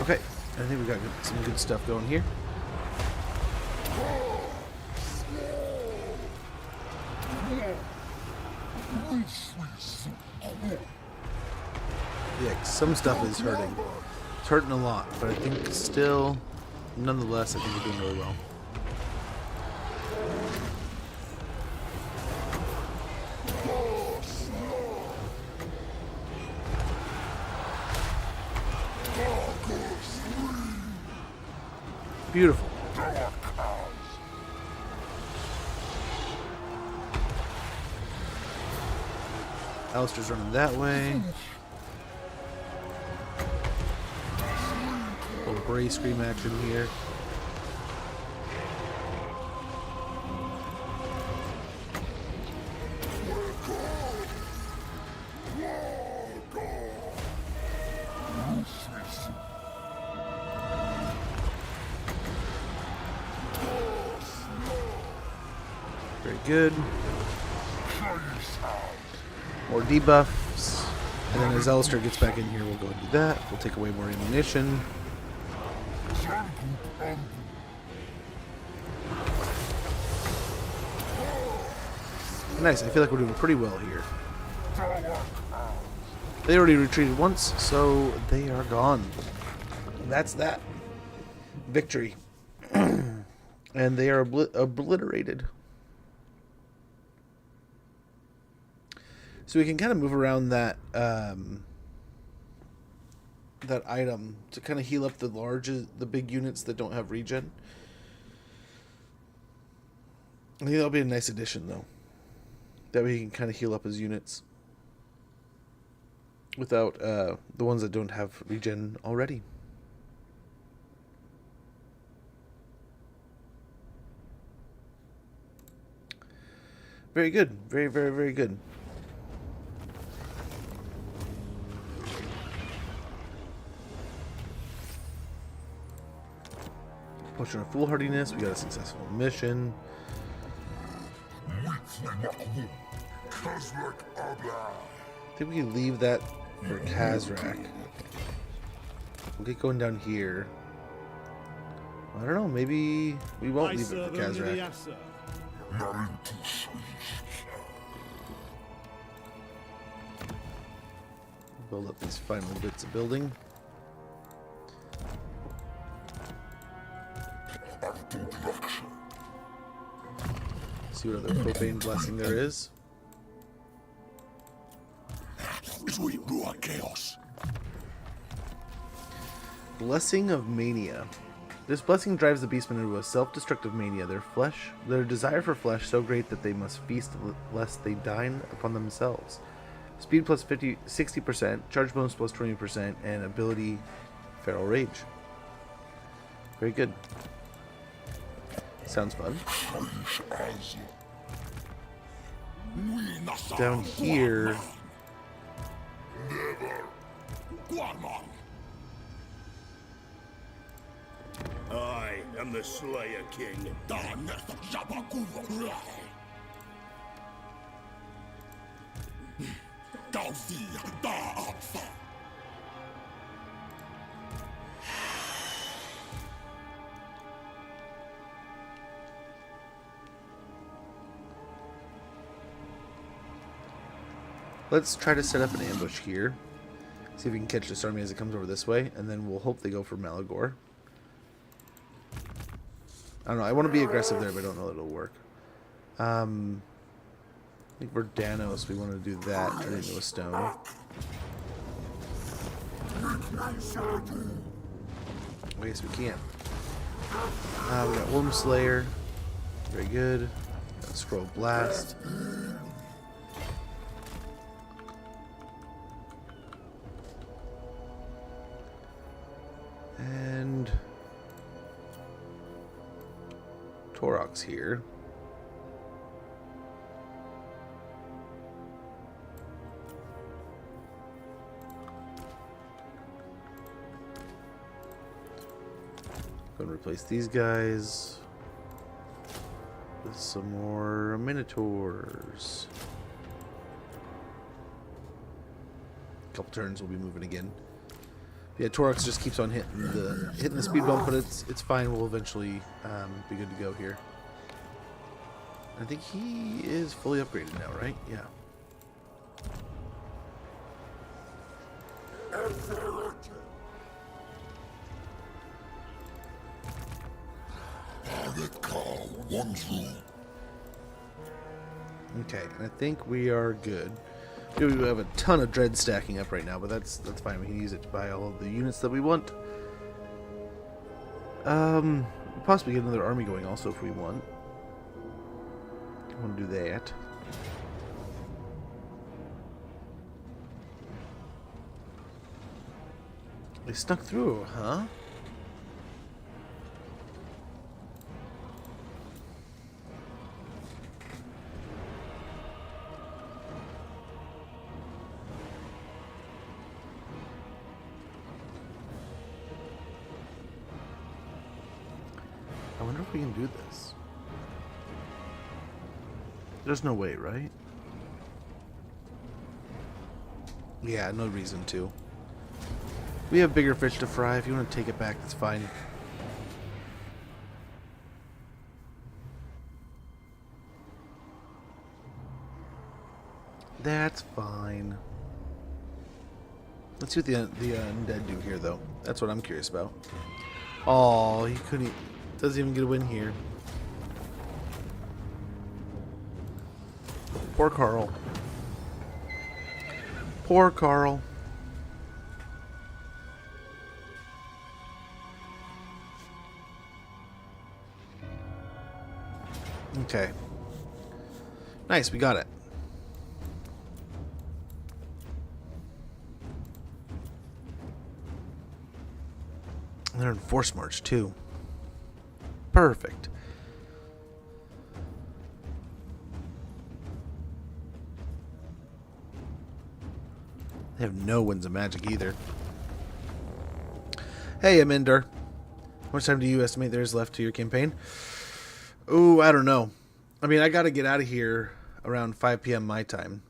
Okay, I think we got some good stuff going here. Yeah, some stuff is hurting. It's hurting a lot, but I think still, nonetheless, I think we're doing really well. Beautiful. Alistair's running that way. Little gray scream action here. Very good. More debuffs. And then as Alistair gets back in here, we'll go and do that. We'll take away more ammunition. Nice. I feel like we're doing pretty well here. They already retreated once, so they are gone. That's that. Victory. And they are obliterated. So we can kind of move around that that item to kind of heal up the big units that don't have regen. I think that'll be a nice addition, though. That way he can kind of heal up his units without the ones that don't have regen already. Very good. Very, very, very good. Potion of foolhardiness. We got a successful mission. I think we can leave that for Kazrak. We'll get going down here. I don't know. Maybe we won't leave it for Kazrak. Build up these final bits of building. See what other propane blessing there is. Chaos. Blessing of Mania. This blessing drives the Beastmen into a self-destructive mania. Their desire for flesh so great that they must feast lest they dine upon themselves. Speed plus 60%, charge bonus plus 20%, and ability Feral Rage. Very good. Sounds fun. Down here. I am the Slayer King. Let's try to set up an ambush here. See if we can catch this army as it comes over this way, and then we'll hope they go for Malagor. I don't know. I want to be aggressive there, but I don't know that it'll work. I think for Danos, we want to do that. Turn it into a stone. I guess we can't. We got Worm Slayer. Very good. Got Scroll Blast. And Torok's here. Go and replace these guys with some more Minotaurs. A couple turns, we'll be moving again. Yeah, Torox just keeps on hitting the speed bump, but it's fine. We'll eventually be good to go here. I think he is fully upgraded now, right? Yeah. Okay, and I think we are good. We have a ton of dread stacking up right now, but that's fine. We can use it to buy all of the units that we want. Possibly get another army going also if we want. I want to do that. They snuck through, huh? I wonder if we can do this. There's no way, right? Yeah, no reason to. We have bigger fish to fry. If you want to take it back, that's fine. That's fine. Let's see what the undead do here, though. That's what I'm curious about. Oh, he couldn't. Doesn't even get a win here. Poor Carl. Poor Carl. Okay. Nice, we got it. And they're in Force March, too. Perfect. They have no winds of magic either. Hey, Amender. How much time do you estimate there is left to your campaign? Oh, I don't know. I mean, I got to get out of here around 5 p.m. my time.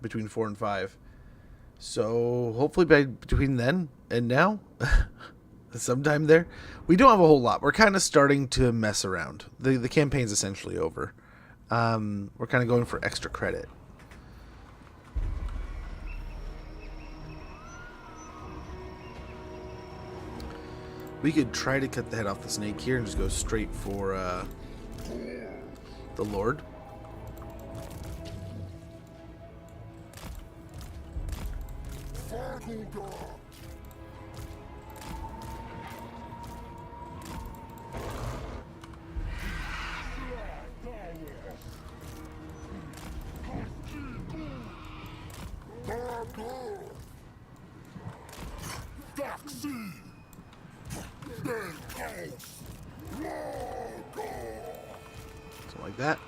Between 4 and 5. So, hopefully between then and now, sometime there. We don't have a whole lot. We're kind of starting to mess around. The campaign's essentially over. We're kind of going for extra credit. We could try to cut the head off the snake here and just go straight for the Lord. Something like that.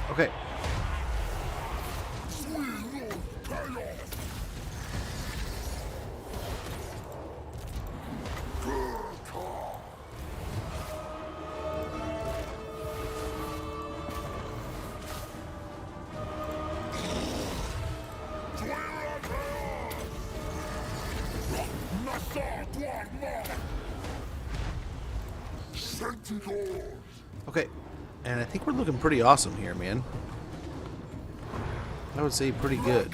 Okay. Okay, and I think we're looking pretty awesome here, man. I would say pretty good.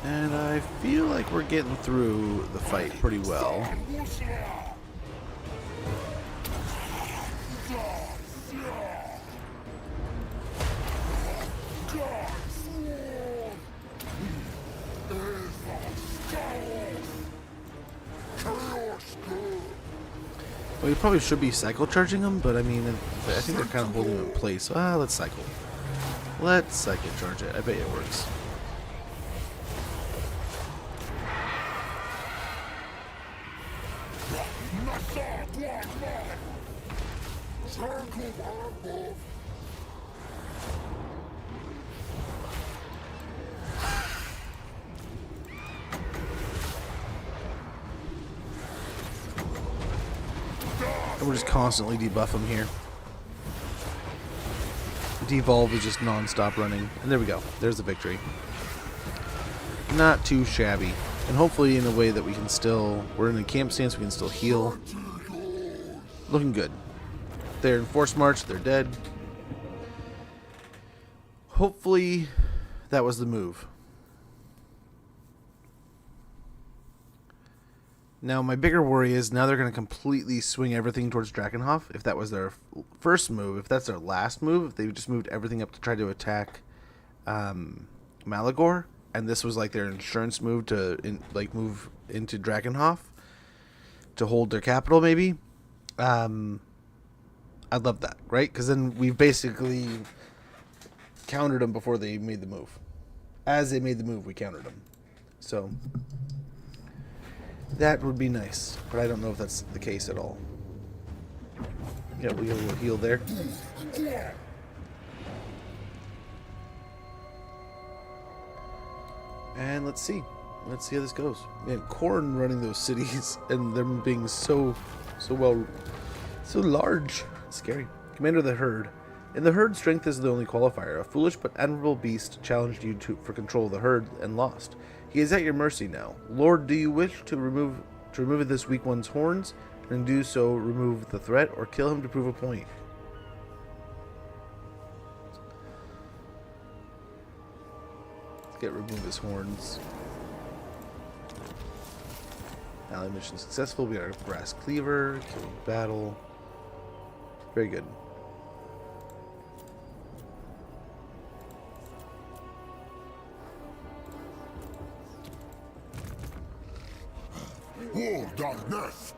And I feel like we're getting through the fight pretty well. Well, you probably should be cycle charging them, but I mean, I think they're kind of holding them in place. Let's cycle. Let's cycle charge it. I bet it works. And we're just constantly debuff them here. Devolve is just non-stop running. And there we go. There's the victory. Not too shabby. And hopefully in a way that we can still... We're in a camp stance, we can still heal. Looking good. They're in force march. They're dead. Hopefully that was the move. Now, my bigger worry is now they're going to completely swing everything towards Drakenhof. If that was their first move, if that's their last move, if they just moved everything up to try to attack Malagor, and this was like their insurance move to move into Drakenhof to hold their capital, maybe. I'd love that, right? Because then we've basically countered them before they made the move. As they made the move, we countered them. So... that would be nice, but I don't know if that's the case at all. Yeah, we got a little heal there. And let's see. Let's see how this goes. Man, Khorne running those cities and them being so So large. Scary. Commander of the Herd. In the Herd, strength is the only qualifier. A foolish but admirable beast challenged you for control of the Herd and lost. He is at your mercy now. Lord, do you wish to remove this weak one's horns, and do so remove the threat, or kill him to prove a point? Let's remove his horns. Ally mission successful. We got a brass cleaver. Killing battle. Very good. War darkness.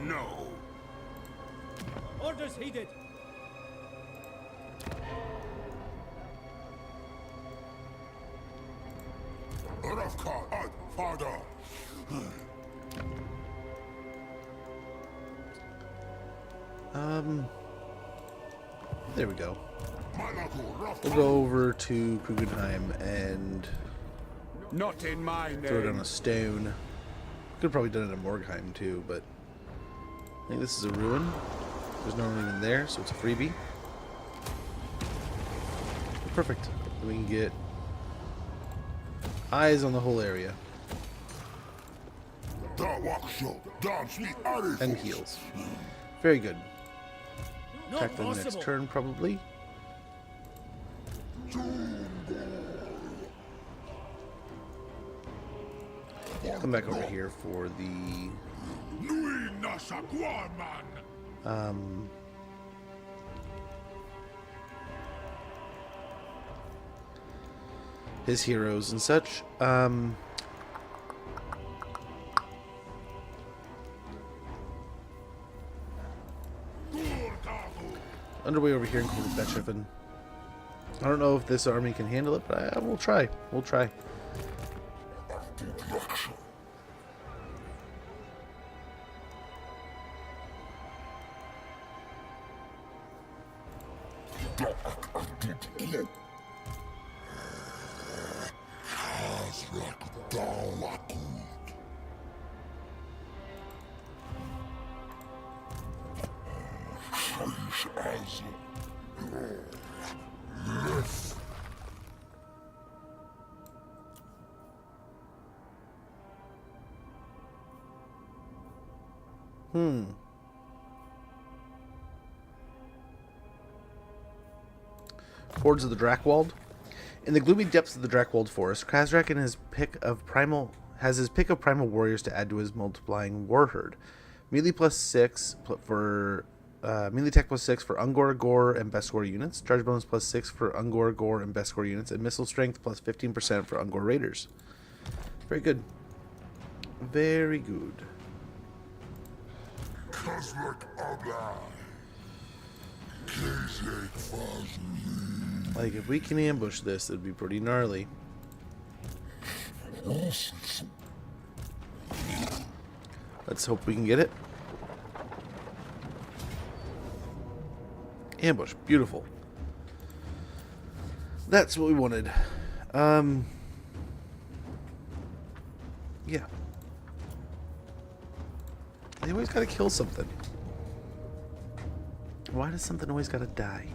No. Orders heeded. Rafka ad Father. There we go. Malagor, We'll go over to Krugenheim and Not in my name. throw it on a stone. Could have probably done it in Morgheim too, but I think this is a ruin. There's no one even there, so it's a freebie. Perfect. We can get eyes on the whole area. And heals. Very good. Attack the next turn, probably. Come back over here for the his heroes and such. Underway over here in Betchefen. I don't know if this army can handle it, but we'll try. We'll try. Hordes of the Drakwold. In the gloomy depths of the Drakwold forest, Khazrak and his pick of primal warriors to add to his multiplying war herd. Melee plus 6 for melee attack plus 6 for Ungor, Gore, and Beskor units. Charge bonus plus 6 for Ungor, Gore, and Beskor units, and missile strength plus 15% for Ungor raiders. Very good. Very good. Like, if we can ambush this, it'd be pretty gnarly. Let's hope we can get it. Ambush. Beautiful. That's what we wanted. Yeah. They always gotta kill something. Why does something always gotta die?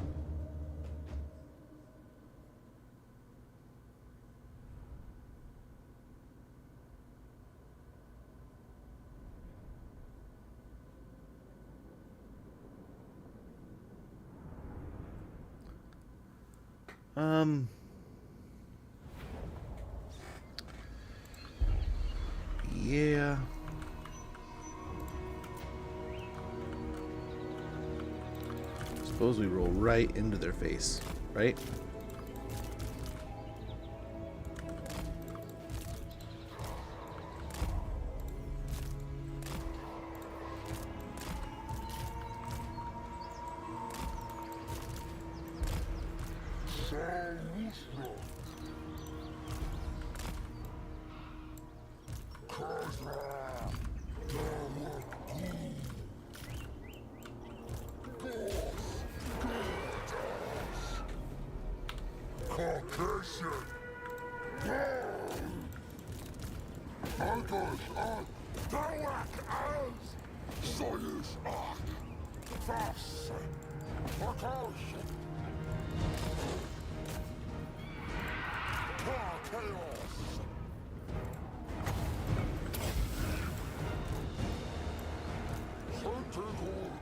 Yeah. Suppose we roll right into their face, right? Caucasian. Malagor an. Dawak az. Soyuz ach. Fas. Caucasian. Chaos. Sentinel.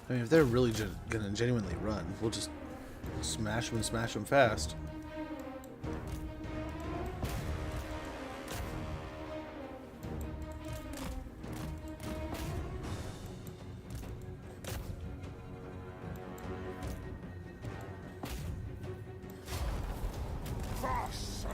I mean, if they're really gonna genuinely run, we'll just smash them and smash them fast. Fas.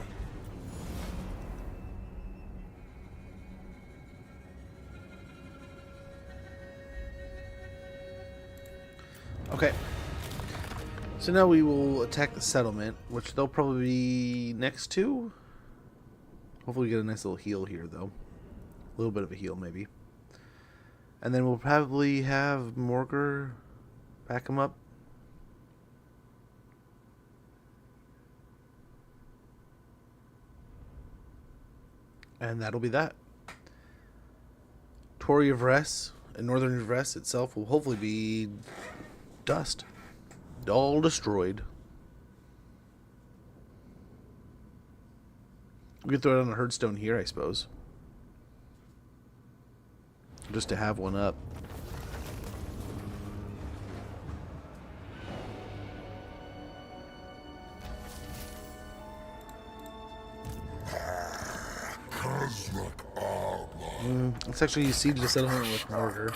Okay. So now we will attack the settlement, which they'll probably be next to. Hopefully we get a nice little heal here, though. A little bit of a heal, maybe. And then we'll probably have Morgar back him up. And that'll be that. Tori of Res and Northern Res itself will hopefully be dust. All destroyed. We could throw it on a herdstone here, I suppose. Just to have one up. Cosmic armor. Let's actually siege the settlement with mortar.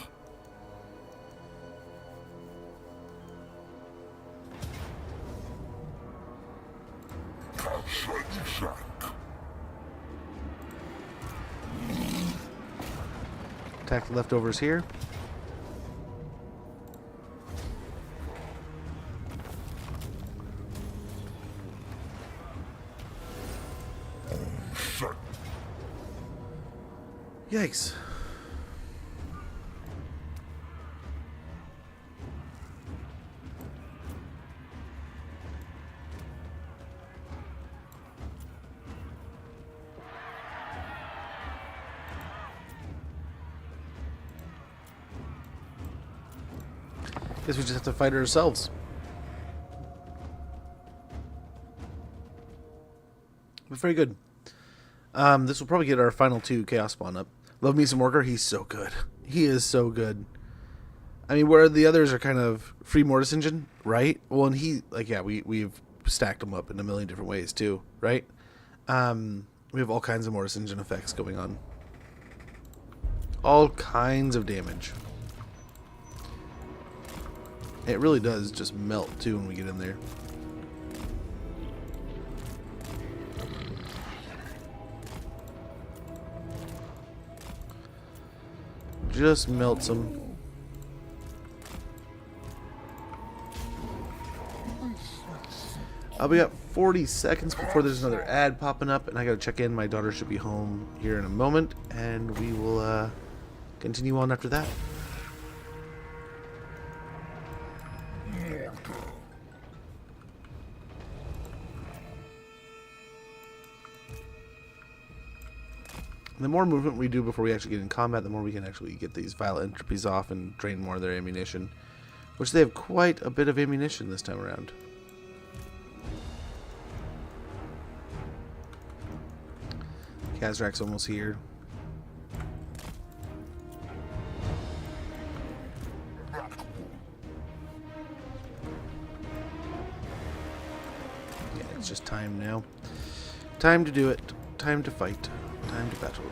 Attack the leftovers here. Yikes. Guess we just have to fight it ourselves. But very good. This will probably get our final 2 Chaos Spawn up. Love me some Worker. He's so good. He is so good. I mean, where the others are kind of free Mortis Engine, right? Well, and he, like, yeah, we've stacked them up in a million different ways too, right? We have all kinds of Mortis Engine effects going on. All kinds of damage. It really does just melt too when we get in there. Just melts them. We got 40 seconds before there's another ad popping up, and I gotta check in. My daughter should be home here in a moment, and we will continue on after that. The more movement we do before we actually get in combat, the more we can actually get these vile entropies off and drain more of their ammunition. Which they have quite a bit of ammunition this time around. Kazrak's almost here. Yeah, it's just time now. Time to do it. Time to fight. Time to battle.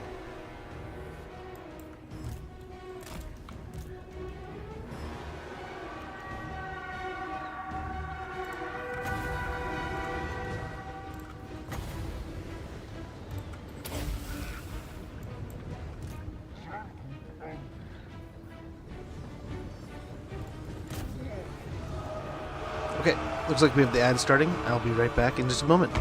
Okay, looks like we have the ad starting. I'll be right back in just a moment.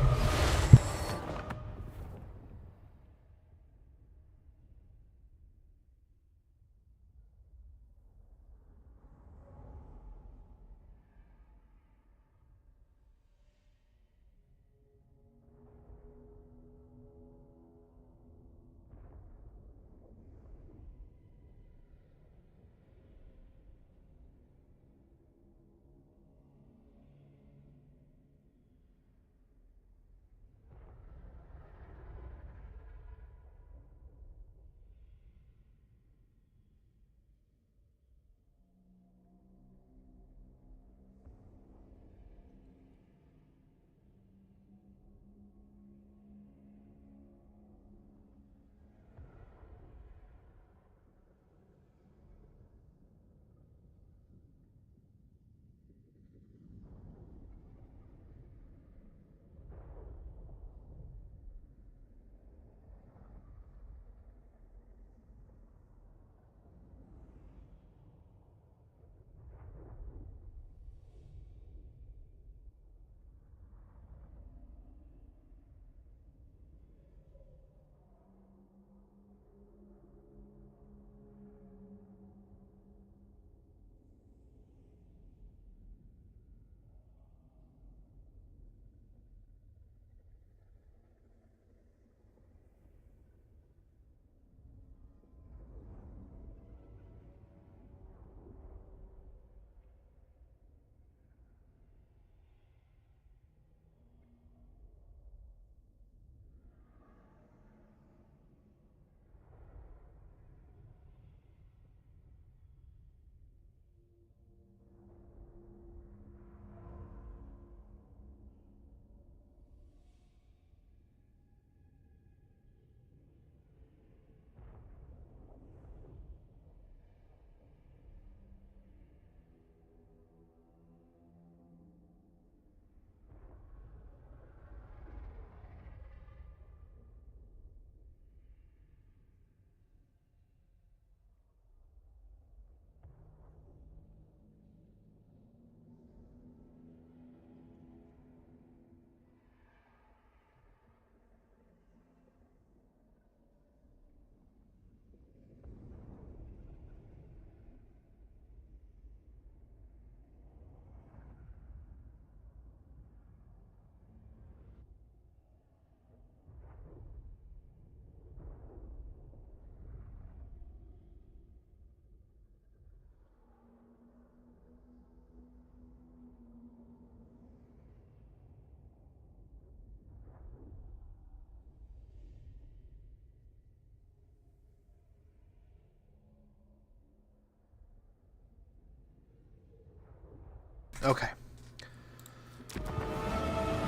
Okay.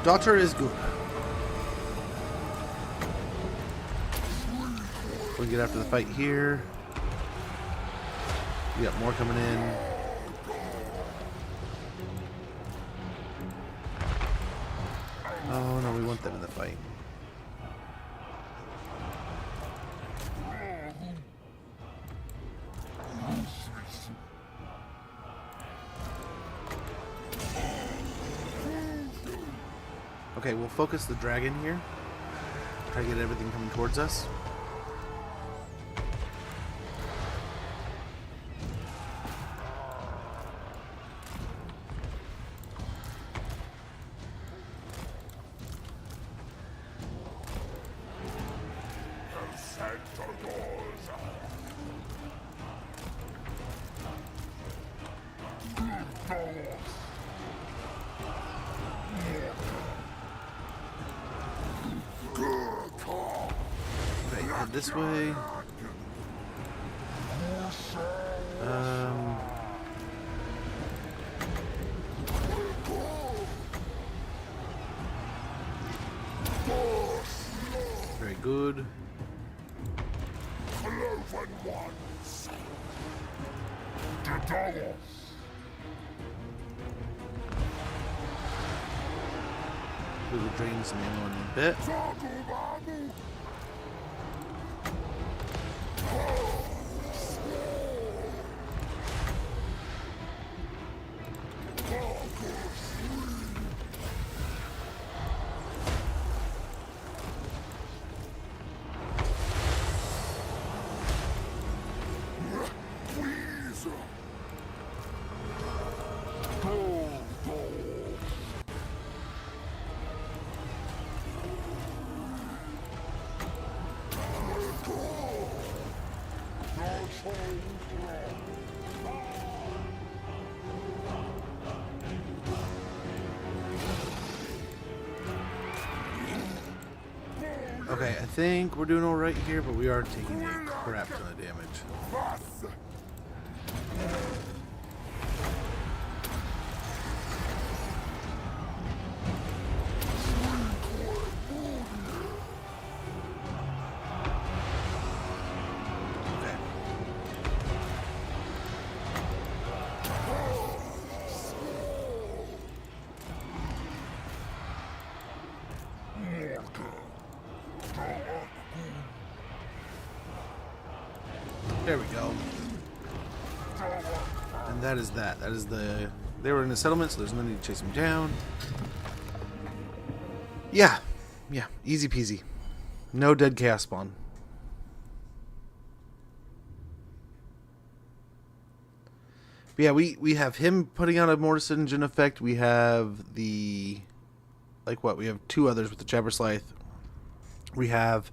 Daughter is good. We get after the fight here. We got more coming in. Oh no, we want them in the fight. Okay, we'll focus the dragon here. Try to get everything coming towards us. This way. Very good. We will drain some ammo in a bit. Okay, I think we're doing all right here, but we are taking a crap ton of damage. Okay. There we go. And that is that. That is the... They were in a settlement, so there's no need to chase them down. Yeah. Yeah. Easy peasy. No dead chaos spawn. But yeah, we have him putting out a Mortis Engine effect. We have the... Like what? We have two others with the Jabberslythe. We have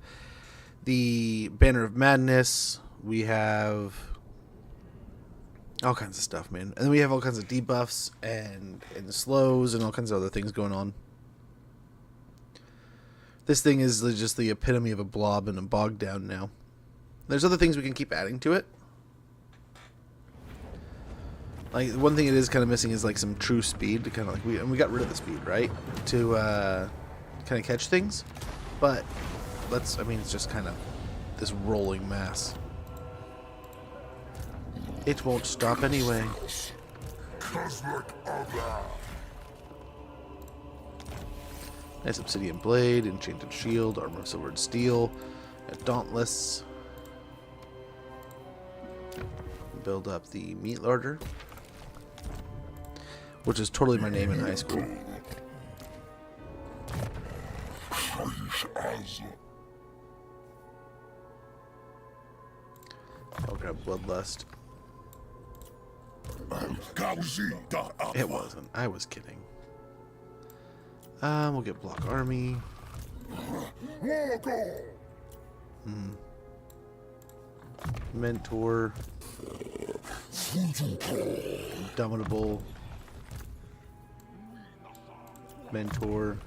the Banner of Madness. We have all kinds of stuff, man. And then we have all kinds of debuffs and slows and all kinds of other things going on. This thing is just the epitome of a blob and a bog down now. There's other things we can keep adding to it. Like, one thing it is kind of missing is like some true speed to kind of like we got rid of the speed, right? To kind of catch things. But I mean, it's just kind of this rolling mass. It won't stop anyway. Nice obsidian blade, enchanted shield, armor of silver and steel, a dauntless. Build up the meat larder, which is totally my name in high school. I'll grab bloodlust. It wasn't. I was kidding. We'll get block army. Mentor. Indomitable. Mentor.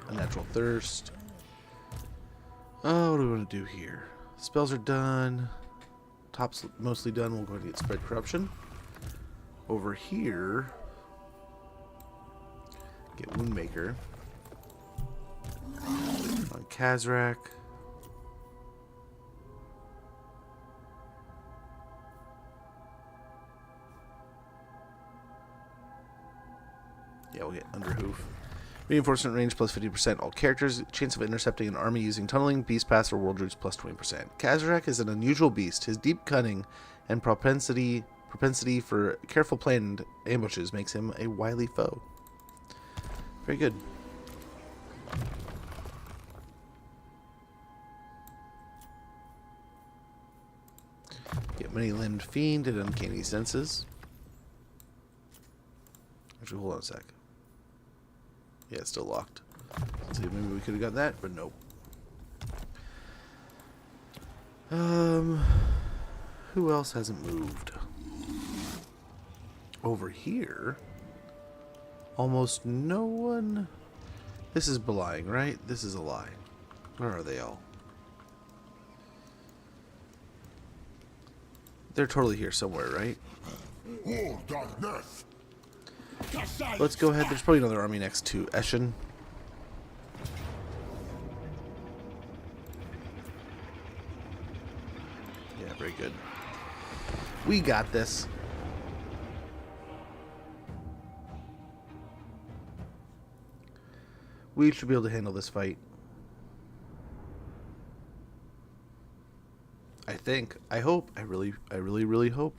Unnatural thirst. Oh, what do we want to do here? Spells are done. Top's mostly done. We'll go ahead and get spread corruption. Over here, get Woundmaker. On Kazrak. Yeah, we'll get Underhoof. Reinforcement range plus 50%. All characters. Chance of intercepting an army using tunneling, beast pass, or world routes plus 20%. Kazrak is an unusual beast. His deep cunning and propensity for careful planned ambushes makes him a wily foe. Very good. Get many-limbed fiend and uncanny senses. Actually, hold on a sec. Yeah, it's still locked. Let's see, maybe we could have got that, but nope. Who else hasn't moved? Over here, almost no one. This is belying, right? This is a lie. Where are they all? They're totally here somewhere, right? Let's go ahead. There's probably another army next to Eshin. Yeah, very good. We got this. We should be able to handle this fight. I think. I hope. I really hope.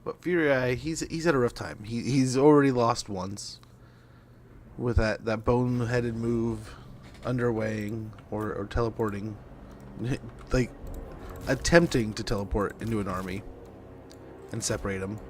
But Fury Eye, he's had a rough time. He's already lost once with that bone-headed move, underwaying or teleporting, like attempting to teleport into an army and separate them.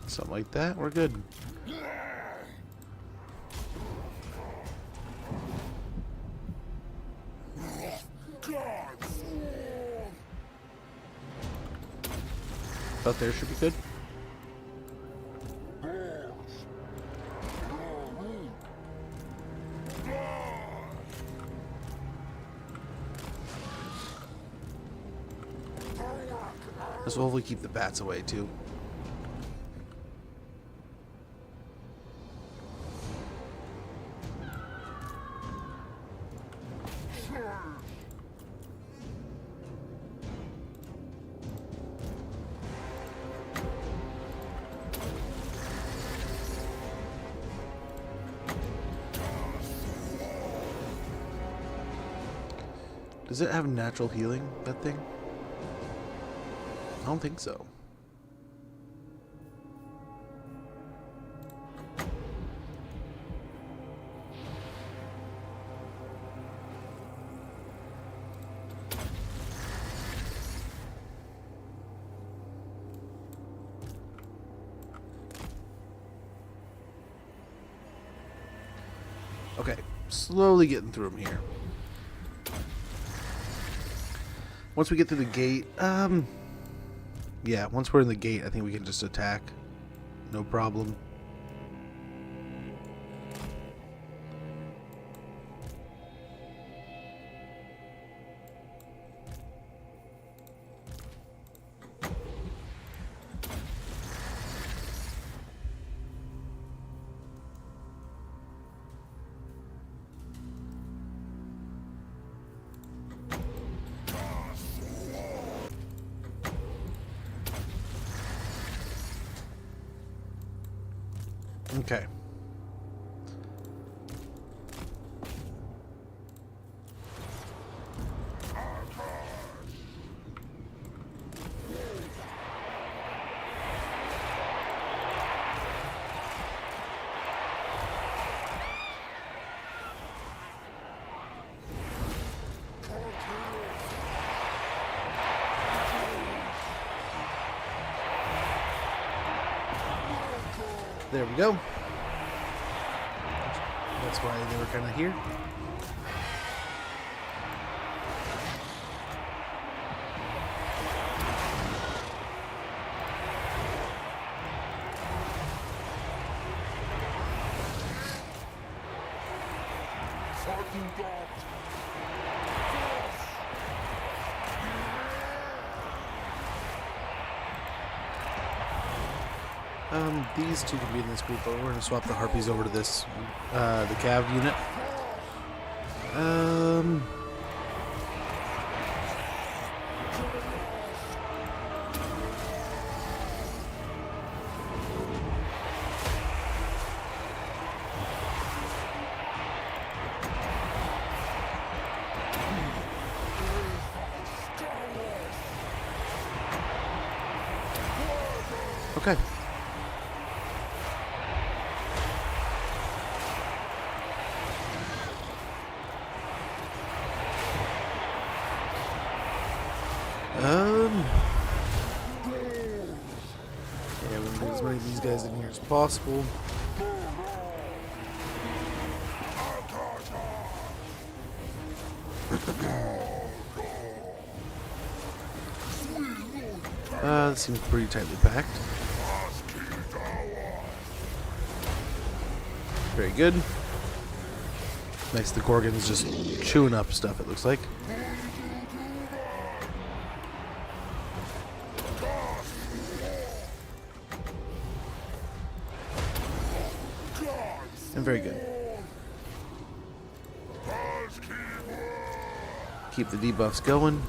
Something like that. We're good. About there should be good. This will hopefully keep the bats away too. Does it have natural healing, that thing? I don't think so. Okay, slowly getting through them here. Once we get through the gate, yeah, once we're in the gate, I think we can just attack. No problem. Okay. There we go. That's why they were kind of here. These two can be in this group, but we're going to swap the harpies over to this, the cav unit. Okay. Yeah, we're gonna get as many of these guys in here as possible. This seems pretty tightly packed. Very good. Nice, the Gorgon's just chewing up stuff, it looks like. And very good. Keep the debuffs going.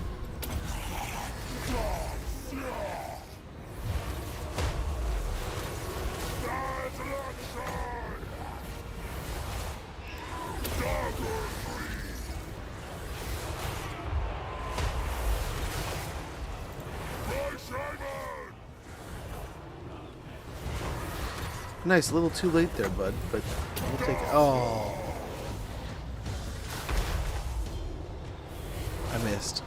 Nice, a little too late there, bud, but we'll take it. Oh. I missed.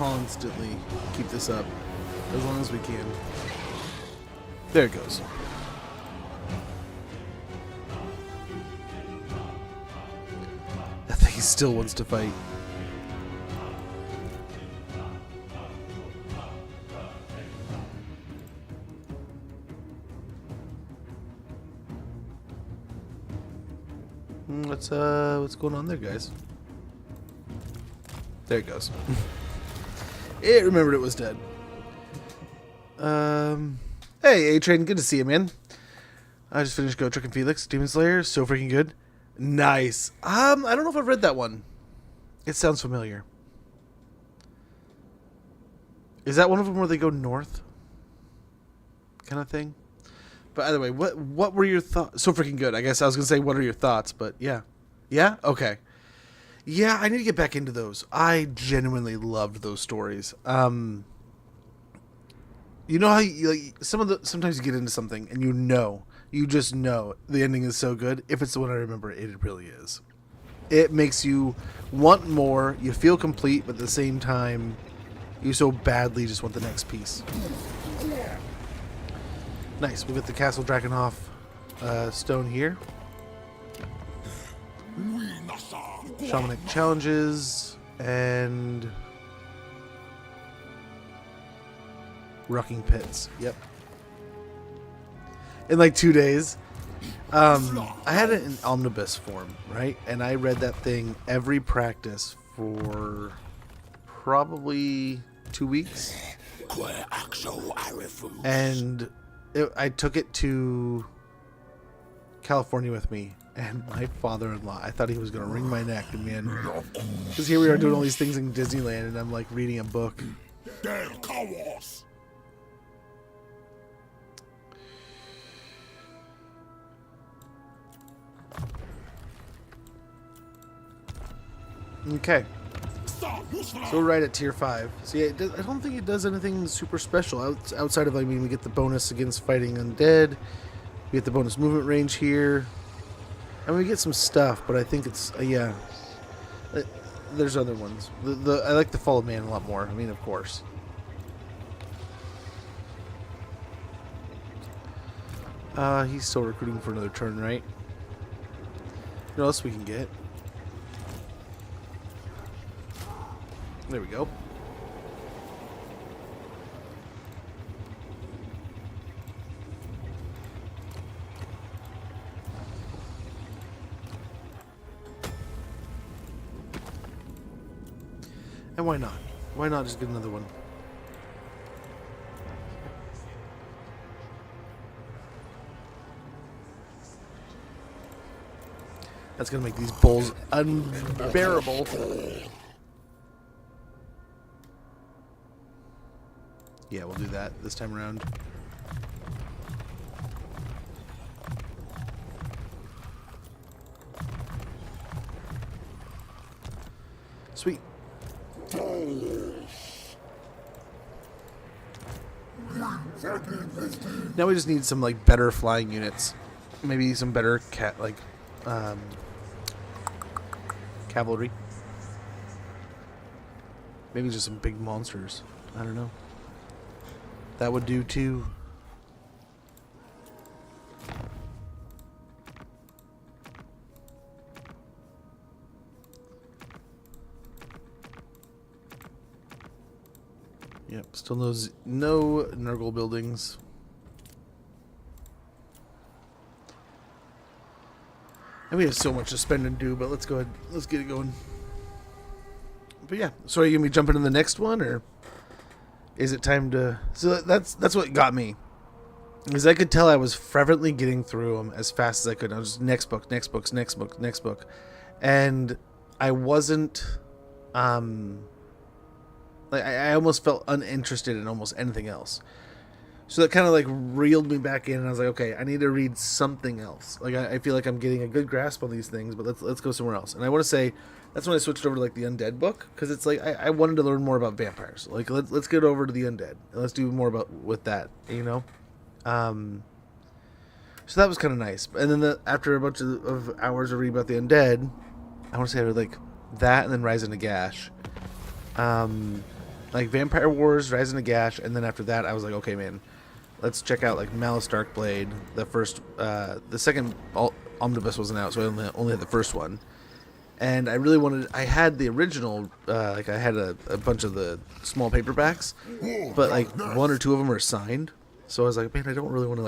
constantly keep this up as long as we can. There it goes. I think he still wants to fight. What's going on there, guys? There it goes. It remembered it was dead. Hey, A-Train, good to see you, man. I just finished Go Trick and Felix, Demon Slayer, so freaking good. Nice. I don't know if I've read that one. It sounds familiar. Is that one of them where they go north? Kind of thing? But either way, what were your thoughts? So freaking good. I guess I was going to say, what are your thoughts? But yeah. Yeah? Okay. Yeah, I need to get back into those. I genuinely loved those stories. You know how sometimes you get into something and you just know the ending is so good. If it's the one I remember, it really is. It makes you want more. You feel complete, but at the same time, you so badly just want the next piece. Nice. We got the Castle Drakenhof stone here. Shamanic challenges and Rucking Pits. Yep. In like 2 days. I had it in omnibus form, right? And I read that thing every practice for probably 2 weeks. And I took it to California with me, and my father-in-law, I thought he was going to wring my neck, and man, because here we are doing all these things in Disneyland, and I'm like reading a book. Okay. So we're right at tier 5. So yeah, I don't think it does anything super special outside of, I mean, we get the bonus against fighting undead. We get the bonus movement range here. And we get some stuff, but I think it's, yeah. There's other ones. I like the Fall of Man a lot more. I mean, of course. He's still recruiting for another turn, right? What else we can get? There we go. And why not? Why not just get another one? That's gonna make these bowls unbearable. Yeah, we'll do that this time around. Sweet. Now we just need some like better flying units. Maybe some better cavalry. Maybe just some big monsters. I don't know. That would do too. Yep, still no Nurgle buildings. And we have so much to spend and do, but let's go ahead. Let's get it going. But yeah, so are you gonna be jumping to the next one, or is it time to? So that's what got me, is I could tell I was fervently getting through them as fast as I could. I was just next book, and I wasn't. Like I almost felt uninterested in almost anything else. So that kind of like reeled me back in, and I was like, okay, I need to read something else. Like I feel like I'm getting a good grasp on these things, but let's go somewhere else. And I want to say that's when I switched over to like the undead book, because it's like I wanted to learn more about vampires. Like let's get over to the undead and let's do more with that, you know. So that was kind of nice. And then after a bunch of hours of reading about the undead, I want to say I read like that and then Rise into Gash. like Vampire Wars, Rise in the Gash, and then after that I was like, okay, man, let's check out like Malice Darkblade. The first, the second omnibus wasn't out, so I only had the first one. And I really wanted. I had the original, like I had a bunch of the small paperbacks, but like one or two of them are signed. So I was like, man, I don't really want to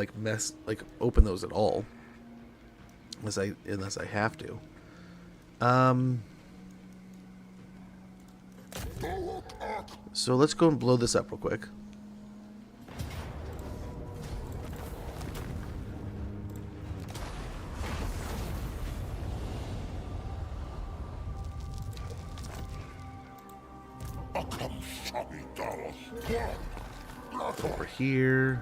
like open those at all, unless I have to. So let's go and blow this up real quick. Over here.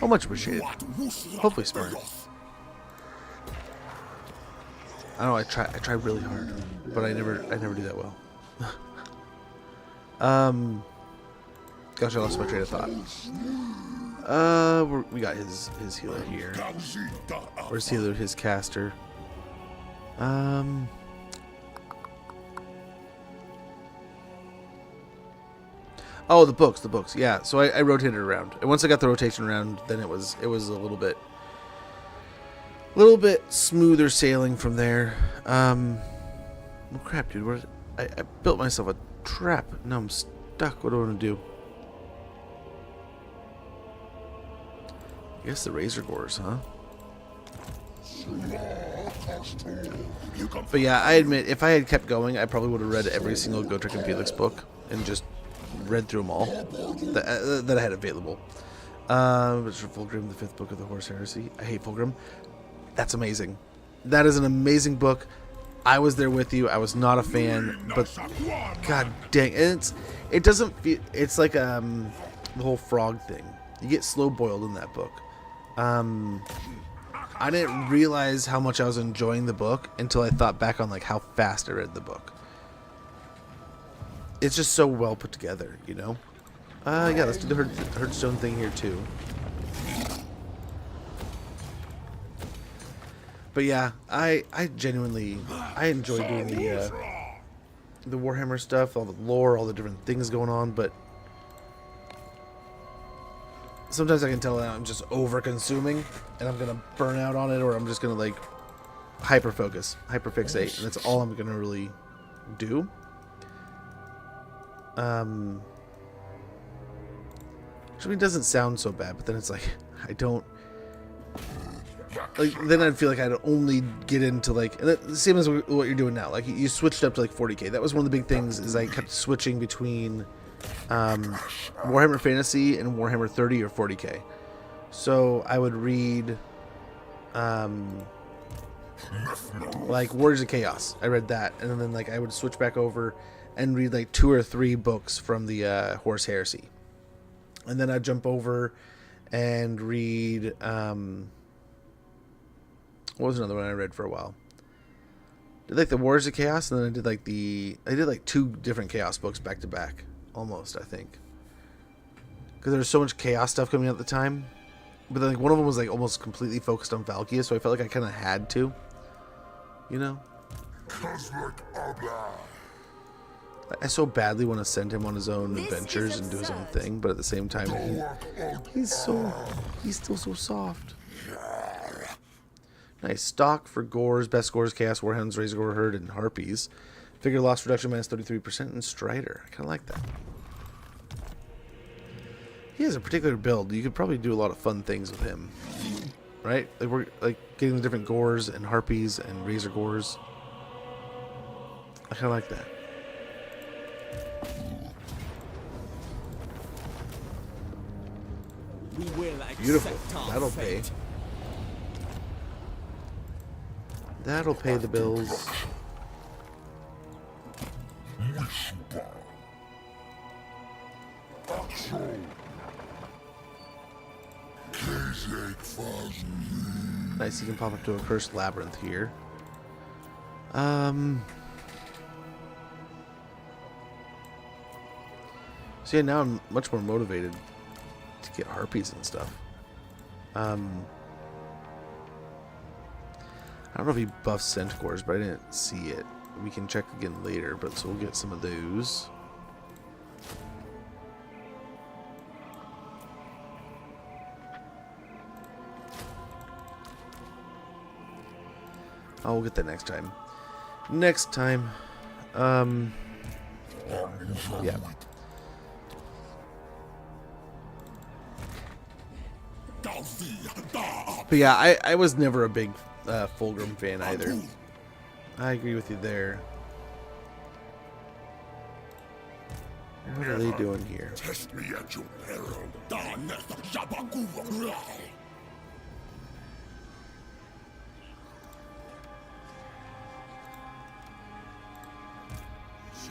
Oh, much appreciated. Hopefully smart. I don't know, I try really hard, but I never do that well. Gosh, I lost my train of thought. We got his healer here. Where's healer? His caster. Oh, the books. Yeah, so I rotated around, and once I got the rotation around, then it was a little bit smoother sailing from there. Oh crap, dude! I built myself a trap. Now I'm stuck. What do I want to do? I guess the Razor Gores, huh? But yeah, I admit, if I had kept going, I probably would have read every single Gotrek and Felix book and just read through them all that I had available. It's Fulgrim, the 5th book of the Horse Heresy. I hate Fulgrim. That's amazing. That is an amazing book. I was there with you. I was not a fan, but god dang, it doesn't feel. It's like the whole frog thing. You get slow boiled in that book. I didn't realize how much I was enjoying the book until I thought back on like how fast I read the book. It's just so well put together, you know. Yeah, let's do the herdstone thing here too. But yeah, I genuinely enjoy doing the Warhammer stuff, all the lore, all the different things going on, but sometimes I can tell that I'm just over consuming and I'm gonna burn out on it, or I'm just gonna like hyperfixate, and that's all I'm gonna really do. Which I mean, it doesn't sound so bad, but then it's like I don't. Like, then I'd feel like I'd only get into like, and the same as what you're doing now. Like, you switched up to like 40k. That was one of the big things, is I kept switching between Warhammer Fantasy and Warhammer 30 or 40k. So I would read like Warriors of Chaos. I read that, and then like I would switch back over and read like 2 or 3 books from the Horse Heresy, and then I'd jump over and read. What was another one I read for a while? Did like the Wars of Chaos, and then I did like 2 different Chaos books back to back, almost, I think, because there was so much Chaos stuff coming out at the time. But then like one of them was like almost completely focused on Valkia, so I felt like I kind of had to, you know. I so badly want to send him on his own adventures and do his own thing, but at the same time, he's still so soft. Nice. Stock for Gores, Best Gores, Chaos Warhounds, Razor Gore Herd, and Harpies. Figure loss reduction minus 33%, and Strider. I kind of like that. He has a particular build. You could probably do a lot of fun things with him. Right? Like, we're like getting the different Gores and Harpies and Razor Gores. I kind of like that. We will Beautiful. That'll pay. That'll pay the bills. Nice, you can pop up to a cursed labyrinth here. So yeah, now I'm much more motivated to get harpies and stuff. I don't know if he buffs centaurs, but I didn't see it. We can check again later, but so we'll get some of those. Oh, we'll get that next time. Next time. Yeah. But yeah, I was never a big Fulgrim fan either. I agree with you there. What are they doing here? Test me at your peril.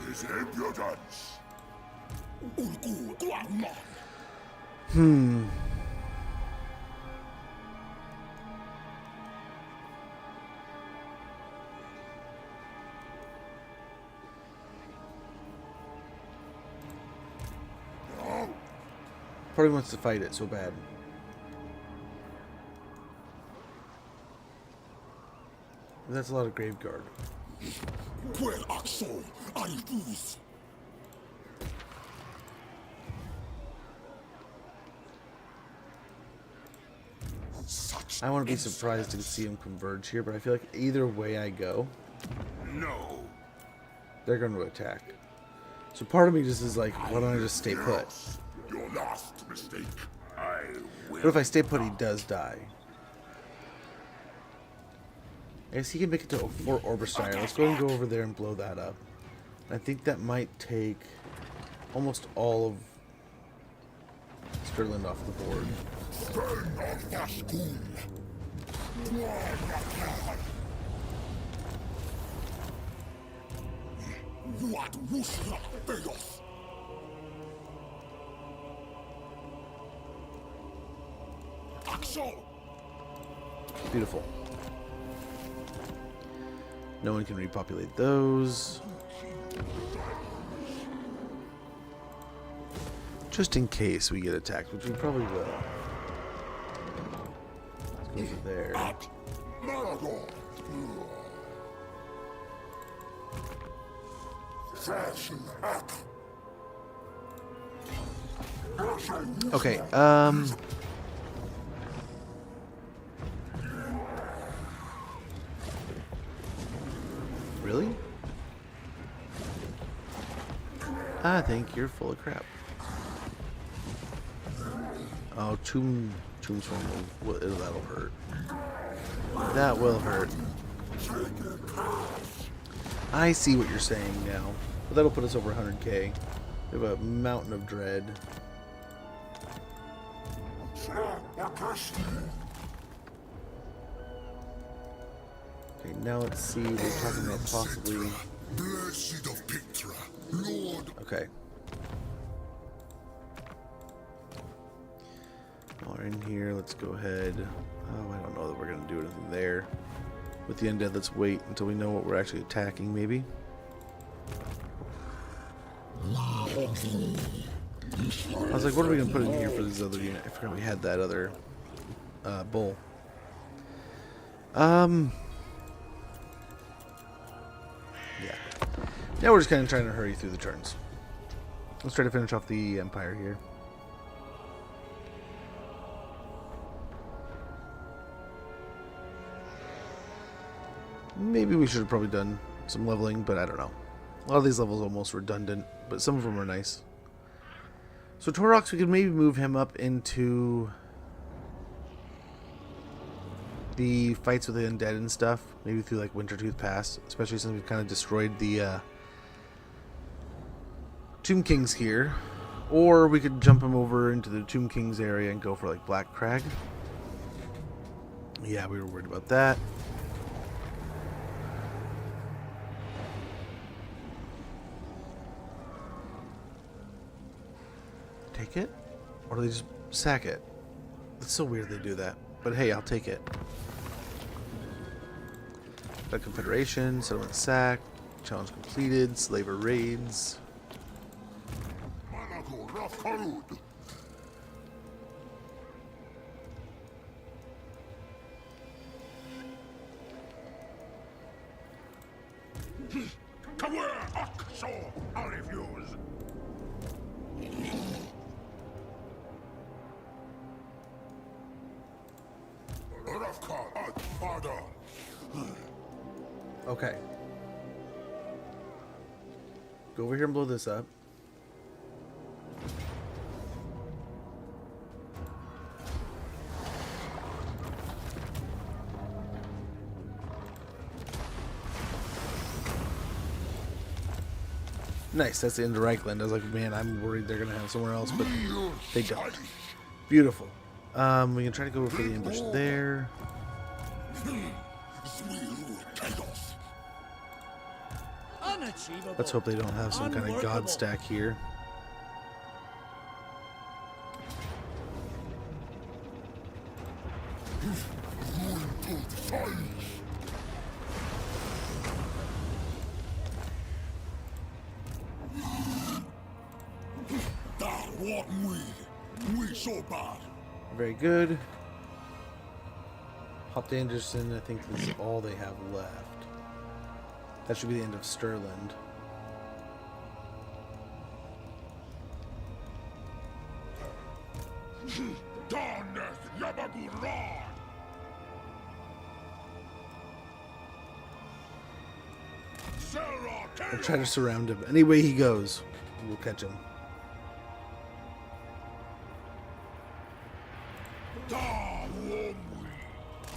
His impudence. Probably wants to fight it so bad. That's a lot of Graveguard. I want to be surprised to see him converge here, but I feel like either way I go, No. they're going to attack. So part of me just is like, why don't I just stay put? Your last mistake. I will. But if I stay put, he does die. I guess he can make it to Fort Oberstein. Let's go ahead and go over there and blow that up. I think that might take almost all of Stirland off the board. Beautiful. No one can repopulate those. Just in case we get attacked, which we probably will. Let's go over there. Malagor. Okay, really? I think you're full of crap. Oh, Tombstone that'll hurt. That will hurt. I see what you're saying now. But that'll put us over 100k. We have a mountain of dread. Okay, now let's see. We're talking about possibly. Blessed of Pictra, Lord. Okay. While we're in here, let's go ahead. Oh, I don't know that we're gonna do anything there. With the undead, let's wait until we know what we're actually attacking, maybe. I was like, what are we gonna put in here for this other unit? I forgot we had that other bull. Yeah. Now we're just kind of trying to hurry through the turns. Let's try to finish off the Empire here. Maybe we should have probably done some leveling, but I don't know. A lot of these levels are almost redundant, but some of them are nice. So Torox, we could maybe move him up into the fights with the undead and stuff. Maybe through like Wintertooth Pass, especially since we've kind of destroyed the Tomb Kings here. Or we could jump him over into the Tomb Kings area and go for like Black Crag. Yeah, we were worried about that. Take it? Or do they just sack it? It's so weird they do that. But hey, I'll take it. Got Confederation, Settlement Sack, Challenge completed, Slaver Raids. Malagor of Karud. Kawir Akso, I refuse. Rafka at Father. Okay. Go over here and blow this up. Nice, that's the end of Reichland. I was like, man, I'm worried they're gonna have somewhere else, but they don't. Beautiful. We can try to go for the ambush there. Unachievable. Let's hope they don't have some kind of god stack here. We so bad. Very good. Hop to Anderson, I think is all they have left. That should be the end of Stirland. Darneth Yabagura. We'll try to surround him. Any way he goes, we'll catch him.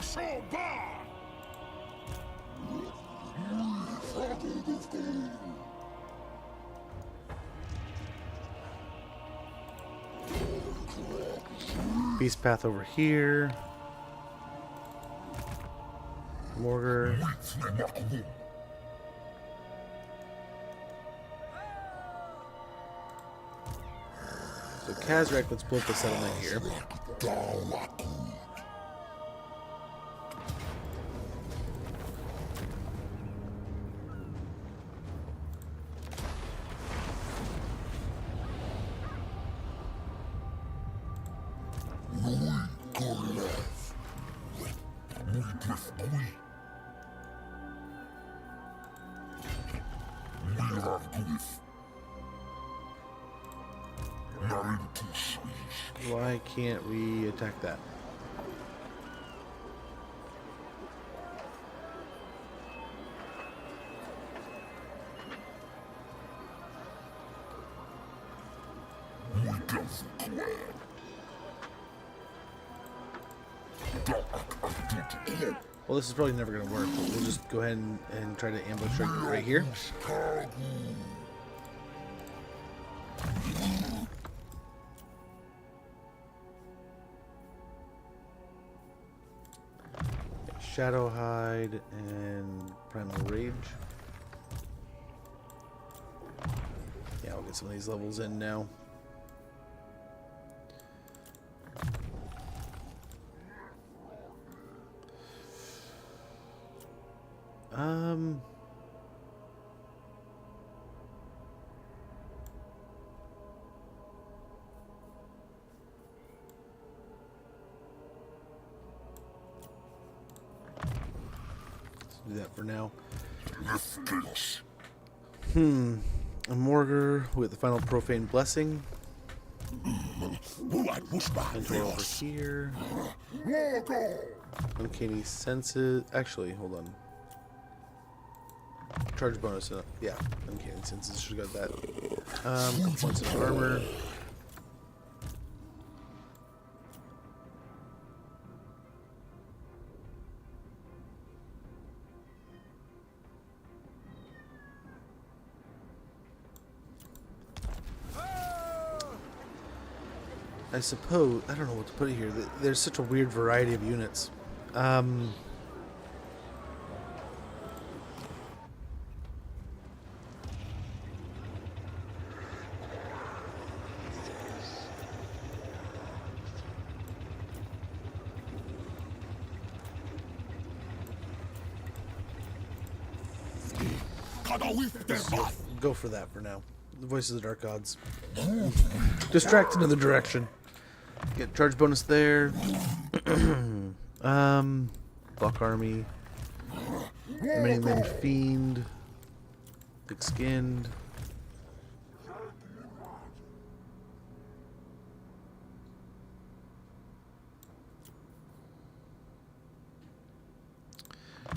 So bad. Beast path over here. Morgar. So Kazrak, let's blow up the settlement here. Why can't we attack that? Well, this is probably never going to work. We'll just go ahead and try to ambush right here. Shadow Hide and Primal Rage. Yeah, we'll get some of these levels in now. Do that for now. A Morgar with the final Profane Blessing. Enter over here. Uncanny Senses. Actually, hold on. Charge bonus. Yeah, Uncanny Senses. Should have got that. Points of armor. I suppose, I don't know what to put here. There's such a weird variety of units. Go for that for now. The voices of the dark gods. Distract in another direction. Get charge bonus there. Buck army. The many limbed fiend. Thick skinned.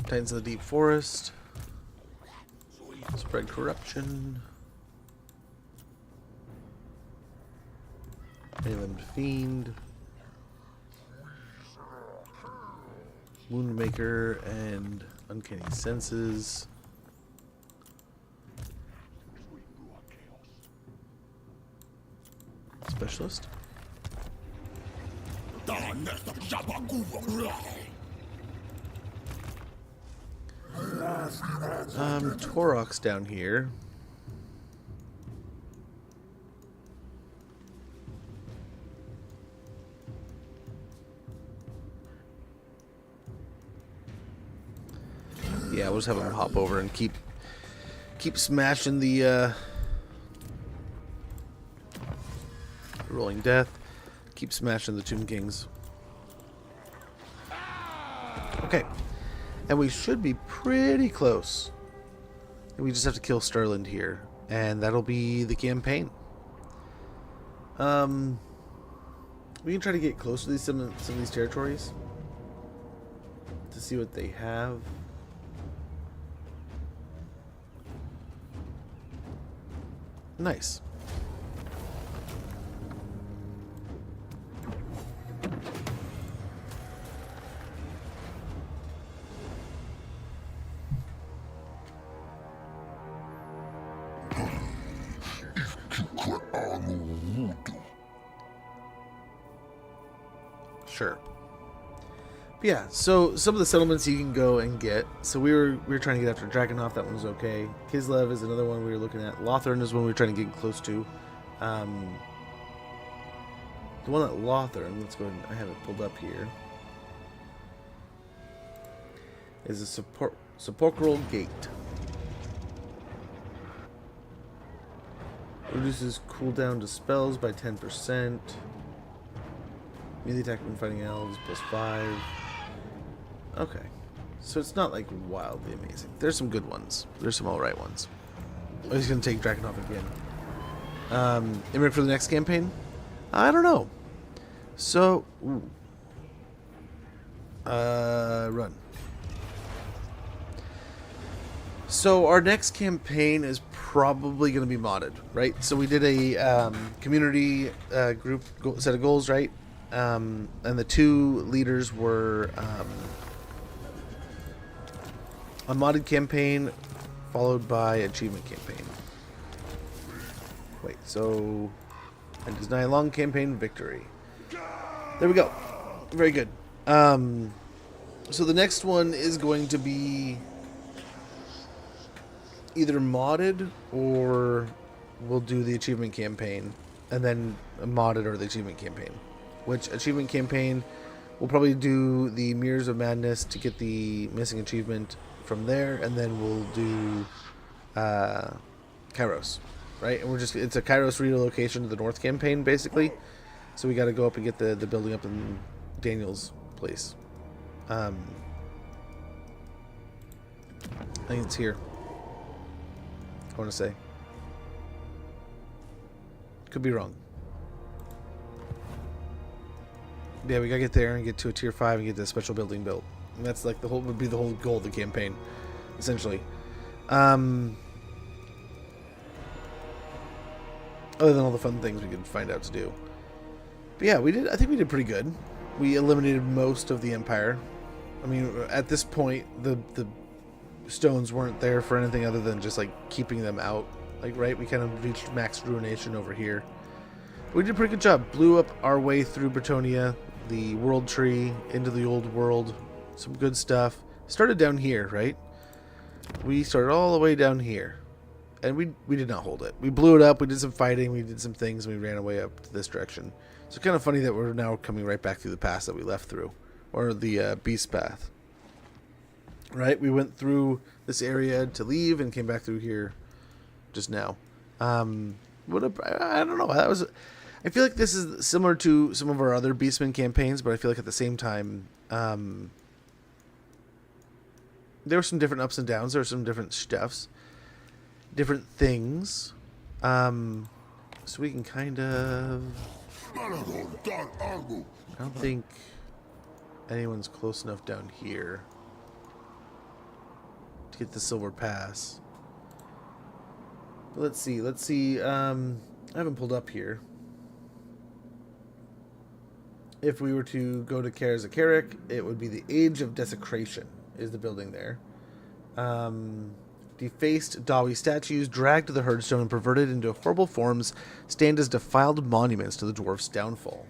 Titans of the Deep Forest. Spread corruption. Many-limbed fiend. Woundmaker and Uncanny Senses. Specialist. Torox down here. Yeah, we'll just have him hop over and keep smashing the rolling death. Keep smashing the Tomb Kings. Okay. And we should be pretty close. And we just have to kill Sterland here. And that'll be the campaign. We can try to get close to some of these territories. To see what they have. Nice. Sure. But yeah, so some of the settlements you can go and get. So we were trying to get after Dragonhof. That one was okay. Kislev is another one we were looking at. Lothern is one we were trying to get close to. The one at Lothern, let's go ahead and I have it pulled up here, is a sepulchral gate. Reduces cooldown to spells by 10%. Melee attack when fighting elves plus 5. Okay. So it's not like wildly amazing. There's some good ones. There's some alright ones. Oh, he's going to take Dragonhof again. Imric for the next campaign? I don't know. So, run. So our next campaign is probably going to be modded, right? So we did a community group set of goals, right? And the two leaders were a modded campaign followed by achievement campaign. Wait, so and deny long campaign victory. There we go. Very good. So the next one is going to be either modded or we'll do the achievement campaign and then modded or the achievement campaign. Which achievement campaign we'll probably do the Mirrors of Madness to get the missing achievement from there, and then we'll do Kairos, right? And it's a Kairos relocation to the North campaign basically. So we got to go up and get the building up in Daniel's place. I think it's here. I want to say. Could be wrong. Yeah, we gotta get there and get to a tier 5 and get the special building built. And that's like would be the whole goal of the campaign, essentially. Other than all the fun things we could find out to do. But yeah, I think we did pretty good. We eliminated most of the Empire. I mean, at this point, the stones weren't there for anything other than just like keeping them out. Like, right? We kind of reached max ruination over here. We did a pretty good job. Blew up our way through Bretonia, the world tree, into the old world. Some good stuff. Started down here, right? We started all the way down here. And we did not hold it. We blew it up, we did some fighting, we did some things, and we ran away up to this direction. So it's kind of funny that we're now coming right back through the pass that we left through. Or the beast path. Right? We went through this area to leave and came back through here just now. I don't know. That was. I feel like this is similar to some of our other Beastmen campaigns, but I feel like at the same time, there were some different ups and downs. There were some different stuffs, different things. So we can kind of. I don't think anyone's close enough down here to get the silver pass. But let's see. I haven't pulled up here. If we were to go to Karazakarik, it would be the Age of Desecration is the building there. Defaced Dawi statues, dragged to the herdstone and perverted into horrible forms, stand as defiled monuments to the dwarf's downfall.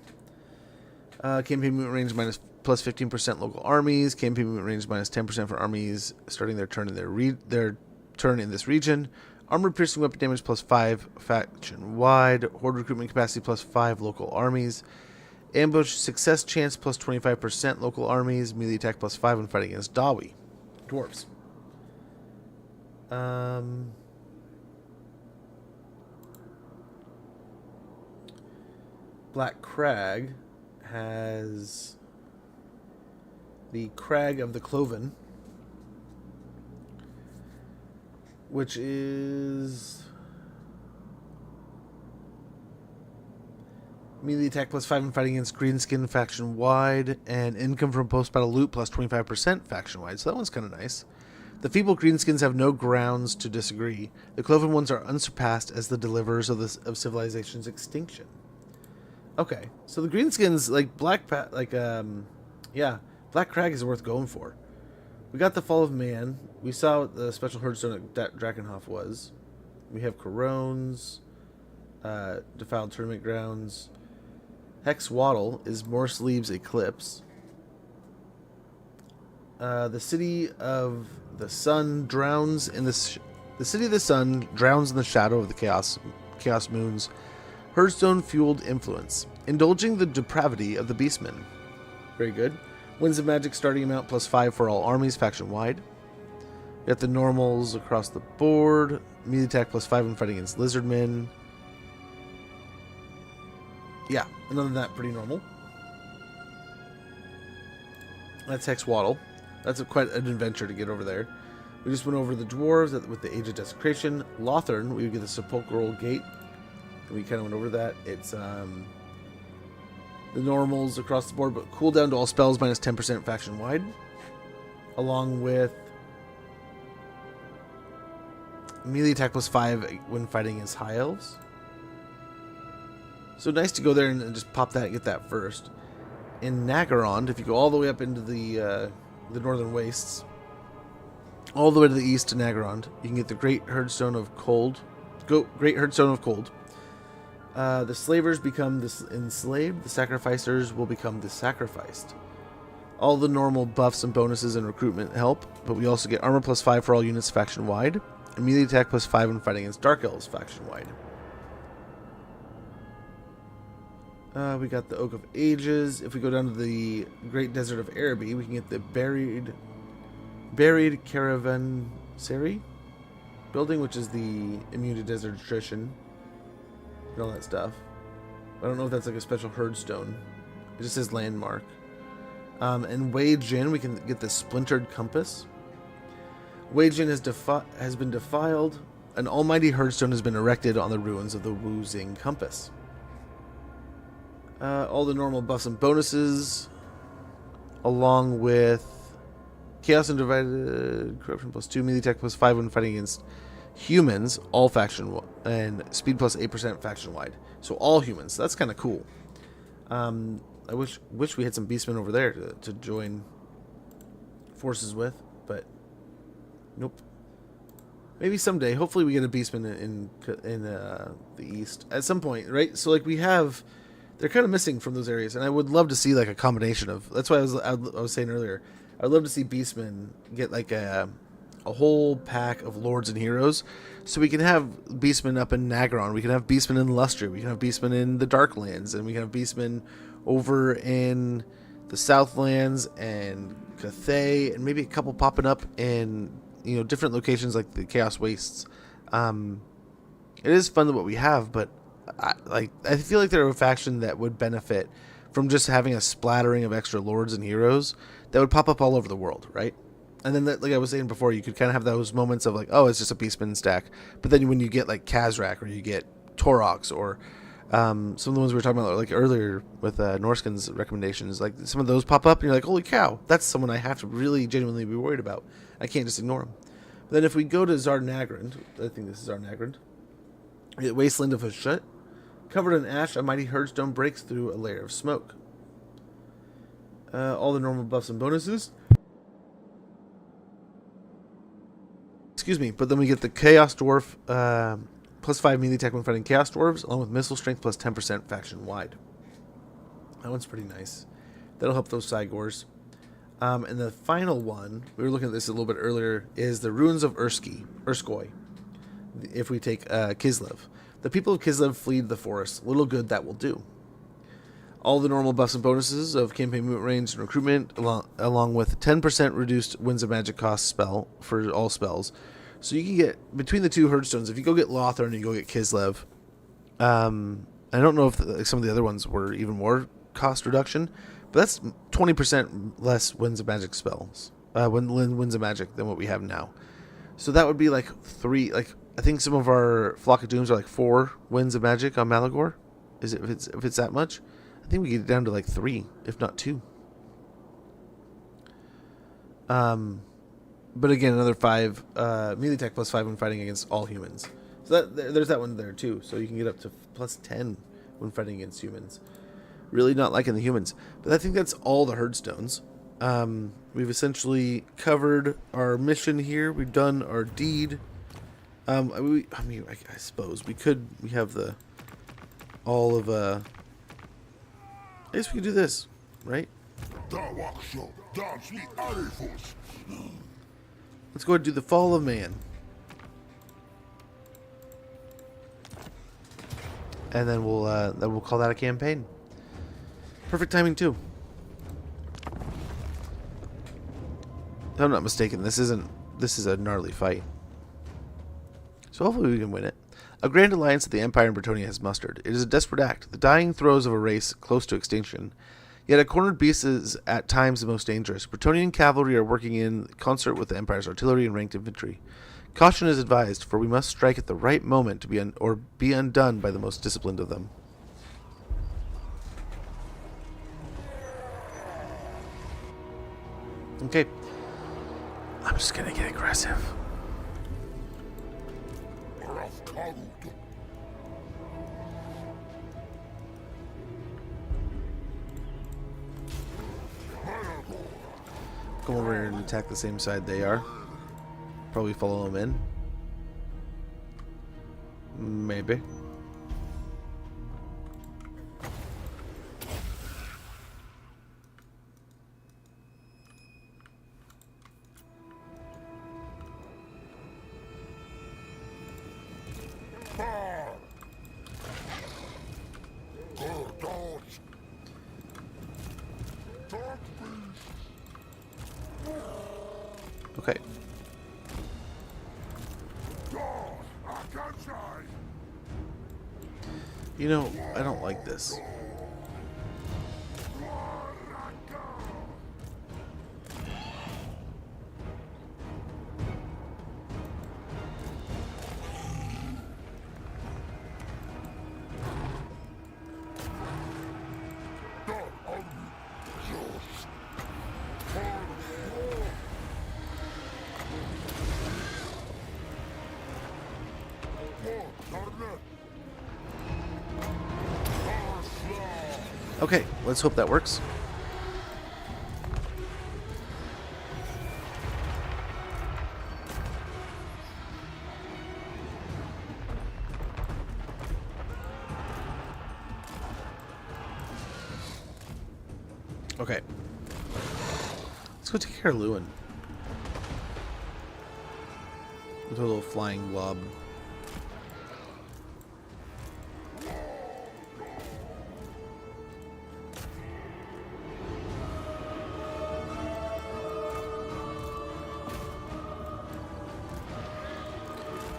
Campaign movement range minus plus 15% local armies. Campaign movement range minus 10% for armies starting their turn in their turn in this region. Armor piercing weapon damage plus 5 faction wide. Horde recruitment capacity plus 5 local armies. Ambush success chance plus 25% local armies. Melee attack plus 5 when fighting against Dawi dwarves. Black Crag has the Crag of the Cloven, which is melee attack plus 5 when fighting against Greenskin faction wide, and income from post-battle loot plus 25% faction wide. So that one's kind of nice. The feeble greenskins have no grounds to disagree. The cloven ones are unsurpassed as the deliverers of civilization's extinction. Okay, so the greenskins, like Black Crag is worth going for. We got the Fall of Man. We saw what the special herdstone at Drakenhof was. We have Corones, Defiled Tournament Grounds. Hex Waddle is Morse Leaves Eclipse. The City of the Sun drowns in the City of the Sun drowns in the shadow of the Chaos Moon's herdstone fueled influence, indulging the depravity of the Beastmen. Very good. Winds of Magic starting amount plus 5 for all armies faction wide. We got the normals across the board. Melee attack plus 5 when fighting against Lizardmen. Yeah, and other than that, pretty normal. That's Hex Waddle. That's quite an adventure to get over there. We just went over the dwarves with the Age of Desecration. Lothern, we would get the Sepulchral Gate. And we kind of went over that. It's the normals across the board, but cooldown to all spells minus 10% faction wide. Along with melee attack plus 5 when fighting against High Elves. So nice to go there and just pop that and get that first. In Nagarond, if you go all the way up into the Northern Wastes, all the way to the east to Nagarond, you can get the Great Herdstone of Cold. Great Herdstone of Cold. The slavers become enslaved. The sacrificers will become the sacrificed. All the normal buffs and bonuses and recruitment help, but we also get armor plus 5 for all units faction wide, and melee attack plus 5 when fighting against Dark Elves faction wide. We got the Oak of Ages. If we go down to the Great Desert of Araby, we can get the Buried Caravansary building, which is the immune to desert attrition and all that stuff. I don't know if that's like a special herdstone. It just says landmark. And Wei Jin, we can get the Splintered Compass. Wei Jin has been defiled. An almighty herdstone has been erected on the ruins of the Wu Xing Compass. All the normal buffs and bonuses, along with Chaos and Divided Corruption plus 2, melee attack plus 5 when fighting against humans, all faction, and speed plus 8% faction wide. So all humans. That's kind of cool. I wish we had some Beastmen over there to join forces with, but nope. Maybe someday. Hopefully we get a Beastman in the east at some point, right? So like we have. They're kind of missing from those areas, and I would love to see like a combination of. That's why I was saying earlier. I'd love to see Beastmen get like a whole pack of lords and heroes, so we can have Beastmen up in Nagaron. We can have Beastmen in Lustria. We can have Beastmen in the Darklands, and we can have Beastmen over in the Southlands and Cathay, and maybe a couple popping up in different locations like the Chaos Wastes. it is fun what we have, but I feel like they're a faction that would benefit from just having a splattering of extra lords and heroes that would pop up all over the world, right? And then, like I was saying before, you could kind of have those moments of like, oh, it's just a Beastman stack. But then when you get like Kazrak or you get Torox or some of the ones we were talking about like earlier with Norskin's recommendations, like some of those pop up and you're like, holy cow, that's someone I have to really genuinely be worried about. I can't just ignore him. But then if we go to Zarnagrand, I think this is Zarnagrand, Wasteland of Hashut, covered in ash, a mighty herdstone breaks through a layer of smoke. All the normal buffs and bonuses. Excuse me, but then we get the Chaos Dwarf, plus 5 melee attack when fighting Chaos Dwarves, along with missile strength plus 10% faction wide. That one's pretty nice. That'll help those Cygors. And the final one, we were looking at this a little bit earlier, is the Ruins of Urskoy. If we take Kislev. The people of Kislev flee the forest. Little good that will do. All the normal buffs and bonuses of campaign movement range and recruitment, along with 10% reduced Winds of Magic cost spell for all spells. So you can get, between the two herdstones, if you go get Lothar and you go get Kislev, I don't know if some of the other ones were even more cost reduction, but that's 20% less Winds of Magic spells, Winds of Magic than what we have now. So that would be like 3, like, I think some of our Flock of Dooms are like 4 Winds of Magic on Malagor. Is it, if it's that much? I think we get it down to like 3, if not 2. But again, another 5 melee attack plus 5 when fighting against all humans. So there's that one there too. So you can get up to plus 10 when fighting against humans. Really not liking the humans, but I think that's all the herdstones. We've essentially covered our mission here. We've done our deed. I suppose we have the all of I guess we could do this, right? Let's go ahead and do the Fall of Man. And then we'll call that a campaign. Perfect timing too. If I'm not mistaken, this is a gnarly fight. So hopefully we can win it. A grand alliance that the Empire and Bretonnia has mustered. It is a desperate act, the dying throes of a race close to extinction. Yet a cornered beast is at times the most dangerous. Bretonian cavalry are working in concert with the Empire's artillery and ranked infantry. Caution is advised, for we must strike at the right moment to be undone by the most disciplined of them. Okay. I'm just gonna get aggressive. Come over here and attack the same side they are. Probably follow them in. Maybe. Okay. You know, I don't like this. Okay, let's hope that works. Okay. Let's go take care of Lewin. With a little flying blob.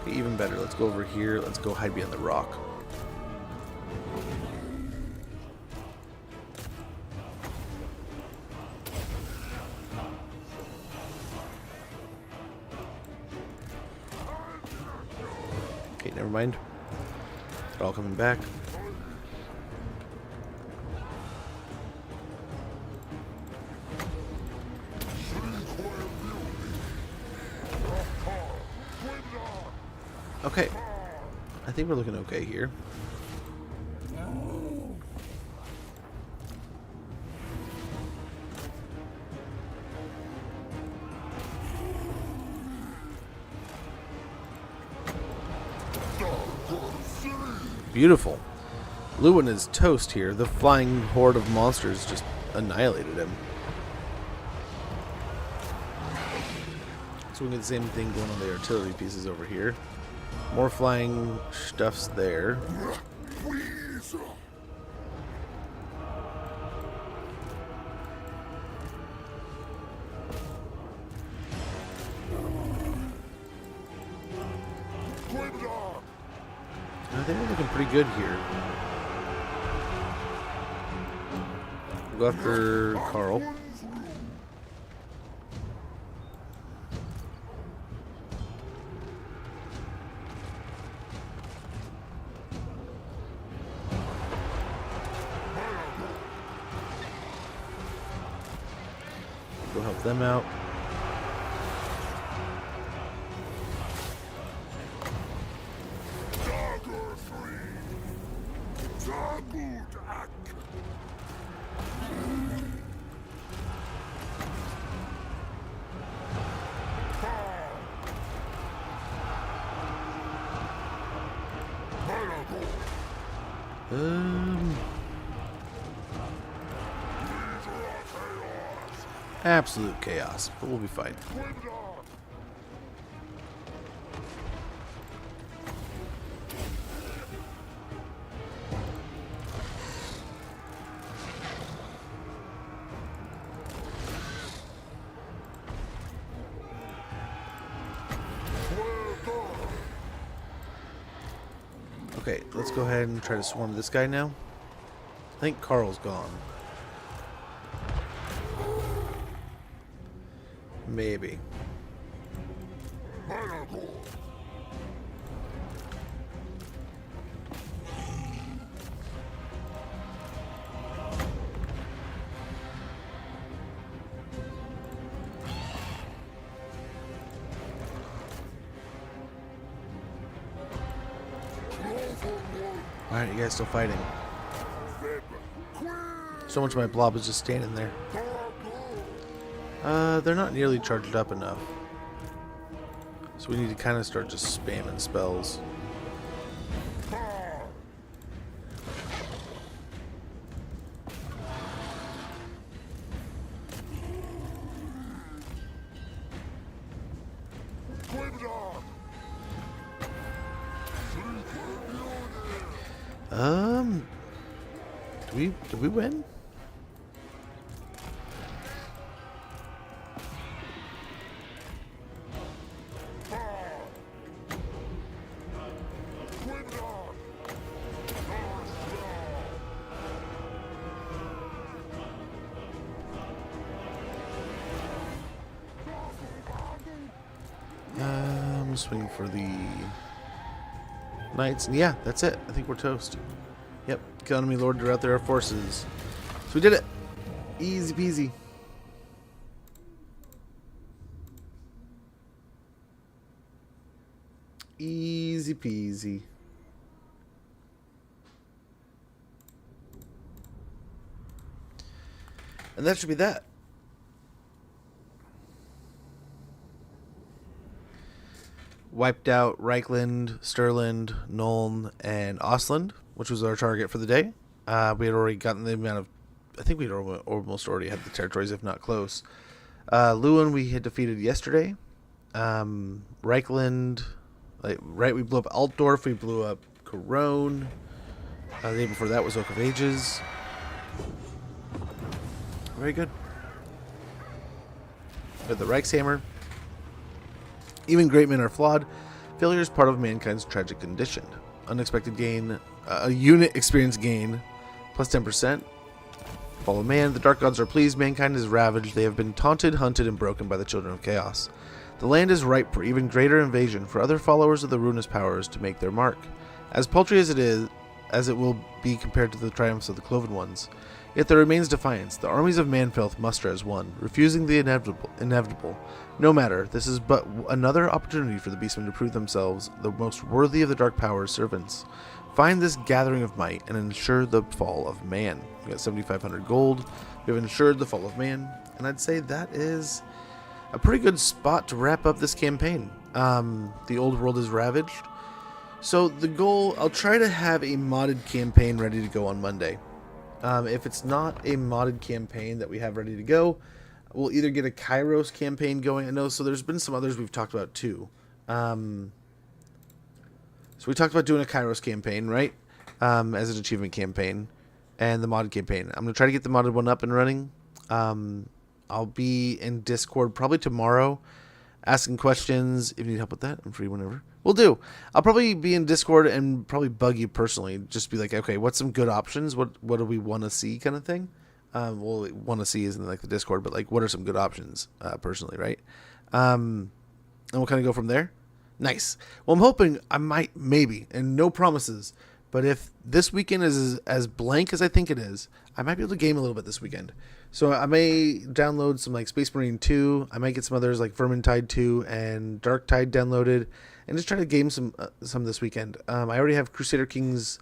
Okay, even better. Let's go over here. Let's go hide behind the rock. Okay, never mind. They're all coming back. Okay. I think we're looking okay here. Beautiful. Lewin is toast here. The flying horde of monsters just annihilated him. So we get the same thing going on the artillery pieces over here. More flying stuffs there. I think we're looking pretty good here. Go after Carl. Go help them out. Absolute chaos, but we'll be fine. Okay, let's go ahead and try to swarm this guy now. I think Carl's gone. Maybe. Alright, you guys still fighting. So much of my blob is just standing there. They're not nearly charged up enough. So we need to kind of start just spamming spells. Did we win? I'm swinging for the knights. And yeah, that's it. I think we're toast. Yep, economy lord out there our forces. So we did it. Easy peasy. Easy peasy. And that should be that. Wiped out Reichland, Stirland, Nuln, and Ostland, which was our target for the day. We had already gotten the amount of... I think we'd almost already had the territories, if not close. Lewin we had defeated yesterday. Reichland... we blew up Altdorf, we blew up Corone. The day before that was Oak of Ages. Very good. With the Reichshammer. Even great men are flawed. Failure is part of mankind's tragic condition. Unexpected gain, a unit experience gain, plus 10%. Fall of Man. The Dark Gods are pleased. Mankind is ravaged. They have been taunted, hunted, and broken by the Children of Chaos. The land is ripe for even greater invasion, for other followers of the ruinous powers to make their mark. As paltry as it will be compared to the triumphs of the Cloven Ones, yet there remains defiance. The armies of Manfilth muster as one, refusing the inevitable. No matter, this is but another opportunity for the Beastmen to prove themselves the most worthy of the Dark Power's servants. Find this gathering of might and ensure the fall of man. We got 7,500 gold. We have ensured the fall of man, and I'd say that is a pretty good spot to wrap up this campaign. The old world is ravaged. So the goal, I'll try to have a modded campaign ready to go on Monday. If it's not a modded campaign that we have ready to go, we'll either get a Kairos campaign going. I know, so there's been some others we've talked about too. So we talked about doing a Kairos campaign, right? As an achievement campaign. And the modded campaign. I'm going to try to get the modded one up and running. I'll be in Discord probably tomorrow, asking questions. If you need help with that, I'm free whenever. We'll do. I'll probably be in Discord and probably bug you personally. Just be like, okay, what's some good options? What do we want to see, kind of thing? Well, want to see isn't like the Discord, but like, what are some good options, personally, right? And we'll kind of go from there. Nice. Well, I'm hoping I might, maybe, and no promises, but if this weekend is as blank as I think it is, I might be able to game a little bit this weekend. So I may download some like Space Marine 2. I might get some others like Vermintide 2 and Dark Tide downloaded, and just try to game some this weekend. I already have Crusader Kings,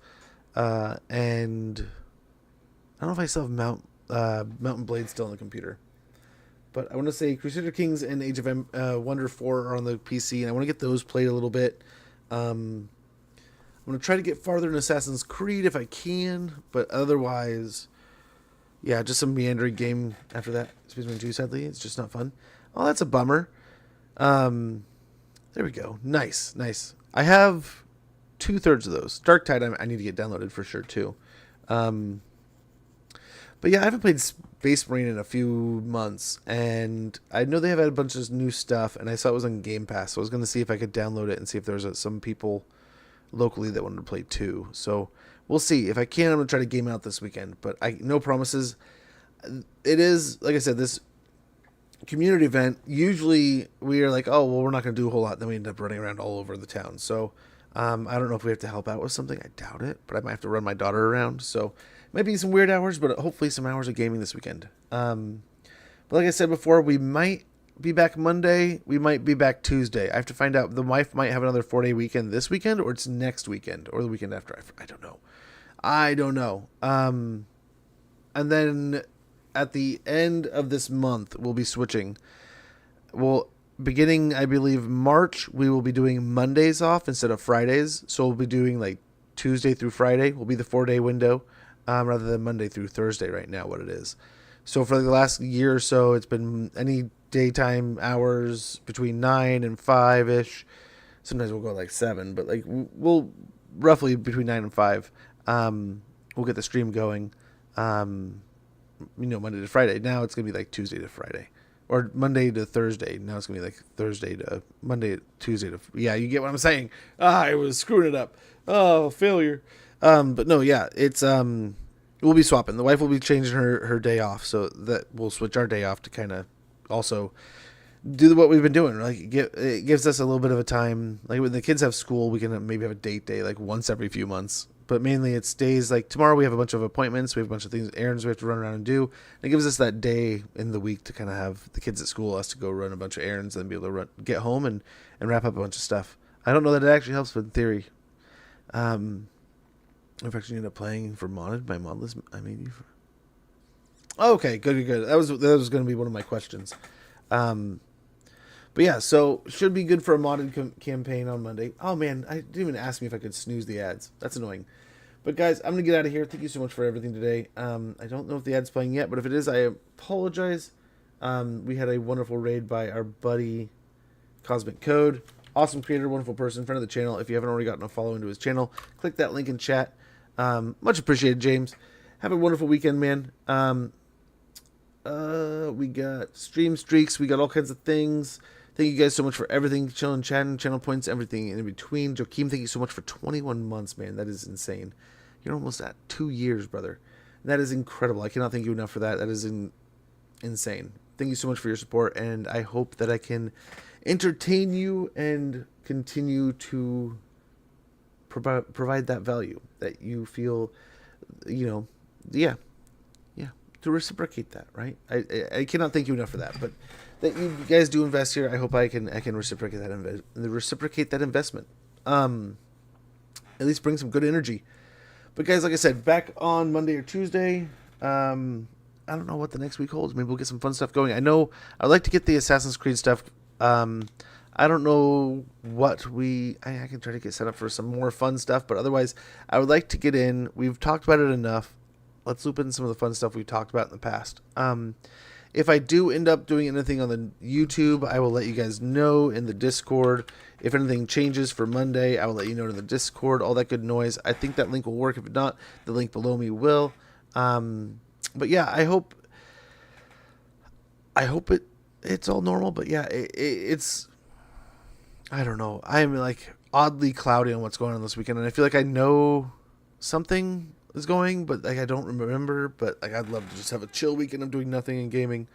and I don't know if I still have Mountain Blade still on the computer. But I want to say Crusader Kings and Age of Wonder 4 are on the PC, and I want to get those played a little bit. I'm going to try to get farther in Assassin's Creed if I can, but otherwise, yeah, just some meandering game after that. Space Marine 2, sadly, it's just not fun. Oh, that's a bummer. There we go. Nice. I have 2/3 of those. Dark Tide I need to get downloaded for sure, too. But yeah, I haven't played Space Marine in a few months, and I know they have had a bunch of new stuff, and I saw it was on Game Pass, so I was going to see if I could download it and see if there was some people locally that wanted to play too. So we'll see. If I can, I'm going to try to game out this weekend, but no promises. It is, like I said, this community event, usually we are like, oh, well, we're not going to do a whole lot, then we end up running around all over the town. So I don't know if we have to help out with something. I doubt it, but I might have to run my daughter around, so might be some weird hours, but hopefully some hours of gaming this weekend. But like I said before, we might be back Monday. We might be back Tuesday. I have to find out. The wife might have another 4-day weekend this weekend, or it's next weekend, or the weekend after. I don't know. And then at the end of this month, we'll be switching. Well, beginning, I believe, March, we will be doing Mondays off instead of Fridays. So we'll be doing like Tuesday through Friday will be the 4-day window. Rather than Monday through Thursday right now, what it is. So for the last year or so, it's been any daytime hours between 9 and 5-ish. Sometimes we'll go like 7, but like we'll roughly between 9 and 5. We'll get the stream going, Monday to Friday. Now it's going to be like Tuesday to Friday. Or Monday to Thursday. Now it's going to be like Thursday to Monday, Tuesday to... Yeah, you get what I'm saying. I was screwing it up. Oh, failure. But no, yeah, it's, we'll be swapping. The wife will be changing her day off, so that we'll switch our day off to kind of also do what we've been doing. Like, it gives us a little bit of a time. Like, when the kids have school, we can maybe have a date day, like, once every few months. But mainly it's days, like, tomorrow we have a bunch of appointments. We have a bunch of things, errands we have to run around and do. And it gives us that day in the week to kind of have the kids at school, us to go run a bunch of errands, and be able to get home and wrap up a bunch of stuff. I don't know that it actually helps, but in theory, I've actually ended up playing for modded. My mod list I made you for. Okay, good. That was going to be one of my questions. But yeah, so should be good for a modded campaign on Monday. Oh man, I didn't even ask me if I could snooze the ads. That's annoying. But guys, I'm gonna get out of here. Thank you so much for everything today. I don't know if the ad's playing yet, but if it is, I apologize. We had a wonderful raid by our buddy Cosmic Code. Awesome creator, wonderful person, friend of the channel. If you haven't already gotten a follow into his channel, click that link in chat. Much appreciated, James. Have a wonderful weekend, man. We got stream streaks. We got all kinds of things Thank you guys so much for everything. Chilling, chatting, channel points, everything in between. Joaquim, thank you so much for 21 months, man. That is insane. You're almost at 2 years, brother. That is incredible. I cannot thank you enough for that. That is insane. Thank you so much for your support, and I hope that I can entertain you and continue to provide that value that you feel, to reciprocate that, right? I cannot thank you enough for that, but that you guys do invest here. I hope I can reciprocate that investment. At least bring some good energy. But guys, like I said, back on Monday or Tuesday. I don't know what the next week holds. Maybe we'll get some fun stuff going. I know I'd like to get the Assassin's Creed stuff. I don't know what I can try to get set up for some more fun stuff, but otherwise I would like to get in. We've talked about it enough. Let's loop in some of the fun stuff we've talked about in the past. If I do end up doing anything on the YouTube, I will let you guys know in the Discord. If anything changes for Monday, I will let you know in the Discord. All that good noise. I think that link will work. If not, the link below me will. But yeah, I hope it's all normal. But yeah, it's I don't know. I'm like oddly cloudy on what's going on this weekend, and I feel like I know something is going, but like I don't remember. But like I'd love to just have a chill weekend of doing nothing and gaming.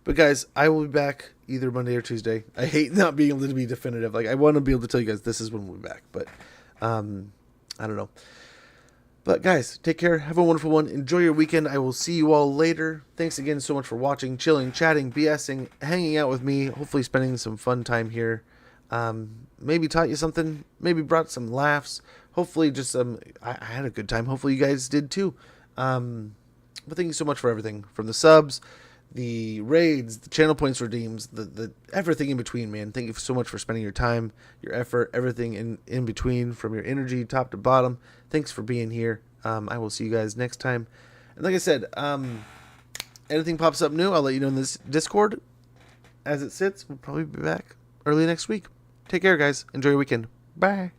But guys, I will be back either Monday or Tuesday. I hate not being able to be definitive. Like I want to be able to tell you guys this is when we'll be back, but I don't know. But guys, take care. Have a wonderful one. Enjoy your weekend. I will see you all later. Thanks again so much for watching, chilling, chatting, BSing, hanging out with me. Hopefully spending some fun time here. Maybe taught you something. Maybe brought some laughs. Hopefully just I had a good time. Hopefully you guys did too. But thank you so much for everything. From the subs, the raids, the channel points redeems, the everything in between, man. Thank you so much for spending your time, your effort, everything in between, from your energy top to bottom. Thanks for being here. I will see you guys next time. And like I said, anything pops up new, I'll let you know in this Discord. As it sits, we'll probably be back early next week. Take care, guys. Enjoy your weekend. Bye.